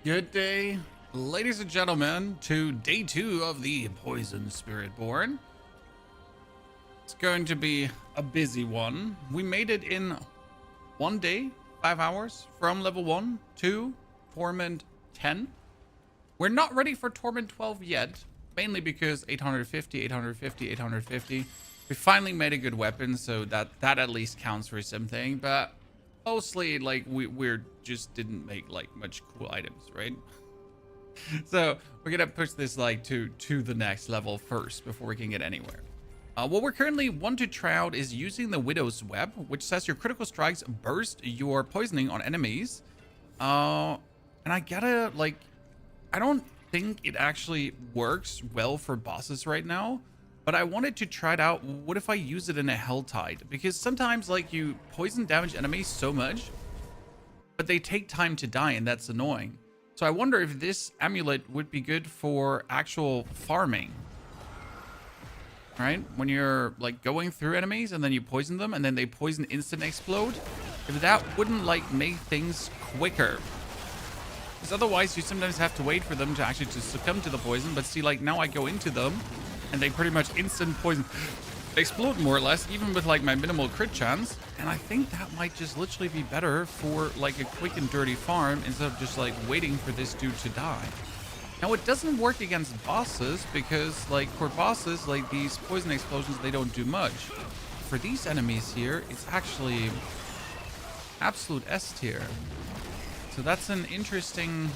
Good day, ladies and gentlemen, to day 2 of the Poison Spiritborn. It's going to be a busy one. We made it in 1 day, 5 hours, from level 1 to Torment 10. We're not ready for Torment 12 yet, mainly because 850, 850, 850. We finally made a good weapon, so that at least counts for something, but mostly, like, we're just didn't make, like, much cool items, right? So we're gonna push this, like, to the next level first before we can get anywhere. What we're currently want to try out is using the Widow's Web, which says your critical strikes burst your poisoning on enemies. And I gotta, like, I don't think it actually works well for bosses right now, but I wanted to try it out. What if I use it in a Helltide? Because sometimes, like, you poison damage enemies so much, but they take time to die, and that's annoying. So I wonder if this amulet would be good for actual farming. Right? When you're, like, going through enemies and then you poison them and then they poison instant explode. If that wouldn't, like, make things quicker. Because otherwise you sometimes have to wait for them to actually just succumb to the poison. But see, like, now I go into them and they pretty much instant poison explode more or less, even with, like, my minimal crit chance. And I think that might just literally be better for, like, a quick and dirty farm instead of just, like, waiting for this dude to die. Now, it doesn't work against bosses because, like, for bosses, like, these poison explosions, they don't do much. For these enemies here, it's actually absolute S tier. So that's an interesting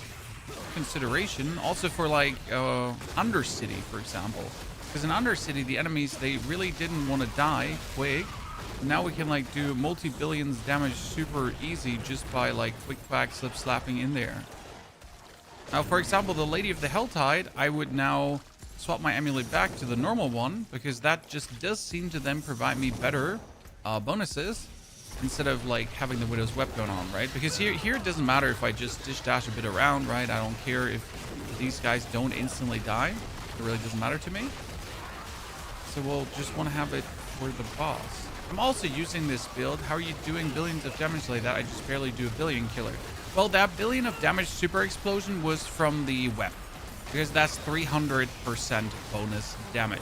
consideration. Also for, like, Undercity, for example. Because in Undercity, the enemies, they really didn't want to die quick. Now we can, like, do multi-billions damage super easy just by, like, quick back slip slapping in there. Now, for example, the Lady of the Helltide, I would now swap my amulet back to the normal one, because that just does seem to then provide me better bonuses instead of, like, having the Widow's Web going on, right? Because here it doesn't matter if I just dish dash a bit around, right? I don't care if these guys don't instantly die. It really doesn't matter to me. So we'll just want to have it for the boss. I'm also using this build. How are you doing billions of damage like that? I just barely do a billion killer. Well, that billion of damage super explosion was from the web, because that's 300% bonus damage.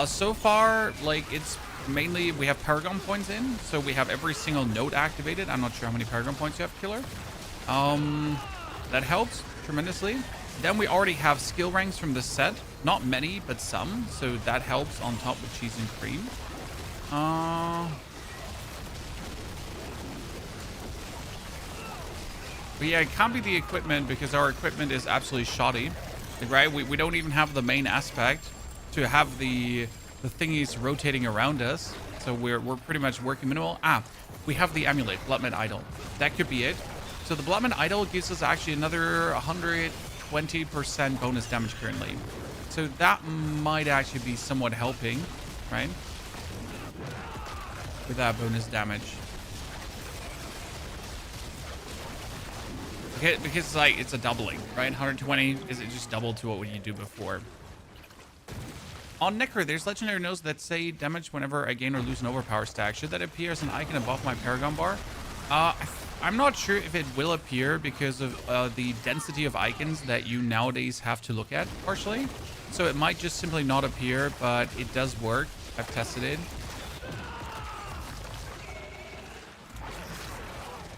So far, like, it's mainly we have Paragon points in, so we have every single node activated. I'm not sure how many Paragon points you have, killer. That helps tremendously. Then we already have skill ranks from the set, not many, but some, so that helps on top with cheese and cream. But yeah, it can't be the equipment because our equipment is absolutely shoddy, right? We don't even have the main aspect to have the thingies rotating around us. So we're pretty much working minimal. We have the amulet, Bloodman Idol. That could be it. So the Bloodman Idol gives us actually another 120% bonus damage currently. So that might actually be somewhat helping, right? With that bonus damage. Because like it's a doubling, right? 120 is it just double to what you do before. On Necro, there's legendary nodes that say damage whenever I gain or lose an overpower stack. Should that appear as an icon above my Paragon bar? I'm not sure if it will appear because of the density of icons that you nowadays have to look at partially. So it might just simply not appear, but it does work. I've tested it.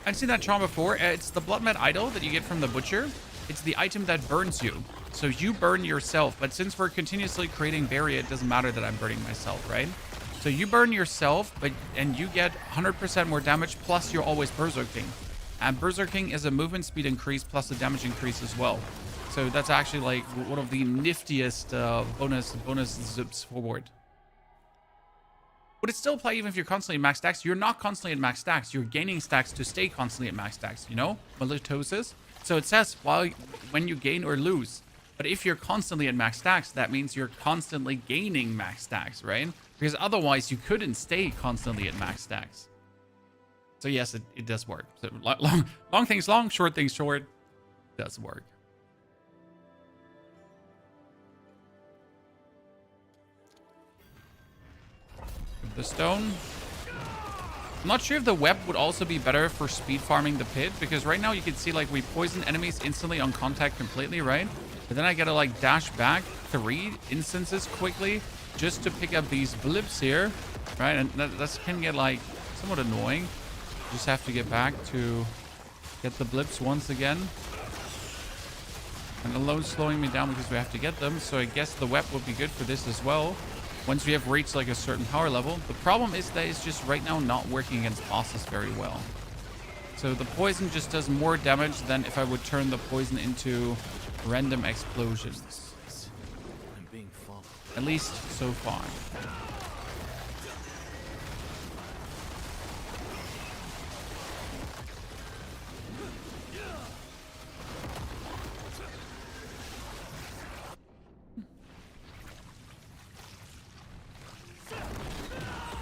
I've seen that charm before. It's the Bloodman Idol that you get from the Butcher. It's the item that burns you. So you burn yourself. But since we're continuously creating barrier, it doesn't matter that I'm burning myself, right? So you burn yourself, and you get 100% more damage, plus you're always berserking. And berserking is a movement speed increase plus a damage increase as well. So that's actually like one of the niftiest bonus zips forward. Would it still apply even if you're constantly at max stacks? You're not constantly at max stacks. You're gaining stacks to stay constantly at max stacks, you know? Malitosis. So it says when you gain or lose. But if you're constantly at max stacks, that means you're constantly gaining max stacks, right? Because otherwise you couldn't stay constantly at max stacks. So yes, it does work. So long things long, short things short. It does work. The stone. I'm not sure if the web would also be better for speed farming the pit, because right now you can see like we poison enemies instantly on contact completely, right? But then I gotta like dash back 3 instances quickly just to pick up these blips here, right? And that can get like somewhat annoying. Just have to get back to get the blips once again. And the load's slowing me down because we have to get them. So I guess the web would be good for this as well. Once we have reached like a certain power level. The problem is that it's just right now not working against bosses very well. So the poison just does more damage than if I would turn the poison into random explosions. I'm being followed. At least so far.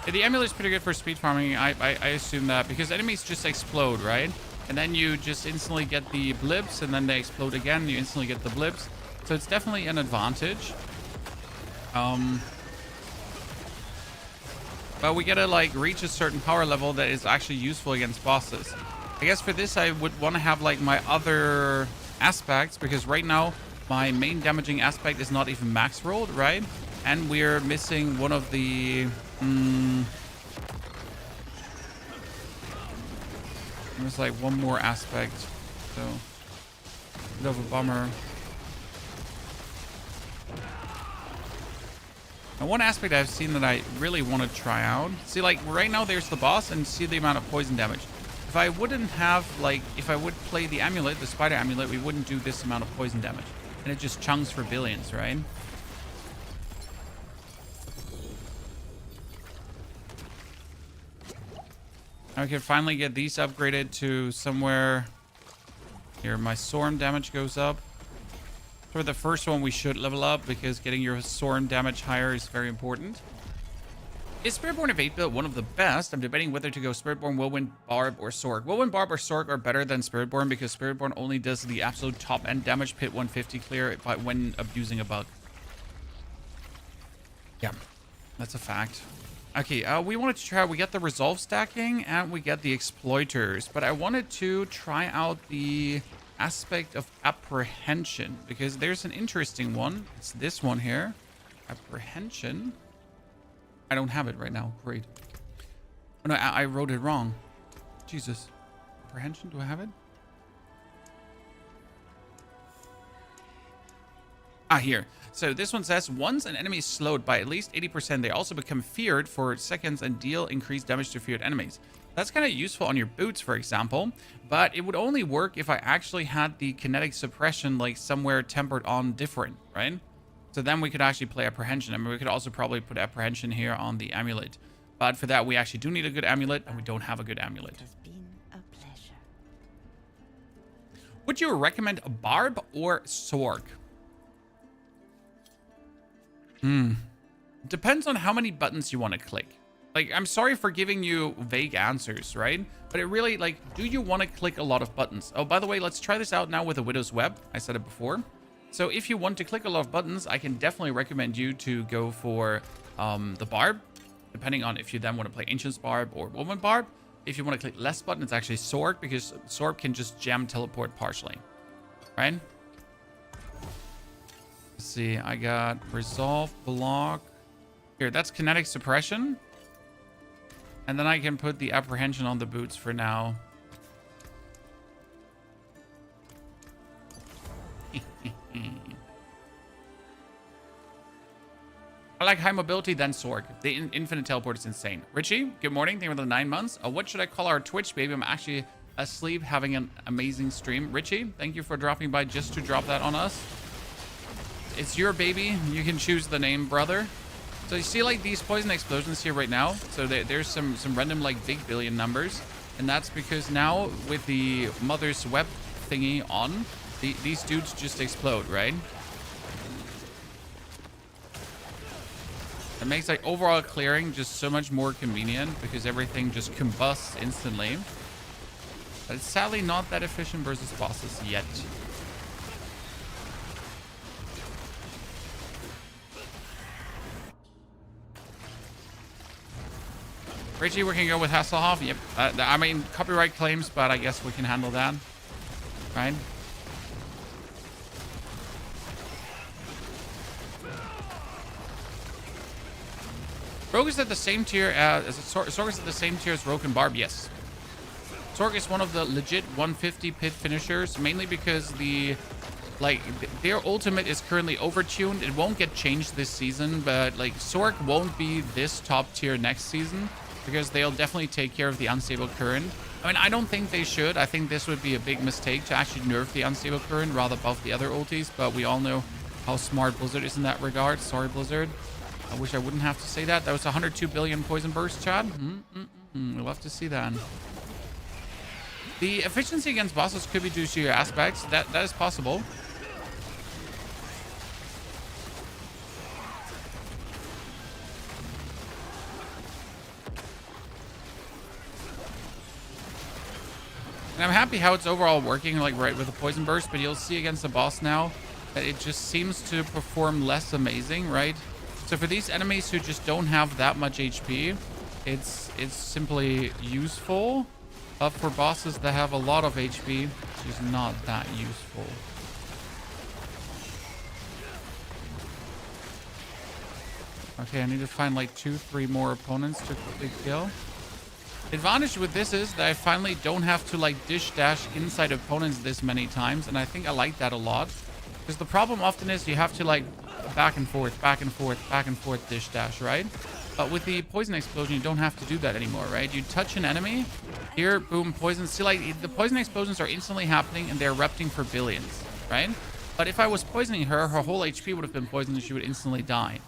Yeah, the amulet's pretty good for speed farming. I assume that because enemies just explode, right? And then you just instantly get the blips, and then they explode again. And you instantly get the blips, so it's definitely an advantage. But we gotta like reach a certain power level that is actually useful against bosses. I guess for this I would want to have like my other aspects, because right now my main damaging aspect is not even max rolled, right? And we're missing one of the there's like one more aspect, so bit of a bummer. Now, one aspect I've seen that I really want to try out. See, like right now there's the boss, and see the amount of poison damage. If I wouldn't have like, if I would play the amulet, the spider amulet, we wouldn't do this amount of poison damage, and it just chunks for billions, right? I can finally get these upgraded to somewhere. Here, my Storm damage goes up. For the first one, we should level up, because getting your Storm damage higher is very important. Is Spiritborn of 8-bit one of the best? I'm debating whether to go Spiritborn, Whirlwind, Barb, or Sorg. Whirlwind, Barb, or Sorg are better than Spiritborn, because Spiritborn only does the absolute top end damage, pit 150 clear when abusing a bug. Yeah, that's a fact. Okay, we wanted to try, we get the resolve stacking and we get the exploiters, but I wanted to try out the aspect of apprehension, because there's an interesting one. It's this one here. Apprehension. I don't have it right now. Great. Oh no, I wrote it wrong. Jesus. Apprehension, do I have it? Ah, here. So this one says, once an enemy is slowed by at least 80%, they also become feared for seconds and deal increased damage to feared enemies. That's kind of useful on your boots, for example, but it would only work if I actually had the kinetic suppression like somewhere tempered on different, right? So then we could actually play apprehension. I mean, we could also probably put apprehension here on the amulet. But for that, we actually do need a good amulet, and we don't have a good amulet. It has been a pleasure. Would you recommend a Barb or Sorg? Depends on how many buttons you want to click. Like, I'm sorry for giving you vague answers, right? But it really, like, do you want to click a lot of buttons? Oh, by the way, let's try this out now with a Widow's Web. I said it before. So if you want to click a lot of buttons, I can definitely recommend you to go for the Barb, depending on if you then want to play Ancient's Barb or Woman Barb. If you want to click less buttons, it's actually Sorg, because Sorg can just jam teleport partially, right? Let's see, I got resolve, block. Here, that's kinetic suppression. And then I can put the apprehension on the boots for now. I like high mobility, then Sorg. The infinite teleport is insane. Richie, good morning. Thank you for the 9 months. What should I call our Twitch baby? I'm actually asleep having an amazing stream. Richie, thank you for dropping by just to drop that on us. It's your baby. You can choose the name, brother. So you see like these poison explosions here right now. So there's some random like big billion numbers. And that's because now with the mother's web thingy on, these dudes just explode, right? It makes like overall clearing just so much more convenient, because everything just combusts instantly. But it's sadly not that efficient versus bosses yet. Richie, we can go with Hasselhoff. Yep. I mean, copyright claims, but I guess we can handle that. Right? Rogue is at the same tier as Sorg is at the same tier as Rogue and Barb. Yes. Sorg is one of the legit 150 pit finishers, mainly because their ultimate is currently overtuned. It won't get changed this season, but like Sorg won't be this top tier next season because they'll definitely take care of the unstable current. I mean, I don't think they should. I think this would be a big mistake to actually nerf the unstable current rather buff the other ultis, but we all know how smart Blizzard is in that regard. Sorry, Blizzard. I wish I wouldn't have to say that. That was 102 billion poison burst, Chad. We'll have to see that. The efficiency against bosses could be due to your aspects. That is possible. And I'm happy how it's overall working, like right with the poison burst, but you'll see against the boss now that it just seems to perform less amazing, right? So for these enemies who just don't have that much HP, it's simply useful. But for bosses that have a lot of HP, it's just not that useful. Okay, I need to find like 2-3 more opponents to quickly kill. The advantage with this is that I finally don't have to like dish dash inside opponents this many times, and I think I like that a lot. Because the problem often is you have to like back and forth dish dash, right? But with the poison explosion, you don't have to do that anymore, right? You touch an enemy, here, boom, poison. See, like the poison explosions are instantly happening and they're erupting for billions, right? But if I was poisoning her, her whole HP would have been poisoned and she would instantly die.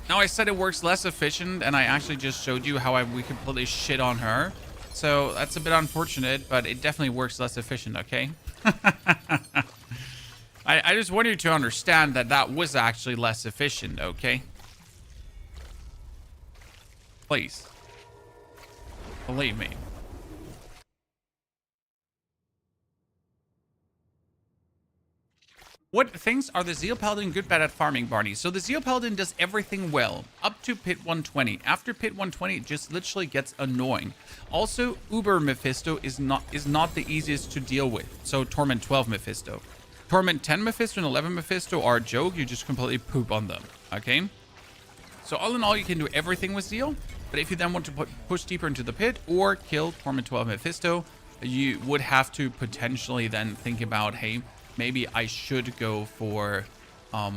Now, I said it works less efficient, and I actually just showed you how we completely shit on her. So that's a bit unfortunate, but it definitely works less efficient, okay? I just want you to understand that that was actually less efficient, okay? Please. Believe me. What things are the Zeal Paladin good bad at farming, Barney? So the Zeal Paladin does everything well up to pit 120. After pit 120, it just literally gets annoying. Also, Uber Mephisto is not the easiest to deal with. So Torment 12 Mephisto. Torment 10 Mephisto and 11 Mephisto are a joke. You just completely poop on them. Okay? So all in all, you can do everything with Zeal. But if you then want to push deeper into the pit or kill Torment 12 Mephisto, you would have to potentially then think about, hey, maybe I should go for a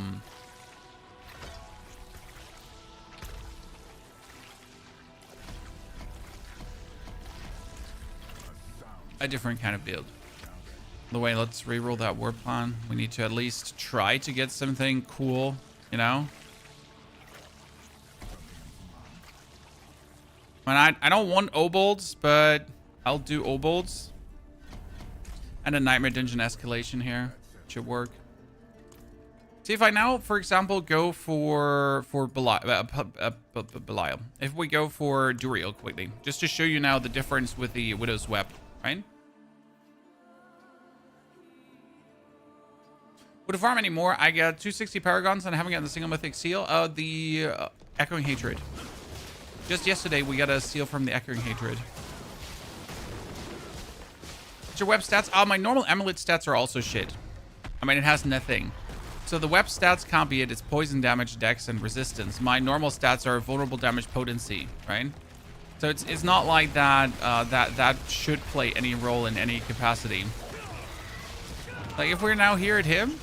different kind of build. By the way, let's reroll that war plan. We need to at least try to get something cool, you know? I don't want obolds, but I'll do obolds. And a Nightmare Dungeon escalation here. Should work. See, if I now, for example, go for Belial. If we go for Duriel quickly. Just to show you now the difference with the Widow's Wept, right? Would I farm anymore? I got 260 Paragons and I haven't gotten a single Mythic Seal. The Echoing Hatred. Just yesterday, we got a seal from the Echoing Hatred. What's your web stats? My normal amulet stats are also shit. I mean, it has nothing. So the web stats can't be it. It's poison damage, dex, and resistance. My normal stats are vulnerable damage, potency, right? So it's not like that. That should play any role in any capacity. Like if we're now here at him,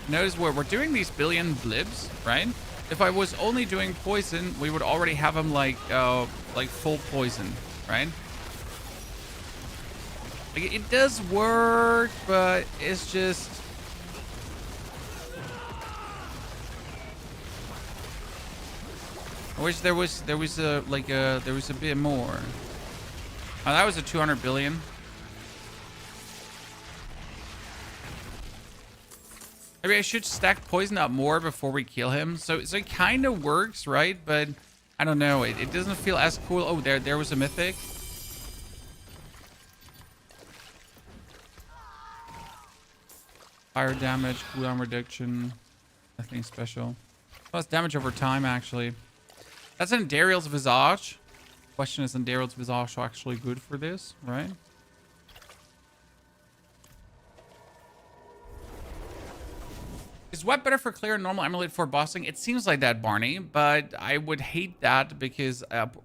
notice we're doing these billion blibs, right? If I was only doing poison, we would already have him like full poison, right? Like, it does work, but it's just... I wish there was a bit more. Oh, that was a 200 billion. Maybe I should stack poison up more before we kill him. So it kind of works, right? But I don't know. It doesn't feel as cool. Oh, there was a mythic. Fire damage, cooldown reduction, nothing special. Plus damage over time, actually. That's Andariel's Visage. Question is, Andariel's Visage actually good for this, right? Is web better for clear and normal amulet for bossing? It seems like that, Barney, but I would hate that because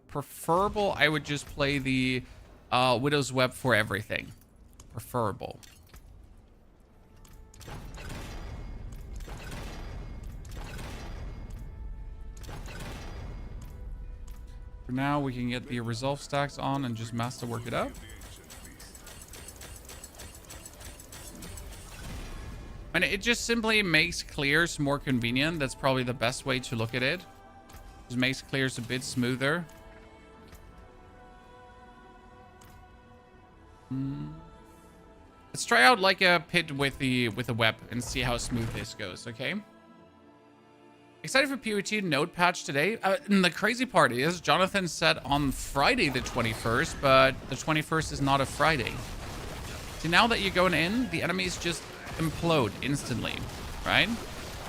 preferable, I would just play the Widow's Web for everything. Preferable. For now, we can get the resolve stacks on and just masterwork it up. And it just simply makes clears more convenient. That's probably the best way to look at it. Just makes clears a bit smoother. Let's try out like a pit with the web and see how smooth this goes, okay? Excited for POT node patch today. And the crazy part is Jonathan said on Friday the 21st, but the 21st is not a Friday. See, now that you're going in, the enemies just implode instantly, right? And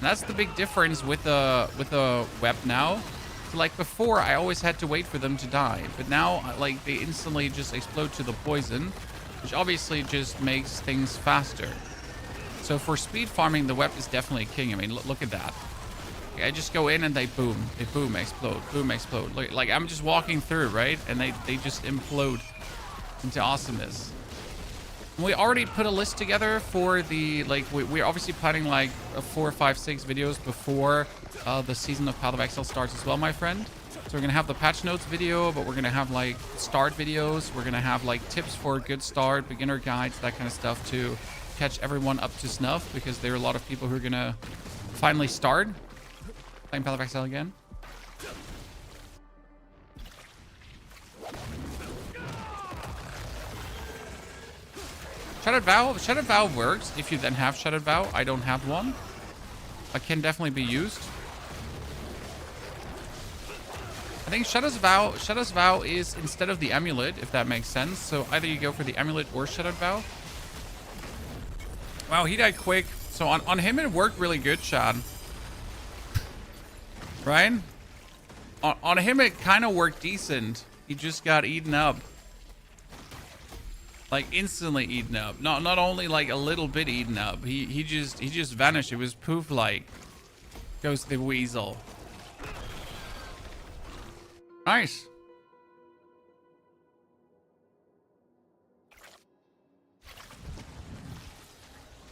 that's the big difference with the web now. So like before, I always had to wait for them to die, but now like they instantly just explode to the poison, which obviously just makes things faster. So for speed farming, the web is definitely king. I mean, look at that. I just go in and they boom, explode, boom, explode. Like I'm just walking through, right? And they just implode into awesomeness. We already put a list together for the, like, we're obviously planning like 4, 5, 6 videos before the season of Path of Exile starts as well, my friend. So we're going to have the patch notes video, but we're going to have like start videos. We're going to have like tips for a good start, beginner guides, that kind of stuff to catch everyone up to snuff, because there are a lot of people who are going to finally start playing Path of Exile again. Shattered Vow works if you then have Shattered Vow. I don't have one. It can definitely be used. I think Shadow's Vow is instead of the amulet, if that makes sense. So either you go for the amulet or Shattered Vow. Wow, he died quick. So on him it worked really good, Shad. Right? On him it kind of worked decent. He just got eaten up. Like instantly eaten up. Not only like a little bit eaten up. He just vanished. It was poof like. Goes the weasel. Nice.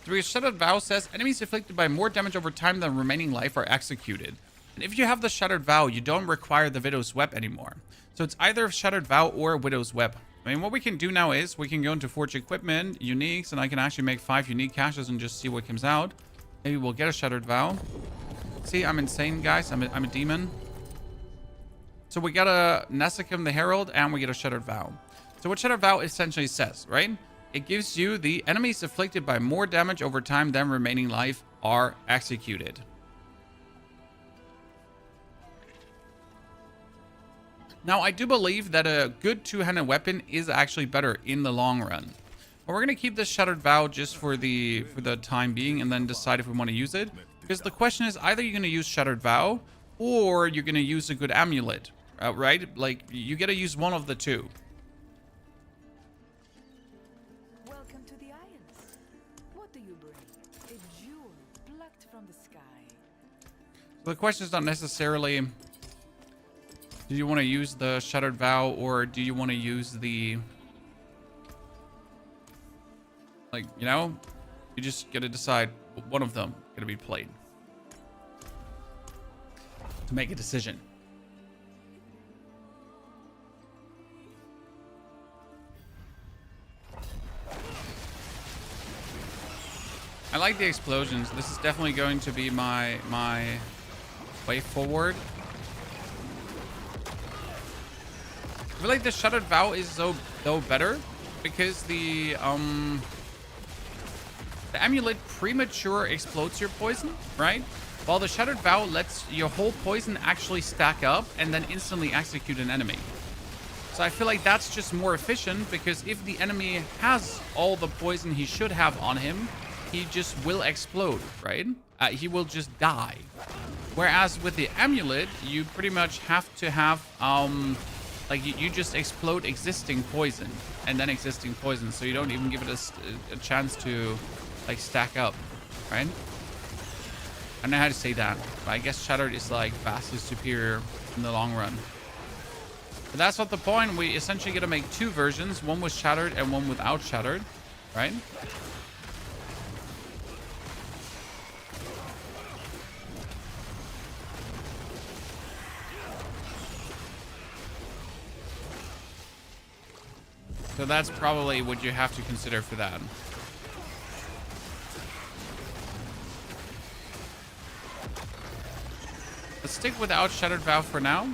The Shattered Vow says enemies afflicted by more damage over time than remaining life are executed. And if you have the Shattered Vow, you don't require the Widow's Web anymore. So it's either Shattered Vow or Widow's Web. I mean, what we can do now is we can go into Forge Equipment, Uniques, and I can actually make 5 unique caches and just see what comes out. Maybe we'll get a Shattered Vow. See, I'm insane, guys. I'm a demon. So we got a Nessicum the Herald, and we get a Shattered Vow. So what Shattered Vow essentially says, right? It gives you the enemies afflicted by more damage over time than remaining life are executed. Now, I do believe that a good two-handed weapon is actually better in the long run. But we're going to keep this Shattered Vow just for the time being and then decide if we want to use it. Because the question is, either you're going to use Shattered Vow or you're going to use a good amulet, right? Like, you got to use one of the two. Welcome to the Isles. What do you bring? A jewel plucked from the sky. So the question is not necessarily... do you want to use the Shattered Vow or do you want to use the... like, you know? You just got to decide one of them going to be played. To make a decision. I like the explosions. This is definitely going to be my way forward. I feel like the Shattered Vow is though better because the amulet premature explodes your poison, right? While the Shattered Vow lets your whole poison actually stack up and then instantly execute an enemy. So I feel like that's just more efficient because if the enemy has all the poison he should have on him, he just will explode, right? He will just die. Whereas with the amulet, you pretty much have to have, like you just explode existing poison and then existing poison. So you don't even give it a chance to like stack up, right? I don't know how to say that, but I guess Shattered is like vastly superior in the long run. But that's not the point. We essentially get to make two versions, one with Shattered and one without Shattered, right? So that's probably what you have to consider for that. Let's stick without Shattered Vow for now.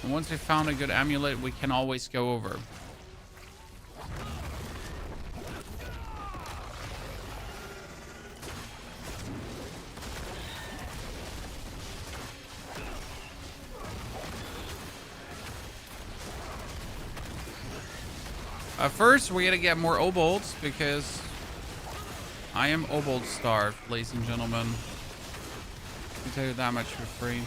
And once we found a good amulet, we can always go over. First, we gotta get more obolds because I am obold starved, ladies and gentlemen. I can tell you that much for free.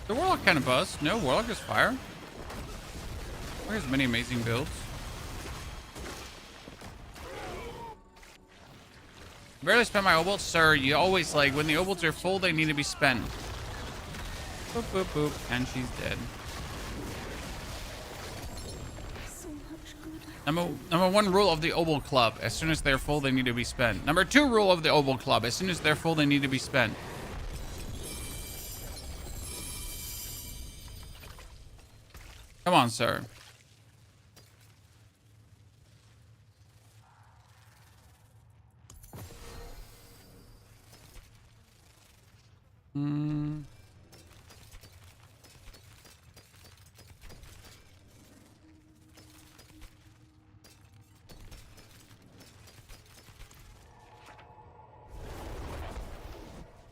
The Warlock kind of buzzed. No, Warlock is fire. There's many amazing builds. Barely spent my obolds, sir. You always like when the obolds are full, they need to be spent. Boop, boop, boop. And she's dead. So much good. Number one rule of the Obol Club. As soon as they're full, they need to be spent. Number two rule of the Obol Club. As soon as they're full, they need to be spent. Come on, sir.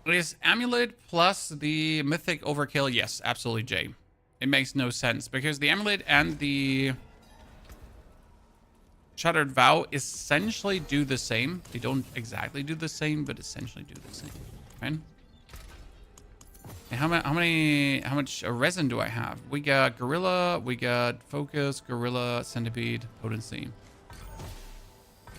Is amulet plus the mythic overkill? Yes, absolutely, Jay. It makes no sense because the amulet and the Shattered Vow essentially do the same. They don't exactly do the same, but essentially do the same, right? And how much resin do I have? We got Gorilla, we got Focus, Gorilla, Centipede, Potency.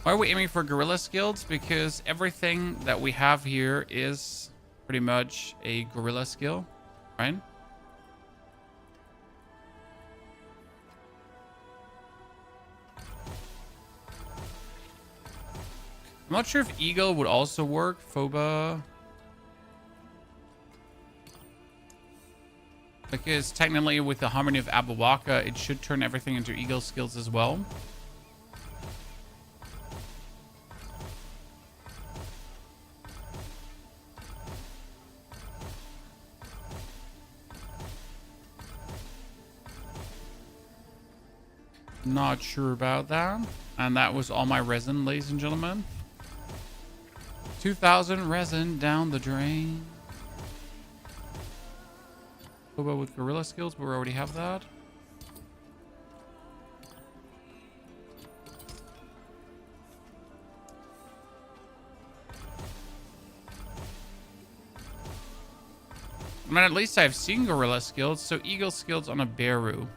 Why are we aiming for Gorilla skills? Because everything that we have here is pretty much a Gorilla skill, right? I'm not sure if Eagle would also work. Phoba. Because technically with the Harmony of Abawaka, it should turn everything into Eagle skills as well. Not sure about that. And that was all my resin, ladies and gentlemen. 2,000 resin down the drain. What about with Gorilla skills? But we already have that. I mean, at least I've seen Gorilla skills, so Eagle skills on a Beru.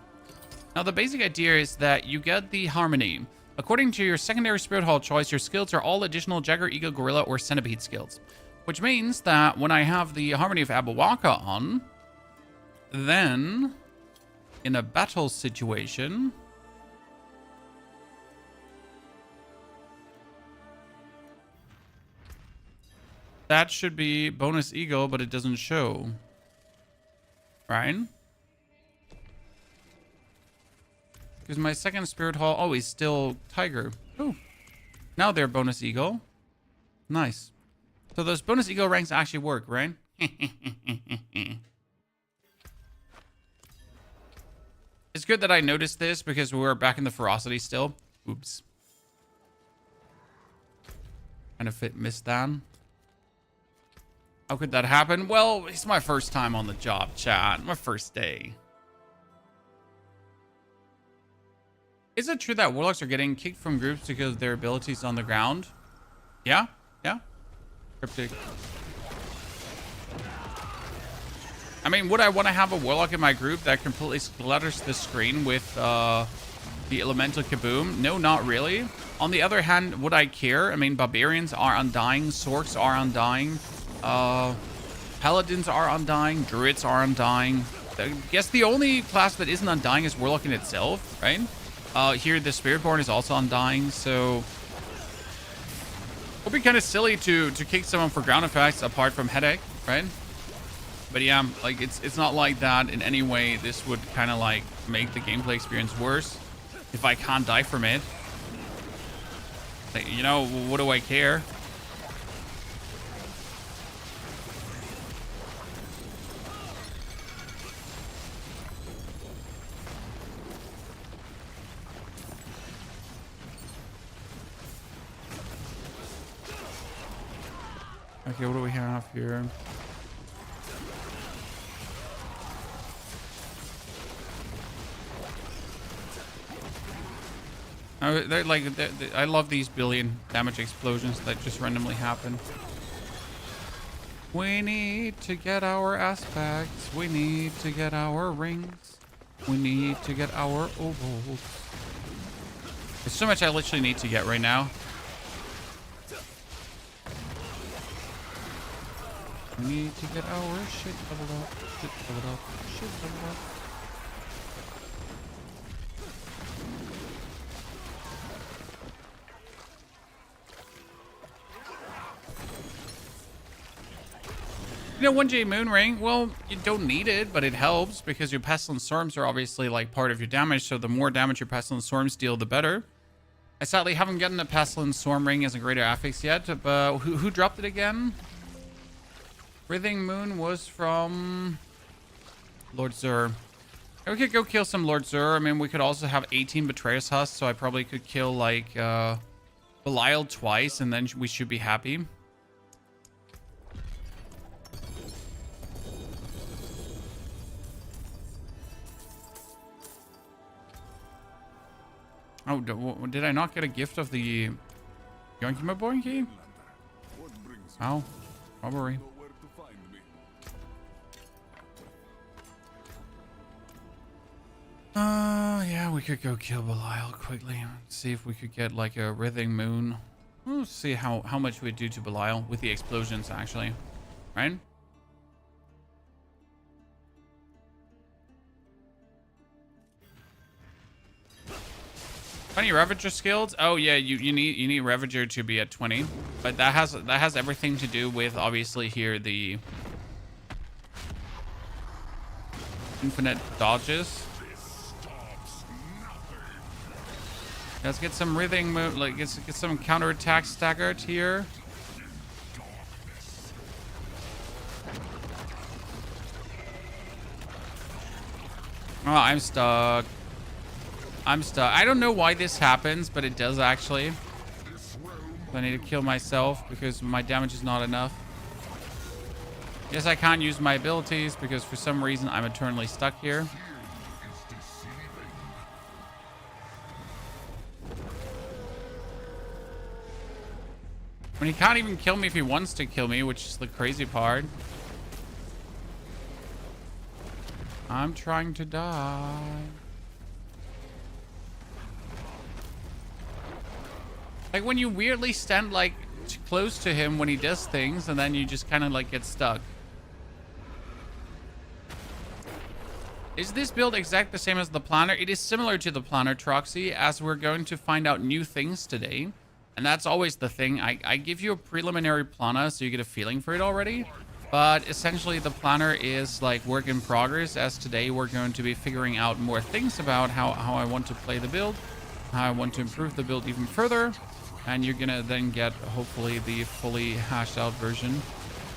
Now, the basic idea is that you get the Harmony. According to your secondary Spirit Hall choice, your skills are all additional Jagger, Eagle, Gorilla, or Centipede skills. Which means that when I have the Harmony of Abawaka on, then in a battle situation, that should be bonus Eagle, but it doesn't show. Right? Because my second Spirit Hall, oh, he's still Tiger. Oh, now they're bonus Eagle. Nice. So those bonus Eagle ranks actually work, right? It's good that I noticed this because we were back in the ferocity still. Oops. Kind of missed that. How could that happen? Well, it's my first time on the job, chat. My first day. Is it true that warlocks are getting kicked from groups because their abilities on the ground? Yeah, yeah. Cryptic. I mean, would I want to have a warlock in my group that completely splatters the screen with the elemental kaboom? No, not really. On the other hand, would I care? I mean, barbarians are undying, sorks are undying, paladins are undying, druids are undying. I guess the only class that isn't undying is warlock in itself, right? Here, the Spiritborn is also undying, so it would be kind of silly to kick someone for ground effects apart from headache, right? But yeah, like it's not like that in any way. This would kind of like make the gameplay experience worse if I can't die from it. Like, you know, what do I care? Okay, what do we have here? Oh, they're like, I love these billion damage explosions that just randomly happen. We need to get our aspects. We need to get our rings. We need to get our ovals. There's so much I literally need to get right now. We need to get our shit leveled up. Shit leveled up. Shit leveled up. You know, 1J Moon Ring, well, you don't need it, but it helps because your Pestilent Storms are obviously like part of your damage, so the more damage your Pestilent Storms deal, the better. I sadly haven't gotten a Pestilent Storm Ring as a greater affix yet, but who dropped it again? Breathing Moon was from Lord Zur. We could go kill some Lord Zur. I mean, we could also have 18 Betrayer's Husk, so I probably could kill like Belial twice, and then we should be happy. Oh, did I not get a gift of the Yonkima Boinky? Oh, robbery. Yeah, we could go kill Belial quickly. See if we could get like a Writhing Moon. We'll see how much we do to Belial with the explosions, actually. Right? Funny Ravager skills. Oh yeah, you need Ravager to be at 20, but that has everything to do with obviously here the infinite dodges. Let's get some Writhing Moon, like get some counterattack staggered here. Oh, I'm stuck. I'm stuck. I don't know why this happens, but it does actually. I need to kill myself because my damage is not enough. Yes, I can't use my abilities because for some reason I'm eternally stuck here. When he can't even kill me if he wants to kill me, which is the crazy part. I'm trying to die. Like when you weirdly stand like close to him when he does things and then you just kind of like get stuck. Is this build exactly the same as the planner? It is similar to the planner, Troxy, as we're going to find out new things today. And that's always the thing. I give you a preliminary planner so you get a feeling for it already. But essentially the planner is like work in progress, as today we're going to be figuring out more things about how I want to play the build, how I want to improve the build even further. And you're gonna then get hopefully the fully hashed out version.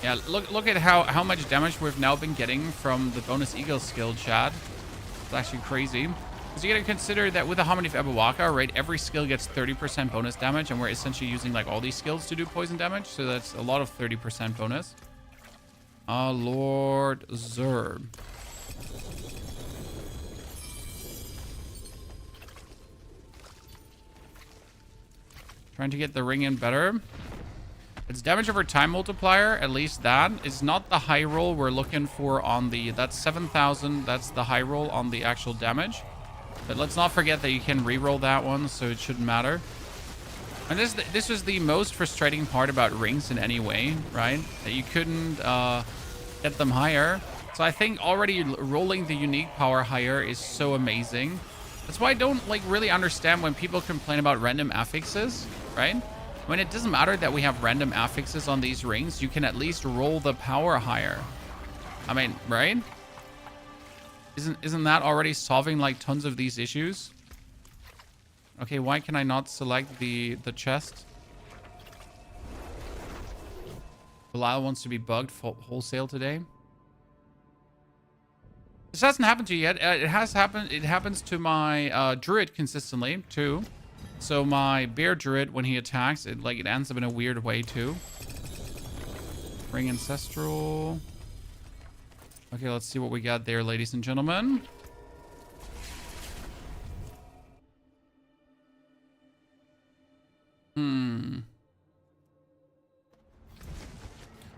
Yeah, look at how much damage we've now been getting from the bonus eagle skill, chat. It's actually crazy. Because you gotta consider that with the Harmony of Ebawaka, right, every skill gets 30% bonus damage, and we're essentially using like all these skills to do poison damage, so that's a lot of 30% bonus. Lord Zur. Trying to get the ring in better. Its damage over time multiplier, at least that, is not the high roll we're looking for on the... That's 7,000. That's the high roll on the actual damage. But let's not forget that you can re-roll that one, so it shouldn't matter. And this was the most frustrating part about rings in any way, right? That you couldn't get them higher. So I think already rolling the unique power higher is so amazing. That's why I don't like really understand when people complain about random affixes, right? When it doesn't matter that we have random affixes on these rings, you can at least roll the power higher. I mean, right? Isn't that already solving like tons of these issues? Okay, why can I not select the chest? Belial wants to be bugged wholesale today. This hasn't happened to you yet. It has happened. It happens to my druid consistently too. So my bear druid, when he attacks, it ends up in a weird way too. Ring ancestral. Okay, let's see what we got there, ladies and gentlemen.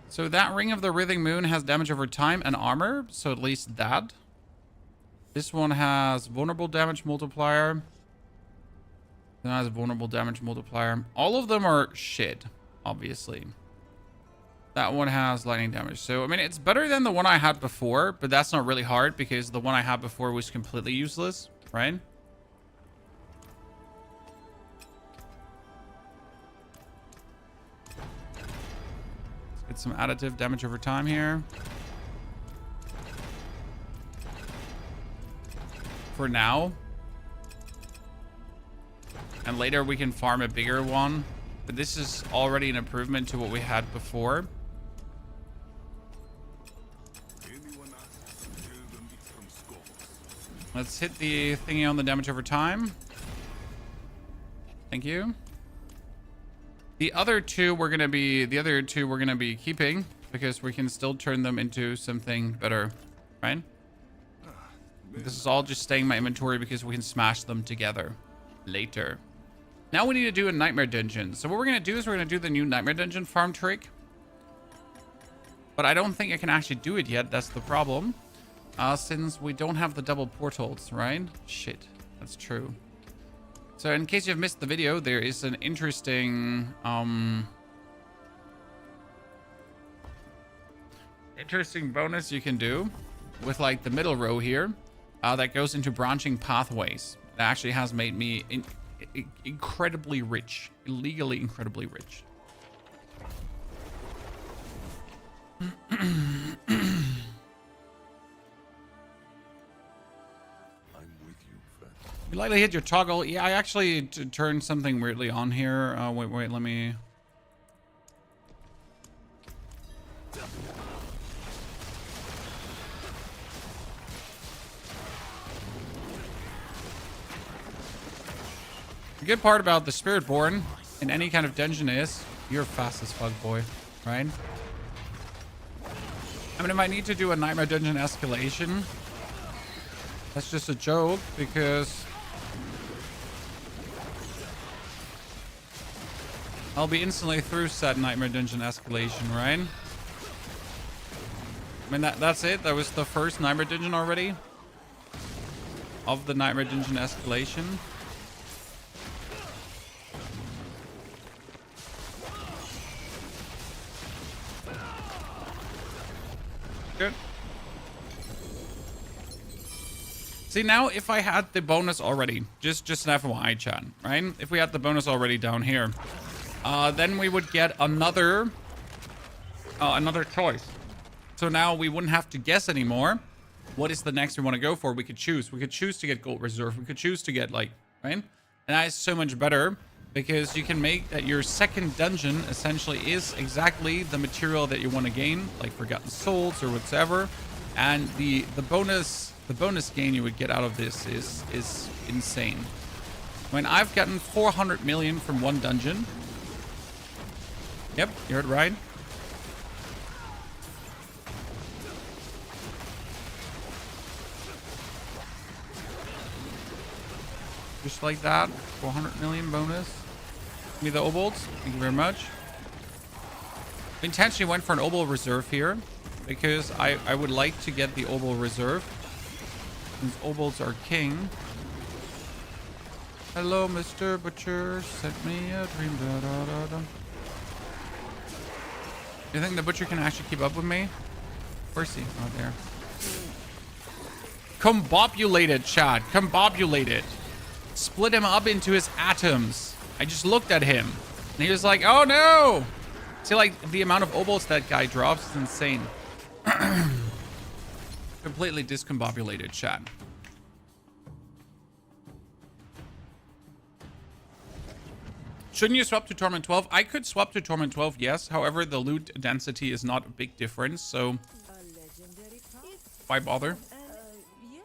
So that Ring of the Writhing Moon has damage over time and armor. So at least that. This one has vulnerable damage multiplier. Then has a vulnerable damage multiplier. All of them are shit, obviously. That one has lightning damage. So, I mean, it's better than the one I had before, but that's not really hard because the one I had before was completely useless, right? Let's get some additive damage over time here. For now. And later we can farm a bigger one. But this is already an improvement to what we had before. Let's hit the thingy on the damage over time. Thank you. The other two we're gonna be keeping because we can still turn them into something better, right? This is all just staying in my inventory because we can smash them together later. Now we need to do a nightmare dungeon. So what we're gonna do is we're gonna do the new nightmare dungeon farm trick. But I don't think I can actually do it yet. That's the problem. Since we don't have the double portals, right? Shit, that's true. So in case you've missed the video, there is an interesting bonus you can do with like the middle row here that goes into branching pathways. That actually has made me incredibly rich, illegally incredibly rich. You likely hit your toggle. Yeah, I actually turned something weirdly on here. Wait, let me... The good part about the Spiritborn in any kind of dungeon is you're fast as fuck, boy, right? I mean, if I need to do a nightmare dungeon escalation, that's just a joke because I'll be instantly through said nightmare dungeon escalation, right? I mean, that's it. That was the first nightmare dungeon already of the nightmare dungeon escalation. Good. See, now if I had the bonus already, just an FYI chat, right? If we had the bonus already down here, then we would get another choice. So now we wouldn't have to guess anymore. What is the next we want to go for? We could choose. We could choose to get gold reserve. We could choose to get like, right? And that is so much better because you can make that your second dungeon essentially is exactly the material that you want to gain, like Forgotten Souls or whatever. And the bonus gain you would get out of this is insane. I mean, I've gotten 400 million from one dungeon. Yep, you heard right. Just like that, 400 million bonus. me the obols. Thank you very much. I intentionally went for an obol reserve here because I would like to get the obol reserve. Since obols are king. Hello, Mr. Butcher. Sent me a dream. Da, da, da, da. You think the Butcher can actually keep up with me? Where's he? Oh, there. Combobulated, Chad. Combobulated. Split him up into his atoms. I just looked at him. And he was like, oh no! See, like, the amount of obols that guy drops is insane. Completely discombobulated, Chad. Shouldn't you swap to Torment 12? I could swap to Torment 12, yes. However, the loot density is not a big difference, so why bother? Yeah,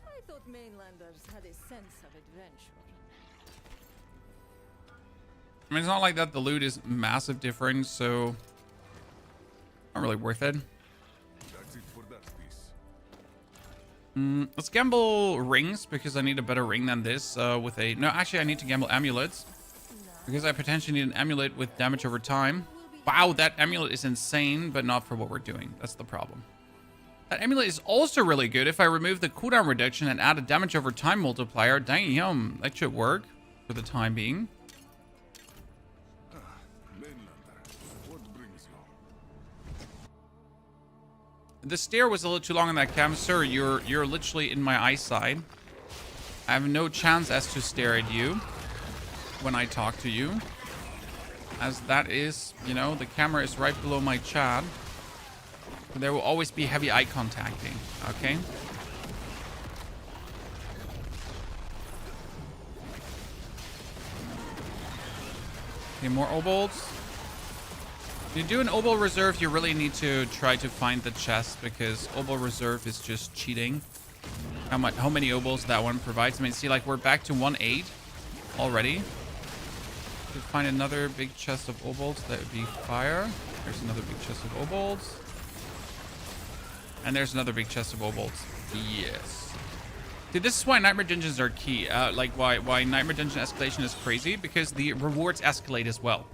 I thought mainlanders had a sense of adventure. I mean, it's not like that the loot is massive difference, so not really worth it. That's it for that piece. Let's gamble rings because I need a better ring than this with a... No, actually, I need to gamble amulets. Because I potentially need an amulet with damage over time. Wow, that amulet is insane, but not for what we're doing. That's the problem. That amulet is also really good if I remove the cooldown reduction and add a damage over time multiplier. Damn, that should work for the time being. Mainlander, what brings you? The stare was a little too long on that cam. Sir, you're literally in my eyesight. I have no chance as to stare at you when I talk to you, as that is, you know, the camera is right below my chat. So there will always be heavy eye contacting, okay? Okay, more obols. When you do an obol reserve, you really need to try to find the chest because obol reserve is just cheating. How many obols that one provides. I mean, see, like, we're back to 1-8 already. To find another big chest of obols, that would be fire. There's another big chest of obols. And there's another big chest of obols. Yes. Dude, this is why Nightmare Dungeons are key. Like, why Nightmare Dungeon escalation is crazy. Because the rewards escalate as well.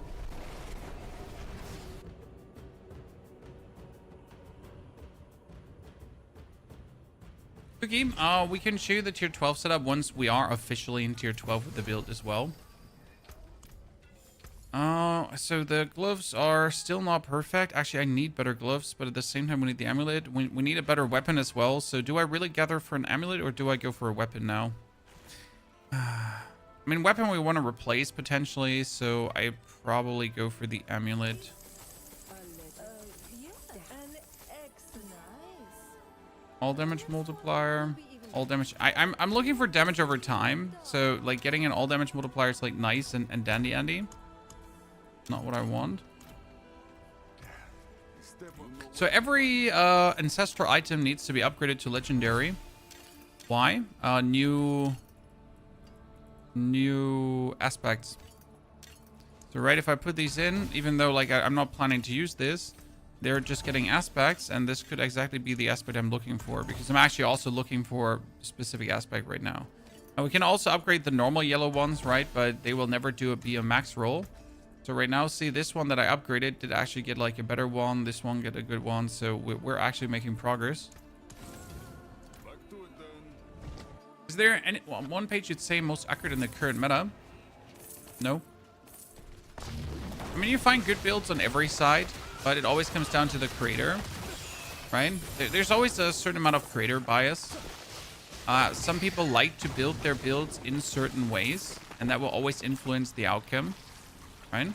Okay, we can show you the tier 12 setup once we are officially in tier 12 with the build as well. So the gloves are still not perfect. Actually, I need better gloves, but at the same time, we need the amulet. We need a better weapon as well. So do I really gather for an amulet or do I go for a weapon now? I mean, weapon we want to replace potentially, so I probably go for the amulet. All damage multiplier. All damage. I'm looking for damage over time. So like getting an all damage multiplier is like nice and dandy Andy. Not what I want. So every ancestral item needs to be upgraded to legendary. Why? New aspects. So right, if I put these in, even though like I'm not planning to use this, they're just getting aspects, and this could exactly be the aspect I'm looking for, because I'm actually also looking for a specific aspect right now. And we can also upgrade the normal yellow ones, right? But they will never be a max roll. So right now, see, this one that I upgraded did actually get like a better one. This one get a good one. So we're actually making progress. Back to it then. Is there any one page you'd say most accurate in the current meta? No. I mean, you find good builds on every side, but it always comes down to the creator, right? There's always a certain amount of creator bias. Some people like to build their builds in certain ways, and that will always influence the outcome, right?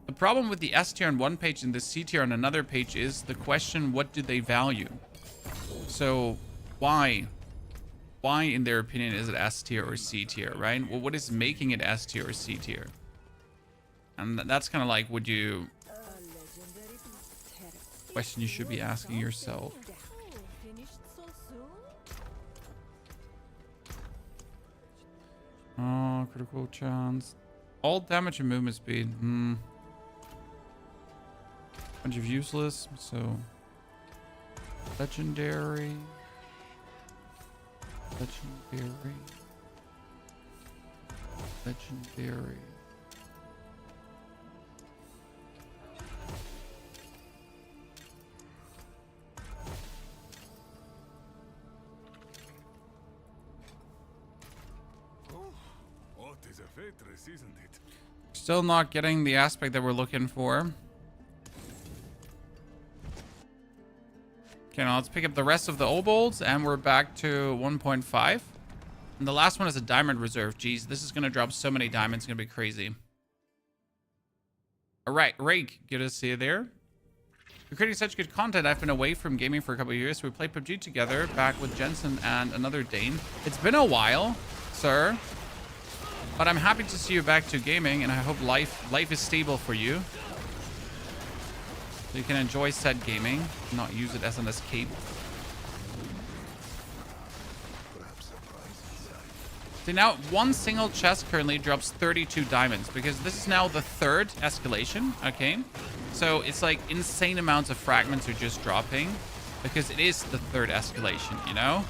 The problem with the S tier on one page and the C tier on another page is the question, what do they value? So why in their opinion is it S tier or C tier, right? Well, what is making it S tier or C tier? And that's kind of like question you should be asking yourself. Oh, critical chance. All damage and movement speed. Bunch of useless. So legendary. Legendary. Legendary. What is a Faithless, isn't it? Still not getting the aspect that we're looking for. Okay, now let's pick up the rest of the obols, and we're back to 1.5. And the last one is a diamond reserve. Jeez, this is going to drop so many diamonds. It's going to be crazy. All right, Rake, good to see you there. You're creating such good content. I've been away from gaming for a couple of years. We played PUBG together, back with Jensen and another Dane. It's been a while, sir. But I'm happy to see you back to gaming, and I hope life is stable for you. So you can enjoy said gaming, not use it as an escape. See, now one single chest currently drops 32 diamonds, because this is now the third escalation, okay? So it's like insane amounts of fragments are just dropping, because it is the third escalation, you know?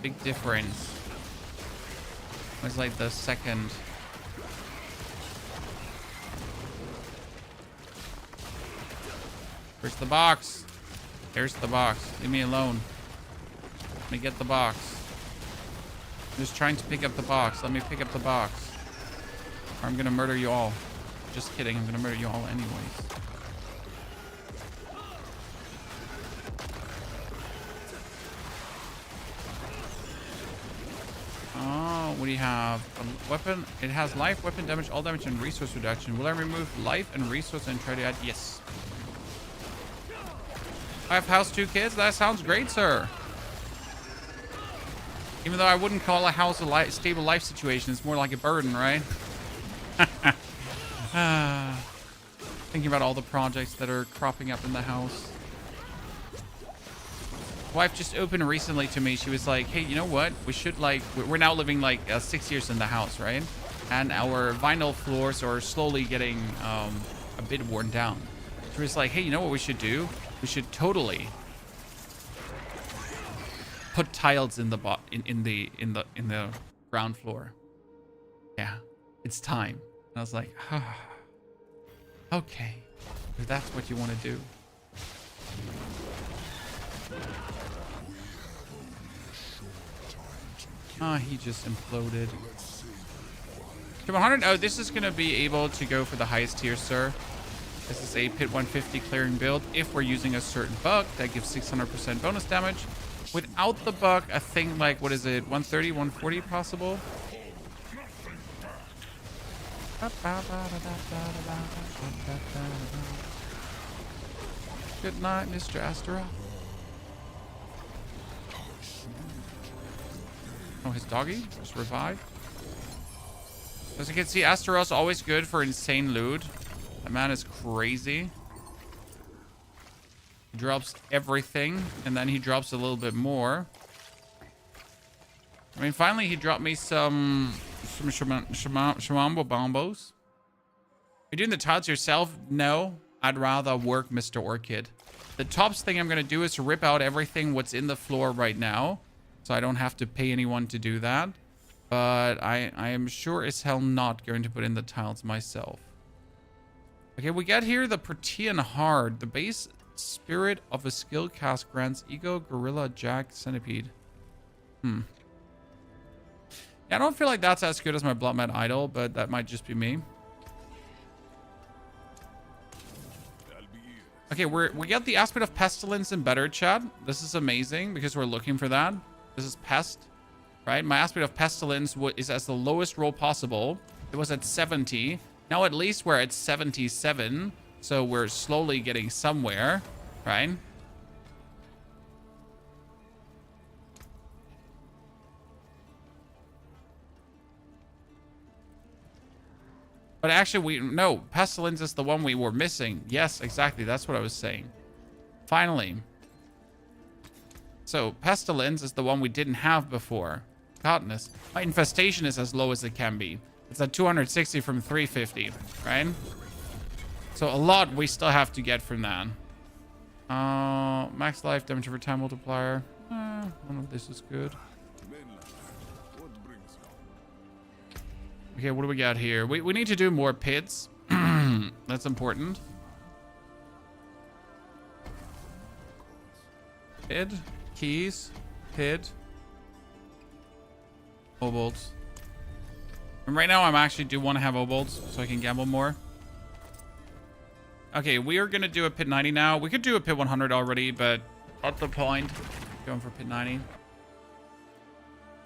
Big difference. It's like the second. Where's the box? There's the box. Leave me alone. Let me get the box. I'm just trying to pick up the box. Let me pick up the box. Or I'm gonna murder you all. Just kidding. I'm gonna murder you all anyways. Oh, what do you have? A weapon. It has life, weapon damage, all damage, and resource reduction. Will I remove life and resource and try to add? Yes. I have house 2 kids. That sounds great, sir. Even though I wouldn't call a house a stable life situation. It's more like a burden, right? Thinking about all the projects that are cropping up in the house. Wife just opened recently to me. She was like, hey, you know what? We should like, we're now living like 6 years in the house, right? And our vinyl floors are slowly getting a bit worn down. She was like, hey, you know what we should do? We should totally put tiles in the in the ground floor. Yeah, it's time. And I was like, ah, okay, if that's what you want to do. Ah, he just imploded. To 100. Oh, this is gonna be able to go for the highest tier, sir. This is a pit 150 clearing build. If we're using a certain bug that gives 600% bonus damage. Without the bug, I think like, what is it? 130, 140 possible? Good night, Mr. Astra. Oh, his doggy just revived. As you can see, Astaros always good for insane loot. That man is crazy. He drops everything, and then he drops a little bit more. I mean, finally he dropped me some shamambo bombos. You're doing the tiles yourself? No, I'd rather work Mr. Orchid. The tops thing I'm gonna do is rip out everything what's in the floor right now, so I don't have to pay anyone to do that. But I am sure as hell not going to put in the tiles myself. Okay, we get here the Protean Hard. The base spirit of a skill cast grants Ego, Gorilla, Jack, Centipede. Yeah, I don't feel like that's as good as my Bloodmat Idol, but that might just be me. Okay, we got the aspect of Pestilence and better, chat. This is amazing because we're looking for that. This is Pest, right? My aspect of Pestilence is as the lowest roll possible. It was at 70. Now at least we're at 77. So we're slowly getting somewhere, right? But actually, no, Pestilence is the one we were missing. Yes, exactly. That's what I was saying. Finally. So, Pestilence is the one we didn't have before. Toughness. My infestation is as low as it can be. It's at 260 from 350, right? So a lot we still have to get from that. Max life, damage over time multiplier. None of this is good. Mainland. What brings you? Okay, what do we got here? We need to do more pits. That's important. Pit. Keys. Pit. Obolts. And right now, I'm actually do want to have obolts so I can gamble more. Okay, we are going to do a pit 90 now. We could do a pit 100 already, but at the point, going for pit 90.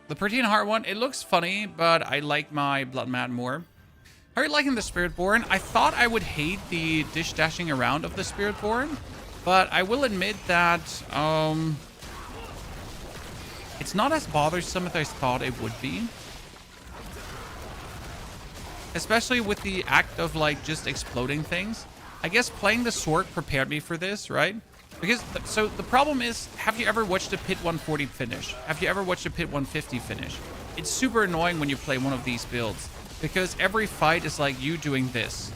The Protein Heart one, it looks funny, but I like my Blood Mat more. How are you liking the Spiritborn? I thought I would hate the dish dashing around of the Spiritborn, but I will admit that it's not as bothersome as I thought it would be. Especially with the act of like just exploding things. I guess playing the sword prepared me for this, right? Because, so the problem is, have you ever watched a Pit 140 finish? Have you ever watched a Pit 150 finish? It's super annoying when you play one of these builds, because every fight is like you doing this,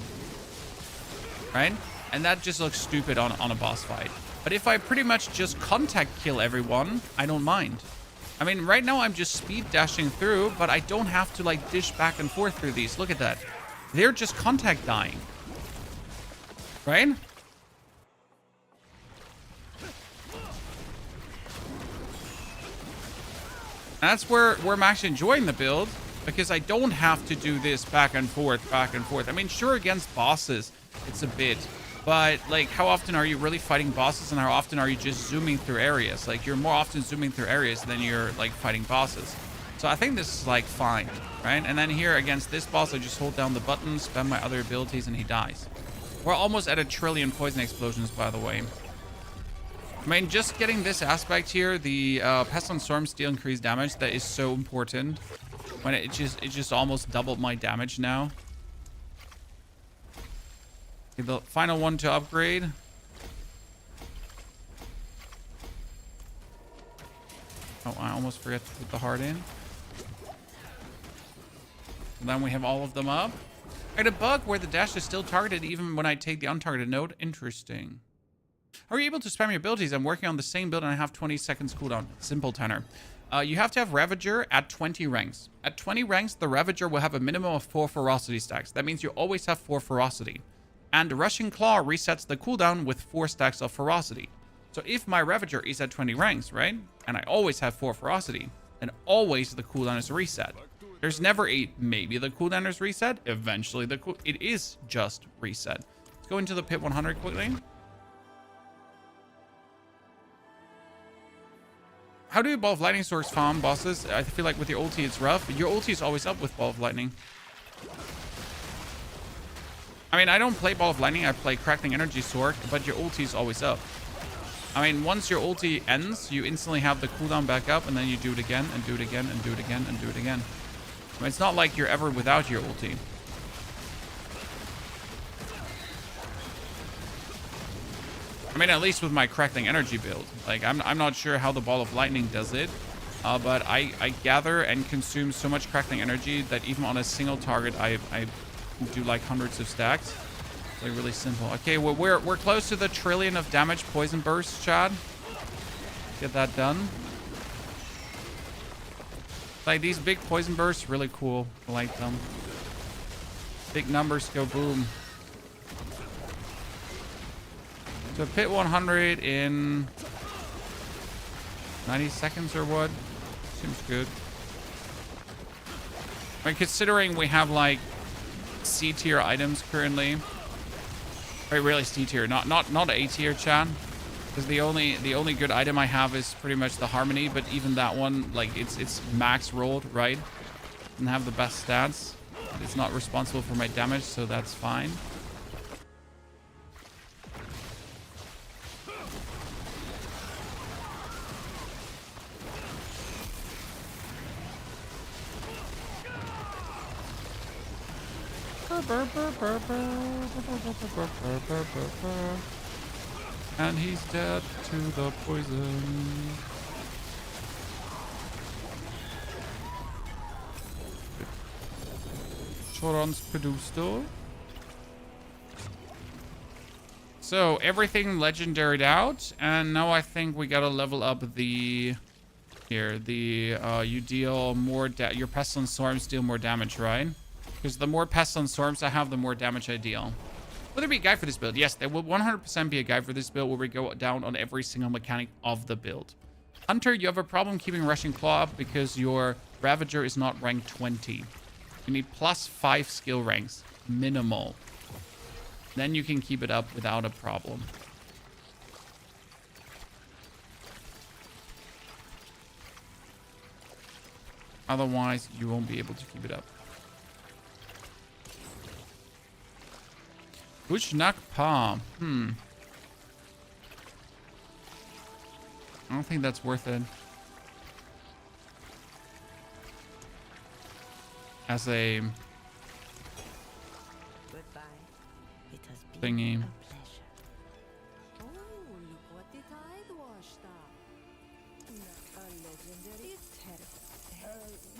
right? And that just looks stupid on a boss fight. But if I pretty much just contact kill everyone, I don't mind. I mean, right now I'm just speed dashing through, but I don't have to like dish back and forth through these. Look at that. They're just contact dying. Right? That's where I'm actually enjoying the build, because I don't have to do this back and forth, back and forth. I mean, sure, against bosses, it's a bit, but like, how often are you really fighting bosses, and how often are you just zooming through areas? Like, you're more often zooming through areas than you're like fighting bosses. So I think this is like fine, right? And then here against this boss, I just hold down the button, spam my other abilities, and he dies. We're almost at 1 trillion poison explosions, by the way. I mean, just getting this aspect here, the Pestilent Storms deal increased damage, that is so important. When it just almost doubled my damage now. Okay, the final one to upgrade. Oh, I almost forgot to put the heart in. And then we have all of them up. I had a bug where the dash is still targeted even when I take the untargeted node. Interesting. Are you able to spam your abilities? I'm working on the same build and I have 20 seconds cooldown. Simple, Tanner. You have to have Ravager at 20 ranks. At 20 ranks, the Ravager will have a minimum of 4 ferocity stacks. That means you always have 4 ferocity. And Rushing Claw resets the cooldown with 4 stacks of ferocity. So if my Ravager is at 20 ranks, right? And I always have 4 ferocity, then always the cooldown is reset. There's never a maybe the cooldown is reset. Eventually it is just reset. Let's go into the pit 100 quickly. How do Ball of Lightning Swords farm bosses? I feel like with your ulti it's rough. Your ulti is always up with Ball of Lightning. I mean, I don't play Ball of Lightning, I play Crackling Energy Sword, but your ulti is always up. I mean, once your ulti ends, you instantly have the cooldown back up, and then you do it again, and do it again, and do it again, and do it again. I mean, it's not like you're ever without your ulti. I mean, at least with my Crackling Energy build. Like, I'm not sure how the Ball of Lightning does it, but I gather and consume so much Crackling Energy that even on a single target, I do like hundreds of stacks. It's like really simple. Okay, well, we're close to the 1 trillion of damage poison bursts, Chad. Get that done. Like, these big poison bursts, really cool. I like them. Big numbers go boom. So pit 100 in 90 seconds or what? Seems good. I mean, considering we have like C tier items currently. Right, really C tier, not A tier, chat. Because the only good item I have is pretty much the Harmony, but even that one, like it's max rolled, right? And have the best stats. It's not responsible for my damage, so that's fine. And he's dead to the poison. Choron's Pedusto. So everything legendaried out, and now I think we gotta level up the here. You deal more your pestilence storms deal more damage, right? Because the more pestilence storms I have, the more damage I deal. Will there be a guide for this build? Yes, there will 100% be a guide for this build where we go down on every single mechanic of the build. Hunter, you have a problem keeping Rushing Claw up because your Ravager is not rank 20. You need +5 skill ranks, minimal. Then you can keep it up without a problem. Otherwise, you won't be able to keep it up. Bushnak Pa. I don't think that's worth it. As a thingy. Oh, look what the tide washed up. A legendary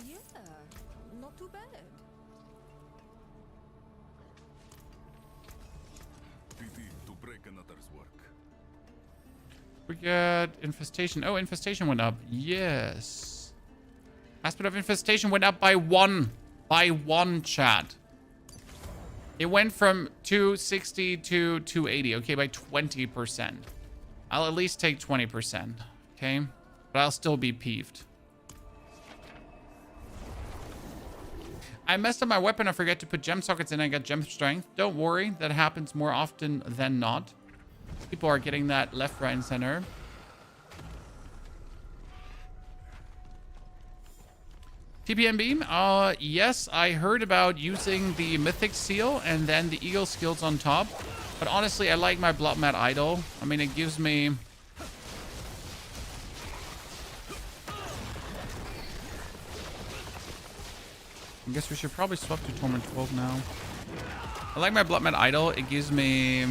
yeah, not too bad. Pity to break another's work. We got infestation. Oh, infestation went up. Yes. Aspect of infestation went up by 1. By 1, chat. It went from 260 to 280. Okay, by 20%. I'll at least take 20%. Okay? But I'll still be peeved. I messed up my weapon. I forget to put gem sockets in. I got gem strength. Don't worry. That happens more often than not. People are getting that left, right, and center. TPM beam? Yes, I heard about using the mythic seal and then the eagle skills on top. But honestly, I like my blood mat idol. I mean, it gives me... I guess we should probably swap to Torment 12 now. I like my blood mat idol. It gives me...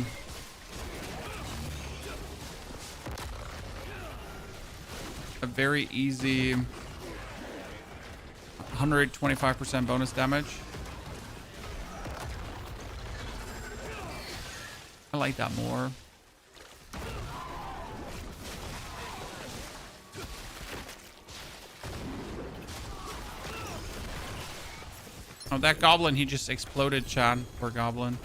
a very easy 125% bonus damage. I like that more. Oh, that goblin, he just exploded, chat. Poor goblin.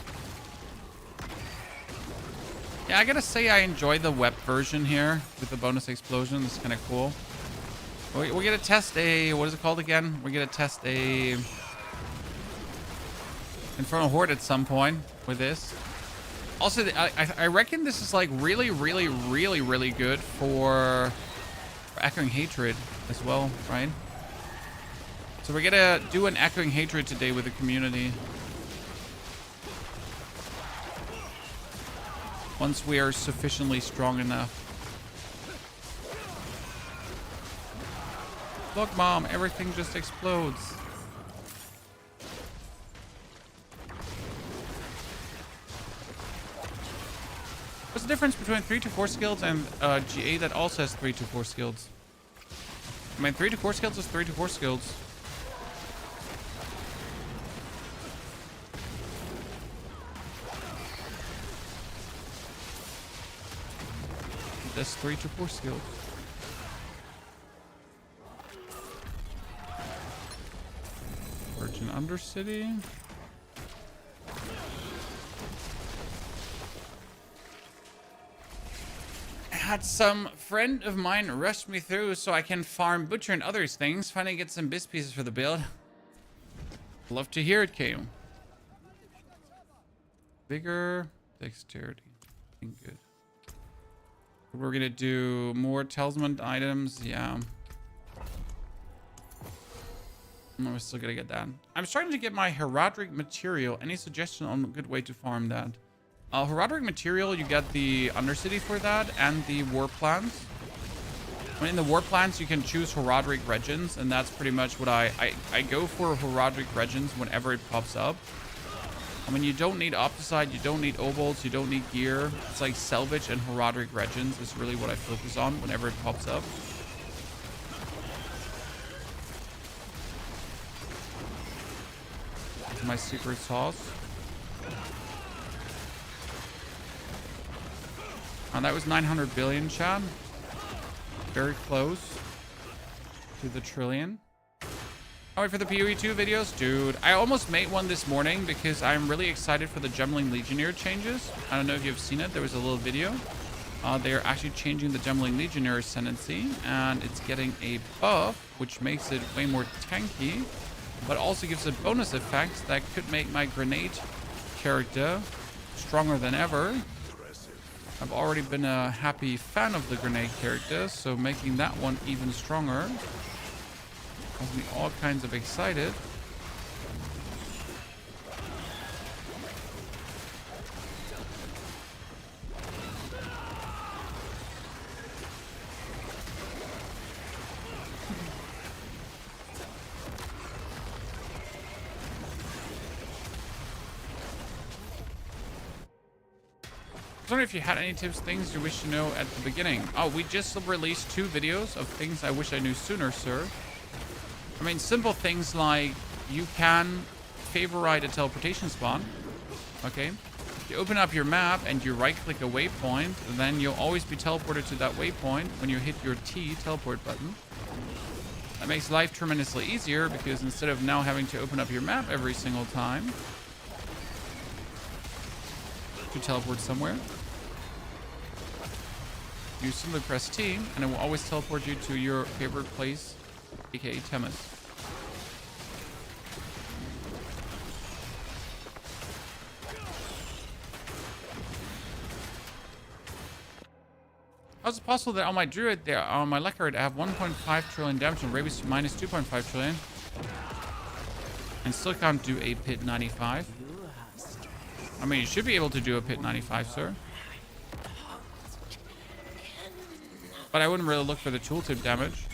Yeah, I gotta say I enjoy the web version here with the bonus explosion. It's kind of cool. We're gonna test a... what is it called again? We're gonna test a... Infernal Horde at some point with this. Also, I reckon this is like really good for Echoing Hatred as well, right? So we're gonna do an Echoing Hatred today with the community. Once we are sufficiently strong enough. Look, Mom, everything just explodes. What's the difference between 3 to 4 skills and GA that also has 3 to 4 skills? I mean, 3 to 4 skills is 3 to 4 skills. That's 3 to 4 skills. Virgin Undercity. Had some friend of mine rush me through so I can farm Butcher and others things. Finally get some biz pieces for the build. Love to hear it, KO. Vigor, dexterity. I think good. We're gonna do more talisman items. Yeah. We're still gonna get that. I'm starting to get my Heraldric material. Any suggestion on a good way to farm that? Heraldric material, you get the Undercity for that and the War Plans. In the War Plans, you can choose Heraldric Regents, and that's pretty much what I go for Heraldric Regents whenever it pops up. I mean, you don't need Opticide, you don't need Obolts, you don't need gear. It's like Salvage and Heraldric Regents is really what I focus on whenever it pops up. My secret sauce. That was 900 billion, chat. Very close to the trillion. Oh, wait for the PoE2 videos? Dude, I almost made one this morning because I'm really excited for the Gemling Legionnaire changes. I don't know if you've seen it. There was a little video. They're actually changing the Gemling Legionnaire ascendancy, and it's getting a buff, which makes it way more tanky, but also gives a bonus effect that could make my grenade character stronger than ever. I've already been a happy fan of the grenade character, so making that one even stronger has me all kinds of excited. I was wondering if you had any tips, things you wish to know at the beginning. Oh, we just released 2 videos of things I wish I knew sooner, sir. I mean, simple things like you can favorite a teleportation spawn. Okay. You open up your map and you right-click a waypoint, then you'll always be teleported to that waypoint when you hit your T teleport button. That makes life tremendously easier because instead of now having to open up your map every single time to teleport somewhere, you simply press T, and it will always teleport you to your favorite place, aka Toughness. How is it possible that on my druid, there on my Leckard, I have 1.5 trillion damage and rabies minus 2.5 trillion, and still can't do a pit 95? I mean, you should be able to do a pit 95, sir. But I wouldn't really look for the tooltip damage.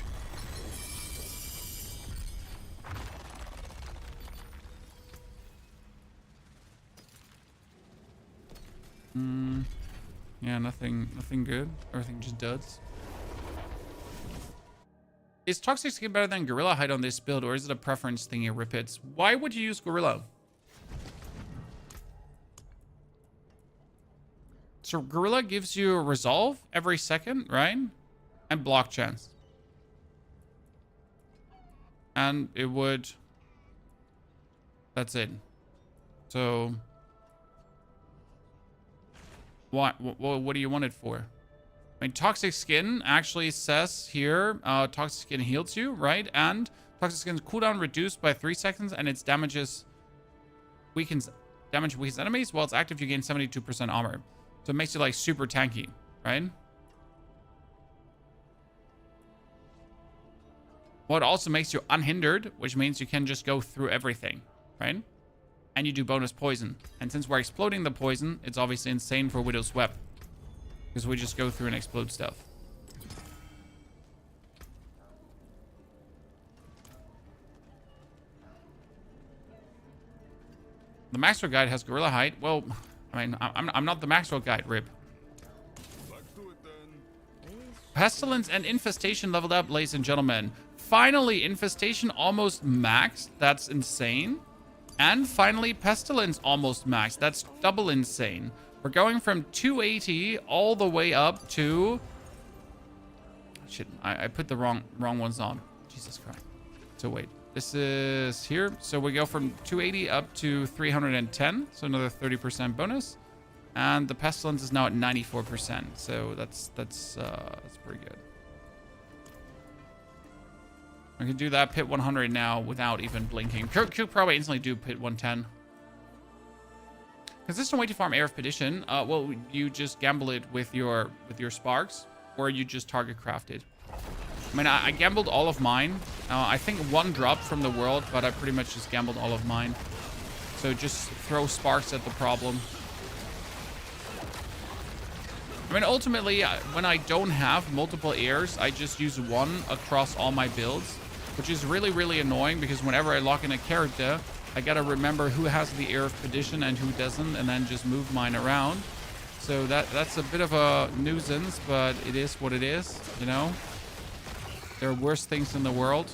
Yeah, nothing good. Everything just duds. Is Toxic Skin better than Gorilla Hide on this build, or is it a preference thingy, Ripits? Why would you use Gorilla? So Gorilla gives you a resolve every second, right? And block chance. And it would... That's it. So... What do you want it for? I mean, Toxic Skin actually says here, Toxic Skin heals you, right? And Toxic Skin's cooldown reduced by 3 seconds, and its damage weakens enemies. While it's active, you gain 72% armor. So it makes you like super tanky, right? Well, it also makes you unhindered, which means you can just go through everything, right? And you do bonus poison. And since we're exploding the poison, it's obviously insane for Widow's Web, because we just go through and explode stuff. The Maxwell guide has Gorilla Hide. Well, I mean, I'm not the Maxwell guide, Rip. Pestilence and Infestation leveled up, ladies and gentlemen. Finally, Infestation almost maxed. That's insane. And finally, Pestilence almost maxed. That's double insane. We're going from 280 all the way up to... Shit, I put the wrong ones on. Jesus Christ. So wait, this is here. So we go from 280 up to 310. So another 30% bonus. And the Pestilence is now at 94%. So that's pretty good. I can do that pit 100 now without even blinking. Could probably instantly do pit 110. Consistent way to farm Air of Petition. Well, you just gamble it with your sparks, or you just target craft it. I mean, I gambled all of mine. I think 1 dropped from the world, but I pretty much just gambled all of mine. So just throw sparks at the problem. I mean, ultimately, when I don't have multiple airs, I just use 1 across all my builds, which is really, really annoying because whenever I lock in a character, I gotta remember who has the Air of Petition and who doesn't, and then just move mine around. So that's a bit of a nuisance, but it is what it is, you know? There are worse things in the world.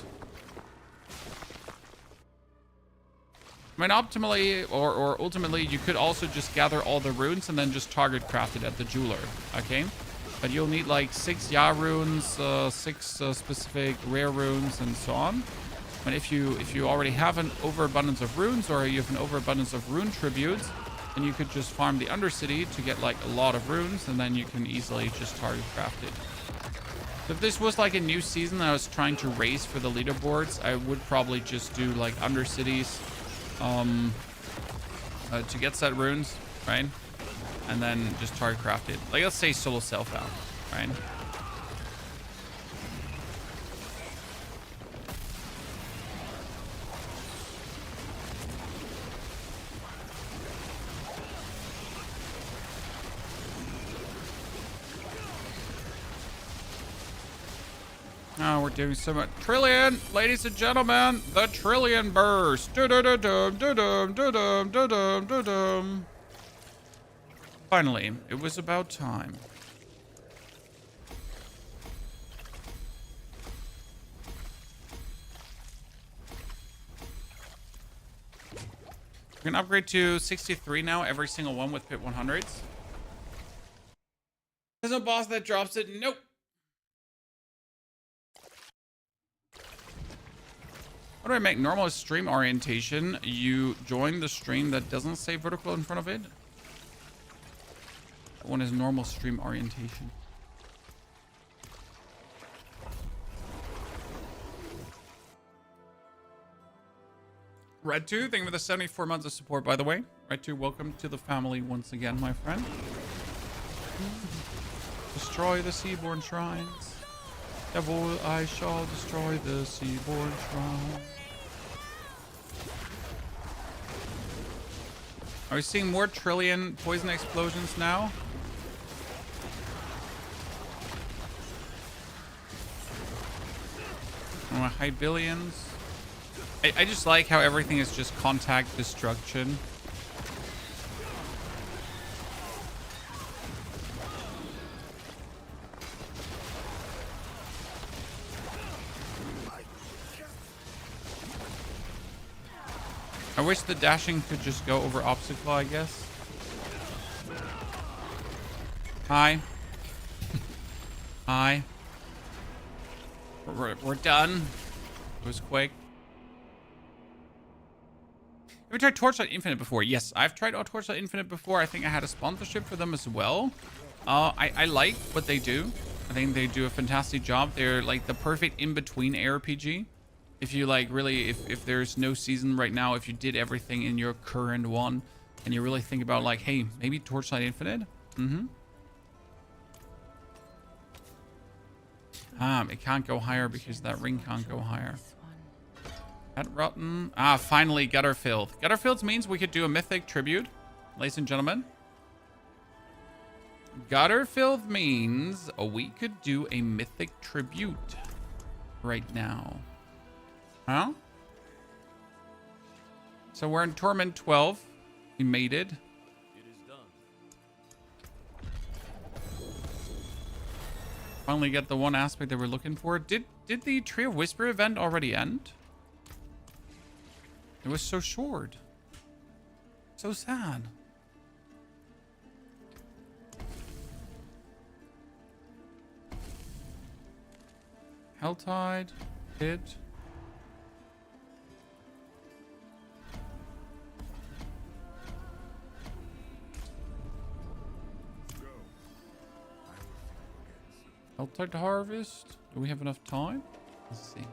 I mean, optimally, or ultimately, you could also just gather all the runes and then just target craft it at the jeweler, okay? But you'll need like 6 Ya runes, 6 specific rare runes, and so on. And if you already have an overabundance of runes, or you have an overabundance of rune tributes, then you could just farm the Undercity to get like a lot of runes, and then you can easily just target craft it. So if this was like a new season that I was trying to race for the leaderboards, I would probably just do like Undercities to get set runes, right? And then just target craft it. Like, let's say solo self out, right? Oh, we're doing so much. Trillion, ladies and gentlemen, the Trillion burst. Do-do-do-dum, do-dum, do-dum, do-dum, do-dum. Finally, it was about time. We're gonna upgrade to 63 now, every single one with pit 100s. There's no boss that drops it. Nope. How do I make normal stream orientation? You join the stream that doesn't say vertical in front of it. That one is normal stream orientation. Red2, thank you for the 74 months of support, by the way. Red2, welcome to the family once again, my friend. Destroy the Seaborn Shrines. Devil, I shall destroy the Seaborn Shrine. Are we seeing more Trillion poison explosions now? Oh, high billions. I just like how everything is just contact destruction. I wish the dashing could just go over obstacle, I guess. Hi. Hi. We're done. It was quick. Have you tried Torchlight Infinite before? Yes, I've tried Torchlight Infinite before. I think I had a sponsorship for them as well. I like what they do. I think they do a fantastic job. They're like the perfect in-between ARPG. If you like really, if there's no season right now, if you did everything in your current one and you really think about like, hey, maybe Torchlight Infinite. It can't go higher because that ring can't go higher. That rotten. Finally, Gutterfilled. Gutterfilled means we could do a mythic tribute, ladies and gentlemen. Gutterfilled means we could do a mythic tribute right now. Huh? So we're in Torment 12. We made it. It is done. Finally get the one aspect that we're looking for. Did the Tree of Whisper event already end? It was so short. So sad. Helltide. Hit. Helltide Harvest. Do we have enough time? Let's see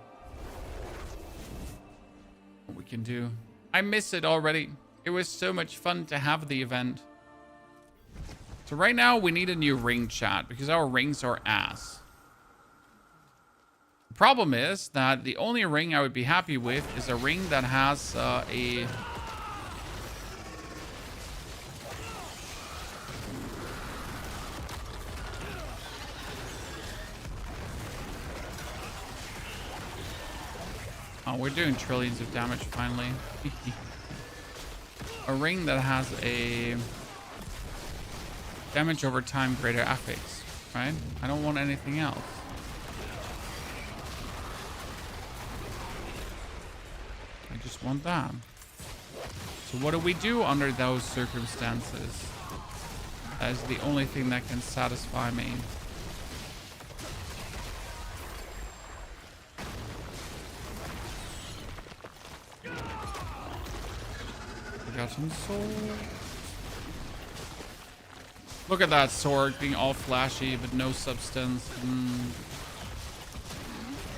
what we can do. I miss it already. It was so much fun to have the event. So right now we need a new ring, chat, because our rings are ass. The problem is that the only ring I would be happy with is a ring that has a... Oh, we're doing trillions of damage finally. A ring that has a damage over time greater affix, right? I don't want anything else. I just want that. So what do we do under those circumstances? That is the only thing that can satisfy me. Forgotten soul. Look at that sword being all flashy, but no substance.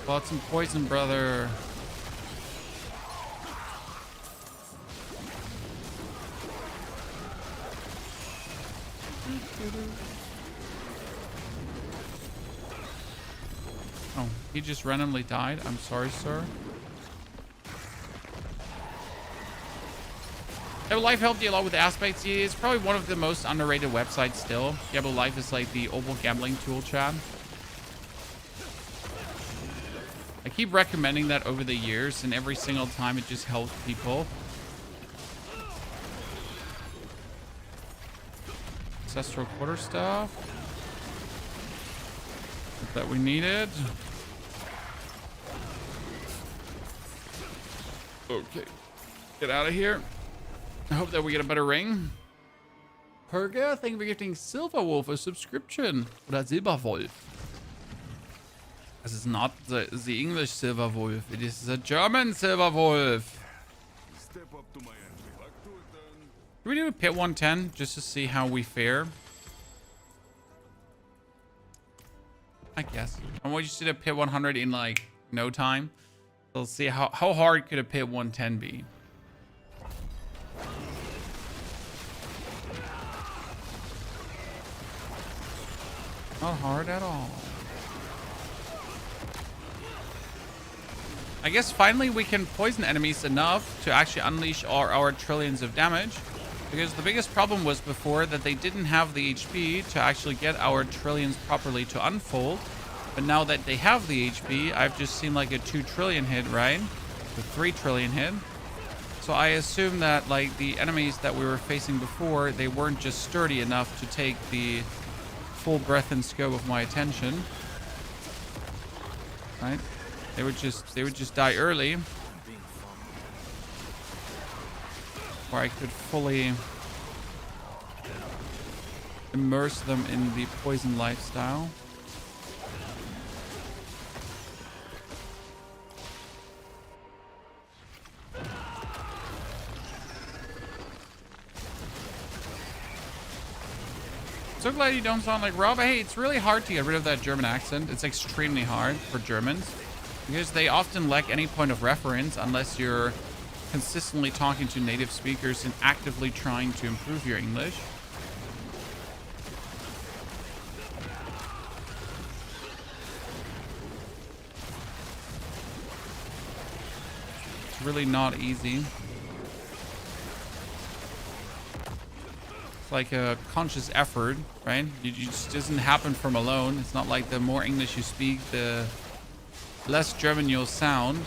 Got some poison, brother. Oh, he just randomly died. I'm sorry, sir. Diablo Life helped you a lot with aspects. It's probably one of the most underrated websites still. Diablo Life is like the Opal gambling tool, chat. I keep recommending that over the years, and every single time it just helps people. Ancestral quarterstaff. That we needed. Okay. Get out of here. I hope that we get a better ring. Perga, thank you for gifting Silver Wolf a subscription. Oder Silberwolf. This is not the English Silver Wolf. It is the German Silver Wolf. Step up to my entry. Back to it then. Can we do a pit 110 just to see how we fare? I guess. I want you to do a pit 100 in like no time. So let's see how hard could a pit 110 be. Not hard at all. I guess finally we can poison enemies enough to actually unleash our trillions of damage. Because the biggest problem was before that they didn't have the HP to actually get our trillions properly to unfold. But now that they have the HP, I've just seen like a 2 trillion hit, right? A 3 trillion hit. So I assume that like the enemies that we were facing before, they weren't just sturdy enough to take the full breadth and scope of my attention. Right? They would just die early. Or I could fully immerse them in the poison lifestyle. So glad you don't sound like Rob. Hey, it's really hard to get rid of that German accent. It's extremely hard for Germans because they often lack any point of reference unless you're consistently talking to native speakers and actively trying to improve your English. It's really not easy. It's like a conscious effort, right? It just doesn't happen from alone. It's not like the more English you speak, the less German you'll sound.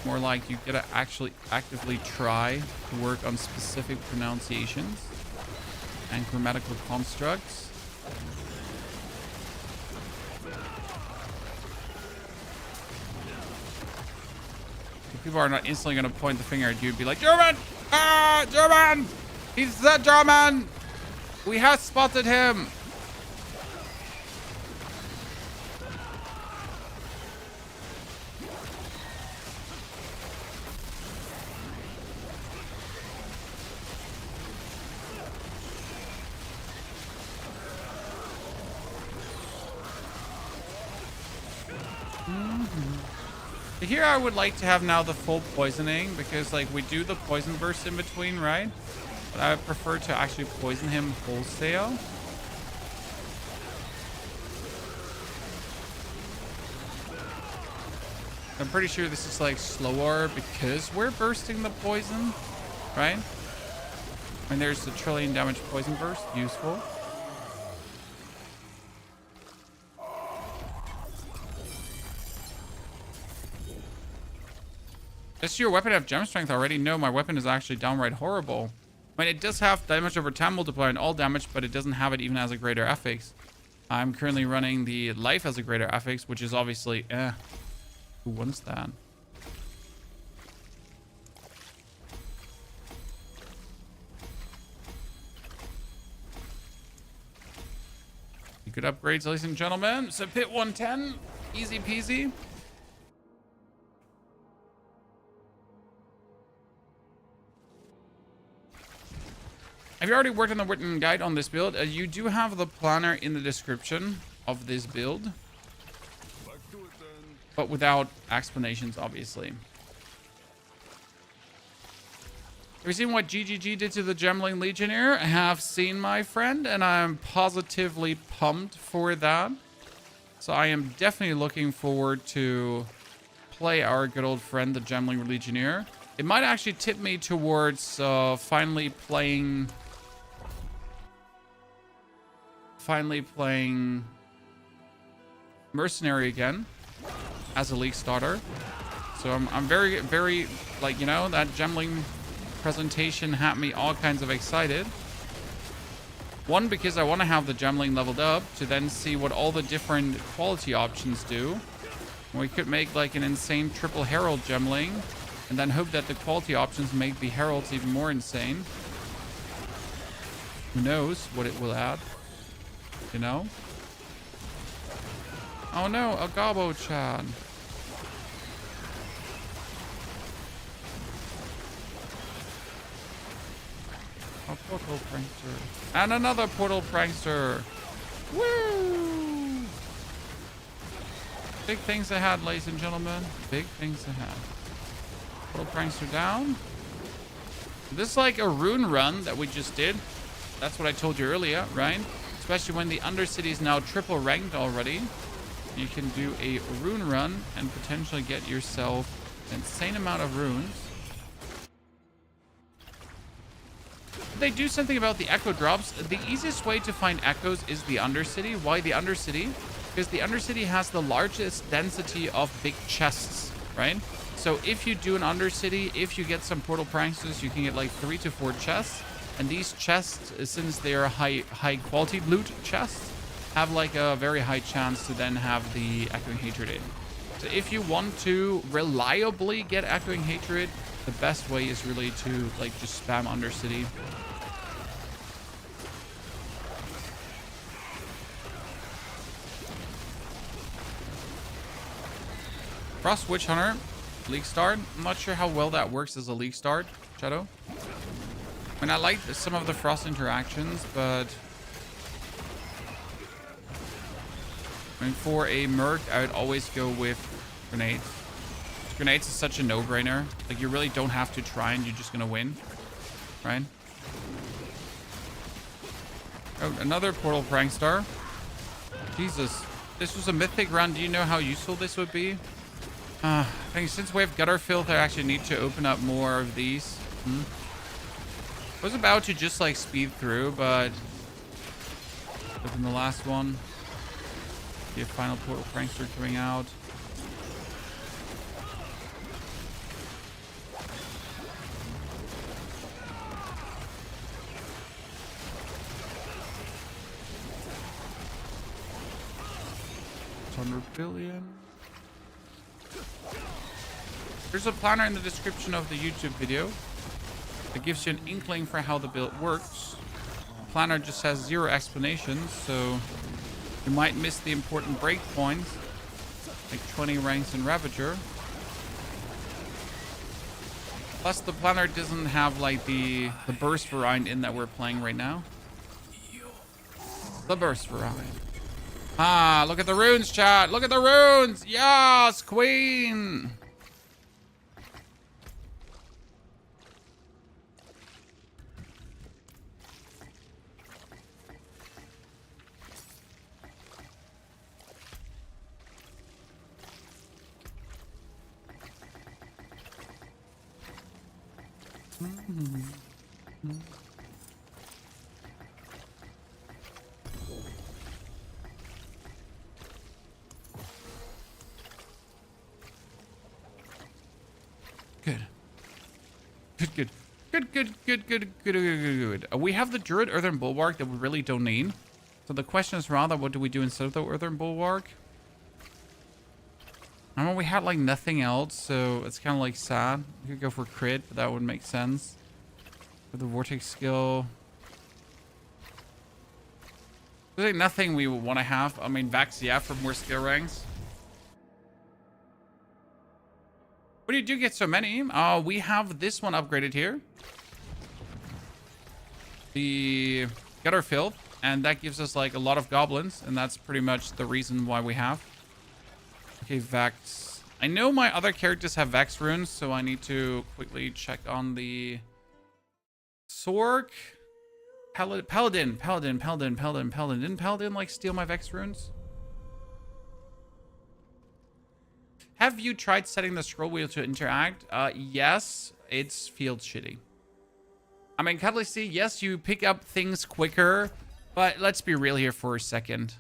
More like you gotta actually actively try to work on specific pronunciations and grammatical constructs. If people are not instantly gonna point the finger at you and be like, German! Ah, German! He's the German! We have spotted him! Here I would like to have now the full poisoning because like we do the poison burst in between, right? But I would prefer to actually poison him wholesale. I'm pretty sure this is like slower because we're bursting the poison, right? And there's the trillion damage poison burst, useful. Does your weapon have gem strength already? No, my weapon is actually downright horrible. I mean, it does have damage over time multiplier and all damage, but it doesn't have it even as a greater affix. I'm currently running the life as a greater affix, which is obviously, who wants that? Good upgrades, ladies and gentlemen. So pit 110, easy peasy. If you already worked on the written guide on this build, you do have the planner in the description of this build, Back to it then. but without explanations, obviously. Have you seen what GGG did to the Gemling Legionnaire? I have seen, my friend, and I'm positively pumped for that. So I am definitely looking forward to play our good old friend, the Gemling Legionnaire. It might actually tip me towards finally playing Mercenary again as a League starter. So I'm very, very, like, you know, that Gemling presentation had me all kinds of excited. One, because I want to have the Gemling leveled up to then see what all the different quality options do. We could make like an insane triple Herald Gemling and then hope that the quality options make the Heralds even more insane. Who knows what it will add, you know? Oh no, a Gobbo-chan. A portal prankster. And another portal prankster. Woo! Big things ahead, ladies and gentlemen. Big things ahead. Portal prankster down. This is like a rune run that we just did. That's what I told you earlier, right? Especially when the Undercity is now triple ranked already. You can do a rune run and potentially get yourself an insane amount of runes. They do something about the echo drops. The easiest way to find echoes is the Undercity. Why the Undercity? Because the Undercity has the largest density of big chests, right? So if you do an Undercity, if you get some portal pranksters, you can get like 3 to 4 chests. And these chests, since they are high quality loot chests, have like a very high chance to then have the Echoing Hatred in. So if you want to reliably get Echoing Hatred, the best way is really to like just spam Undercity. Frost Witch Hunter, League start. I'm not sure how well that works as a League start, Shadow. I mean, I like some of the Frost interactions, but I mean, for a Merc, I would always go with Grenades. Grenades is such a no-brainer. Like, you really don't have to try and you're just gonna win, right? Oh, another Portal Prankstar. Jesus. This was a Mythic run. Do you know how useful this would be? I think since we have Gutter Filth, I actually need to open up more of these. I was about to just like speed through, but open the last one. The final Portal Prankster coming out. $100 billion. There's a planner in the description of the YouTube video that gives you an inkling for how the build works. The planner just has 0 explanations, so you might miss the important breakpoints, like 20 ranks in Ravager. Plus, the planner doesn't have like the burst variant in that we're playing right now. The burst variant. Ah, look at the runes, chat. Look at the runes. Yes, queen. Good. We have the Druid Earthen Bulwark that we really don't need. So the question is rather, what do we do instead of the Earthen Bulwark? I mean, we had like nothing else, so it's kind of like sad. We could go for crit, but that would make sense. With the Vortex skill. There's like nothing we would want to have. I mean, Vax, yeah, for more skill ranks. But you do get so many. We have this one upgraded here. the gutter filth, and that gives us like a lot of goblins, and that's pretty much the reason why we have. Okay, Vex. I know my other characters have Vex runes, so I need to quickly check on the Sork. Paladin. Didn't Paladin like steal my Vex runes? Have you tried setting the scroll wheel to interact? Yes, it feels shitty. I mean, Catalyst, yes, you pick up things quicker, but let's be real here for a second.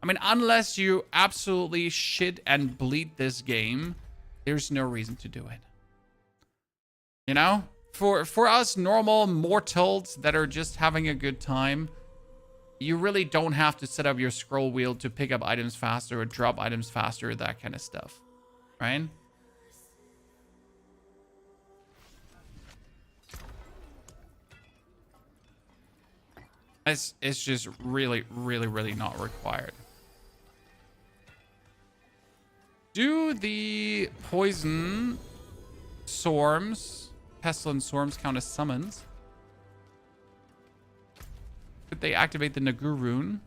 I mean, unless you absolutely shit and bleed this game, there's no reason to do it. You know? For us normal mortals that are just having a good time, you really don't have to set up your scroll wheel to pick up items faster or drop items faster, that kind of stuff. Right? It's just really not required. Do the poison swarms, pestilent swarms, count as summons? Could they activate the Nagu rune?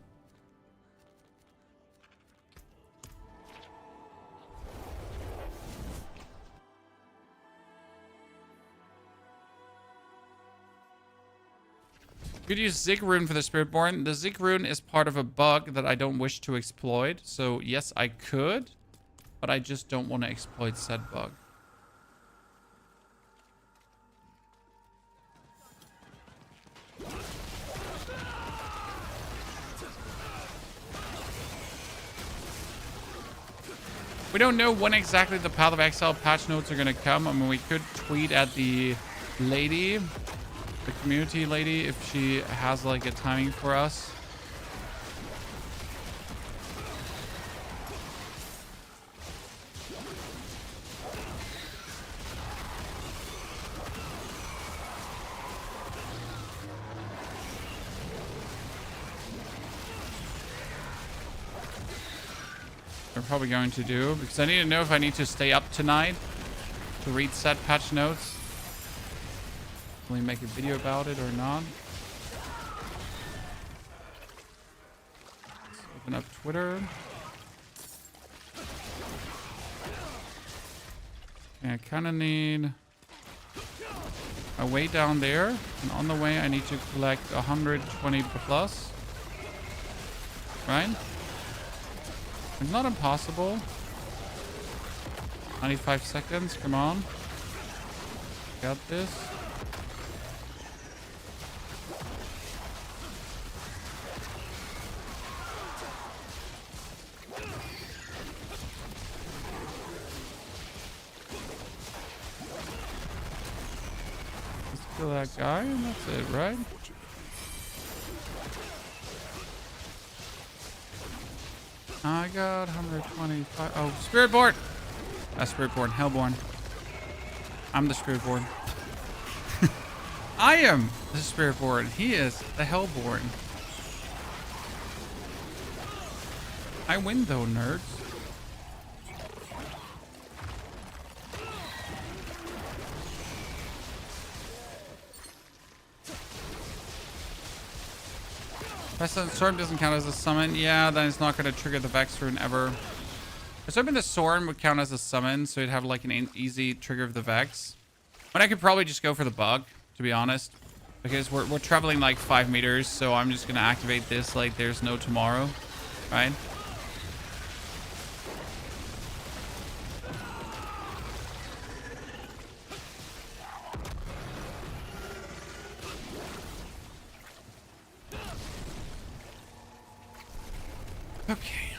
Could use Zig rune for the Spiritborn. The Zig rune is part of a bug that I don't wish to exploit. So yes, I could, but I just don't want to exploit said bug. We don't know when exactly the Path of Exile patch notes are going to come. I mean, we could tweet at the lady, the community lady, if she has like a timing for us. I'm probably going to do, because I need to know if I need to stay up tonight to read set patch notes. Will we make a video about it or not? Let's open up Twitter. Okay, I kind of need a way down there, and on the way I need to collect 120 plus. Right? It's not impossible. 95 seconds, come on. Got this. Let's kill that guy and that's it, right? I got 125. Oh, Spiritborn! Spiritborn, Hellborn. I'm the Spiritborn. I am the Spiritborn. He is the Hellborn. I win though, nerds. Pestilent Storm doesn't count as a summon. Yeah, then it's not going to trigger the Vex rune ever. I was hoping the Storm would count as a summon, so it'd have like an easy trigger of the Vex. But I could probably just go for the bug, to be honest. Because we're traveling like 5 meters, so I'm just going to activate this like there's no tomorrow. Right? Okay.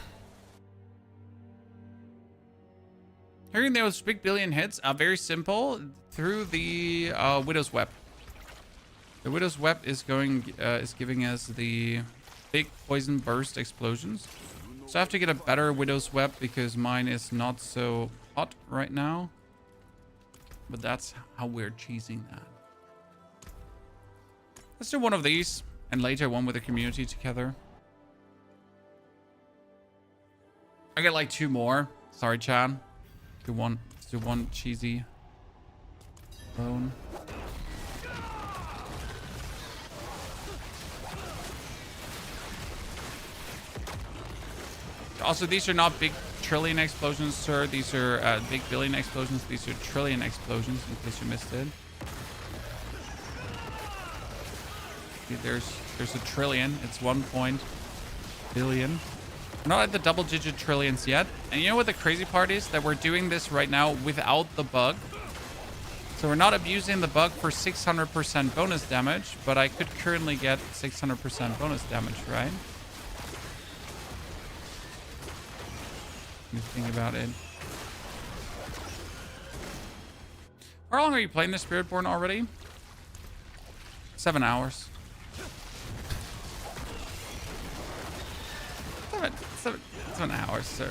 Hearing those big billion hits are very simple through the Widow's Web. The Widow's Web is giving us the big poison burst explosions. So I have to get a better Widow's Web because mine is not so hot right now. But that's how we're cheesing that. Let's do one of these and later one with the community together. I get like 2 more. Sorry, Chan. Let's do one cheesy bone. Also, these are not big trillion explosions, sir. These are big billion explosions. These are trillion explosions, in case you missed it. See, there's a trillion. It's 1 billion. We're not at the double-digit trillions yet. And you know what the crazy part is? That we're doing this right now without the bug. So we're not abusing the bug for 600% bonus damage, but I could currently get 600% bonus damage, right? You think about it. How long are you playing the Spiritborn already? 7 hours. 7 hours, sir.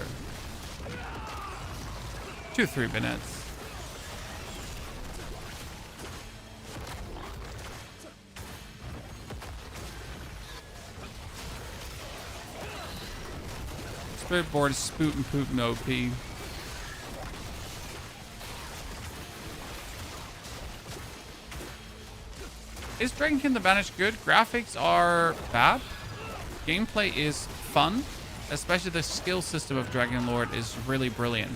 2-3 minutes. Spiritborn is spoot and poop no OP. Is Dragonkin the Banished good? Graphics are bad. Gameplay is fun. Especially the skill system of Dragon Lord is really brilliant.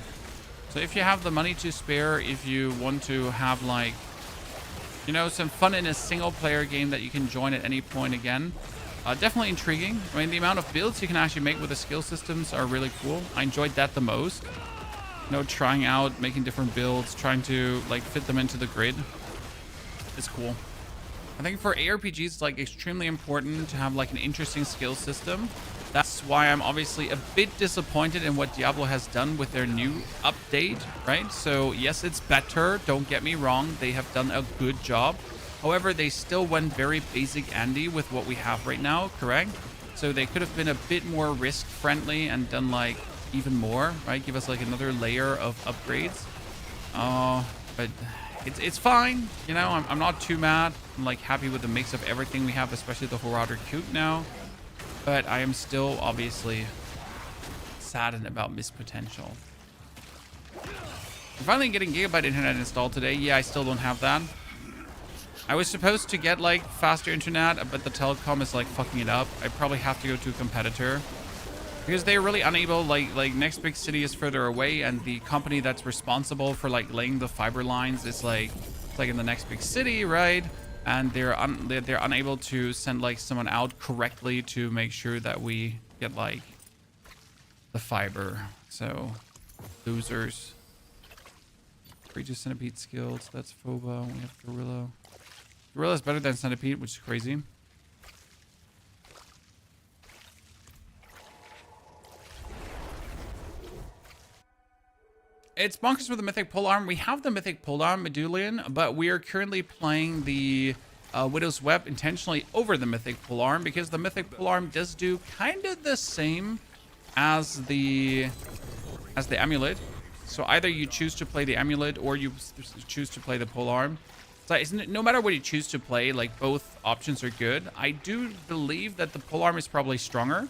So if you have the money to spare, if you want to have like, you know, some fun in a single player game that you can join at any point again, definitely intriguing. I mean, the amount of builds you can actually make with the skill systems are really cool. I enjoyed that the most. You know, trying out, making different builds, trying to like fit them into the grid. It's cool. I think for ARPGs, it's like extremely important to have like an interesting skill system. That's why I'm obviously a bit disappointed in what Diablo has done with their new update, right? So yes, it's better. Don't get me wrong. They have done a good job. However, they still went very basic Andy with what we have right now, correct? So they could have been a bit more risk friendly and done like even more, right? Give us like another layer of upgrades. But it's fine. You know, I'm not too mad. I'm like happy with the mix of everything we have, especially the Horror Cute now. But I am still obviously saddened about missed potential. I'm finally getting Gigabyte internet installed today. Yeah, I still don't have that. I was supposed to get like faster internet, but the telecom is like fucking it up. I probably have to go to a competitor because they're really unable. Like next big city is further away, and the company that's responsible for like laying the fiber lines is like in the next big city, right? And they're unable to send like someone out correctly to make sure that we get like the fiber. So losers. Creature Centipede skills. That's Phoba. We have Gorilla. Gorilla is better than Centipede, which is crazy. It's bonkers with the Mythic Polearm. We have the Mythic Polearm Medulian, but we are currently playing the Widow's Web intentionally over the Mythic Polearm because the Mythic Polearm does do kind of the same as the Amulet. So either you choose to play the Amulet or you choose to play the Polearm. So no matter what you choose to play, like both options are good. I do believe that the Polearm is probably stronger,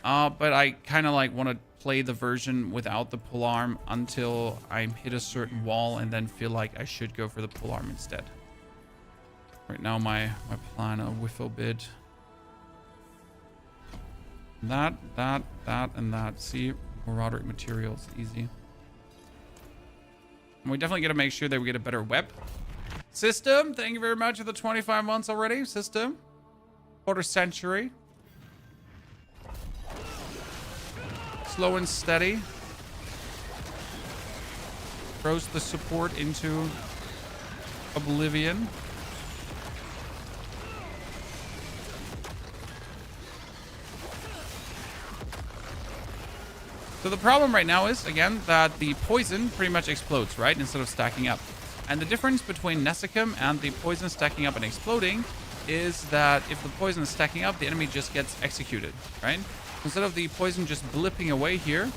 but I kind of like want to play the version without the polearm until I hit a certain wall and then feel like I should go for the polearm instead. Right now my plan, a whiffle bit. That, and that. See, Roderick materials, easy. And we definitely got to make sure that we get a better web. System, thank you very much for the 25 months already. System, quarter century. Slow and steady. Throws the support into oblivion. So the problem right now is, again, that the poison pretty much explodes, right? Instead of stacking up. And the difference between Nesicum and the poison stacking up and exploding is that if the poison is stacking up, the enemy just gets executed, right? Instead of the poison just blipping away here,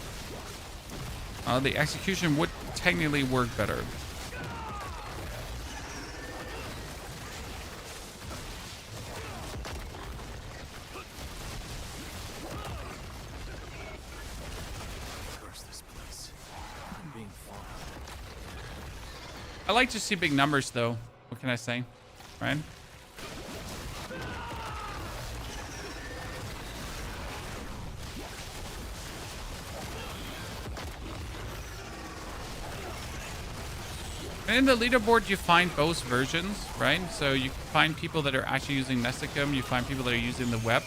the execution would technically work better. I like to see big numbers, though. What can I say, right? And in the leaderboard, you find both versions, right? So you find people that are actually using Nesicum. You find people that are using the web.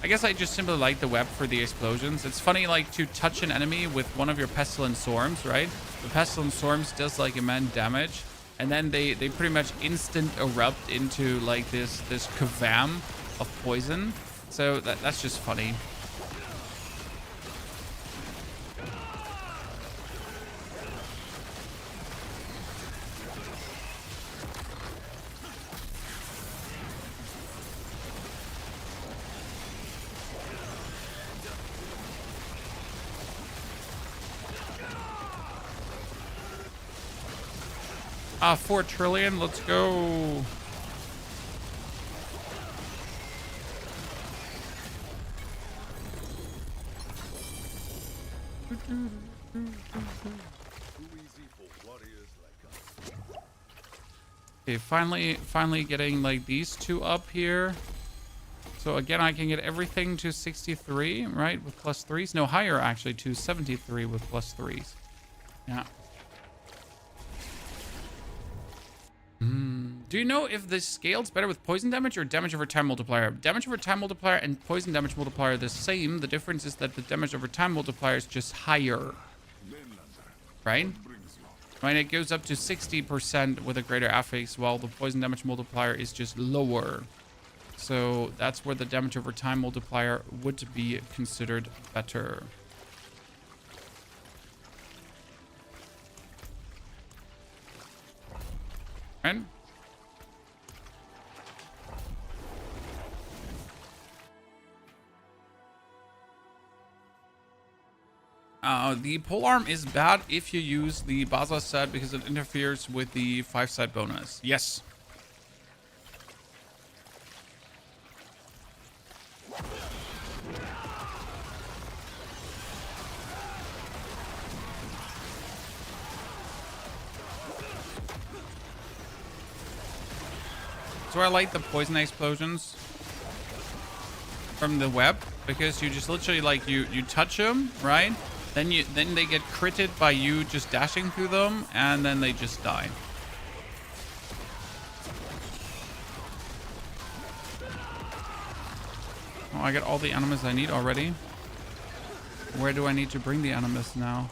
I guess I just simply like the web for the explosions. It's funny, like, to touch an enemy with one of your Pestilent Swarms, right? The Pestilent Swarms does, like, immense damage. And then they pretty much instant erupt into, like, this kavam of poison. So that's just funny. Ah, 4 trillion. Let's go. Okay, finally getting like these two up here. So again, I can get everything to 63, right? With plus 3s. No, higher actually, to 73 with plus 3s. Yeah. Do you know if this scales better with poison damage or damage over time multiplier? Damage over time multiplier and poison damage multiplier are the same. The difference is that the damage over time multiplier is just higher. Right? Right, it goes up to 60% with a greater affix, while the poison damage multiplier is just lower. So that's where the damage over time multiplier would be considered better. Right? The polearm is bad if you use the Baza set because it interferes with the 5-side bonus. Yes. So I like the poison explosions from the web because you just literally like you touch them, right? Then they get critted by you just dashing through them, and then they just die. Oh, I got all the animus I need already. Where do I need to bring the animus now?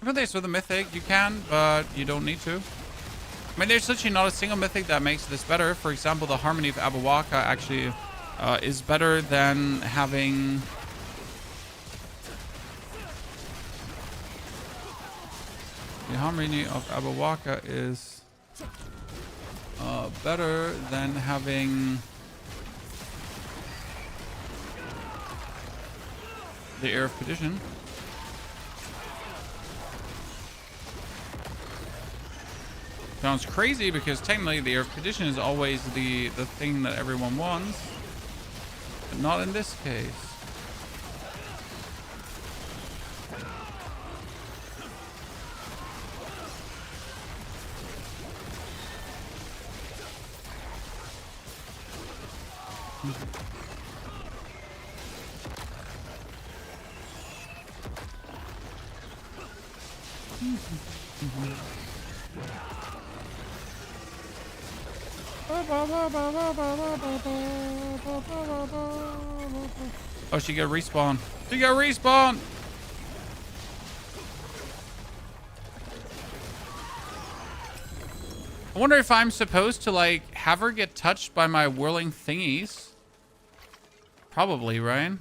If there's with a mythic, you can, but you don't need to. I mean, there's literally not a single mythic that makes this better. For example, the Harmony of Abawaka actually is better than having... The Harmony of Abawaka is better than having the Air of Perdition. Sounds crazy because technically the Air of Perdition is always the thing that everyone wants, but not in this case. Oh, she got respawn. She got respawn. I wonder if I'm supposed to like have her get touched by my whirling thingies. Probably, right?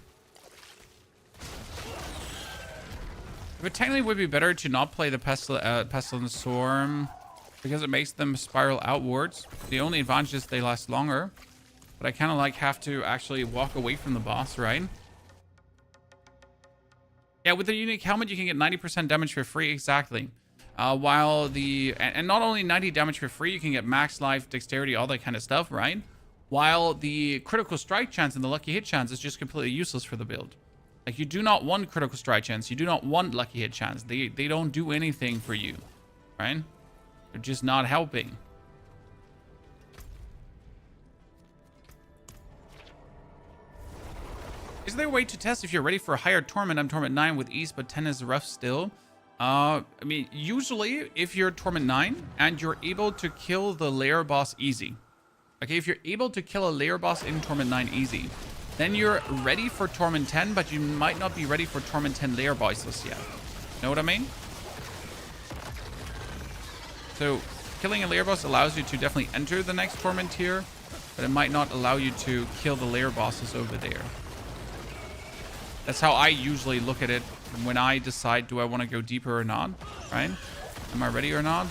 But technically it would be better to not play the Pestilent Swarm because it makes them spiral outwards. The only advantage is they last longer. But I kind of like have to actually walk away from the boss, right? Yeah, with the unique helmet, you can get 90% damage for free. Exactly. While the... And not only 90 damage for free, you can get max life, dexterity, all that kind of stuff, right? While the critical strike chance and the lucky hit chance is just completely useless for the build. Like, you do not want critical strike chance. You do not want lucky hit chance. They don't do anything for you, right? They're just not helping. Is there a way to test if you're ready for a higher Torment? I'm Torment 9 with ease, but 10 is rough still. I mean, usually if you're Torment 9 and you're able to kill the layer boss easy. Okay, if you're able to kill a layer boss in Torment 9 easy, then you're ready for Torment 10, but you might not be ready for Torment 10 layer bosses yet. Know what I mean? So killing a layer boss allows you to definitely enter the next Torment tier, but it might not allow you to kill the layer bosses over there. That's how I usually look at it when I decide, do I want to go deeper or not, right? Am I ready or not?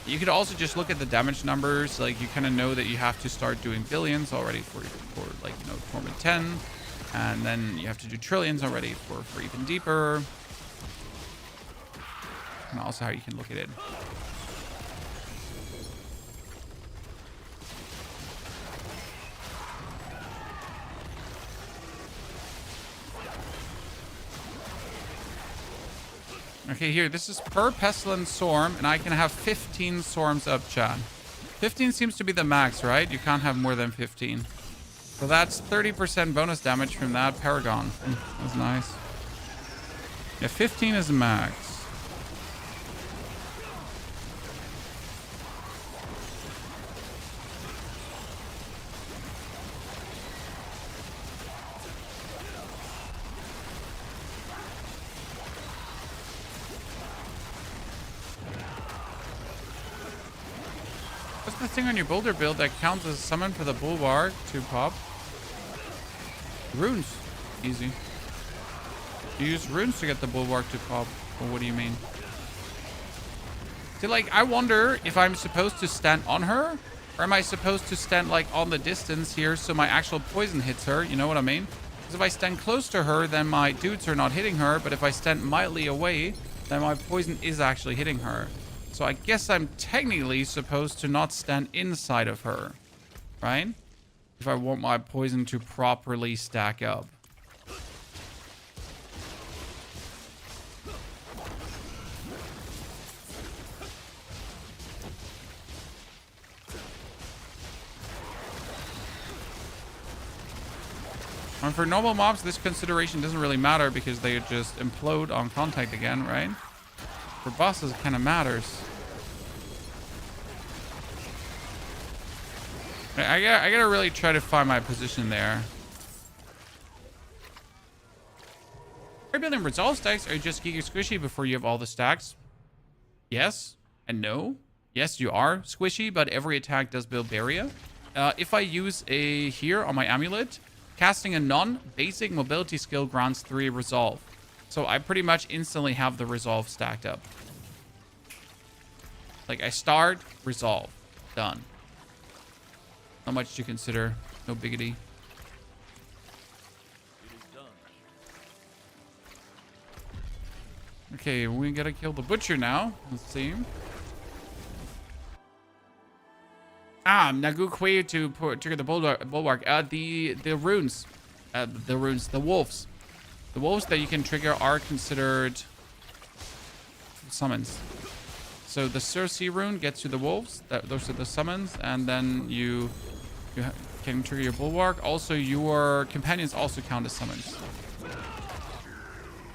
You could also just look at the damage numbers. Like, you kind of know that you have to start doing billions already for like, you know, Torment 10. And then you have to do trillions already for even deeper. And also how you can look at it. Okay, here, this is per Pestilent Swarm, and I can have 15 Swarms up, chat. 15 seems to be the max, right? You can't have more than 15. So that's 30% bonus damage from that Paragon. That's nice. Yeah, 15 is max. What's the thing on your boulder build that counts as a summon for the bulwark to pop? Runes. Easy. You use runes to get the bulwark to pop. Or what do you mean? See, like, I wonder if I'm supposed to stand on her, or am I supposed to stand, like, on the distance here so my actual poison hits her? You know what I mean? Because if I stand close to her, then my dudes are not hitting her. But if I stand mildly away, then my poison is actually hitting her. So I guess I'm technically supposed to not stand inside of her, right? If I want my poison to properly stack up. And for normal mobs, this consideration doesn't really matter because they just implode on contact again, right? For bosses, it kind of matters. I gotta really try to find my position there. Are you building resolve stacks or you just geeky squishy before you have all the stacks? Yes and no. Yes, you are squishy, but every attack does build barrier. If I use a here on my amulet, casting a non-basic mobility skill grants 3 resolve. So I pretty much instantly have the resolve stacked up. Like, I start, resolve, done. Not much to consider. No biggity. Okay, we gotta kill the butcher now. Let's see. Nagu Quay to trigger the bulwark. The runes. The wolves. The wolves that you can trigger are considered summons. So the Circe rune gets you the wolves. Those are the summons. And then you can trigger your bulwark. Also, your companions also count as summons.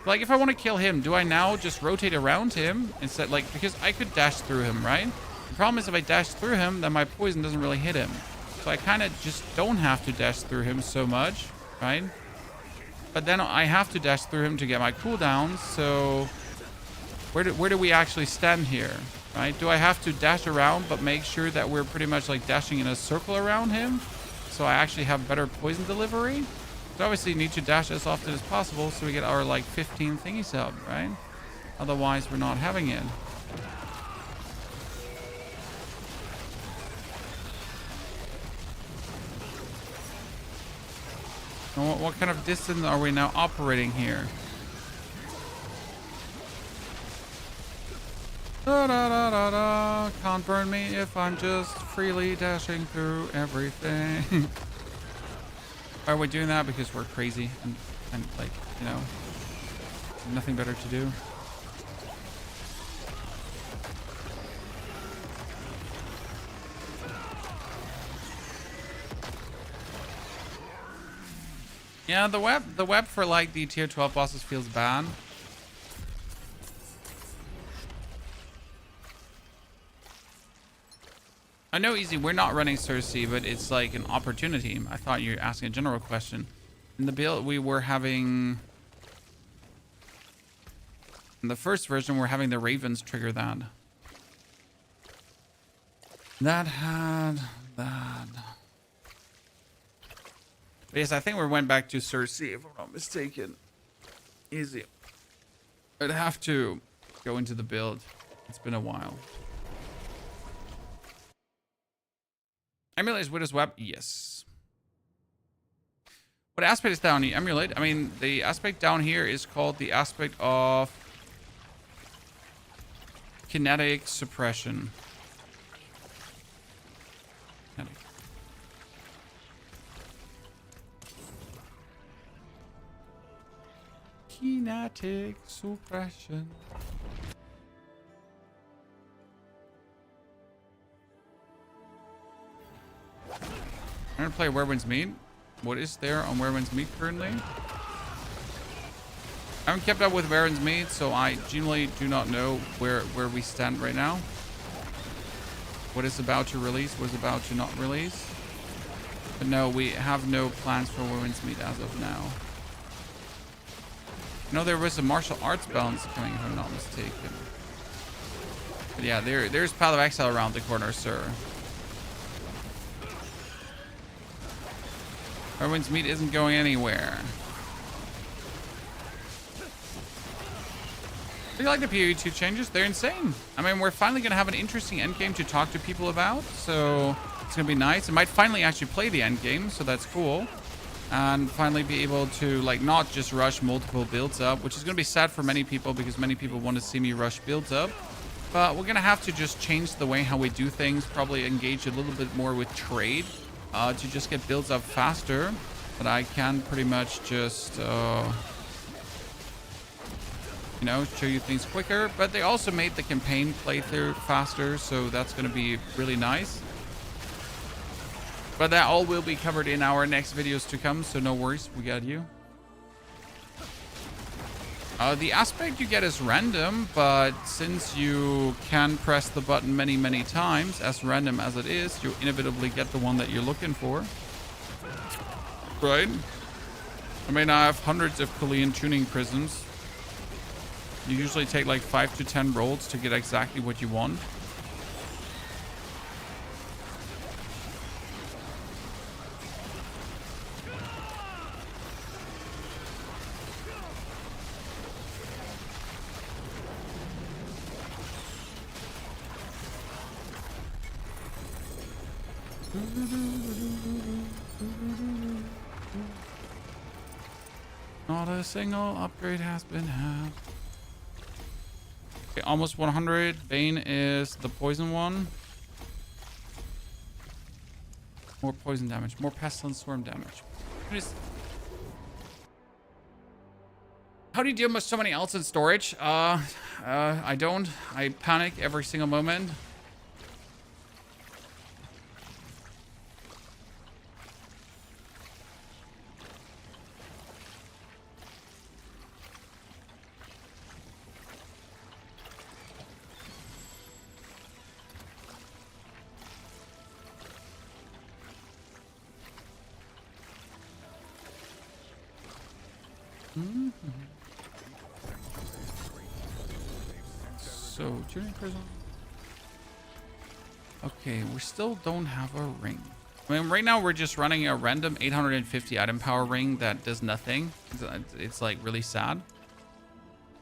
Like, if I want to kill him, do I now just rotate around him instead? Like, because I could dash through him, right? The problem is if I dash through him, then my poison doesn't really hit him. So I kind of just don't have to dash through him so much, right? But then I have to dash through him to get my cooldowns. So where do we actually stand here, right? Do I have to dash around but make sure that we're pretty much like dashing in a circle around him so I actually have better poison delivery? So obviously need to dash as often as possible so we get our like 15 thingies up, right? Otherwise we're not having it. And what kind of distance are we now operating here? Da da da da da. Can't burn me if I'm just freely dashing through everything. Are we doing that because we're crazy and like, you know, nothing better to do? Yeah, the web for like the tier 12 bosses feels bad. I know, Easy, we're not running Cersei, but it's like an opportunity. I thought you were asking a general question. In the build, we were having... In the first version, we're having the Ravens trigger that. That had... That... But yes, I think we went back to Cersei, if I'm not mistaken. Easy. I'd have to go into the build. It's been a while. Emulate is Widow's Web? Yes. What aspect is down here? Emulate? I mean, the aspect down here is called the aspect of kinetic suppression. Kinetic. Kinetic suppression. I'm gonna play Where Winds Meet. What is there on Where Winds Meet currently? I haven't kept up with Where Winds Meet, so I genuinely do not know where we stand right now. What is about to release, what is about to not release. But no, we have no plans for Where Winds Meet as of now. I know there was a martial arts balance coming, if I'm not mistaken. But yeah, there's Path of Exile around the corner, sir. Erwin's Meat isn't going anywhere. Do you like the PoE 2 changes? They're insane. I mean, we're finally going to have an interesting endgame to talk to people about. So it's going to be nice. I might finally actually play the endgame. So that's cool. And finally be able to, like, not just rush multiple builds up, which is going to be sad for many people because many people want to see me rush builds up. But we're going to have to just change the way how we do things. Probably engage a little bit more with trade. To just get builds up faster, but I can pretty much just, you know, show you things quicker. But they also made the campaign playthrough faster, so that's going to be really nice. But that all will be covered in our next videos to come, so no worries, we got you. The aspect you get is random, but since you can press the button many, many times, as random as it is, you inevitably get the one that you're looking for. Right? I mean, I have hundreds of Kalian tuning prisms. You usually take like 5 to 10 rolls to get exactly what you want. Not a single upgrade has been had. Okay, almost 100. Bane is the poison one. More poison damage. More pestilence swarm damage. How do you deal with so many ults in storage? I don't. I panic every single moment. So, tuning prism. Okay, we still don't have a ring. I mean, right now we're just running a random 850 item power ring that does nothing. It's like really sad.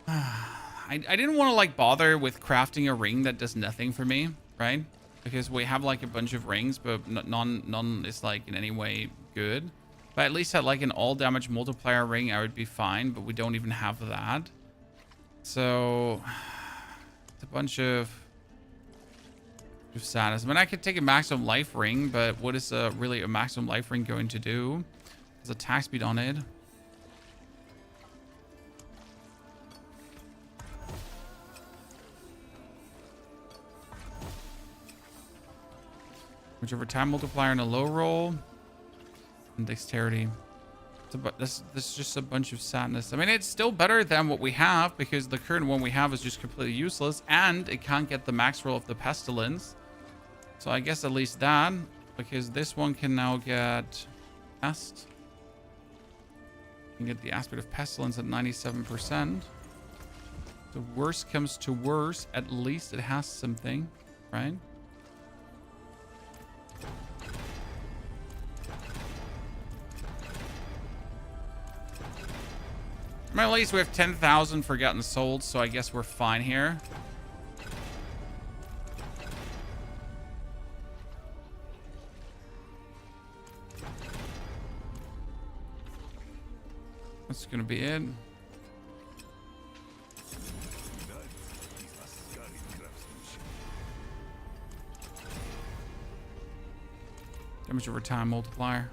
I didn't want to like bother with crafting a ring that does nothing for me, right? Because we have like a bunch of rings, but none is like in any way good. But at least at like an all damage multiplier ring, I would be fine. But we don't even have that. So it's a bunch of sadness. I mean, I could take a maximum life ring, but what is really a maximum life ring going to do? There's attack speed on it. Whichever time multiplier in a low roll and dexterity. This is just a bunch of sadness. I mean, it's still better than what we have because the current one we have is just completely useless and it can't get the max roll of the pestilence. So I guess at least that, because this one can now get pest. You can get the aspect of pestilence at 97%. The worst comes to worst, at least it has something, right? I mean, at least we have 10,000 Forgotten Souls, so I guess we're fine here. That's gonna be it. Damage over time multiplier.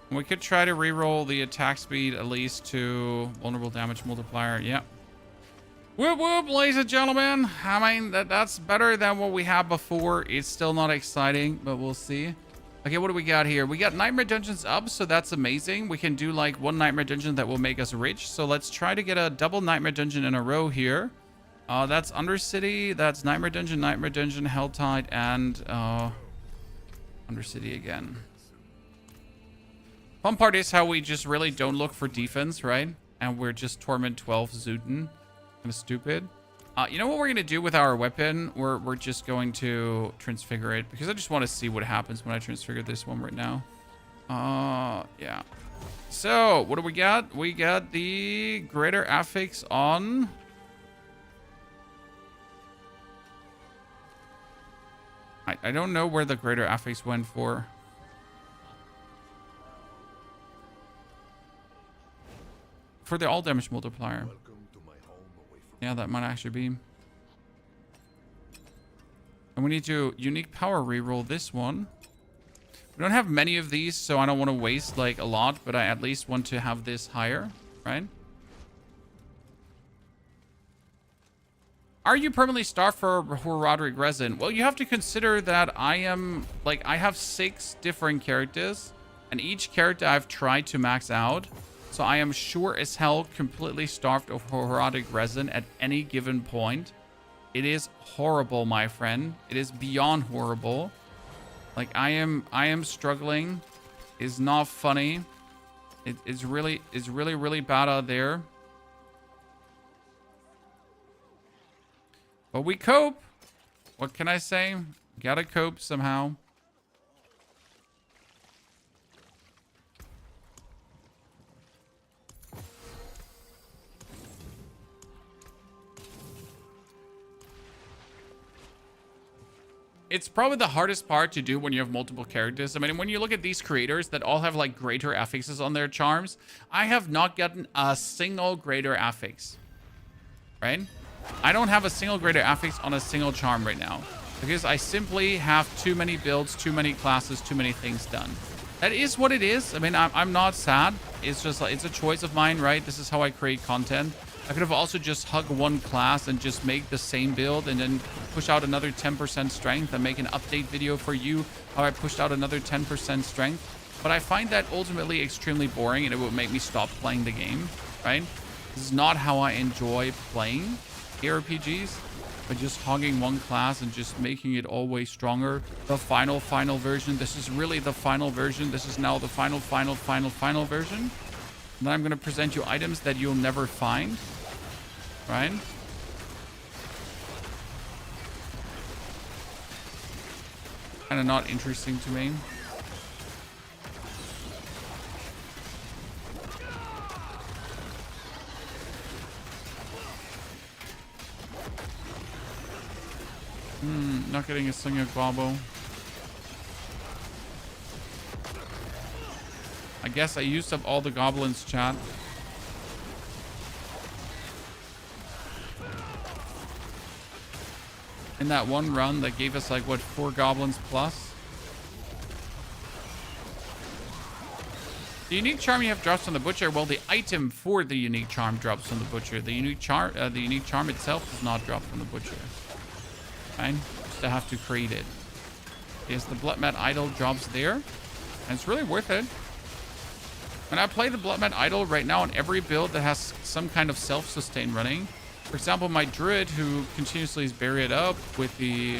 We could try to reroll the attack speed at least to vulnerable damage multiplier. Yep. Whoop whoop, ladies and gentlemen. I mean, that's better than what we had before. It's still not exciting, but we'll see. Okay, what do we got here? We got Nightmare Dungeons up, so that's amazing. We can do like one Nightmare Dungeon that will make us rich. So let's try to get a double Nightmare Dungeon in a row here. That's Undercity, that's Nightmare Dungeon, Helltide, and Undercity again. Fun part is how we just really don't look for defense, right? And we're just Torment 12 Zootin. Kind of stupid. You know what we're going to do with our weapon? We're just going to transfigure it because I just want to see what happens when I transfigure this one right now. Yeah. So, what do we got? We got the Greater Affix on... I don't know where the Greater Affix went for. For the all damage multiplier. Yeah, that might actually be. And we need to unique power reroll this one. We don't have many of these, so I don't want to waste like a lot, but I at least want to have this higher, right? Are you permanently starved for Roderick Resin? Well, you have to consider that I have 6 different characters, and each character I've tried to max out. So I am sure as hell completely starved of Horodic Resin at any given point. It is horrible, my friend. It is beyond horrible. Like I am struggling. It's not funny. It's really bad out there. But we cope. What can I say? Gotta cope somehow. It's probably the hardest part to do when you have multiple characters. I mean, when you look at these creators that all have like greater affixes on their charms, I have not gotten a single greater affix, right? I don't have a single greater affix on a single charm right now because I simply have too many builds, too many classes, too many things done. That is what it is. I mean, I'm not sad. It's just like, it's a choice of mine, right? This is how I create content. I could have also just hug one class and just make the same build and then push out another 10% strength and make an update video for you how I pushed out another 10% strength. But I find that ultimately extremely boring and it will make me stop playing the game, right? This is not how I enjoy playing ARPGs, but just hogging one class and just making it always stronger. The final version. This is really the final version. This is now the final version. And then I'm going to present you items that you'll never find. Right? Kind of not interesting to me. Not getting a single gobbo. I guess I used up all the goblins, chat. In that one run that gave us like, what, 4 goblins plus? The unique charm you have drops on the butcher. Well, the item for the unique charm drops on the butcher. The unique charm itself does not drop from the butcher. Fine, just to have to create it. Yes, the Blood Mat Idol drops there, and it's really worth it. When I play the Bloodman Idol right now on every build that has some kind of self-sustain running. For example, my Druid, who continuously is buried up with the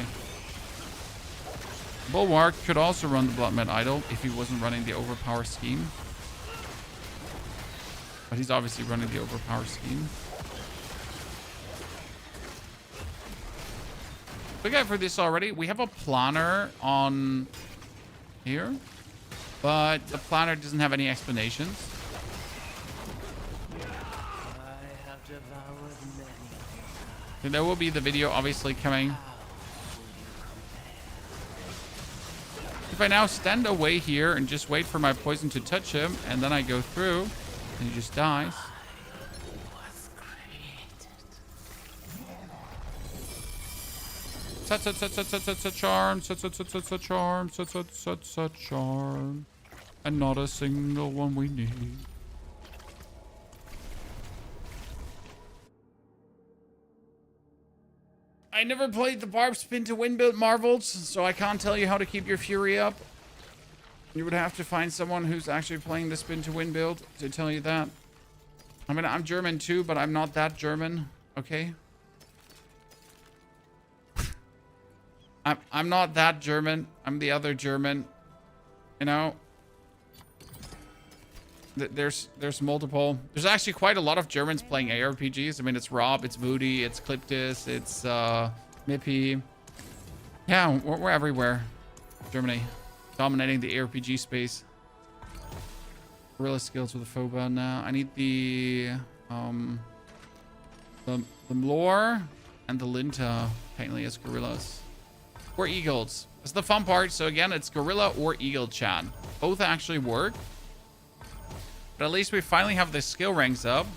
Bulwark, could also run the Bloodman Idol if he wasn't running the Overpower scheme. But he's obviously running the Overpower scheme. Look out for this already. We have a planner on here, but the planner doesn't have any explanations. So there will be the video obviously coming. If I now stand away here and just wait for my poison to touch him, and then I go through, and he just dies. Such a charm, such a charm, such a charm, and not a single one we need. I never played the Barb Spin to Win build Marvels, so I can't tell you how to keep your fury up. You would have to find someone who's actually playing the Spin to Win build to tell you that. I mean, I'm German too, but I'm not that German, okay? I'm not that German. I'm the other German. You know? There's multiple. There's actually quite a lot of Germans playing ARPGs. I mean, it's Rob, it's Moody, it's Cliptis, it's Mippy. Yeah, we're everywhere. Germany. Dominating the ARPG space. Gorilla skills with the Foba now. I need the Mlor and the Linta faintly as gorillas. Or eagles. That's the fun part. So again, it's gorilla or eagle chat. Both actually work. But at least we finally have the skill ranks up.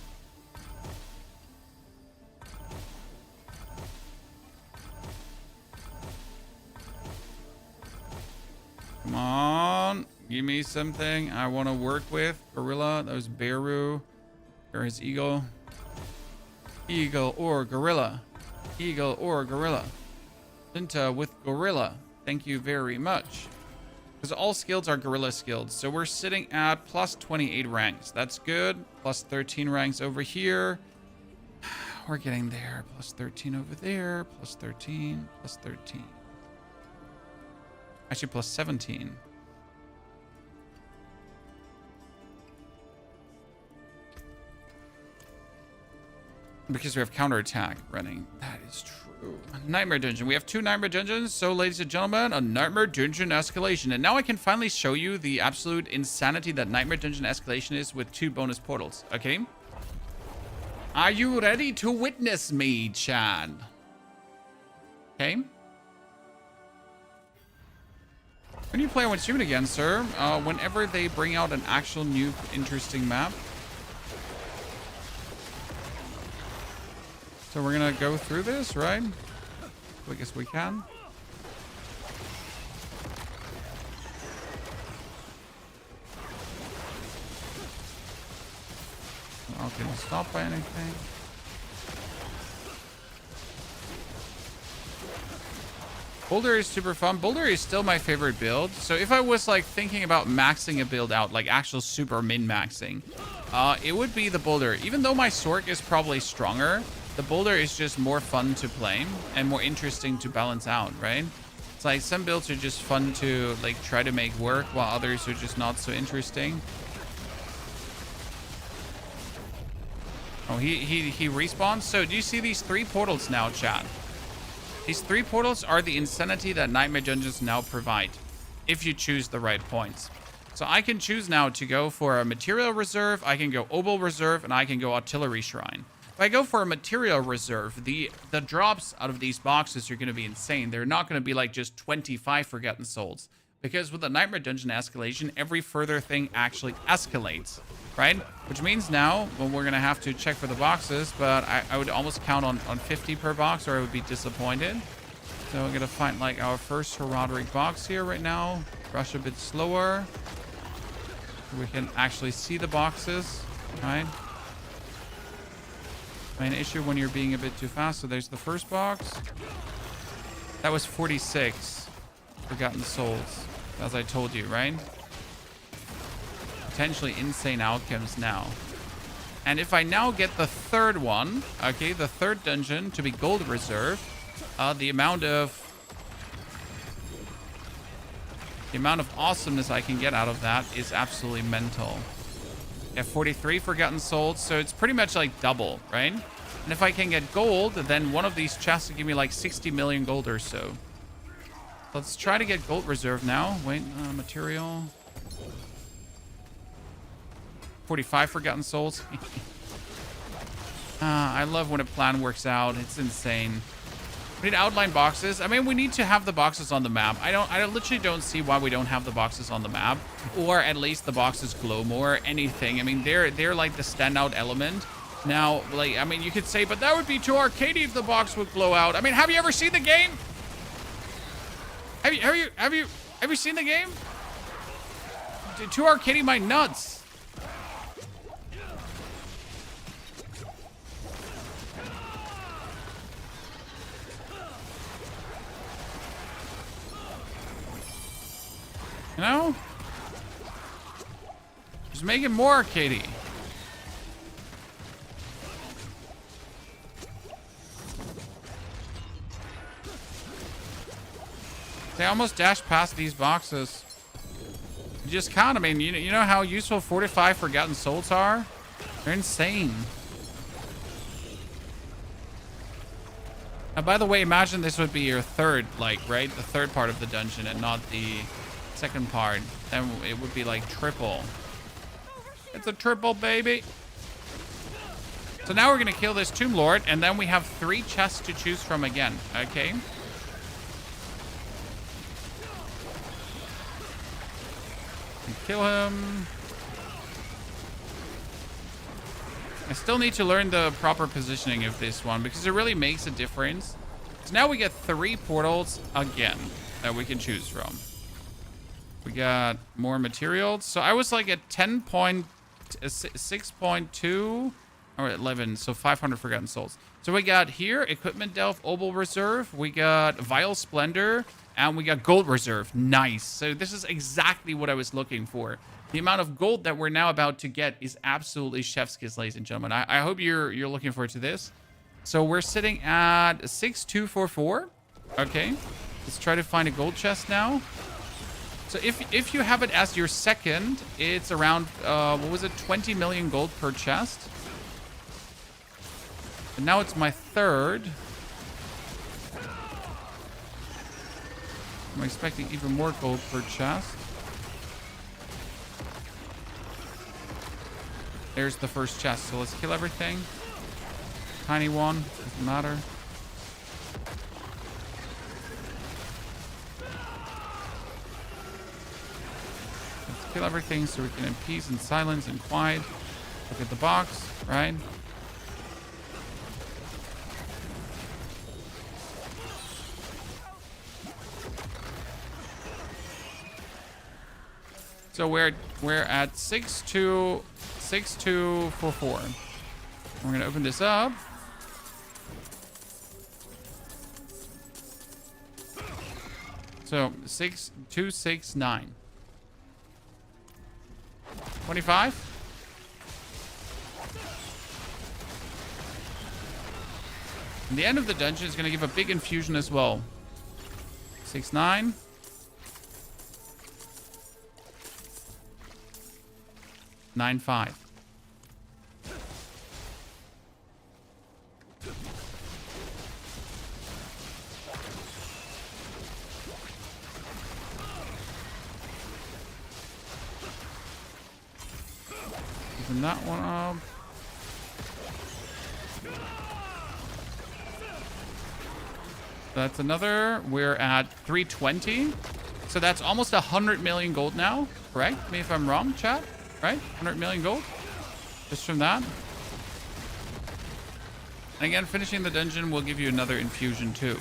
Come on. Give me something I want to work with. Gorilla. That was Beru. There is eagle. Eagle or gorilla. Eagle or gorilla. Linta with gorilla. Thank you very much. Because all skills are gorilla skills. So we're sitting at plus 28 ranks. That's good. Plus 13 ranks over here. We're getting there. Plus 13 over there. Plus 13. Plus 13. Actually, plus 17. Because we have counterattack running. That is true. Nightmare Dungeon. We have 2 Nightmare Dungeons. So, ladies and gentlemen, a Nightmare Dungeon escalation. And now I can finally show you the absolute insanity that Nightmare Dungeon escalation is with 2 bonus portals. Okay? Are you ready to witness me, Chad? Okay. When you play on Human again, sir, whenever they bring out an actual new interesting map. So we're gonna go through this, right? I guess we can. Not getting stopped by anything. Boulder is super fun. Boulder is still my favorite build. So if I was like thinking about maxing a build out, like actual super min-maxing, it would be the Boulder. Even though my Sork is probably stronger, the Boulder is just more fun to play and more interesting to balance out, right? It's like some builds are just fun to like try to make work while others are just not so interesting. Oh, he respawns. So do you see these 3 portals now, chat? These 3 portals are the insanity that Nightmare Dungeons now provide, if you choose the right points. So I can choose now to go for a Material Reserve, I can go Obol Reserve, and I can go Artillery Shrine. If I go for a Material Reserve, the drops out of these boxes are going to be insane. They're not going to be like just 25 Forgotten Souls. Because with the Nightmare Dungeon escalation, every further thing actually escalates, right? Which means now, well, we're going to have to check for the boxes, but I would almost count on 50 per box or I would be disappointed. So we're going to find like our first Roderick box here right now. Rush a bit slower. So we can actually see the boxes, right? Main issue when you're being a bit too fast. So there's the first box. That was 46 Forgotten Souls, as I told you, right? potentially insane outcomes now. And if I now get the third one, okay, the third dungeon to be gold reserve, the amount of awesomeness I can get out of that is absolutely mental. Yeah, 43 Forgotten Souls, so it's pretty much like double, right? And if I can get gold, then one of these chests will give me like 60 million gold or so. Let's try to get gold reserve now. Wait, material. 45 Forgotten Souls. I love when a plan works out. It's insane. We need outline boxes. I mean, we need to have the boxes on the map. I literally don't see why we don't have the boxes on the map, or at least the boxes glow more. Anything. I mean, they're like the standout element. Now, like, I mean, you could say, but that would be too arcadey if the box would glow out. I mean, have you ever seen the game? Have you seen the game? Too arcadey my nuts. You know? Just make it more arcadey. They almost dashed past these boxes. You just can't. I mean, you know how useful 45 Forgotten Souls are? They're insane. Now, by the way, imagine this would be your third, like, right? The third part of the dungeon and not the second part. Then it would be like triple. It's a triple, baby. So now we're going to kill this Tomb Lord, and then we have 3 chests to choose from again, okay? Kill him. I still need to learn the proper positioning of this one because it really makes a difference. So now we get 3 portals again that we can choose from. We got more materials. So I was like at 6.2 or 11. So 500 Forgotten Souls. So we got here Equipment Delve, Opal Reserve. We got Vile Splendor. And we got Gold Reserve. Nice. So this is exactly what I was looking for. The amount of gold that we're now about to get is absolutely chef's kiss, ladies and gentlemen. I hope you're looking forward to this. So we're sitting at 6244. Okay. Let's try to find a gold chest now. So if you have it as your second, it's around, what was it, 20 million gold per chest. And now it's my third. I'm expecting even more gold per chest. There's the first chest. So let's kill everything. Tiny one. Doesn't matter. Let's kill everything so we can in peace and silence and quiet. Look at the box, right? So we're at 6244. We're gonna open this up. So 6269. 25. And the end of the dungeon is gonna give a big infusion as well. 69. 9-5. Open that one up. That's another. We're at 320. So that's almost 100 million gold now. Correct me if I'm wrong, chat. Right? 100 million gold. Just from that. And again, finishing the dungeon will give you another infusion too.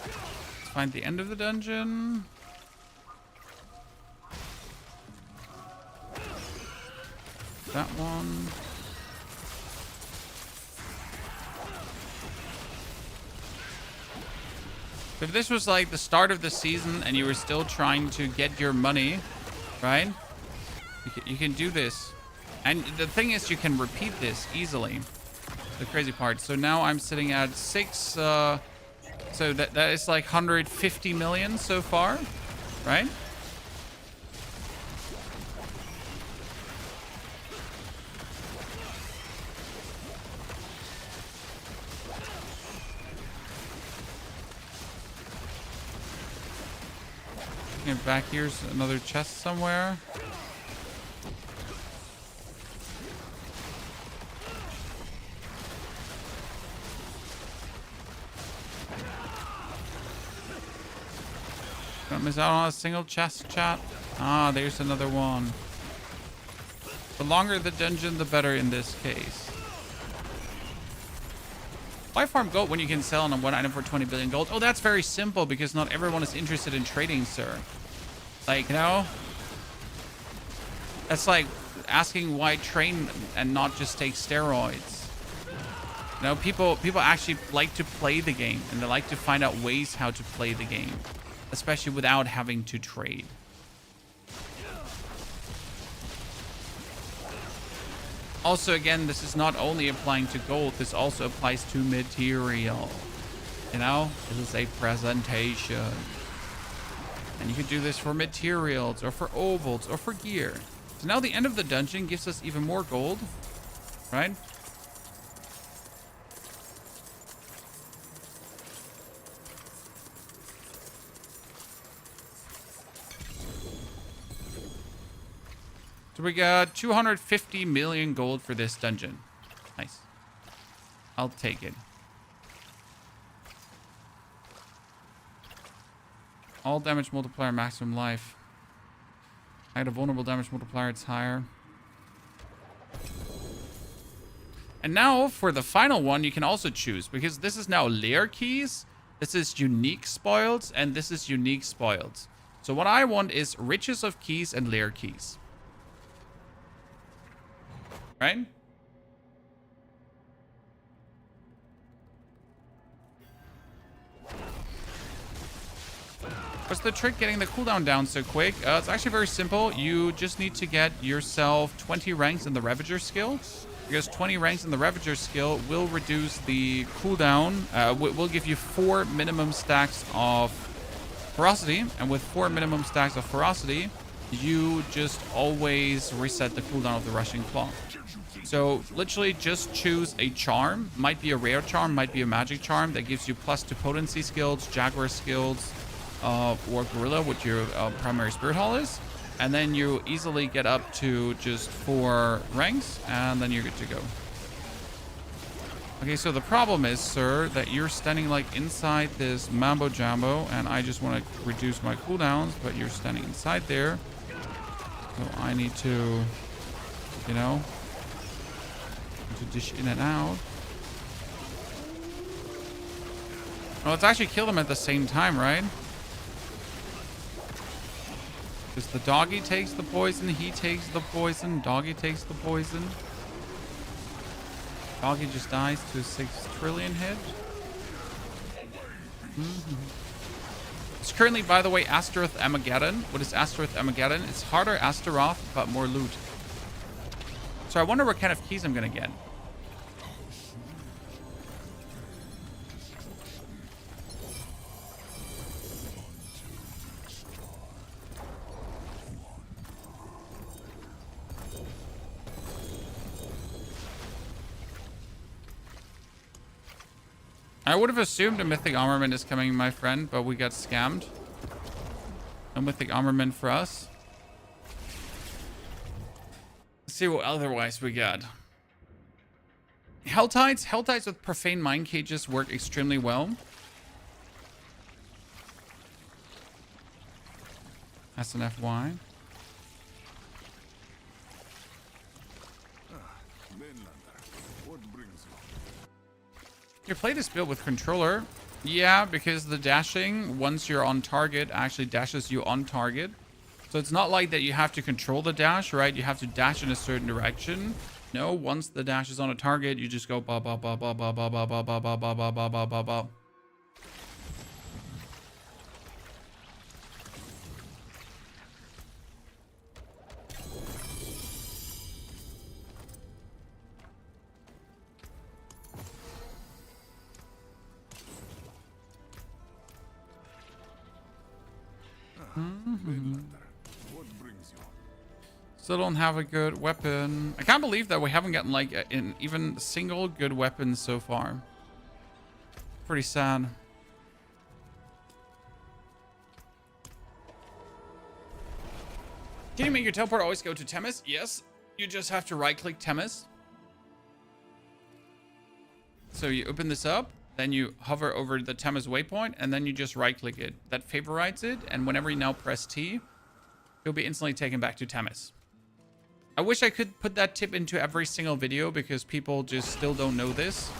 Let's find the end of the dungeon. That one. If this was like the start of the season and you were still trying to get your money, right? You can do this. And the thing is, you can repeat this easily. The crazy part. So now I'm sitting at 6. So that is like 150 million so far, right? And back here's another chest somewhere. Don't miss out on a single chest, chat. Ah, there's another one. The longer the dungeon, the better in this case. Why farm gold when you can sell on one item for 20 billion gold? Oh, that's very simple because not everyone is interested in trading, sir. Like, you know? That's like asking why train and not just take steroids. You know, people actually like to play the game and they like to find out ways how to play the game, especially without having to trade. Also, again, this is not only applying to gold, this also applies to material. You know, this is a presentation. And you can do this for materials, or for ovals, or for gear. So now the end of the dungeon gives us even more gold, right? So we got 250 million gold for this dungeon. Nice. I'll take it. All damage multiplier, maximum life. I had a vulnerable damage multiplier, it's higher. And now for the final one, you can also choose, because this is now lair keys, this is unique spoils, and this is unique spoils. So what I want is riches of keys and lair keys. Right? What's the trick getting the cooldown down so quick? It's actually very simple. You just need to get yourself 20 ranks in the Ravager skill. Because 20 ranks in the Ravager skill will reduce the cooldown. Will give you 4 minimum stacks of ferocity. And with 4 minimum stacks of ferocity, you just always reset the cooldown of the Rushing Claw. So literally just choose a charm. Might be a rare charm, might be a magic charm that gives you plus to potency skills, jaguar skills, or gorilla, which your primary spirit hall is. And then you easily get up to just 4 ranks, and then you're good to go. Okay, so the problem is, sir, that you're standing like inside this mambo jumbo, and I just want to reduce my cooldowns, but you're standing inside there. So I need to, you know, to dish in and out. Well, let's actually kill them at the same time, right? Because the doggy takes the poison, he takes the poison, doggy takes the poison. Doggy just dies to a 6 trillion hit. It's currently, by the way, Astaroth Armageddon. What is Astaroth Armageddon? It's harder Astaroth, but more loot. So I wonder what kind of keys I'm going to get. I would have assumed a mythic armament is coming, my friend, but we got scammed. No mythic armament for us. Let's see what otherwise we got. Helltides. Helltides with profane mind cages work extremely well. That's an FY. You play this build with controller. Yeah, because the dashing, once you're on target, actually dashes you on target. So it's not like that you have to control the dash, right? You have to dash in a certain direction. No, once the dash is on a target, you just go ba ba ba ba ba ba ba ba ba ba ba ba ba ba ba ba. What brings you? Still don't have a good weapon. I can't believe that we haven't gotten like an even single good weapon so far. Pretty sad. Can you make your teleport always go to Toughness? Yes. You just have to right-click Toughness. So you open this up, then you hover over the Toughness waypoint, and then you just right-click it. That favorites it, and whenever you now press T, you'll be instantly taken back to Toughness. I wish I could put that tip into every single video because people just still don't know this.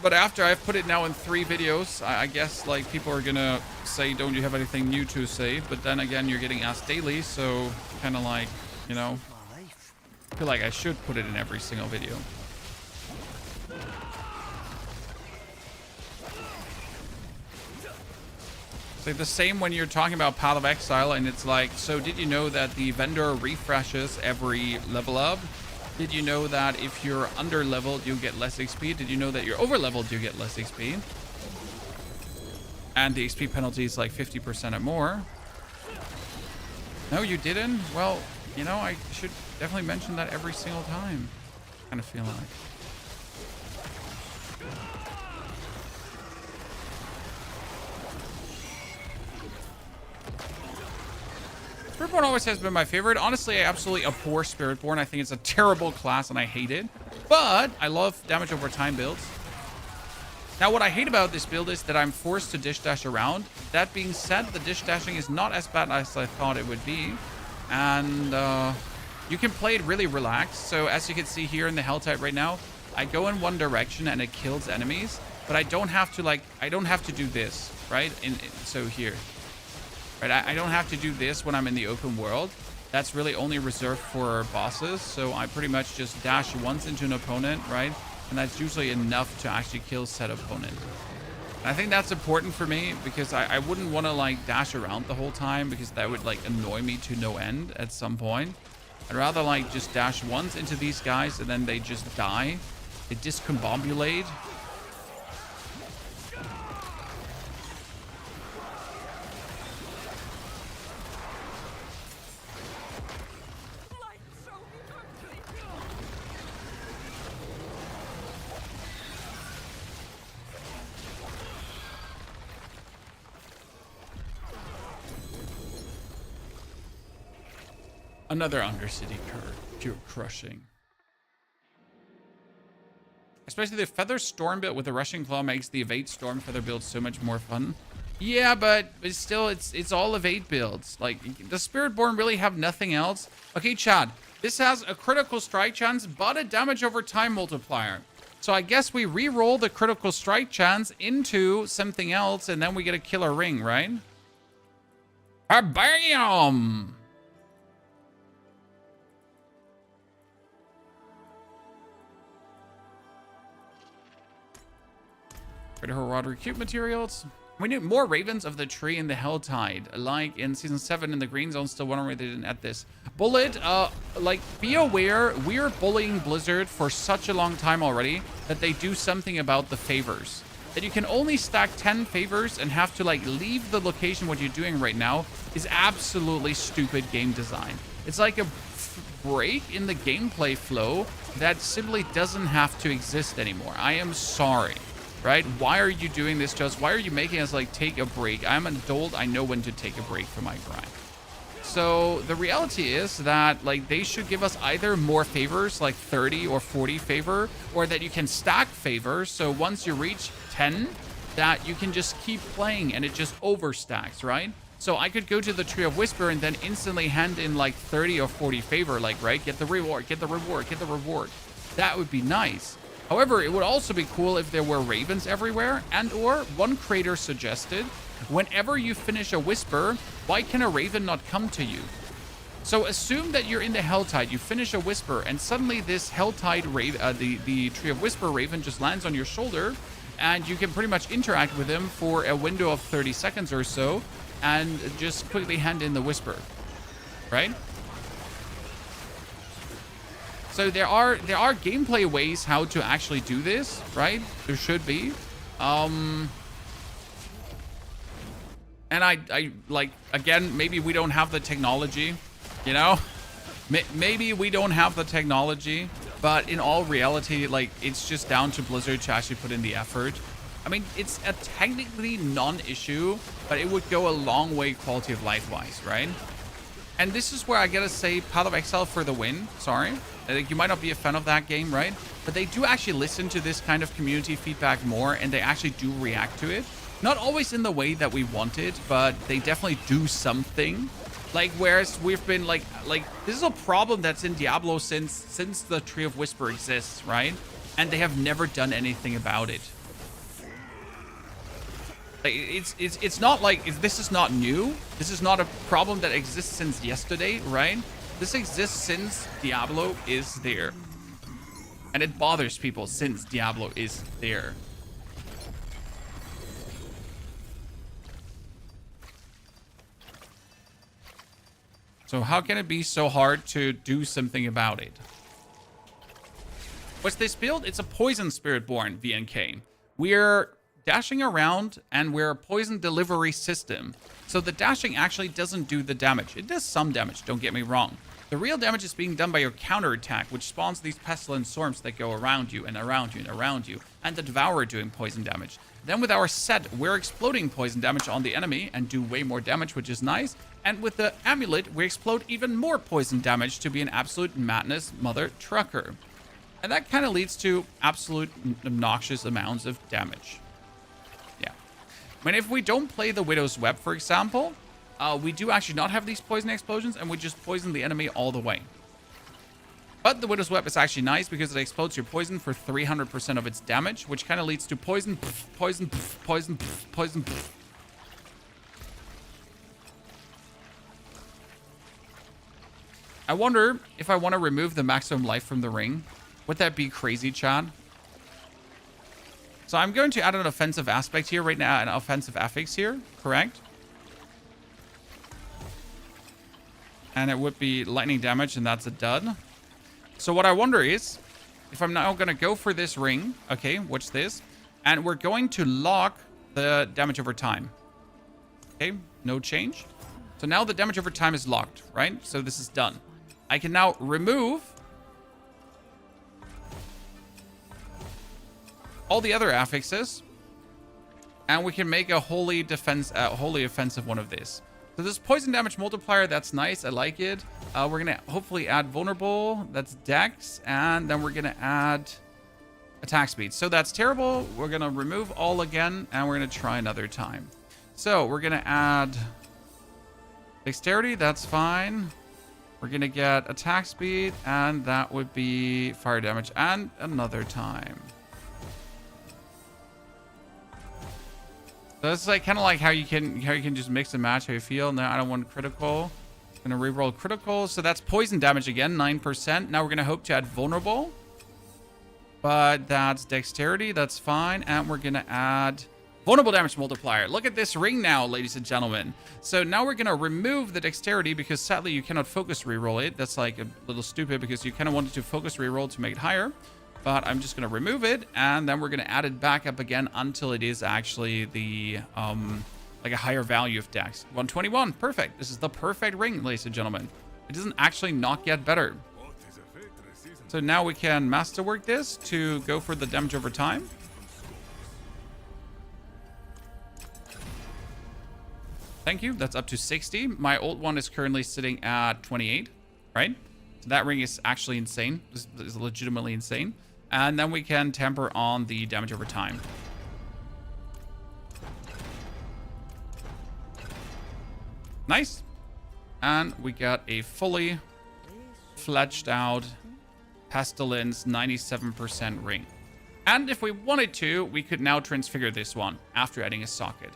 But after I've put it now in 3 videos, I guess like people are gonna say, don't you have anything new to say? But then again, you're getting asked daily, so kind of like, you know, I feel like I should put it in every single video. It's like the same when you're talking about Path of Exile, and it's like, so did you know that the vendor refreshes every level up? Did you know that if you're under leveled, you get less XP? Did you know that you're over leveled, you get less XP? And the XP penalty is like 50% or more. No, you didn't? Well, you know, I should definitely mention that every single time. Kind of feel like. Spiritborn always has been my favorite. Honestly, I absolutely abhor Spiritborn. I think it's a terrible class and I hate it. But I love damage over time builds. Now, what I hate about this build is that I'm forced to dish dash around. That being said, the dish dashing is not as bad as I thought it would be. And you can play it really relaxed. So as you can see here in the Helltide right now, I go in one direction and it kills enemies. But I don't have to I don't have to do this, right? So here. Right, I don't have to do this when I'm in the open world. That's really only reserved for bosses. So I pretty much just dash once into an opponent, right? And that's usually enough to actually kill said opponent. And I think that's important for me because I wouldn't want to like dash around the whole time because that would like annoy me to no end at some point. I'd rather like just dash once into these guys and then they just die. They discombobulate. Another Undercity card. Pure crushing. Especially the Feather Storm build with the Rushing Claw makes the Evade Storm Feather build so much more fun. Yeah, but still, it's all Evade builds. Like, does Spiritborn really have nothing else? Okay, Chad. This has a critical strike chance, but a damage over time multiplier. So I guess we re-roll the critical strike chance into something else, and then we get a killer ring, right? Bam! Critical Rod recruit materials. We need more Ravens of the Tree in the Helltide. Like in Season 7 in the Green Zone, still wondering why they didn't add this. Bullet, like, be aware, we're bullying Blizzard for such a long time already that they do something about the favors. That you can only stack 10 favors and have to, like, leave the location what you're doing right now is absolutely stupid game design. It's like a break in the gameplay flow that simply doesn't have to exist anymore. I am sorry. Right? Why are you doing this to us? Why are you making us like take a break? I'm an adult. I know when to take a break from my grind. So the reality is that like they should give us either more favors, like 30 or 40 favor, or that you can stack favors. So once you reach 10, that you can just keep playing and it just overstacks, right? So I could go to the Tree of Whisper and then instantly hand in like 30 or 40 favor, like, right? Get the reward, get the reward, get the reward. That would be nice. However, it would also be cool if there were ravens everywhere, and or one creator suggested, whenever you finish a whisper, why can a raven not come to you? So assume that you're in the Helltide, you finish a whisper, and suddenly this Helltide raven, the Tree of Whisper raven just lands on your shoulder, and you can pretty much interact with him for a window of 30 seconds or so, and just quickly hand in the whisper, right? So there are gameplay ways how to actually do this, right? There should be. And I like, again, maybe we don't have the technology, you know? Maybe we don't have the technology, but in all reality, like, it's just down to Blizzard to actually put in the effort. I mean, it's a technically non-issue, but it would go a long way quality of life-wise, right? And this is where I gotta say Path of Exile for the win. Sorry. I think you might not be a fan of that game, right? But they do actually listen to this kind of community feedback more, and they actually do react to it. Not always in the way that we wanted, but they definitely do something. Like, whereas we've been like this is a problem that's in Diablo since the Tree of Whisper exists, right? And they have never done anything about it. Like, it's not like this is not new. This is not a problem that exists since yesterday, right? This exists since Diablo is there. And it bothers people since Diablo is there. So how can it be so hard to do something about it? What's this build? It's a poison Spiritborn VNK. We're dashing around and we're a poison delivery system. So the dashing actually doesn't do the damage. It does some damage, don't get me wrong. The real damage is being done by your counterattack, which spawns these pestilent storms that go around you and around you and around you, and the Devourer doing poison damage. Then with our set, we're exploding poison damage on the enemy and do way more damage, which is nice. And with the amulet, we explode even more poison damage to be an absolute madness mother trucker. And that kind of leads to absolute obnoxious amounts of damage. Yeah. I mean, if we don't play the Widow's Web, for example, we do actually not have these poison explosions, and we just poison the enemy all the way. But the Widow's Web is actually nice because it explodes your poison for 300% of its damage, which kind of leads to poison, poison, poison, poison. I wonder if I want to remove the maximum life from the ring. Would that be crazy, Chad? So I'm going to add an offensive aspect here right now, an offensive affix here, correct? And it would be lightning damage, and that's a dud. So what I wonder is, if I'm now going to go for this ring, okay, watch this, and we're going to lock the damage over time. Okay, no change. So now the damage over time is locked, right? So this is done. I can now remove all the other affixes, and we can make a wholly offensive one of this. So this poison damage multiplier, that's nice. I like it. We're going to hopefully add vulnerable. That's dex. And then we're going to add attack speed. So that's terrible. We're going to remove all again, and we're going to try another time. So we're going to add dexterity. That's fine. We're going to get attack speed, and that would be fire damage. And another time. So it's like kind of like how you can just mix and match how you feel. Now I don't want critical. I'm gonna reroll critical. So that's poison damage again, 9%. Now we're gonna hope to add vulnerable, but that's dexterity. That's fine, and we're gonna add vulnerable damage multiplier. Look at this ring now, ladies and gentlemen. So now we're gonna remove the dexterity because sadly you cannot focus reroll it. That's like a little stupid because you kind of wanted to focus reroll to make it higher. But I'm just going to remove it, and then we're going to add it back up again until it is actually the, like a higher value of dex. 121, perfect. This is the perfect ring, ladies and gentlemen. It doesn't actually not get better. So now we can masterwork this to go for the damage over time. Thank you, that's up to 60. My old one is currently sitting at 28, right? So that ring is actually insane. This is legitimately insane. And then we can temper on the damage over time. Nice. And we got a fully fledged out Pestilence 97% ring. And if we wanted to, we could now transfigure this one after adding a socket.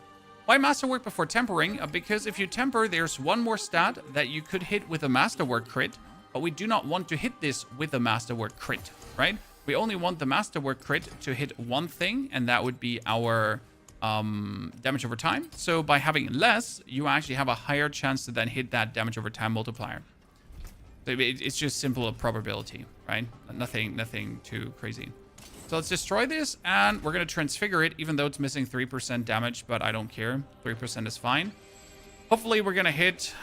Why masterwork before tempering? Because if you temper, there's one more stat that you could hit with a masterwork crit, but we do not want to hit this with a masterwork crit, right? We only want the masterwork crit to hit one thing, and that would be our damage over time. So by having less, you actually have a higher chance to then hit that damage over time multiplier. It's just simple probability, right? Nothing too crazy. So let's destroy this, and we're going to transfigure it, even though it's missing 3% damage, but I don't care. 3% is fine. Hopefully, we're going to hit...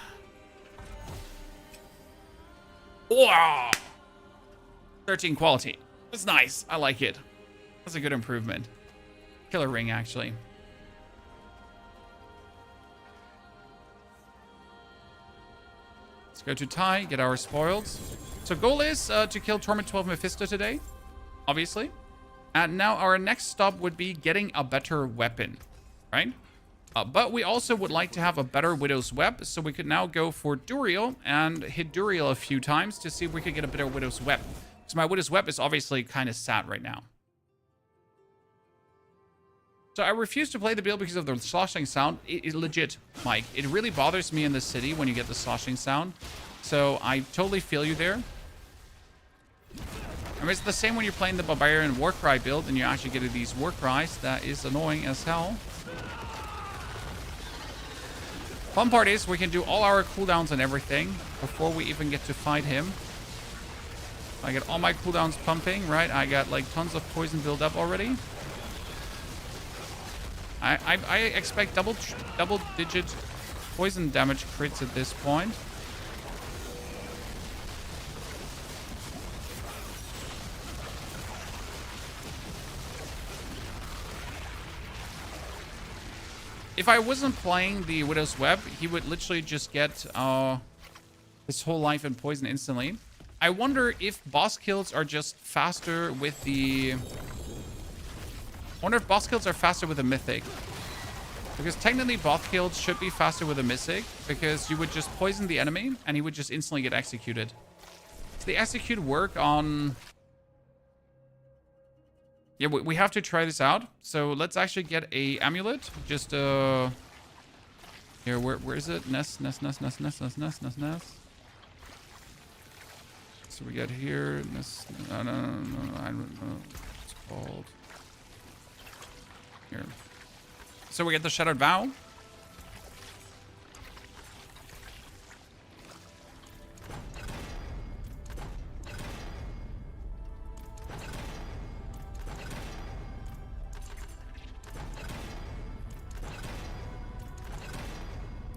Wow! 13 quality. That's nice. I like it. That's a good improvement. Killer ring, actually. Let's go to Ty, get our spoils. So goal is to kill Torment 12 Mephisto today, obviously. And now our next stop would be getting a better weapon, right? But we also would like to have a better Widow's Web, so we could now go for Duriel and hit Duriel a few times to see if we could get a better Widow's Web. So my Widow's Web is obviously kind of sad right now. So I refuse to play the build because of the sloshing sound. It legit, Mike. It really bothers me in the city when you get the sloshing sound. So I totally feel you there. I mean, it's the same when you're playing the Barbarian Warcry build and you actually get these Warcries. That is annoying as hell. Fun part is we can do all our cooldowns and everything before we even get to fight him. I get all my cooldowns pumping, right? I got like tons of poison build up already. I expect double-digit poison damage crits at this point. If I wasn't playing the Widow's Web, he would literally just get his whole life in poison instantly. I wonder if boss kills are just faster with the... I wonder if boss kills are faster with a mythic. Because technically boss kills should be faster with a mythic, because you would just poison the enemy and he would just instantly get executed. Does the execute work on... Yeah, we have to try this out. So let's actually get a amulet. Just here, where is it? Nest. So we get here. Nest. No, I don't know what it's called. Here. So we get the Shattered Vow.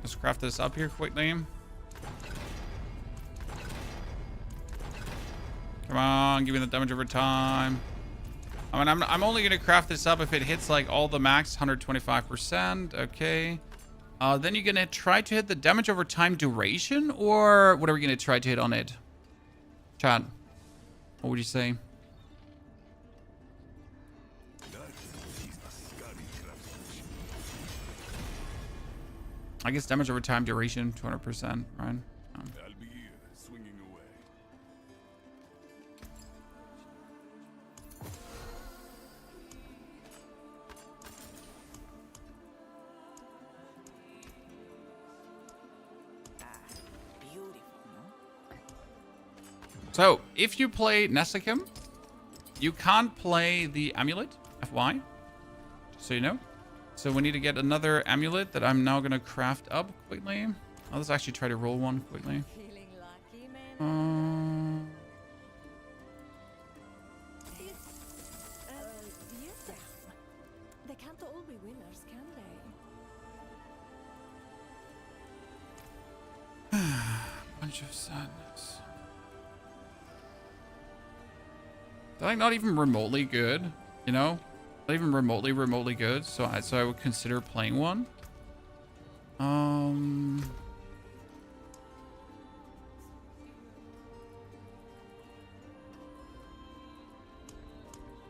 Let's craft this up here quickly. Come on, give me the damage over time. I mean, I'm only going to craft this up if it hits like all the max, 125%. Okay. Then you're going to try to hit the damage over time duration, or what are we going to try to hit on it? Chat, what would you say? I guess damage over time duration, 200%, right? I'll be swinging away. Beautiful, no? So, if you play Nessikim, you can't play the amulet, FY, just so you know. So we need to get another amulet that I'm now going to craft up quickly. Let's actually try to roll one quickly. Feeling lucky, man? Yes, they can't all be winners, can they? Bunch of sadness. They're like not even remotely good, you know? Not even remotely good. So I would consider playing one.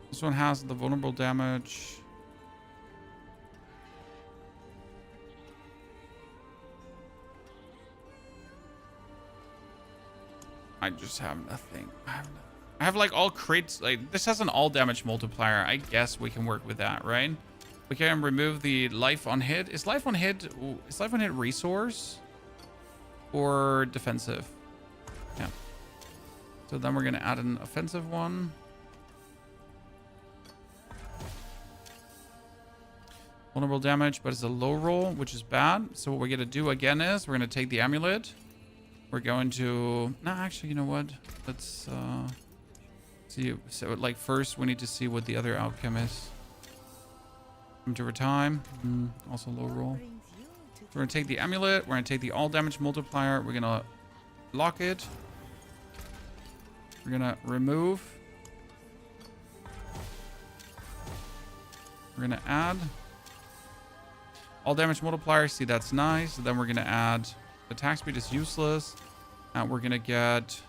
This one has the vulnerable damage. I just have nothing. I have like all crits. Like this has an all damage multiplier. I guess we can work with that, right? We can remove the life on hit. Is life on hit? Is life on hit resource or defensive? Yeah. So then we're gonna add an offensive one. Vulnerable damage, but it's a low roll, which is bad. So what we're gonna do again is we're gonna take the amulet. We're going to... No, actually, you know what? Let's See, so like first we need to see what the other outcome is. Damage over time. Also low roll. We're gonna take the amulet. We're gonna take the all damage multiplier. We're gonna lock it. We're gonna remove. We're gonna add all damage multiplier. See, that's nice. Then we're gonna add attack speed is useless. And we're gonna get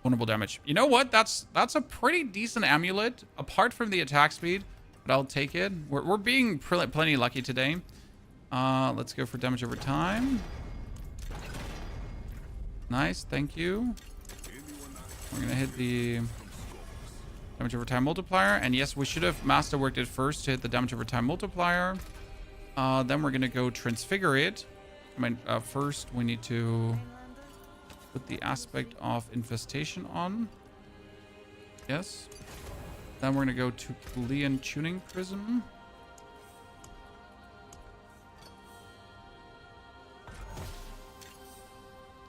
vulnerable damage. You know what? That's a pretty decent amulet apart from the attack speed, but I'll take it. We're being plenty lucky today. Let's go for damage over time. Nice, thank you. We're gonna hit the damage over time multiplier, and yes, we should have masterworked it first to hit the damage over time multiplier. Then we're gonna go transfigure it. I mean, first we need to put the aspect of infestation on. Yes. Then we're gonna go to Boolean tuning prism.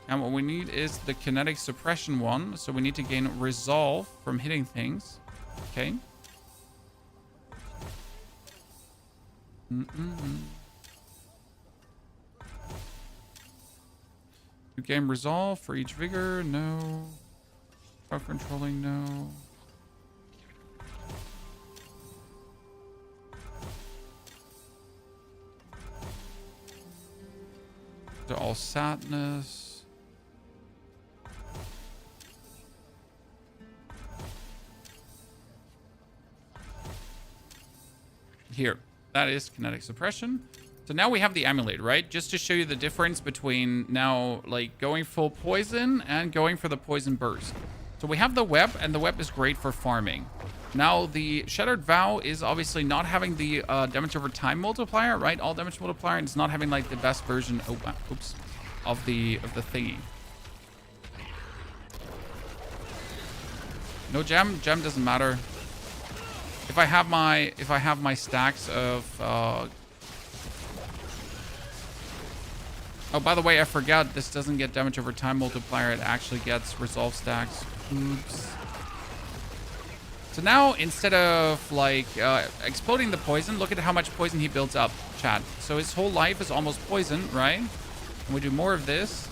And what we need is the kinetic suppression one. So we need to gain resolve from hitting things. Okay. You gain resolve for each vigor. No. Power controlling. No. They're all sadness. Here, that is kinetic suppression. So now we have the amulet, right? Just to show you the difference between now like going full poison and going for the poison burst. So we have the web, and the web is great for farming. Now the Shattered Vow is obviously not having the damage over time multiplier, right? All damage multiplier, and it's not having like the best version of the thingy. No gem doesn't matter. If I have my stacks of oh, by the way, I forgot this doesn't get damage over time multiplier. It actually gets resolve stacks. Oops. So now instead of like exploding the poison, look at how much poison he builds up, chat. So his whole life is almost poison, right? And we do more of this.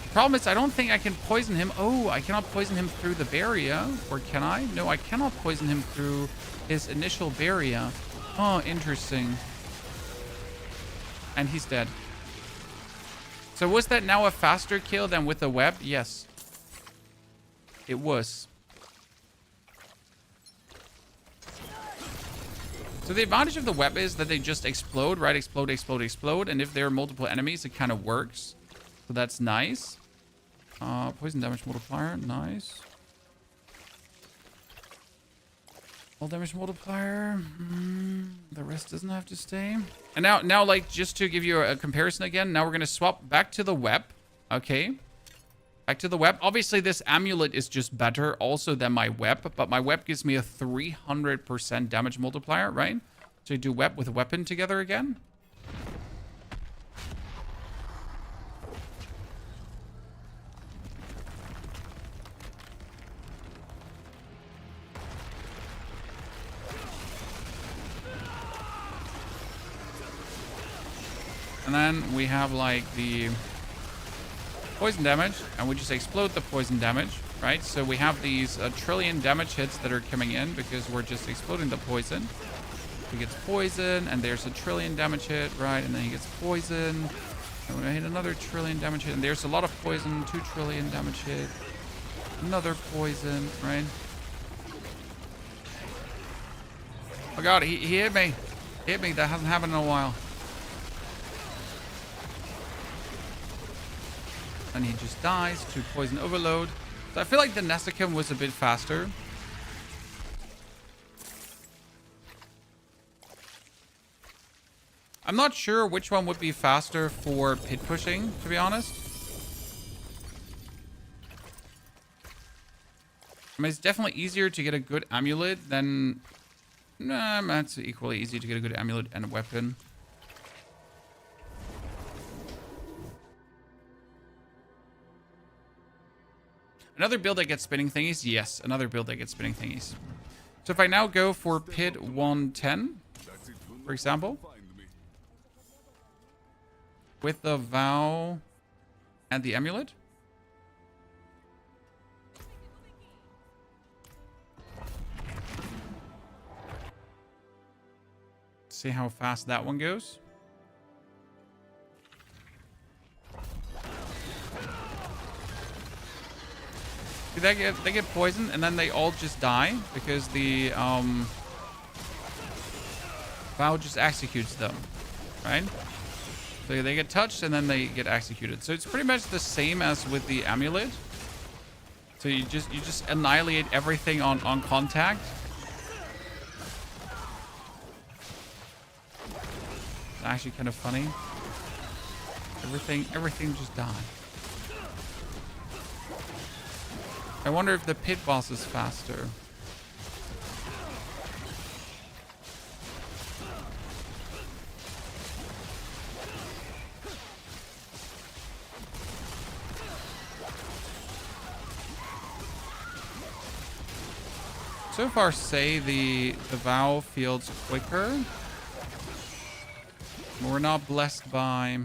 The problem is I don't think I can poison him. Oh, I cannot poison him through the barrier. Or can I? No, I cannot poison him through his initial barrier. Oh, interesting. And he's dead. So was that now a faster kill than with the web? Yes. It was. So the advantage of the web is that they just explode, right? Explode, explode, explode. And if there are multiple enemies, it kind of works. So that's nice. Poison damage multiplier, nice. All damage multiplier. The rest doesn't have to stay. And now, like, just to give you a comparison again, now we're going to swap back to the web. Okay. Back to the web. Obviously, this amulet is just better also than my web, but my web gives me a 300% damage multiplier, right? So you do web with weapon together again. And then we have like the poison damage, and we just explode the poison damage, right? So we have these trillion damage hits that are coming in because we're just exploding the poison. He gets poison, and there's a trillion damage hit, right? And then he gets poison. And we're gonna hit another trillion damage hit, and there's a lot of poison, 2 trillion damage hit. Another poison, right? Oh god, he hit me. He hit me. That hasn't happened in a while. And he just dies to poison overload. So I feel like the Nessicum was a bit faster. I'm not sure which one would be faster for pit pushing, to be honest. I mean, it's definitely easier to get a good amulet than... Nah, it's equally easy to get a good amulet and a weapon. Another build that gets spinning thingies? Yes, another build that gets spinning thingies. So if I now go for Pit 110, for example, with the Vow and the Amulet. See how fast that one goes. See, they get poisoned and then they all just die because the Vow just executes them, right? So they get touched and then they get executed. So it's pretty much the same as with the Amulet. So you just annihilate everything on contact. It's actually kind of funny. Everything just died. I wonder if the pit boss is faster. So far, say the Vow feels quicker. We're not blessed by...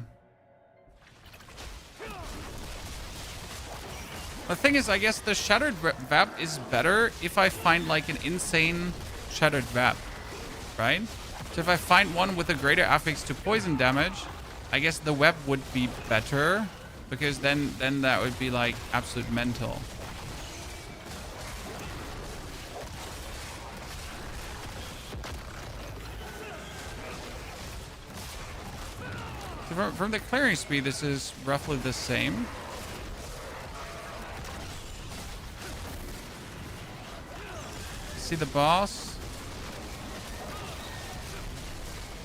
The thing is, I guess the Shattered Web is better if I find like an insane Shattered Web, right? So if I find one with a greater affix to poison damage, I guess the web would be better, because then that would be like absolute mental. So from the clearing speed, this is roughly the same. See the boss?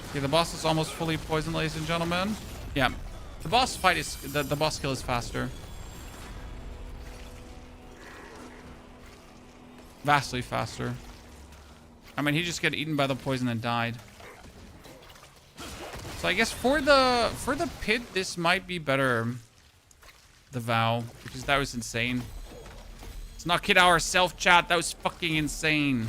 Okay, the boss is almost fully poisoned, ladies and gentlemen. Yeah, the boss fight is the boss kill is faster, vastly faster. I mean, he just got eaten by the poison and died. So I guess for the pit, this might be better. The Vow, because that was insane. Let's not kid ourselves, chat. That was fucking insane.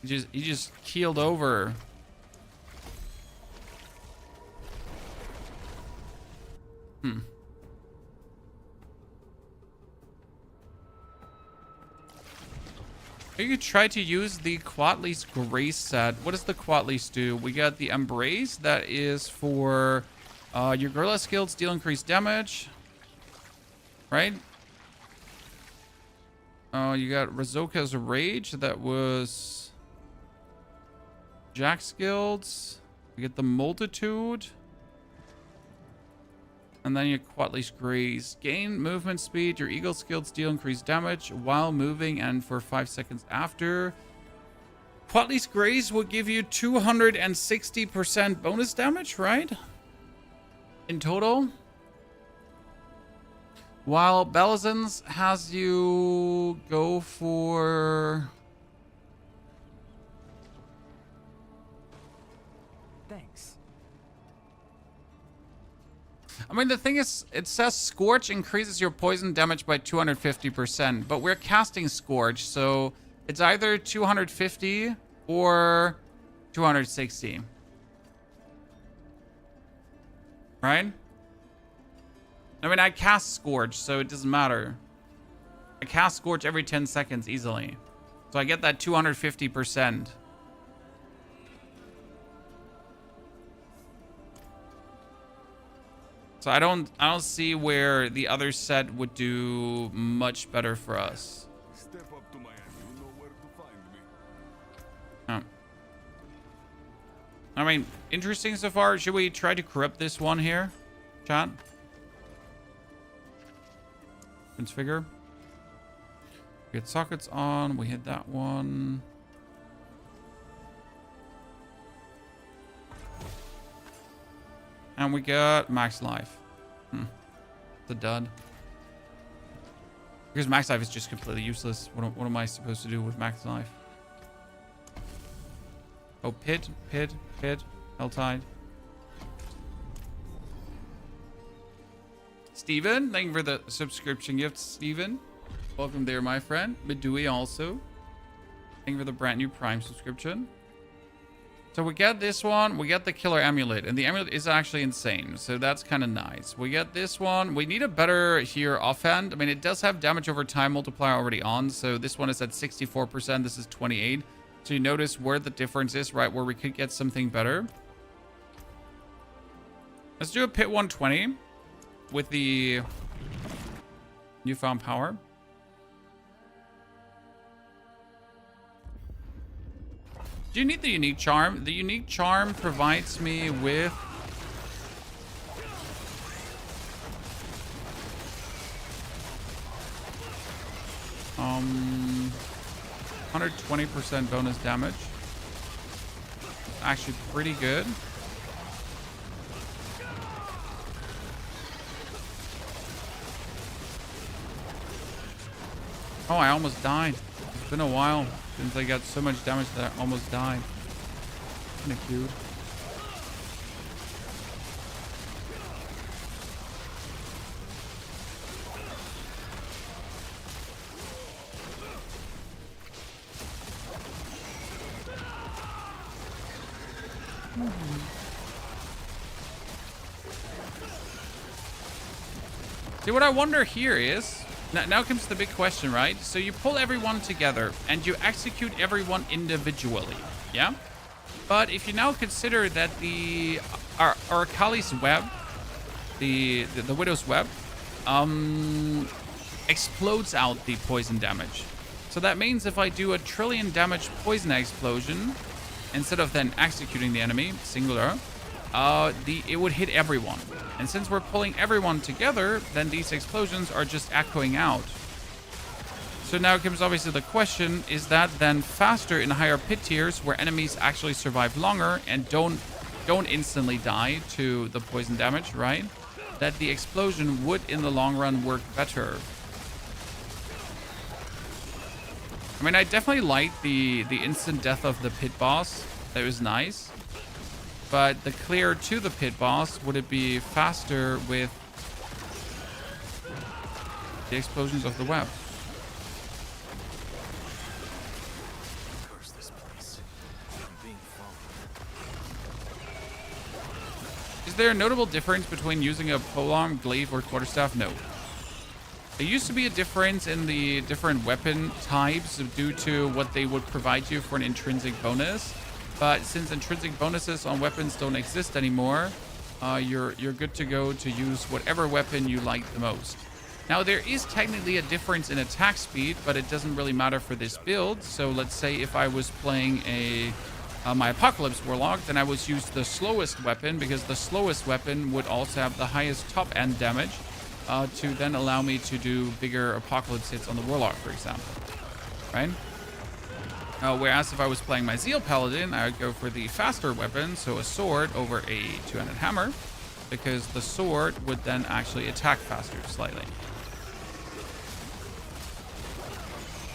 He just keeled over. You could try to use the Quatly's Grace set. What does the Quatly's do? We got the Embrace. That is for your Gorilla skills deal increased damage. Right? You got Razoka's Rage. That was Jack's Guilds. We get the Multitude. And then your Quatly's Grace. Gain movement speed. Your Eagle skills deal increased damage while moving and for 5 seconds after. Quatly's Grace will give you 260% bonus damage, right? In total. While Belazon's has you go for... Thanks. I mean, the thing is, it says Scorch increases your poison damage by 250%, but we're casting Scorch, so it's either 250 or 260. Right? I mean, I cast Scorch, so it doesn't matter. I cast Scorch every 10 seconds easily. So I get that 250%. So I don't see where the other set would do much better for us. Step up to my end. You know where to find me. Oh. I mean, interesting so far. Should we try to corrupt this one here, chat? Prince Figure. We get sockets on. We hit that one. And we got max life. The dud. Because max life is just completely useless. What am I supposed to do with max life? Oh, pit. Helltide. Steven, thank you for the subscription gift, Steven. Welcome there, my friend. Medui also. Thank you for the brand new Prime subscription. So we get this one. We get the Killer Amulet. And the amulet is actually insane. So that's kind of nice. We get this one. We need a better here offhand. I mean, it does have damage over time multiplier already on. So this one is at 64%. This is 28. So you notice where the difference is, right? Where we could get something better. Let's do a pit 120 with the newfound power. Do you need the unique charm? The unique charm provides me with 120% bonus damage. Actually pretty good. Oh, I almost died. It's been a while since I got so much damage that I almost died. Kinda cute. See, what I wonder here is, now comes the big question, right? So you pull everyone together and you execute everyone individually, yeah? But if you now consider that our Kali's web, the Widow's web, explodes out the poison damage. So that means if I do a trillion damage poison explosion, instead of then executing the enemy, singular, it would hit everyone. And since we're pulling everyone together, then these explosions are just echoing out. So now comes obviously the question, is that then faster in higher pit tiers where enemies actually survive longer and don't instantly die to the poison damage, right? That the explosion would in the long run work better. I mean, I definitely like the instant death of the pit boss. That was nice. But the clear to the pit boss, would it be faster with the explosions of the web? Curse this place. I'm being followed. Is there a notable difference between using a polearm, glaive, or quarterstaff? No. There used to be a difference in the different weapon types due to what they would provide you for an intrinsic bonus. But since intrinsic bonuses on weapons don't exist anymore, you're good to go to use whatever weapon you like the most. Now, there is technically a difference in attack speed, but it doesn't really matter for this build. So let's say if I was playing my Apocalypse Warlock, then I would use the slowest weapon, because the slowest weapon would also have the highest top-end damage to then allow me to do bigger Apocalypse hits on the Warlock, for example. Right? Whereas if I was playing my Zeal Paladin, I would go for the faster weapon, so a sword over a two-handed hammer, because the sword would then actually attack faster slightly,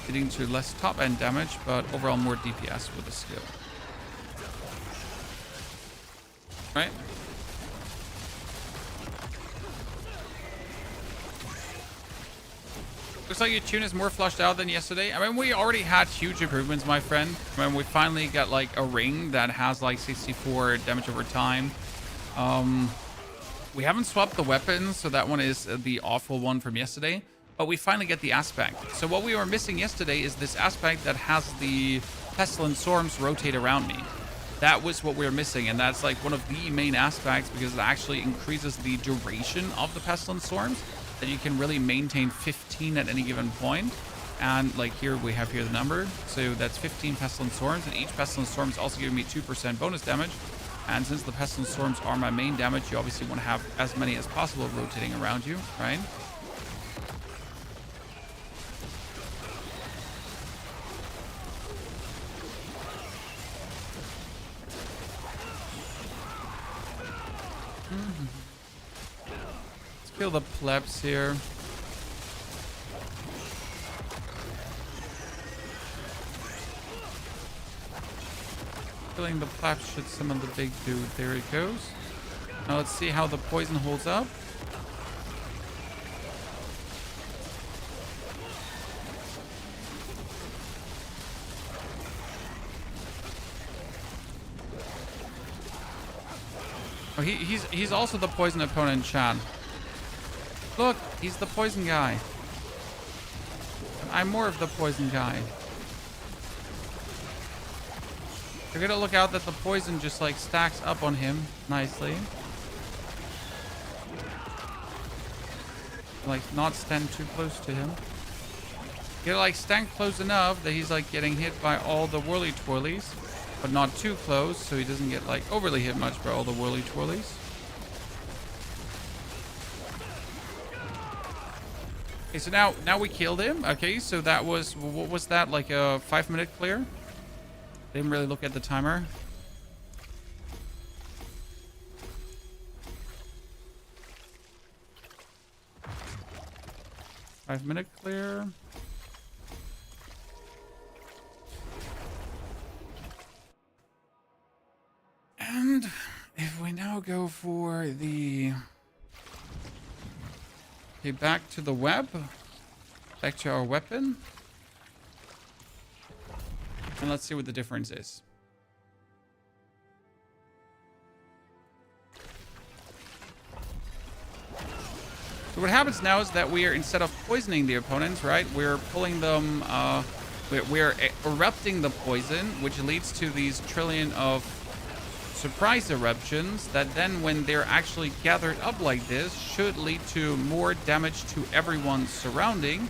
leading to less top-end damage, but overall more DPS with the skill. Right? Looks like your tune is more flushed out than yesterday. I mean, we already had huge improvements, my friend. I mean, we finally got like a ring that has like 64 damage over time. We haven't swapped the weapons, so that one is the awful one from yesterday. But we finally get the aspect. So what we were missing yesterday is this aspect that has the pestilent storms rotate around me. That was what we were missing, and that's like one of the main aspects, because it actually increases the duration of the pestilent storms. That you can really maintain 15 at any given point. And like here, we have here the number. So that's 15 pestilent storms, and each pestilent storm is also giving me 2% bonus damage. And since the pestilent storms are my main damage, you obviously want to have as many as possible rotating around you, right? Kill the plebs here. Killing the plebs should summon the big dude. There it goes. Now let's see how the poison holds up. Oh, he's also the poison opponent, Chad. Look, he's the poison guy. I'm more of the poison guy. You're gonna look out that the poison just like stacks up on him nicely. Like not stand too close to him. You gotta like stand close enough that he's like getting hit by all the whirly twirlies, but not too close so he doesn't get like overly hit much by all the whirly twirlies. Okay, so now we killed him. Okay, so that was, what was that, like a 5-minute clear? Didn't really look at the timer. Five-minute clear. And if we now go for the... Okay, back to the web. Back to our weapon. And let's see what the difference is. So what happens now is that we are, instead of poisoning the opponents, right, we're pulling them, we're erupting the poison, which leads to these trillion of surprise eruptions that then, when they're actually gathered up like this, should lead to more damage to everyone surrounding,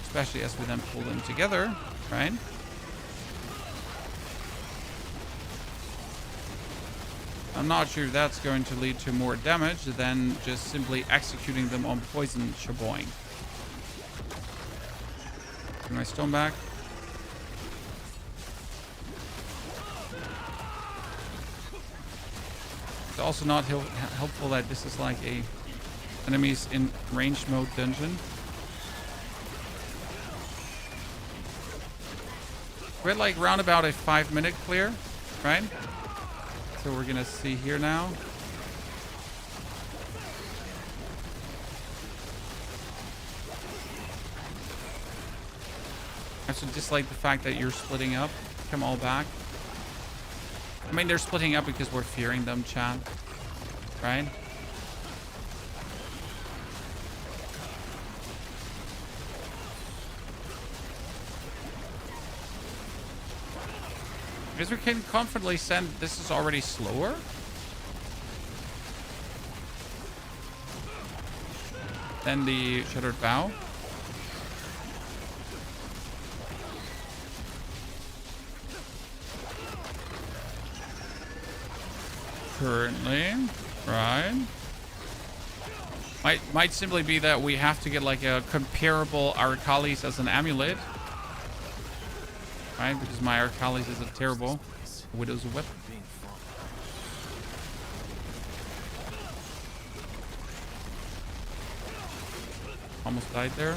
especially as we then pull them together, right? I'm not sure if that's going to lead to more damage than just simply executing them on poison shaboing. Get my stone back. It's also not helpful that this is like a enemies in range mode dungeon. We're like round about a 5-minute clear, right? So we're gonna see here now. I also dislike the fact that you're splitting up. Come all back. I mean, they're splitting up because we're fearing them, chat. Right? Because we can confidently send this is already slower. Than the Shattered Bow. Currently, right? Might simply be that we have to get like a comparable Arakalis as an amulet. Right, because my Arakalis is a terrible Widow's Whip. Almost died there.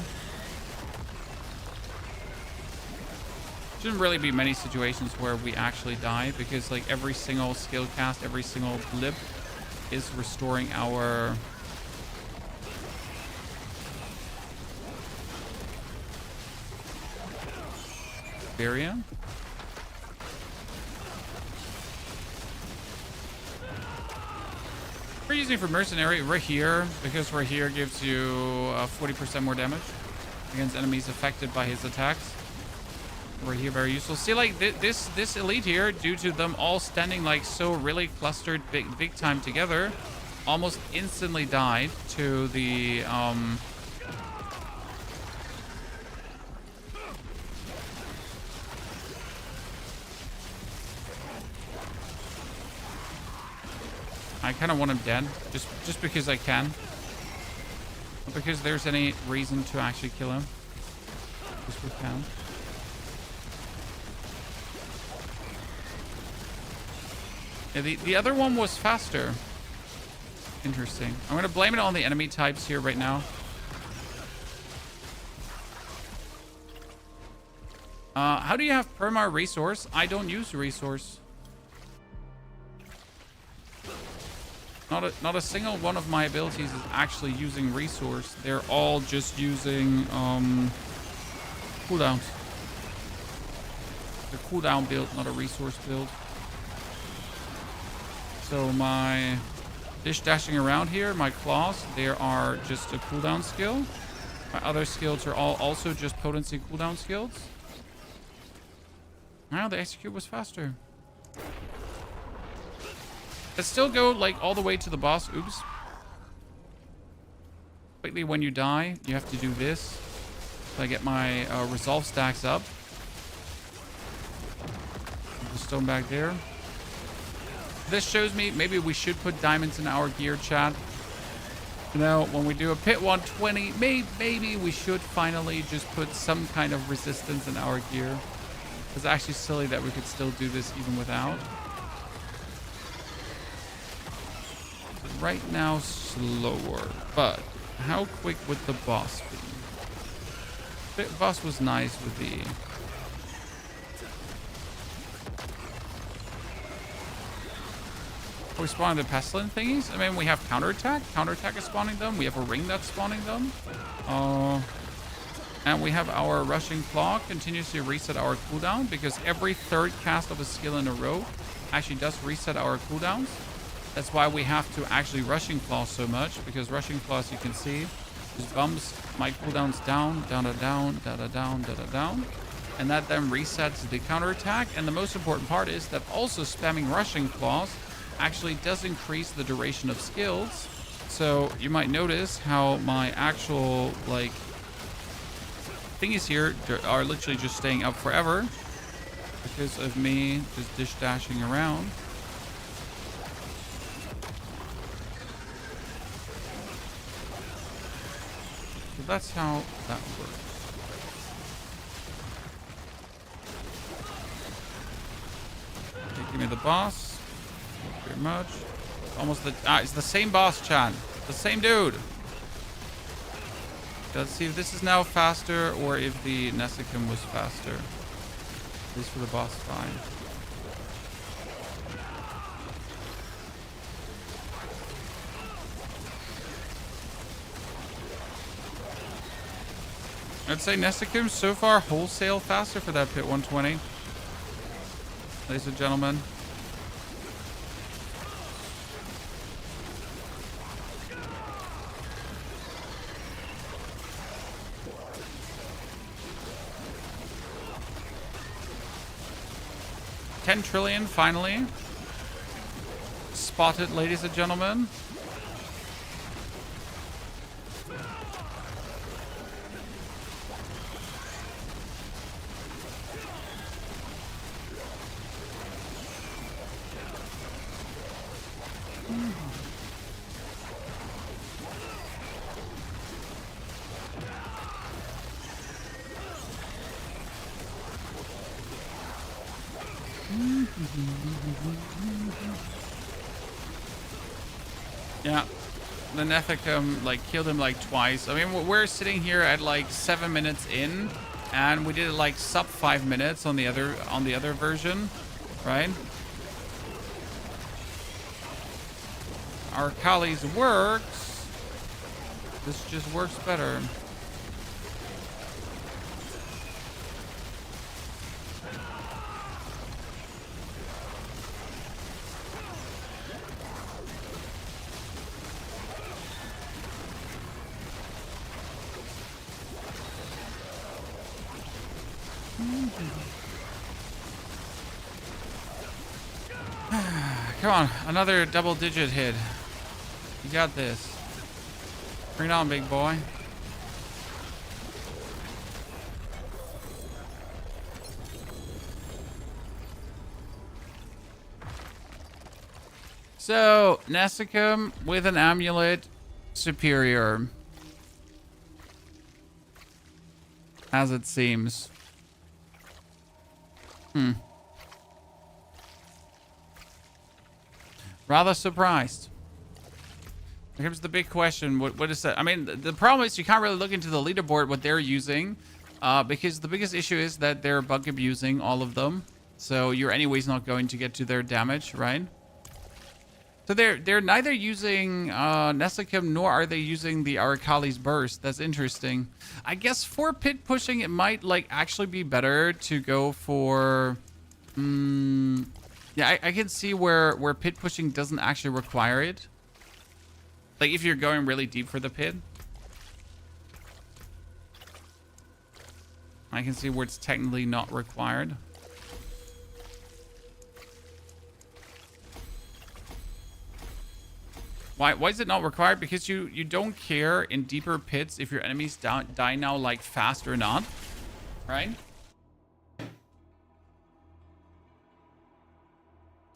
Shouldn't really be many situations where we actually die, because like every single skill cast, every single blip is restoring our area. We're using for mercenary. We're here because we're here gives you 40% more damage against enemies affected by his attacks. We're here very useful. See, like this elite here, due to them all standing like so really clustered big time together, almost instantly died to the I kind of want him dead, just because I can. Not because there's any reason to actually kill him. Just we can. Yeah, the other one was faster. Interesting. I'm going to blame it on the enemy types here right now. How do you have perma resource? I don't use resource. Not a single one of my abilities is actually using resource. They're all just using cooldowns. The cooldown build, not a resource build. So my Dish dashing around here. My claws, they are just a cooldown skill. My other skills are all also just potency cooldown skills. Now the execute was faster. Let's still go like all the way to the boss. Oops. Quickly, when you die, you have to do this. So I get my resolve stacks up. The stone back there. This shows me maybe we should put diamonds in our gear, chat. You know, when we do a pit 120, maybe we should finally just put some kind of resistance in our gear. It's actually silly that we could still do this even without. But right now, slower. But how quick would the boss be? The boss was nice with the... Are we spawning the pestilent thingies? I mean, we have counterattack. Counterattack is spawning them. We have a ring that's spawning them. And we have our rushing claw continuously reset our cooldown because every third cast of a skill in a row actually does reset our cooldowns. That's why we have to actually rushing claw so much, because rushing claw, as you can see, just bumps my cooldowns down, down, down, down, down, down, down. And that then resets the counterattack. And the most important part is that also spamming rushing claws actually does increase the duration of skills. So you might notice how my actual like thingies here are literally just staying up forever because of me just dish dashing around. So that's how that works. Okay, give me the boss. Very much. Almost the... it's the same boss, Chan. The same dude. Let's see if this is now faster or if the Nessikum was faster. At least for the boss fight. I'd say Nessikum so far wholesale faster for that pit 120. Ladies and gentlemen. $10 trillion finally. Spotted, ladies and gentlemen. Yeah, the Nethicum like killed him like twice. I mean, we're sitting here at like 7 minutes in, and we did it like sub 5 minutes on the other version, right? Our Kali's works. This just works better. Come on, another double-digit hit. You got this. Bring it on, big boy. So, Nessikum with an amulet, superior. As it seems. Rather surprised. Here's the big question. What is that? I mean, the problem is you can't really look into the leaderboard what they're using, because the biggest issue is that they're bug abusing all of them. So you're anyways not going to get to their damage, right? So they're neither using Nessikum nor are they using the Arakali's burst. That's interesting. I guess for pit pushing, it might like actually be better to go for. Yeah, I can see where pit pushing doesn't actually require it. Like if you're going really deep for the pit. I can see where it's technically not required. Why is it not required? Because you don't care in deeper pits if your enemies die now like fast or not, right?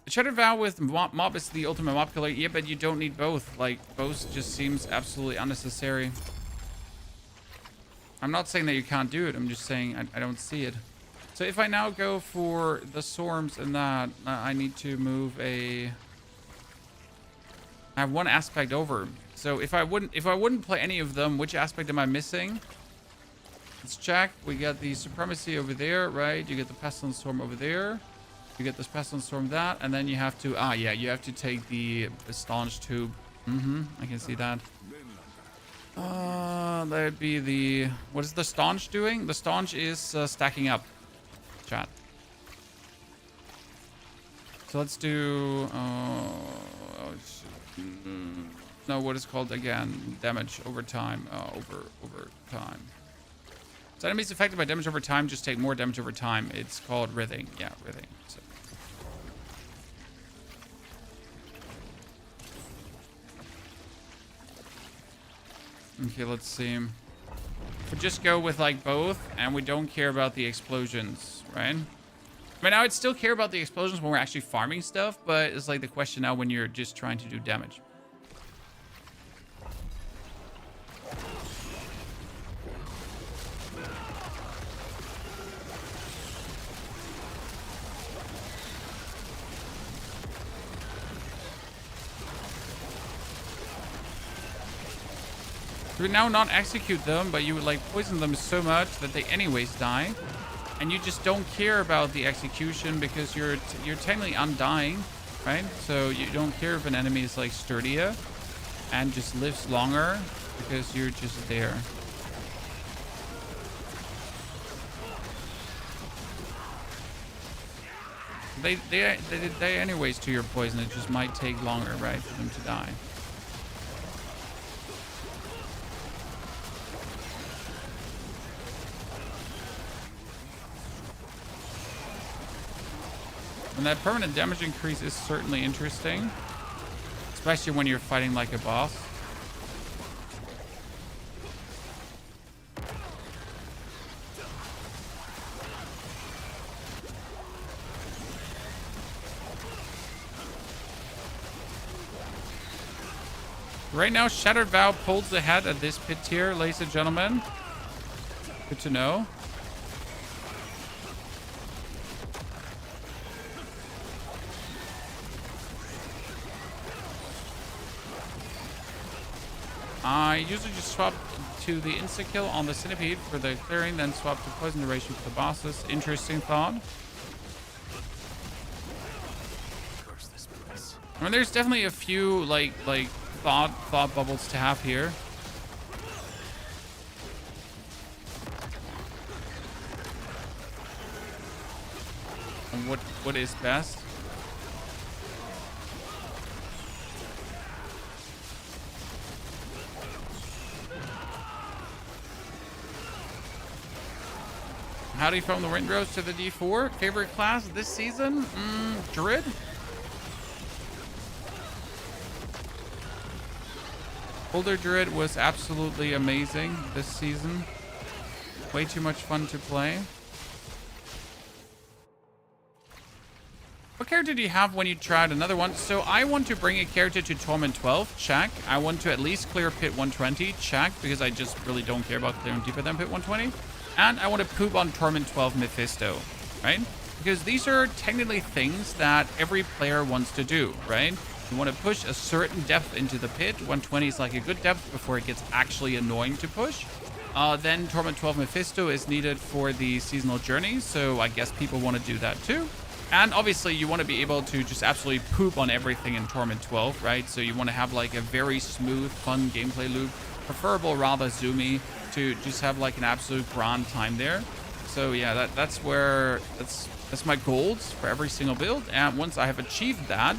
Shattered Vow with mob is the ultimate mob killer. Yeah, but you don't need both. Like, both just seems absolutely unnecessary. I'm not saying that you can't do it. I'm just saying I don't see it. So if I now go for the Storms and that, I need to move a... I have one aspect over. So if I wouldn't play any of them, which aspect am I missing? Let's check. We got the Supremacy over there, right? You get the Pestilence Storm over there. You get this Pestilence Storm that, and then you have to... Ah, yeah, you have to take the Staunch Tube. I can see that. That'd be the... What is the Staunch doing? The Staunch is stacking up. Chat. So let's do... no, what is called again? Damage over time. Over time. So enemies affected by damage over time just take more damage over time. It's called writhing. Yeah, writhing. So. Okay, let's see. If we just go with like both and we don't care about the explosions, right? I mean, I would still care about the explosions when we're actually farming stuff, but it's like the question now when you're just trying to do damage. You would now not execute them, but you would like poison them so much that they anyways die. And you just don't care about the execution because you're technically undying, right? So you don't care if an enemy is like sturdier and just lives longer because you're just there. They anyways to your poison. It just might take longer, right, for them to die. And that permanent damage increase is certainly interesting. Especially when you're fighting like a boss. Right now, Shattered Vow pulls ahead at this pit tier, ladies and gentlemen. Good to know. I usually just swap to the insta-kill on the Centipede for the clearing, then swap to poison duration for the bosses. Interesting thought. I mean, there's definitely a few like thought bubbles to have here. And what is best? Howdy from the Windrose to the D4. Favorite class this season? Druid? Boulder Druid was absolutely amazing this season. Way too much fun to play. What character do you have when you tried another one? So I want to bring a character to Torment 12. Check. I want to at least clear Pit 120. Check. Because I just really don't care about clearing deeper than Pit 120. And I want to poop on Torment 12 Mephisto, right? Because these are technically things that every player wants to do, right? You want to push a certain depth into the pit. 120 is like a good depth before it gets actually annoying to push. Then Torment 12 Mephisto is needed for the seasonal journey, so I guess people want to do that too. And obviously you want to be able to just absolutely poop on everything in Torment 12, right? So you want to have like a very smooth, fun gameplay loop, preferable rather zoomy, to just have like an absolute grand time there. So yeah, that's my goals for every single build. And once I have achieved that,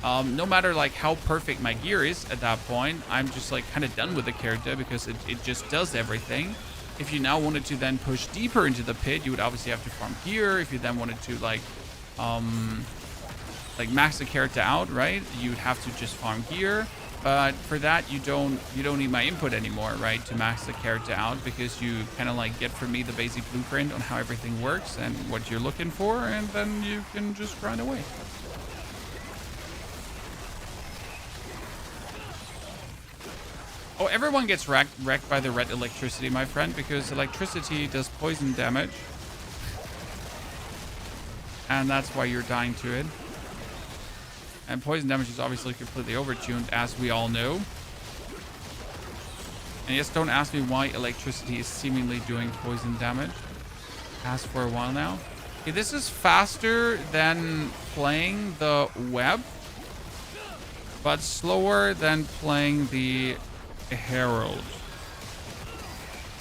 No matter like how perfect my gear is at that point, I'm just like kind of done with the character because it just does everything. If you now wanted to then push deeper into the pit, you would obviously have to farm gear. If you then wanted to like max the character out, right? You'd have to just farm gear. But for that, you don't need my input anymore, right? To max the character out, because you kind of like get from me the basic blueprint on how everything works and what you're looking for, and then you can just grind away. Oh, everyone gets wrecked by the red electricity, my friend, because electricity does poison damage. And that's why you're dying to it. And poison damage is obviously completely overtuned, as we all know. And yes, don't ask me why electricity is seemingly doing poison damage. Has for a while now. Okay, this is faster than playing the web, but slower than playing the Herald.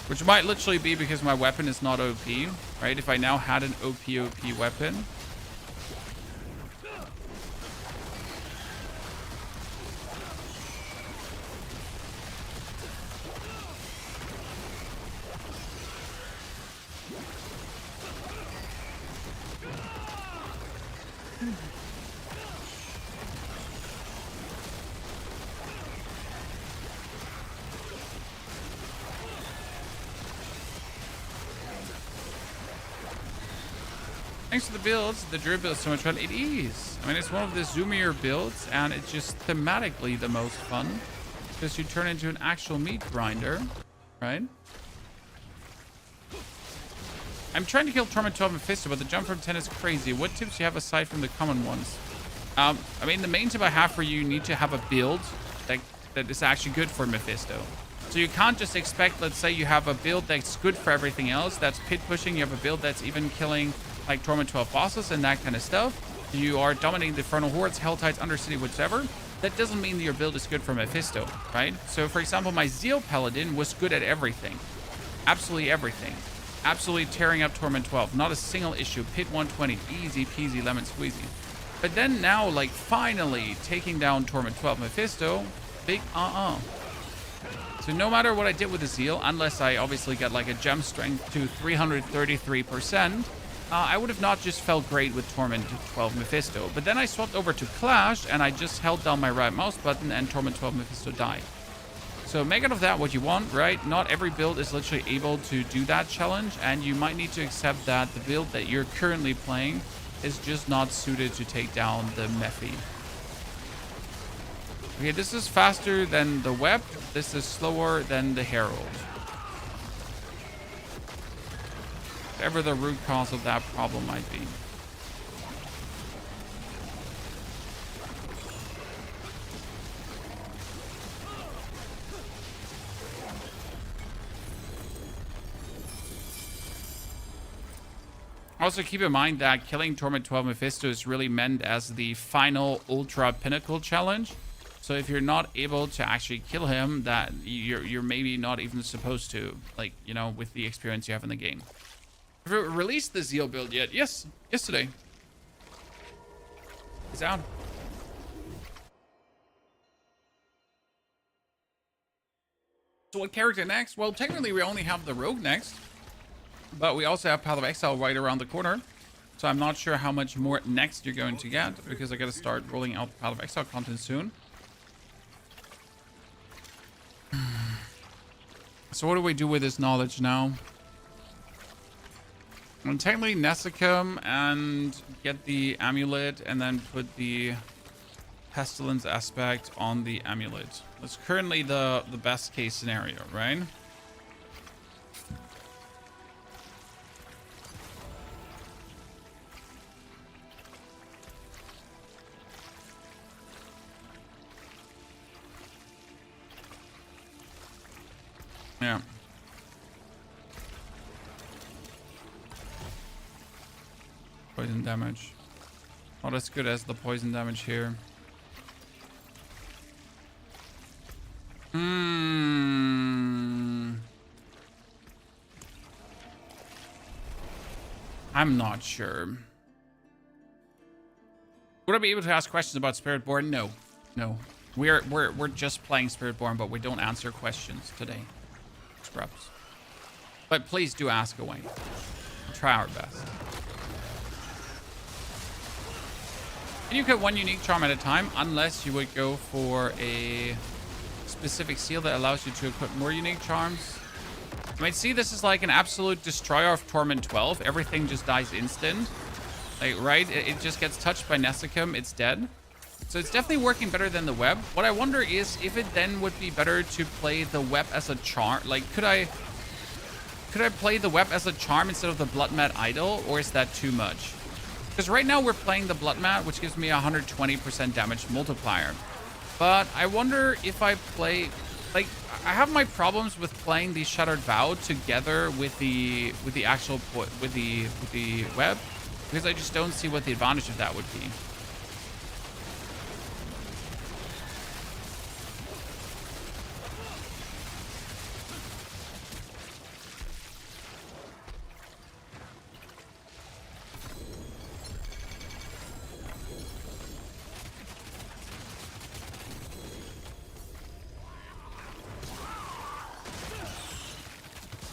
Which might literally be because my weapon is not OP, right? If I now had an OP weapon. Thanks to the builds, the Druid build is so much fun. It is. I mean, it's one of the zoomier builds, and it's just thematically the most fun because you turn into an actual meat grinder, right? I'm trying to kill Torment 12 Mephisto, but the jump from 10 is crazy. What tips do you have aside from the common ones? I mean, the main tip I have for you need to have a build that is actually good for Mephisto. So you can't just expect, let's say you have a build that's good for everything else. That's pit pushing. You have a build that's even killing like Torment 12 bosses and that kind of stuff. You are dominating the Infernal Hordes, Helltides, Undercity, whichever. That doesn't mean that your build is good for Mephisto, right? So for example, my Zeal Paladin was good at everything. Absolutely everything. Absolutely tearing up Torment 12. Not a single issue. Pit 120. Easy peasy lemon squeezy. But then now, like, finally taking down Torment 12 Mephisto, big So no matter what I did with the Zeal, unless I obviously got like a gem strength to 333%, I would have not just felt great with Torment 12 Mephisto. But then I swapped over to Clash, and I just held down my right mouse button, and Torment 12 Mephisto died. So make out of that what you want, right? Not every build is literally able to do that challenge, and you might need to accept that the build that you're currently playing is just not suited to take down the Mephi. Okay, this is faster than the web. This is slower than the Herald. Whatever the root cause of that problem might be. Also, keep in mind that killing Torment 12 Mephisto is really meant as the final ultra pinnacle challenge. So if you're not able to actually kill him, that you're maybe not even supposed to, like, you know, with the experience you have in the game. Have you released the Zeal build yet? Yes, yesterday. It's out. So what character next? Well, technically we only have the Rogue next, but we also have Path of Exile right around the corner. So I'm not sure how much more next you're going to get, because I gotta start rolling out Path of Exile content soon. So what do we do with this knowledge now? And technically Nessicum and get the amulet and then put the pestilence aspect on the amulet. That's currently the best case scenario, right? Yeah. Poison damage. Not as good as the poison damage here. I'm not sure. Would I be able to ask questions about Spiritborn? No. No. We're just playing Spiritborn, but we don't answer questions today. Scrubs. But please do ask away. We'll try our best. And you get one unique charm at a time, unless you would go for a specific seal that allows you to equip more unique charms. You might see this is like an absolute destroyer of Torment 12. Everything just dies instant. Like, right? It just gets touched by Nesicum, it's dead. So it's definitely working better than the web. What I wonder is if it then would be better to play the web as a charm. Like, could I play the web as a charm instead of the Blood Mat Idol, or is that too much? Because right now we're playing the Blood Mat, which gives me 120% damage multiplier. But I wonder if I play, like, I have my problems with playing the Shattered Vow together with the actual with the web, because I just don't see what the advantage of that would be.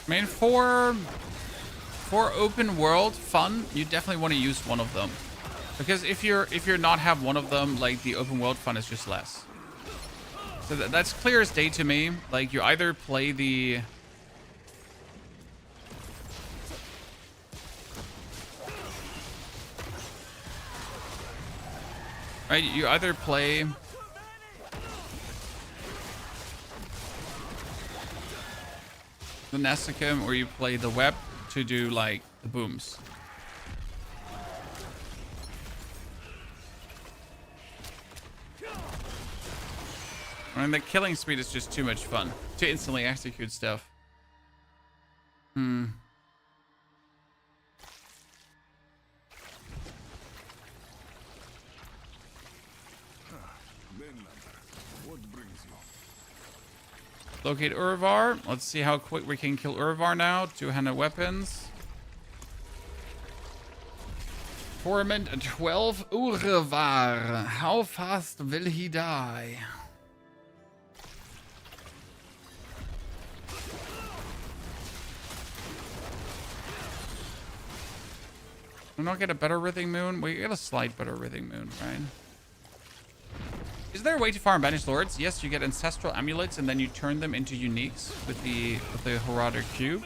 I mean, for open world fun, you definitely want to use one of them, because if you're not have one of them, like, the open world fun is just less. So that's clear as day to me. Like, you either play the right, you either play the Nesicum, or you play the web to do, like, the booms. I mean, the killing speed is just too much fun to instantly execute stuff. What brings you? Locate Urivar. Let's see how quick we can kill Urivar now. Two-handed weapons. Torment 12 Urivar. How fast will he die? We not get a better Writhing Moon? We get a slight better Writhing Moon, right? Is there a way to farm Banished Lords? Yes, you get Ancestral Amulets and then you turn them into uniques with the Horada Cube.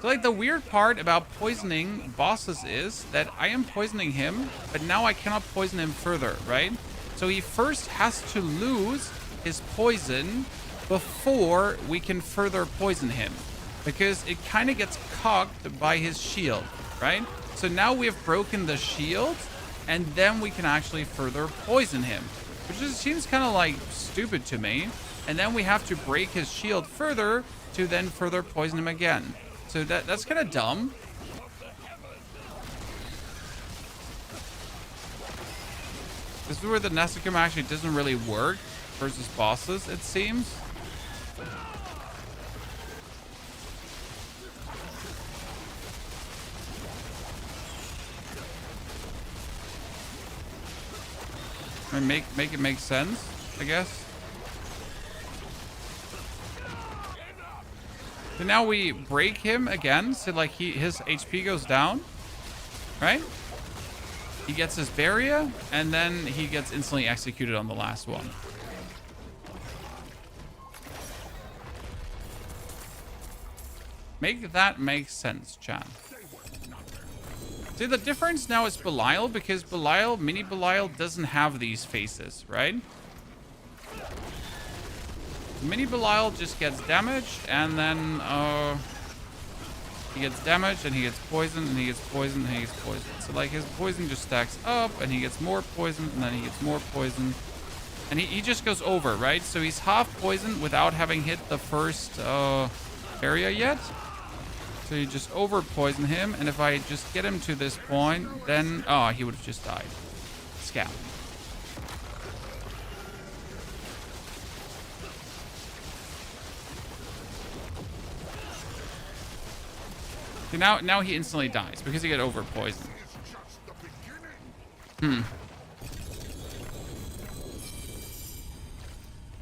So, like, the weird part about poisoning bosses is that I am poisoning him, but now I cannot poison him further, right? So he first has to lose his poison before we can further poison him, because it kind of gets cocked by his shield, right? So now we have broken the shield, and then we can actually further poison him, which just seems kind of like stupid to me. And then we have to break his shield further to then further poison him again. So that's kind of dumb. This is where the Nesicum actually doesn't really work versus bosses, it seems. I mean, make it make sense, I guess. So now we break him again, so like his HP goes down, right? He gets his barrier, and then he gets instantly executed on the last one. Make that make sense, chat. See, the difference now is Belial, because Belial, Mini Belial, doesn't have these faces, right? Mini Belial just gets damaged, and then he gets damaged, and he gets poisoned, and he gets poisoned, and he gets poisoned. So, like, his poison just stacks up, and he gets more poison, and then he gets more poison. And he just goes over, right? So he's half poisoned without having hit the first area yet. So you just over poison him, and if I just get him to this point, then he would have just died. Scab. See, now he instantly dies because he got over poisoned. Hmm.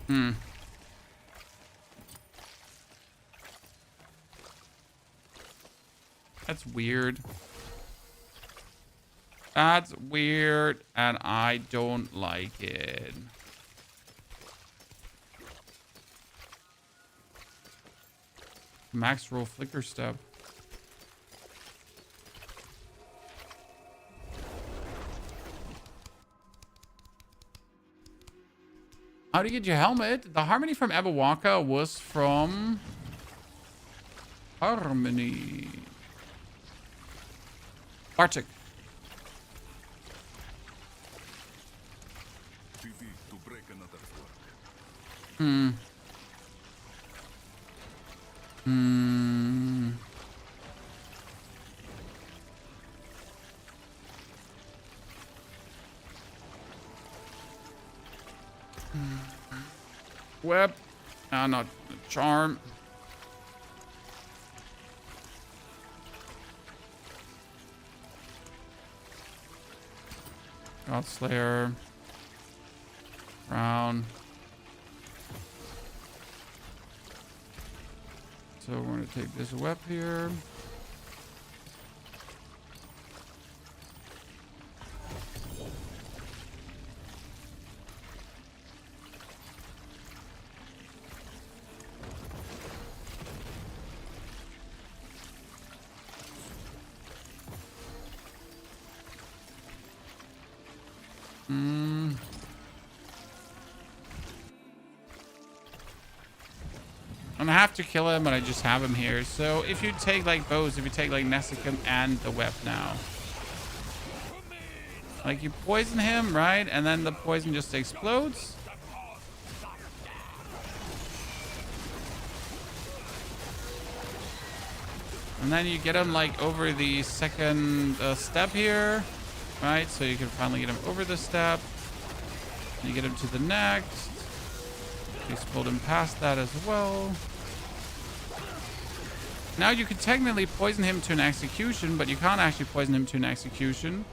Hmm. That's weird. That's weird, and I don't like it. Max roll flicker step. How do you get your helmet? The harmony from Abawaka was from Harmony. Bartik. Phoebe, to break another fork. Hmm. Web. Not charm. Godslayer. Brown. So we're going to take this web here. I'm gonna have to kill him, but I just have him here. So if you take like bows, if you take like Nessicum and the web now, like you poison him, right? And then the poison just explodes. And then you get him like over the second step here, right? So you can finally get him over the step. And you get him to the next. You explode him past that as well. Now you could technically poison him to an execution, but you can't actually poison him to an execution.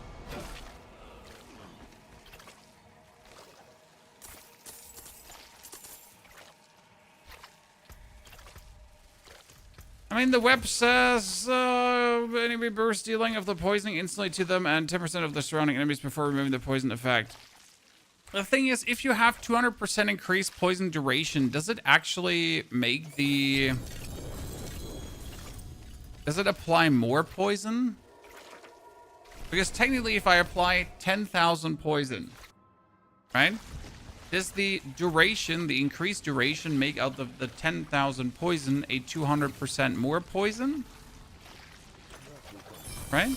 I mean, the web says enemy burst dealing of the poisoning instantly to them and 10% of the surrounding enemies before removing the poison effect. The thing is, if you have 200% increased poison duration, does it actually make the... Does it apply more poison? Because technically, if I apply 10,000 poison, right? Does the duration, the increased duration, make out of the 10,000 poison a 200% more poison? Right?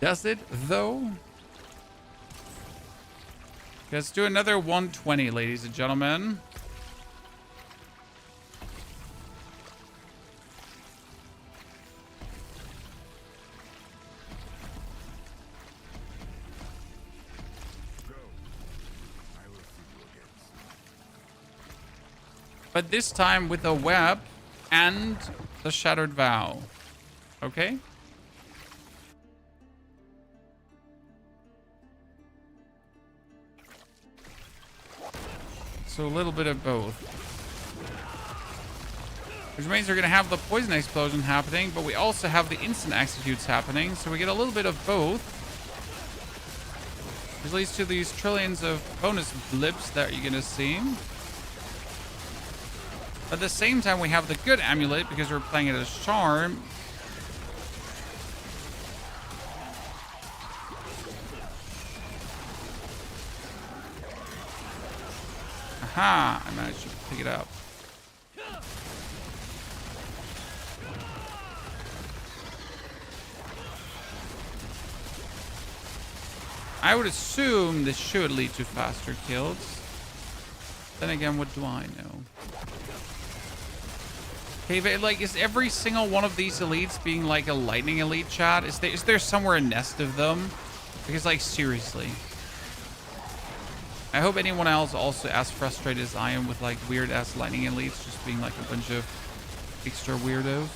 Does it, though? Let's do another 120, ladies and gentlemen. But this time with a web and the Shattered Vow. Okay? So a little bit of both. Which means we're going to have the poison explosion happening, but we also have the instant executes happening. So we get a little bit of both. Which leads to these trillions of bonus blips that you're going to see. At the same time, we have the good amulet because we're playing it as charm. Aha! I managed to pick it up. I would assume this should lead to faster kills. Then again, what do I know? Okay, but like, is every single one of these elites being like a lightning elite, chat? Is there somewhere a nest of them? Because like, seriously. I hope anyone else also as frustrated as I am with like weird ass lightning elites just being like a bunch of extra weirdos.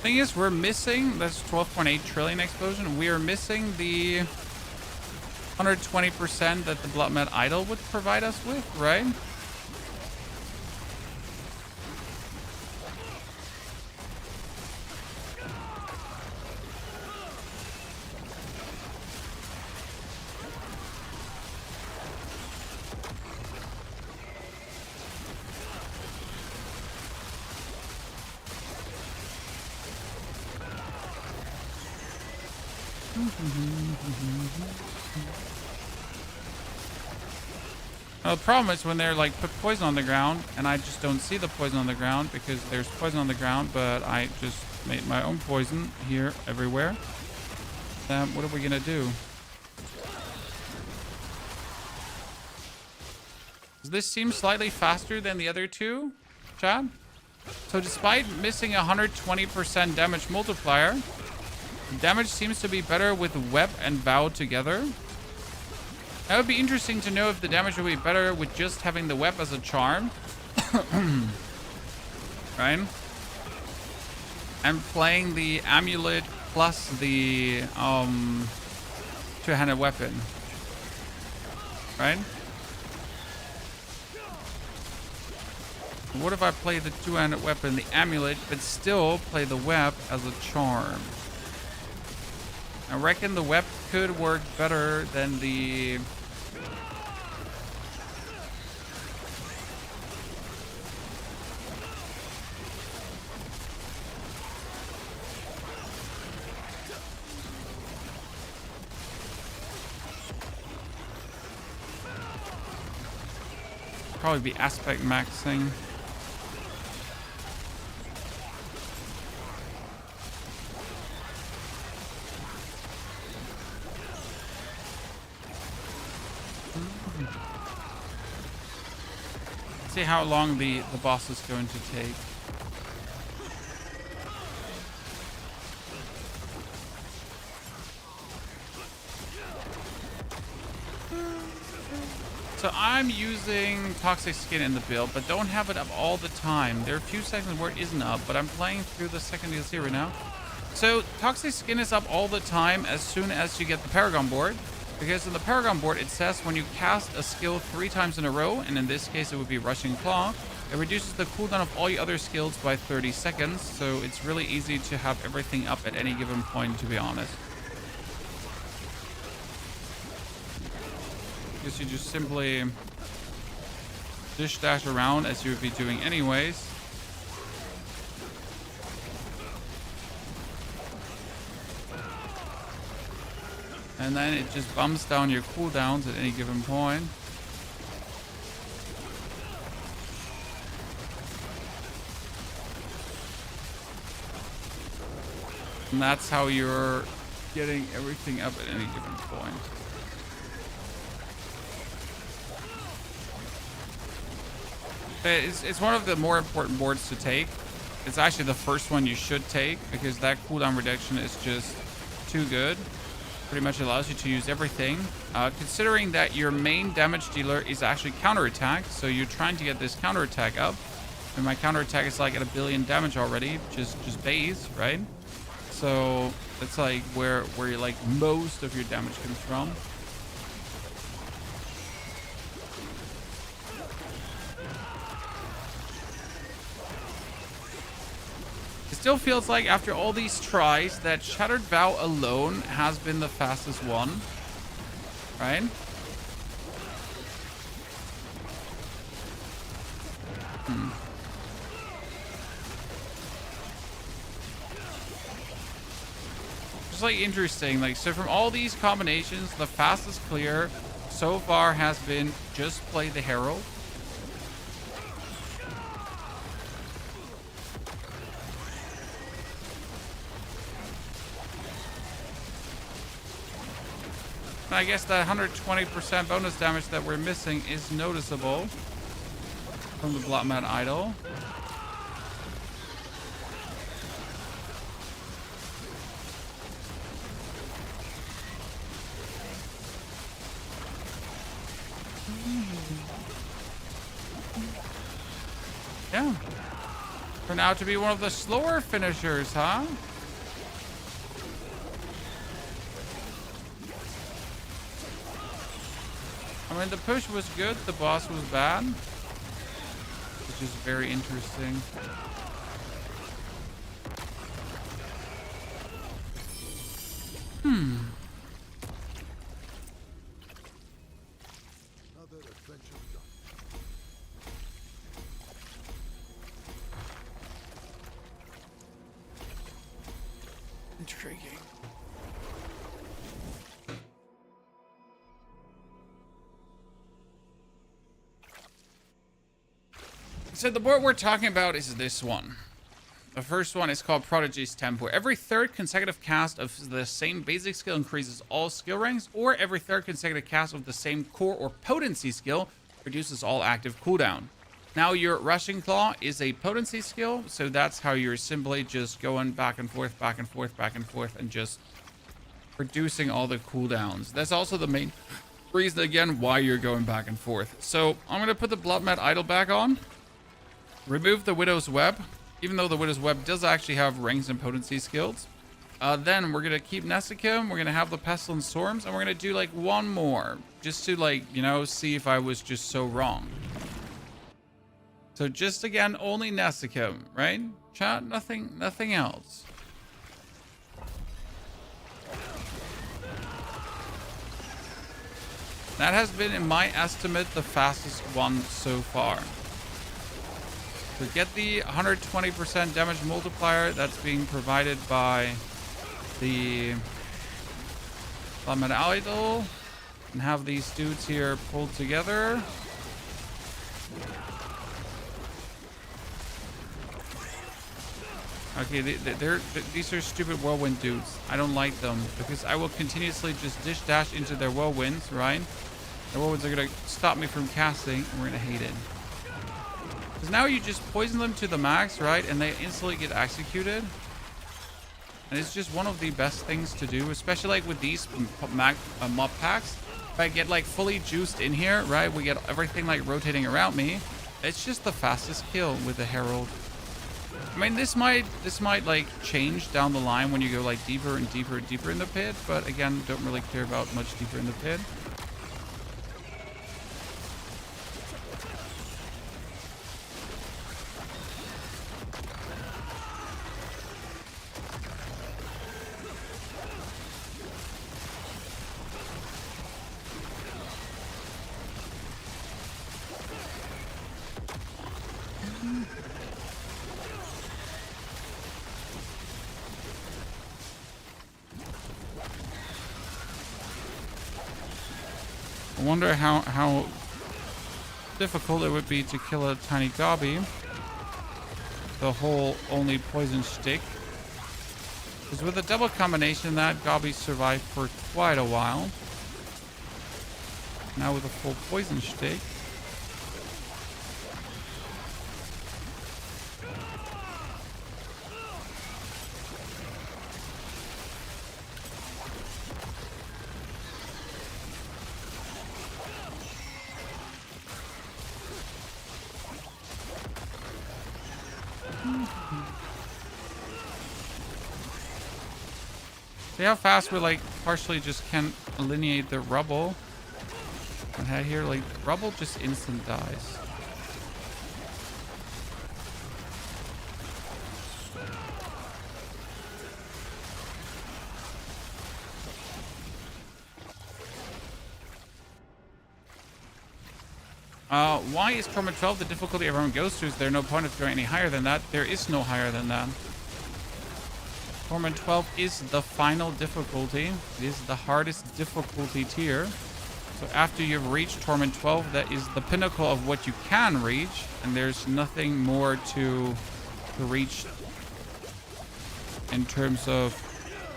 Thing is, we're missing, that's 12.8 trillion explosion. We are missing the 120% that the Bloodmad Idol would provide us with, right? Now, the problem is when they're like put poison on the ground and I just don't see the poison on the ground because there's poison on the ground, but I just made my own poison here everywhere. What are we gonna do? Does this seem slightly faster than the other two, Chad? So despite missing 120% damage multiplier, damage seems to be better with Web and Vow together. That would be interesting to know if the damage would be better with just having the Web as a charm. Right? And playing the amulet plus the two-handed weapon. Right? What if I play the two-handed weapon, the amulet, but still play the Web as a charm? I reckon the Web could work better than the... Probably be aspect maxing. See how long the boss is going to take. So I'm using Toxic Skin in the build, but don't have it up all the time. There are a few seconds where it isn't up, but I'm playing through the second DLC right now. So Toxic Skin is up all the time as soon as you get the Paragon board. Because in the Paragon board, it says when you cast a skill 3 times in a row, and in this case it would be Rushing Claw, it reduces the cooldown of all your other skills by 30 seconds. So it's really easy to have everything up at any given point, to be honest. Because you just simply dish dash around as you would be doing anyways. And then it just bumps down your cooldowns at any given point. And that's how you're getting everything up at any given point. It's one of the more important boards to take. It's actually the first one you should take because that cooldown reduction is just too good. Pretty much allows you to use everything. Considering that your main damage dealer is actually counterattack, so you're trying to get this counterattack up. And my counterattack is like at 1 billion damage already, just base, right? So that's like where like most of your damage comes from. Still feels like after all these tries that Shattered Vow alone has been the fastest one, right? It's like interesting. Like, so from all these combinations, the fastest clear so far has been just play the Herald. And I guess that 120% bonus damage that we're missing is noticeable from the Bloodmad Idol. Yeah. Turned out to be one of the slower finishers, huh? I mean, the push was good, the boss was bad. Which is very interesting. Another adventure done. Intriguing. So the board we're talking about is this one. The first one is called Prodigy's Tempo. Every third consecutive cast of the same basic skill increases all skill ranks, or every third consecutive cast of the same core or potency skill reduces all active cooldown. Now your Rushing Claw is a potency skill, so that's how you're simply just going back and forth, back and forth, back and forth, and just reducing all the cooldowns. That's also the main reason, again, why you're going back and forth. So I'm going to put the Bloodmad Idol back on. Remove the Widow's Web, even though the Widow's Web does actually have ranks and potency skills. Then we're going to keep Nessikim, we're going to have the Pestilence Storms, and we're going to do like one more, just to like, you know, see if I was just so wrong. So just again, only Nessikim, right? Chat, nothing else. That has been, in my estimate, the fastest one so far. So get the 120% damage multiplier that's being provided by the Bloodmad Idol, and have these dudes here pulled together. Okay, these are stupid whirlwind dudes. I don't like them because I will continuously just dish dash into their whirlwinds, right? The whirlwinds are gonna stop me from casting, and we're gonna hate it. Because now you just poison them to the max, right? And they instantly get executed. And it's just one of the best things to do, especially like with these mob packs. If I get like fully juiced in here, right? We get everything like rotating around me. It's just the fastest kill with the Herald. I mean, this might like change down the line when you go like deeper and deeper and deeper in the pit. But again, don't really care about much deeper in the pit. I wonder how difficult it would be to kill a tiny gobby. The whole only poison stick. Because with a double combination, that gobby survived for quite a while. Now with a full poison stick. See how fast we like partially just can alienate the rubble. And head here, like rubble just instant dies. Why is Torment 12 the difficulty everyone goes to? Is there no point of going any higher than that? There is no higher than that. Torment 12 is the final difficulty. It is the hardest difficulty tier. So after you've reached Torment 12, that is the pinnacle of what you can reach. And there's nothing more to reach in terms of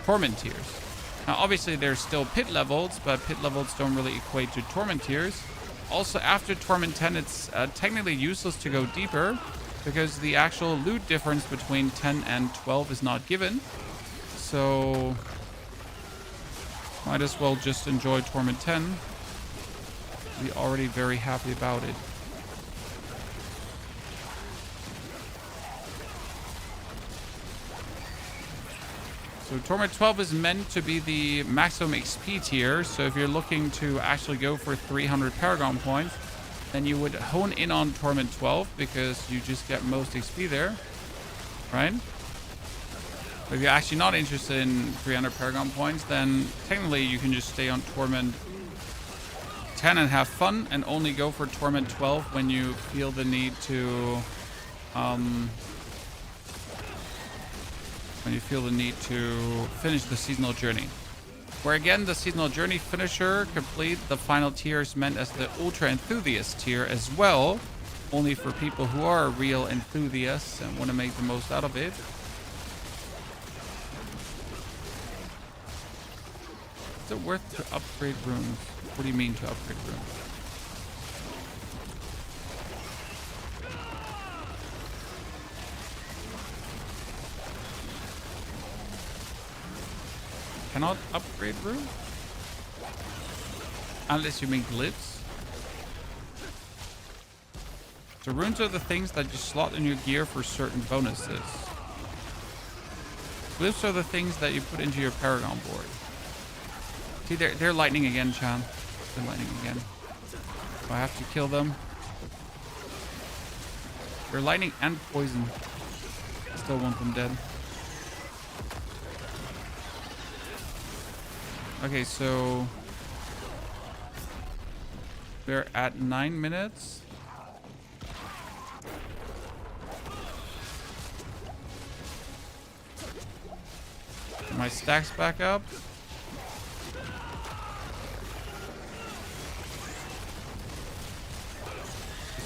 Torment tiers. Now, obviously, there's still pit levels, but pit levels don't really equate to Torment tiers. Also, after Torment 10, it's technically useless to go deeper because the actual loot difference between 10 and 12 is not given. So, might as well just enjoy Torment 10. Be already very happy about it. So Torment 12 is meant to be the maximum XP tier. So if you're looking to actually go for 300 Paragon points, then you would hone in on Torment 12 because you just get most XP there, right? But if you're actually not interested in 300 Paragon points, then technically you can just stay on Torment 10 and have fun and only go for Torment 12 when you feel the need to finish the seasonal journey. Where again, the seasonal journey finisher complete the final tier is meant as the ultra enthusiast tier as well, only for people who are real enthusiasts and want to make the most out of it. Is it worth to upgrade rooms? What do you mean to upgrade rooms? Cannot upgrade rooms? Unless you mean glyphs. So runes are the things that you slot in your gear for certain bonuses. Glyphs are the things that you put into your Paragon board. See, they're lightning again, Chan. They're lightning again. Do I have to kill them? They're lightning and poison. I still want them dead. Okay, so we're at 9 minutes. Get my stacks back up.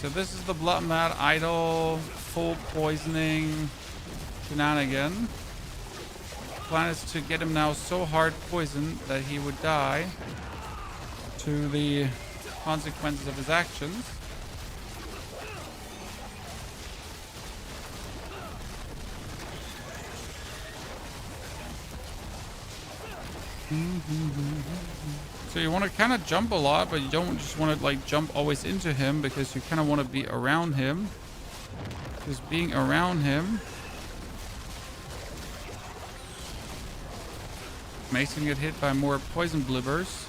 So this is the Blood Mad Idol full poisoning shenanigan. Plan is to get him now so hard poisoned that he would die to the consequences of his actions. So you want to kind of jump a lot, but you don't just want to like jump always into him because you kind of want to be around him. Because being around him makes him get hit by more poison blibbers.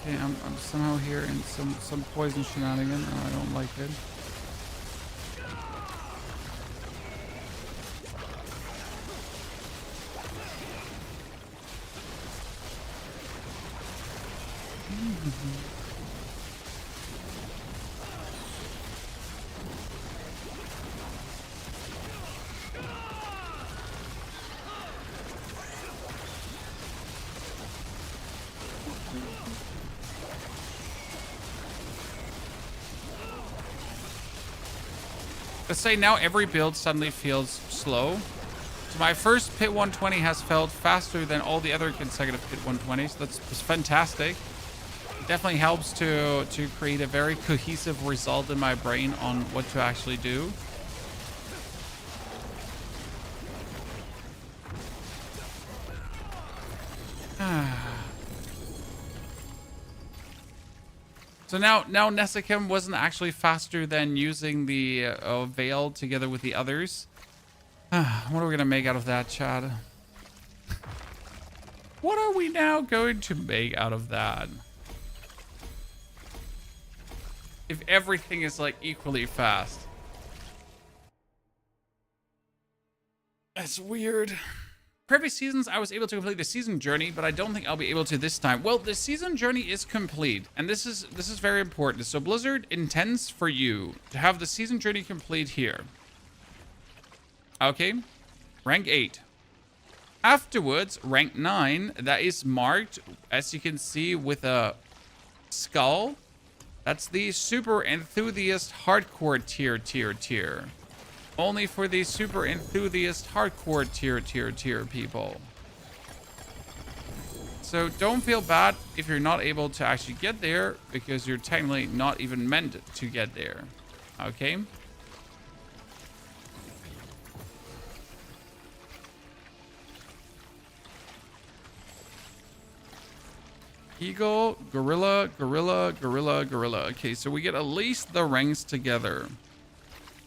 Okay, I'm somehow hearing some poison shenanigan and I don't like it. Let's say now every build suddenly feels slow. So my first pit 120 has felt faster than all the other consecutive pit 120s. That's fantastic. It definitely helps to create a very cohesive result in my brain on what to actually do. So now Nessikim wasn't actually faster than using the Veil together with the others. What are we going to make out of that, Chad? What are we now going to make out of that? If everything is like equally fast. That's weird. Previous seasons, I was able to complete the season journey, but I don't think I'll be able to this time. Well, the season journey is complete, and this is very important. So Blizzard intends for you to have the season journey complete here. Okay, rank 8. Afterwards, rank 9, that is marked, as you can see, with a skull. That's the super enthusiast hardcore tier. Only for the super enthusiast hardcore tier people. So don't feel bad if you're not able to actually get there, because you're technically not even meant to get there. Okay? Eagle, gorilla. Okay, so we get at least the ranks together.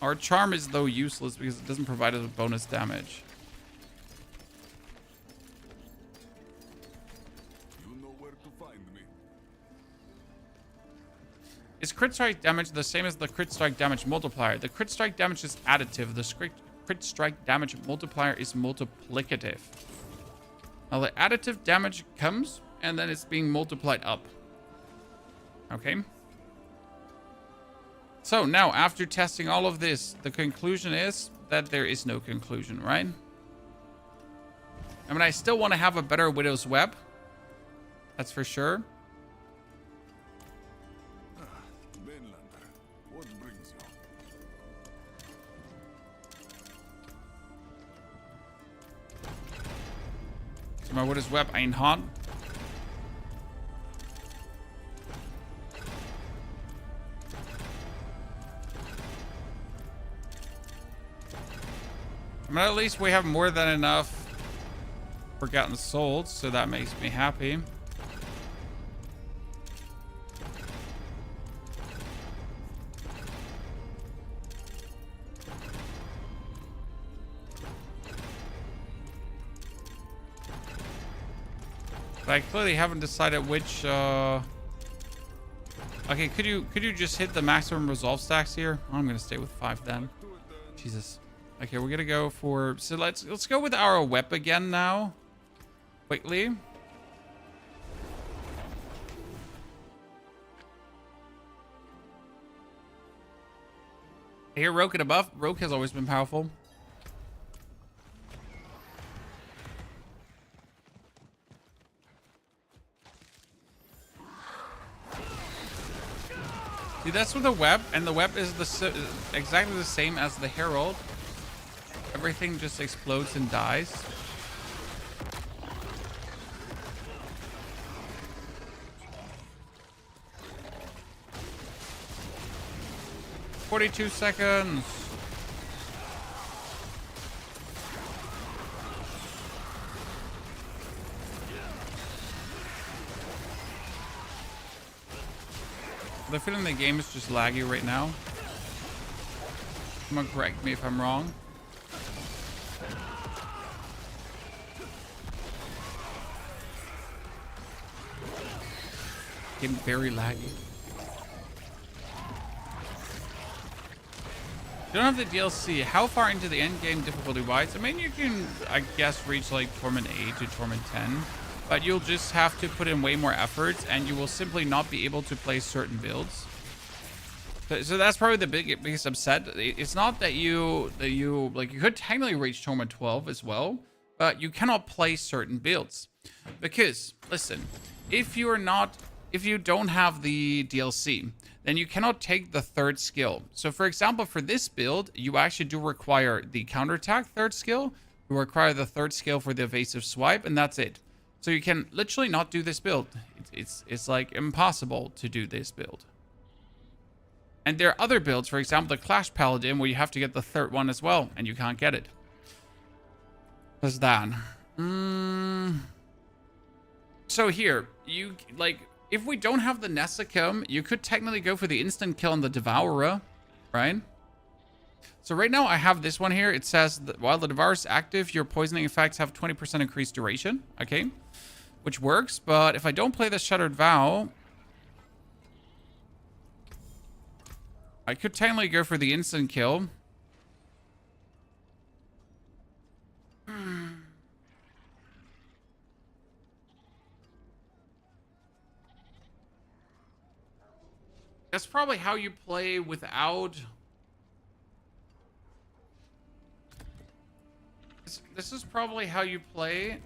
Our charm is, though, useless because it doesn't provide us with bonus damage. You know where to find me. Is crit strike damage the same as the crit strike damage multiplier? The crit strike damage is additive. The crit strike damage multiplier is multiplicative. Now the additive damage comes, and then it's being multiplied up. Okay. So now, after testing all of this, the conclusion is that there is no conclusion, right? I mean, I still want to have a better Widow's Web. That's for sure. Mainlander, what brings you? So my Widow's Web ain't hot. I mean, at least we have more than enough Forgotten Souls, so that makes me happy. But I clearly haven't decided which, Okay, could you just hit the maximum resolve stacks here? I'm gonna stay with 5 then. Jesus. Okay, we're gonna go for, so let's go with our web again now. Quickly. Here, Rogue at a buff. Rogue has always been powerful. See, that's with the web, and the web is exactly the same as the Herald. Everything just explodes and dies. "42 seconds. The feeling the game is just laggy right now. Someone correct me if I'm wrong. Getting very laggy. You don't have the DLC. How far into the end game difficulty wise? I mean, you can, I guess, reach like Torment 8 to Torment 10, but you'll just have to put in way more effort, and you will simply not be able to play certain builds. So that's probably the biggest upset. It's not that you like, you could technically reach Torment 12 as well, but you cannot play certain builds because, listen, if you don't have the DLC, then you cannot take the third skill. So for example, for this build, you actually do require the counterattack third skill, you require the third skill for the evasive swipe, and that's it. So you can literally not do this build. It's like impossible to do this build. And there are other builds, for example, the Clash Paladin, where you have to get the third one as well, and you can't get it. What's that? So here, you, like, if we don't have the Nessicum, you could technically go for the instant kill on the Devourer, right? So right now I have this one here. It says that while the Devourer is active, your poisoning effects have 20% increased duration, okay? Which works, but if I don't play the Shattered Vow, I could technically go for the instant kill. That's probably how you play without... This is probably how you play.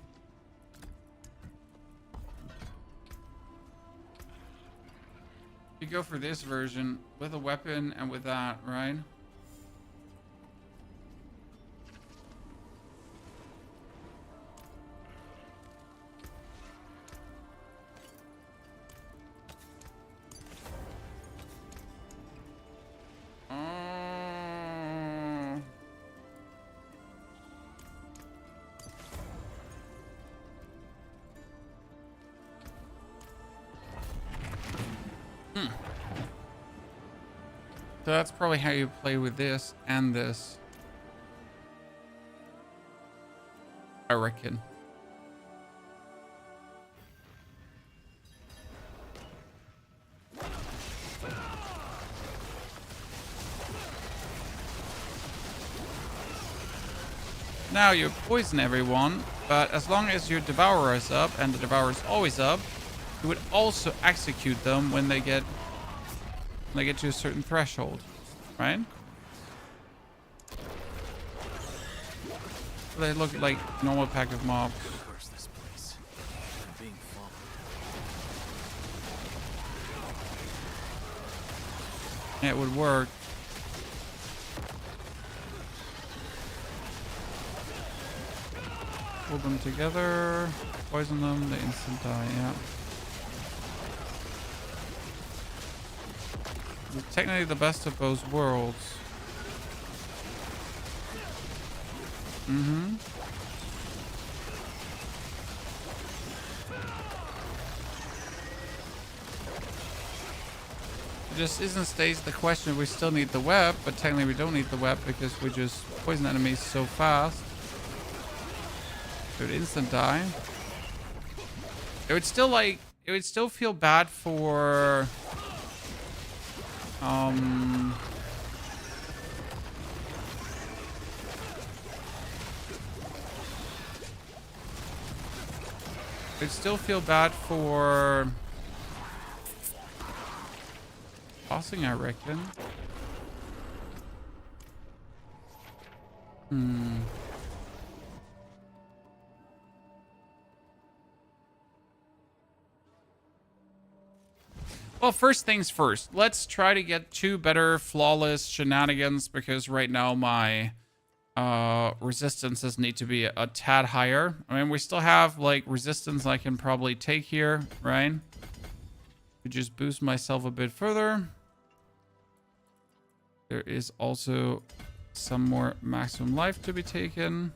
You go for this version with a weapon and with that, right? So that's probably how you play with this and this. I reckon. Now you poison everyone, but as long as your Devourer is up, and the Devourer is always up, you would also execute them when they get to a certain threshold, right? They look like normal pack of mobs. Curse this place. I'm being followed. Yeah, it would work. Pull them together, poison them, they instant die, yeah. It's technically the best of both worlds. Mm-hmm. It just isn't stays the question. We still need the web, but technically we don't need the web because we just poison enemies so fast. It would instant die. It would still feel bad for it'd still feel bad for tossing, I reckon. Well, first things first. Let's try to get 2 better flawless shenanigans because right now my resistances need to be a tad higher. I mean, we still have like resistance I can probably take here, right? To just boost myself a bit further. There is also some more maximum life to be taken.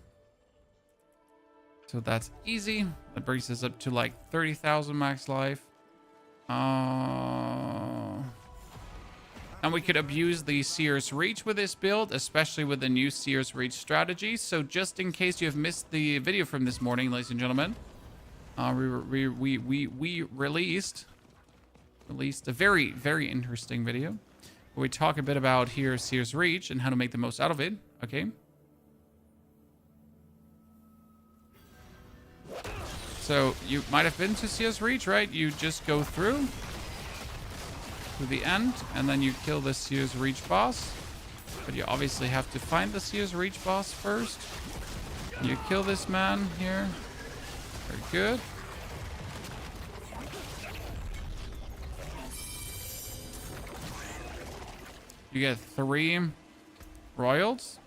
So that's easy. That brings us up to like 30,000 max life. And we could abuse the Seer's Reach with this build, especially with the new Seer's Reach strategy. So just in case you have missed the video from this morning, ladies and gentlemen, we released a very, very interesting video where we talk a bit about here Seer's Reach and how to make the most out of it. Okay. So you might have been to Seer's Reach, right? You just go through to the end, and then you kill the Seer's Reach boss. But you obviously have to find the Seer's Reach boss first. You kill this man here. Very good. You get 3 royals.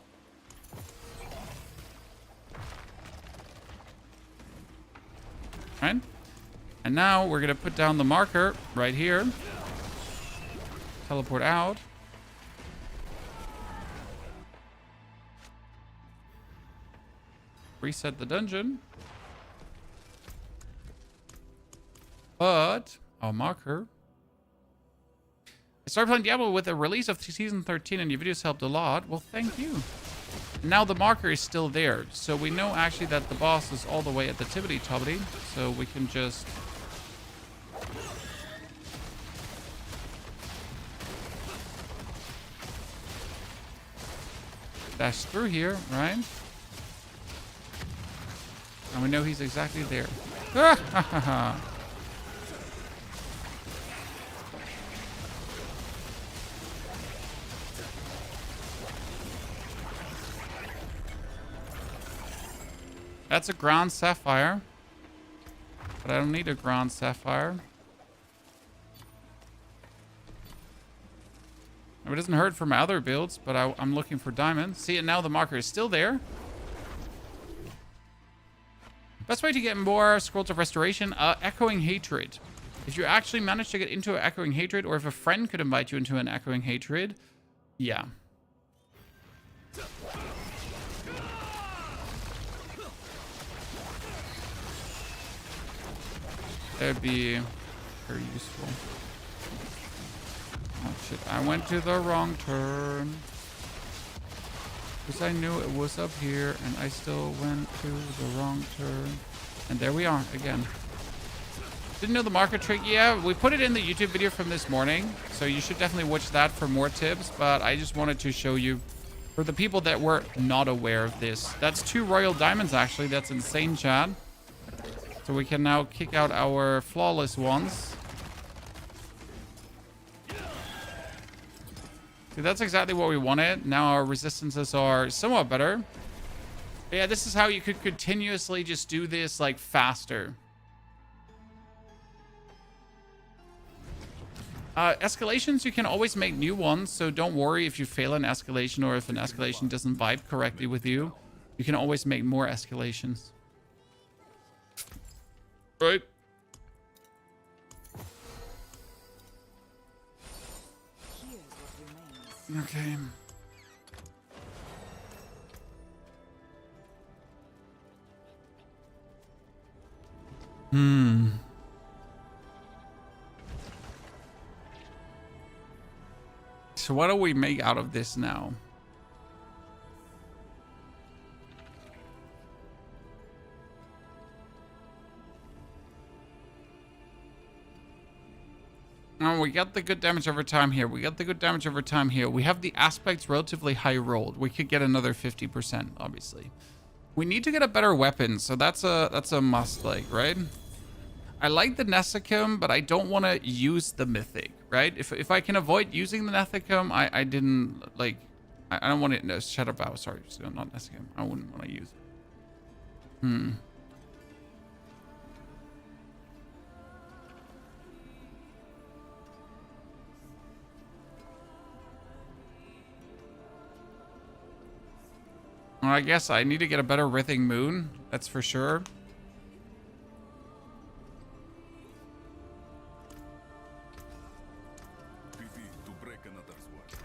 Right? And now we're going to put down the marker right here. Teleport out. Reset the dungeon. But our marker. I started playing Diablo with the release of Season 13 and your videos helped a lot. Well, thank you. Now the marker is still there. So we know actually that the boss is all the way at the tippity-toppity. So we can just... dash through here, right? And we know he's exactly there. That's a Grand Sapphire. But I don't need a Grand Sapphire. It doesn't hurt for my other builds, but I'm looking for diamonds. See, and now the marker is still there. Best way to get more Scrolls of Restoration, Echoing Hatred. If you actually manage to get into an Echoing Hatred, or if a friend could invite you into an Echoing Hatred, yeah. That would be very useful. Oh shit, I went to the wrong turn. Because I knew it was up here, and I still went to the wrong turn. And there we are, again. Didn't know the marker trick? Yeah, we put it in the YouTube video from this morning, so you should definitely watch that for more tips, but I just wanted to show you, for the people that were not aware of this. That's 2 royal diamonds, actually. That's insane, chat. So we can now kick out our flawless ones. See, that's exactly what we wanted. Now our resistances are somewhat better. But yeah, this is how you could continuously just do this, like, faster. Escalations, you can always make new ones, so don't worry if you fail an escalation or if an escalation doesn't vibe correctly with you. You can always make more escalations. Right? Okay. So what do we make out of this now? Oh, we got the good damage over time here. We got the good damage over time here. We have the aspects relatively high rolled. We could get another 50%, obviously. We need to get a better weapon, so that's a must, like, right? I like the Nessicum, but I don't want to use the Mythic, right? If I can avoid using the Nessicum, I didn't, like... I don't want it... No, Shadow Bow, sorry. So not Nessicum. I wouldn't want to use it. Well, I guess I need to get a better Writhing Moon. That's for sure. To break another sword.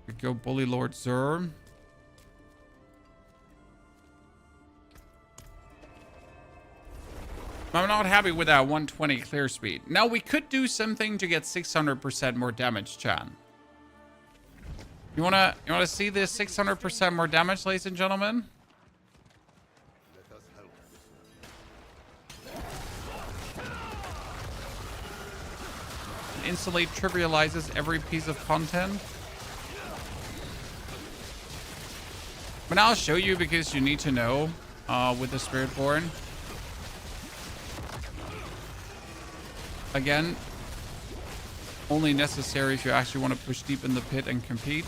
We go Bully Lord Zur. I'm not happy with that 120 clear speed. Now, we could do something to get 600% more damage, chat. You wanna see this 600% more damage, ladies and gentlemen? Instantly trivializes every piece of content. But now I'll show you because you need to know with the Spiritborn. Again, only necessary if you actually want to push deep in the pit and compete.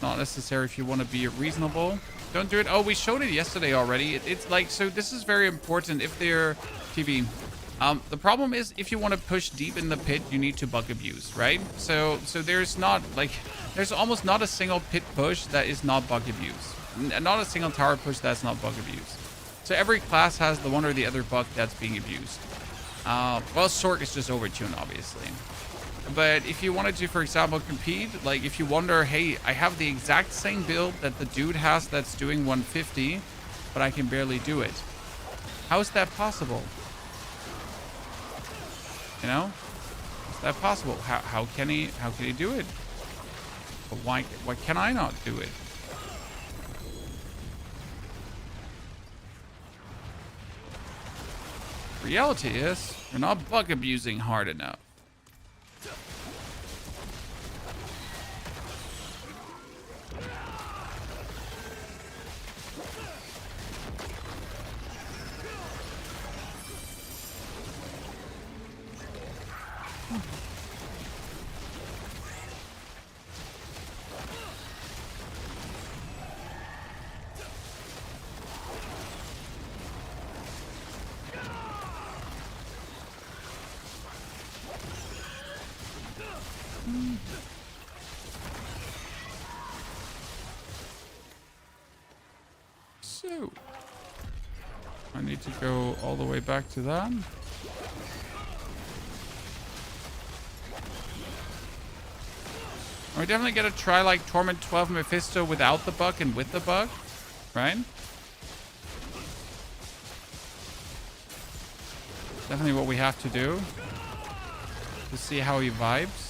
Not necessary if you want to be reasonable. Don't do it. Oh, we showed it yesterday already. It's like, so this is very important if they're TV. The problem is if you want to push deep in the pit, you need to bug abuse, right? So there's not like, there's almost not a single pit push that is not bug abuse. Not a single tower push that's not bug abuse. So every class has the one or the other bug that's being abused. Well, Sork is just overtuned, obviously. But if you wanted to, for example, compete, like if you wonder, hey, I have the exact same build that the dude has that's doing 150, but I can barely do it. How is that possible? You know? Is that possible? How can he do it? But why can I not do it? Reality is, you're not bug abusing hard enough. So, I need to go all the way back to that. We definitely gotta try like Torment 12 Mephisto without the bug and with the bug, right? Definitely what we have to do to see how he vibes.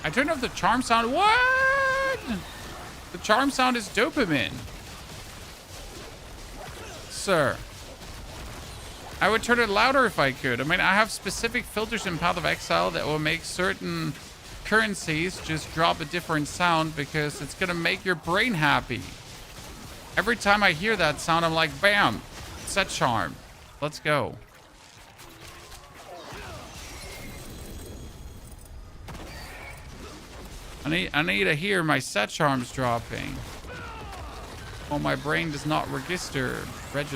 I turned off the charm sound. What? The charm sound is dopamine. Sir. I would turn it louder if I could. I mean, I have specific filters in Path of Exile that will make certain currencies just drop a different sound because it's going to make your brain happy. Every time I hear that sound, I'm like, bam, set charm. Let's go. I need to hear my set charms dropping. Oh, my brain does not register. Set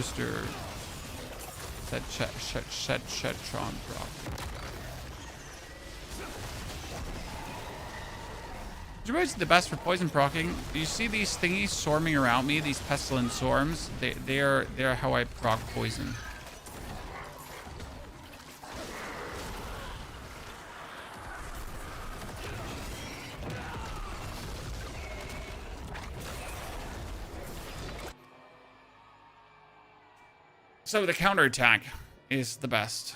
charm dropping. It's the best for poison proccing. You see these thingies swarming around me, these pestilent swarms? They're how I proc poison. So the counterattack is the best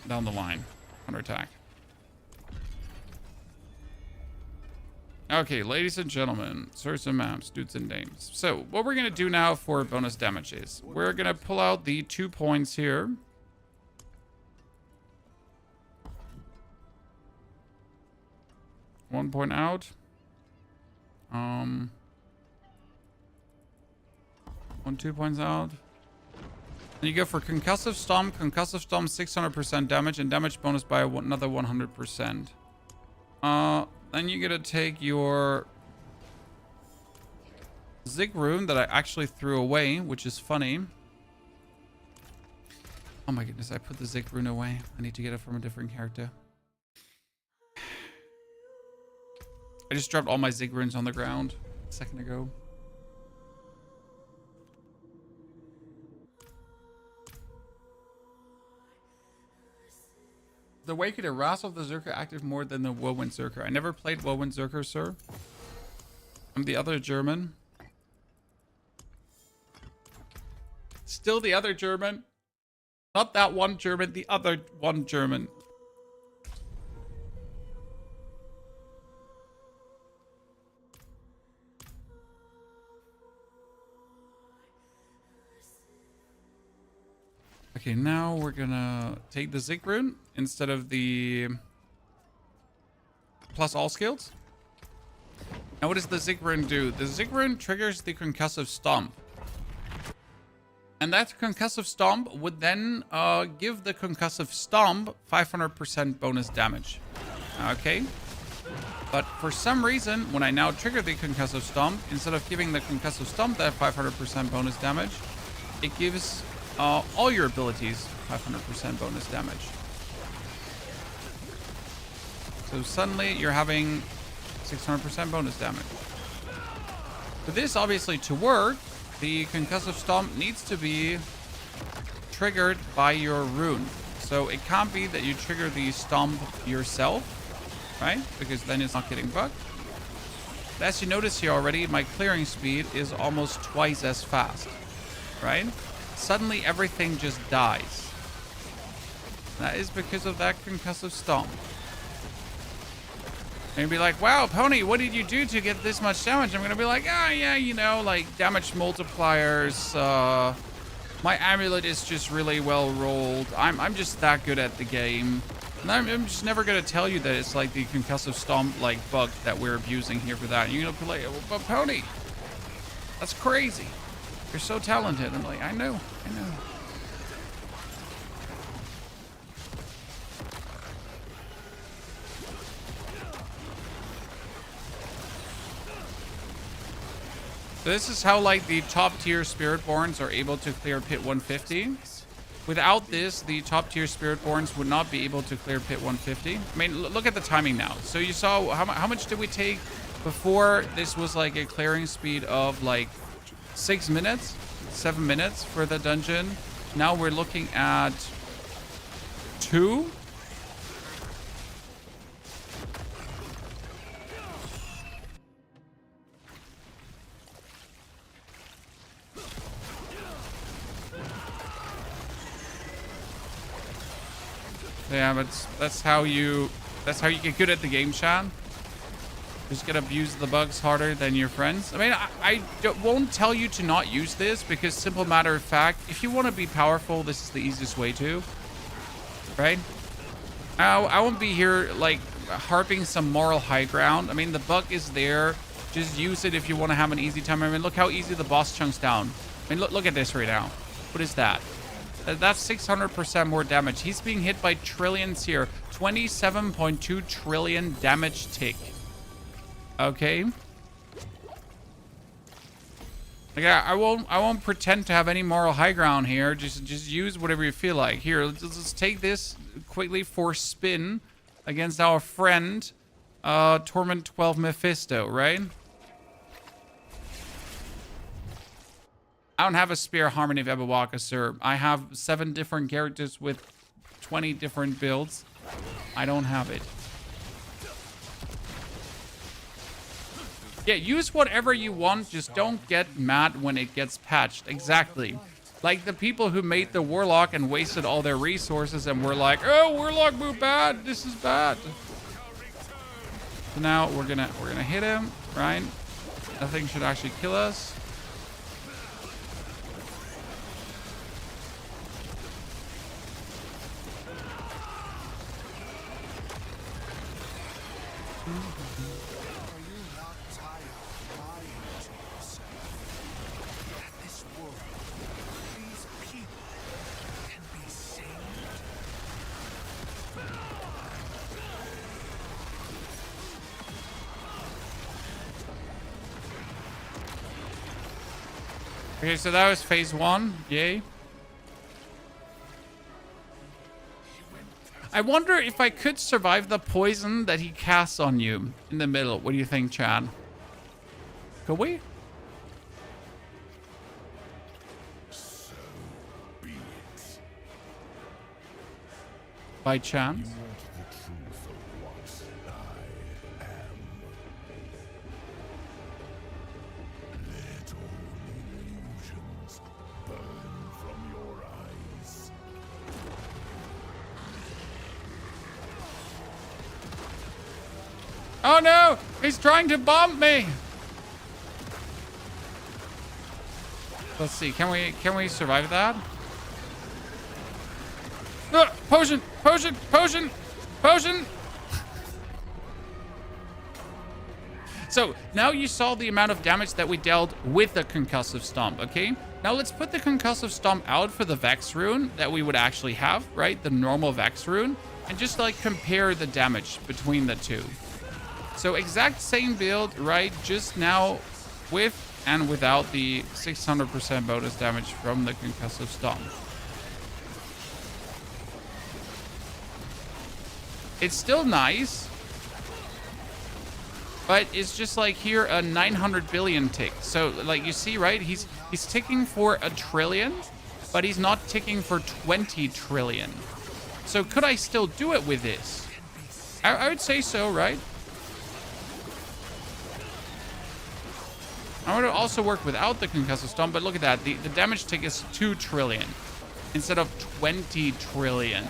down the line. Counterattack. Okay, ladies and gentlemen, sirs and ma'ams, dudes and dames. So what we're going to do now for bonus damage is we're going to pull out the 2 points here. One point out. 2 points out. And you go for Concussive Stomp. Concussive Stomp 600% damage and damage bonus by another 100%. Then you're gonna take your Zig Rune that I actually threw away, which is funny. Oh my goodness, I put the Zig Rune away. I need to get it from a different character. I just dropped all my Zig Runes on the ground a second ago. The Waken and Wrath of the Zerker active more than the Whirlwind Zerker. I never played Whirlwind Zerker, sir. I'm the other German. Still the other German. Not that one German, the other one German. Okay, now we're gonna take the Zig Rune instead of the plus all skills. Now what does the Zig Rune do? The Zig Rune triggers the Concussive Stomp. And that Concussive Stomp would then give the Concussive Stomp 500% bonus damage. Okay? But for some reason, when I now trigger the Concussive Stomp, instead of giving the Concussive Stomp that 500% bonus damage, it gives all your abilities 500% bonus damage. So suddenly you're having 600% bonus damage. For this obviously to work, the Concussive Stomp needs to be triggered by your rune. So it can't be that you trigger the stomp yourself, right? Because then it's not getting bugged. But as you notice here already, my clearing speed is almost twice as fast, right? Suddenly everything just dies. That is because of that Concussive Stomp. And you'll be like, wow, Pony, what did you do to get this much damage? I'm going to be like, ah, yeah, you know, like damage multipliers. My amulet is just really well rolled. I'm just that good at the game. And I'm just never going to tell you that it's like the Concussive Stomp like bug that we're abusing here for that. And you're going to be like, well, but Pony, that's crazy. You're so talented. I'm like, I know. This is how like the top tier Spiritborns are able to clear pit 150. Without this, the top tier Spiritborns would not be able to clear pit 150. I mean, look at the timing now. So you saw how much did we take before? This was like a clearing speed of like 6 minutes, 7 minutes for the dungeon. Now we're looking at 2. Yeah, but that's how you get good at the game, Sean. Just gotta abuse the bugs harder than your friends. I mean, won't tell you to not use this because simple matter of fact, if you want to be powerful, this is the easiest way to, right? I won't be here like harping some moral high ground. I mean, the bug is there. Just use it if you want to have an easy time. I mean, look how easy the boss chunks down. I mean, look at this right now. What is that? That's 600% more damage. He's being hit by trillions here. 27.2 trillion damage tick. Okay. Like I won't pretend to have any moral high ground here. Just use whatever you feel like. Here, let's take this quickly for spin against our friend Torment 12 Mephisto, right? I don't have a Spear Harmony of Ebawaka, sir. I have 7 different characters with 20 different builds. I don't have it. Yeah, use whatever you want. Just don't get mad when it gets patched. Exactly. Like the people who made the Warlock and wasted all their resources and were like, oh, Warlock move bad. This is bad. So now we're gonna hit him, right? Nothing should actually kill us. Okay, so that was phase 1. Yay. I wonder if I could survive the poison that he casts on you in the middle. What do you think, Chad? Could we? So be it. By chance? You want the truth of what I am. Let all illusions burn from your eyes. Oh no! He's trying to bomb me! Let's see, can we survive that? Potion! Potion! Potion! Potion! So, now you saw the amount of damage that we dealt with the Concussive Stomp, okay? Now let's put the Concussive Stomp out for the Vex rune that we would actually have, right? The normal Vex rune. And just like compare the damage between the two. So exact same build, right? Just now with and without the 600% bonus damage from the Concussive Stomp. It's still nice, but it's just like here a 900 billion tick. So like you see, right? He's ticking for 1 trillion, but he's not ticking for 20 trillion. So could I still do it with this? I would say so, right? I would also work without the Concussive Stomp, but look at that. The damage tick is 2 trillion instead of 20 trillion.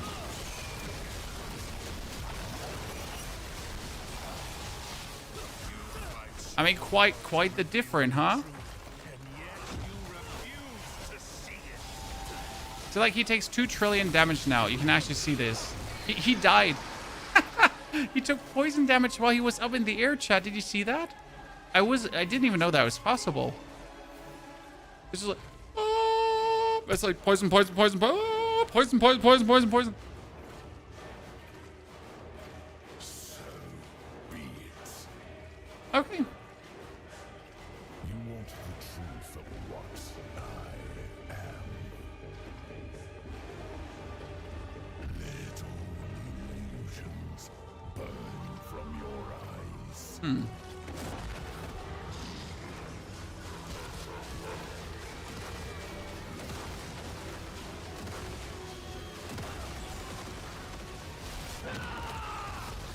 I mean, quite the difference, huh? So like he takes 2 trillion damage now. You can actually see this. He died. He took poison damage while he was up in the air, chat. Did you see that? I didn't even know that was possible. It's just like, oh, it's like poison, poison, poison, oh, poison, poison, poison, poison, poison. So be it. Okay. You want the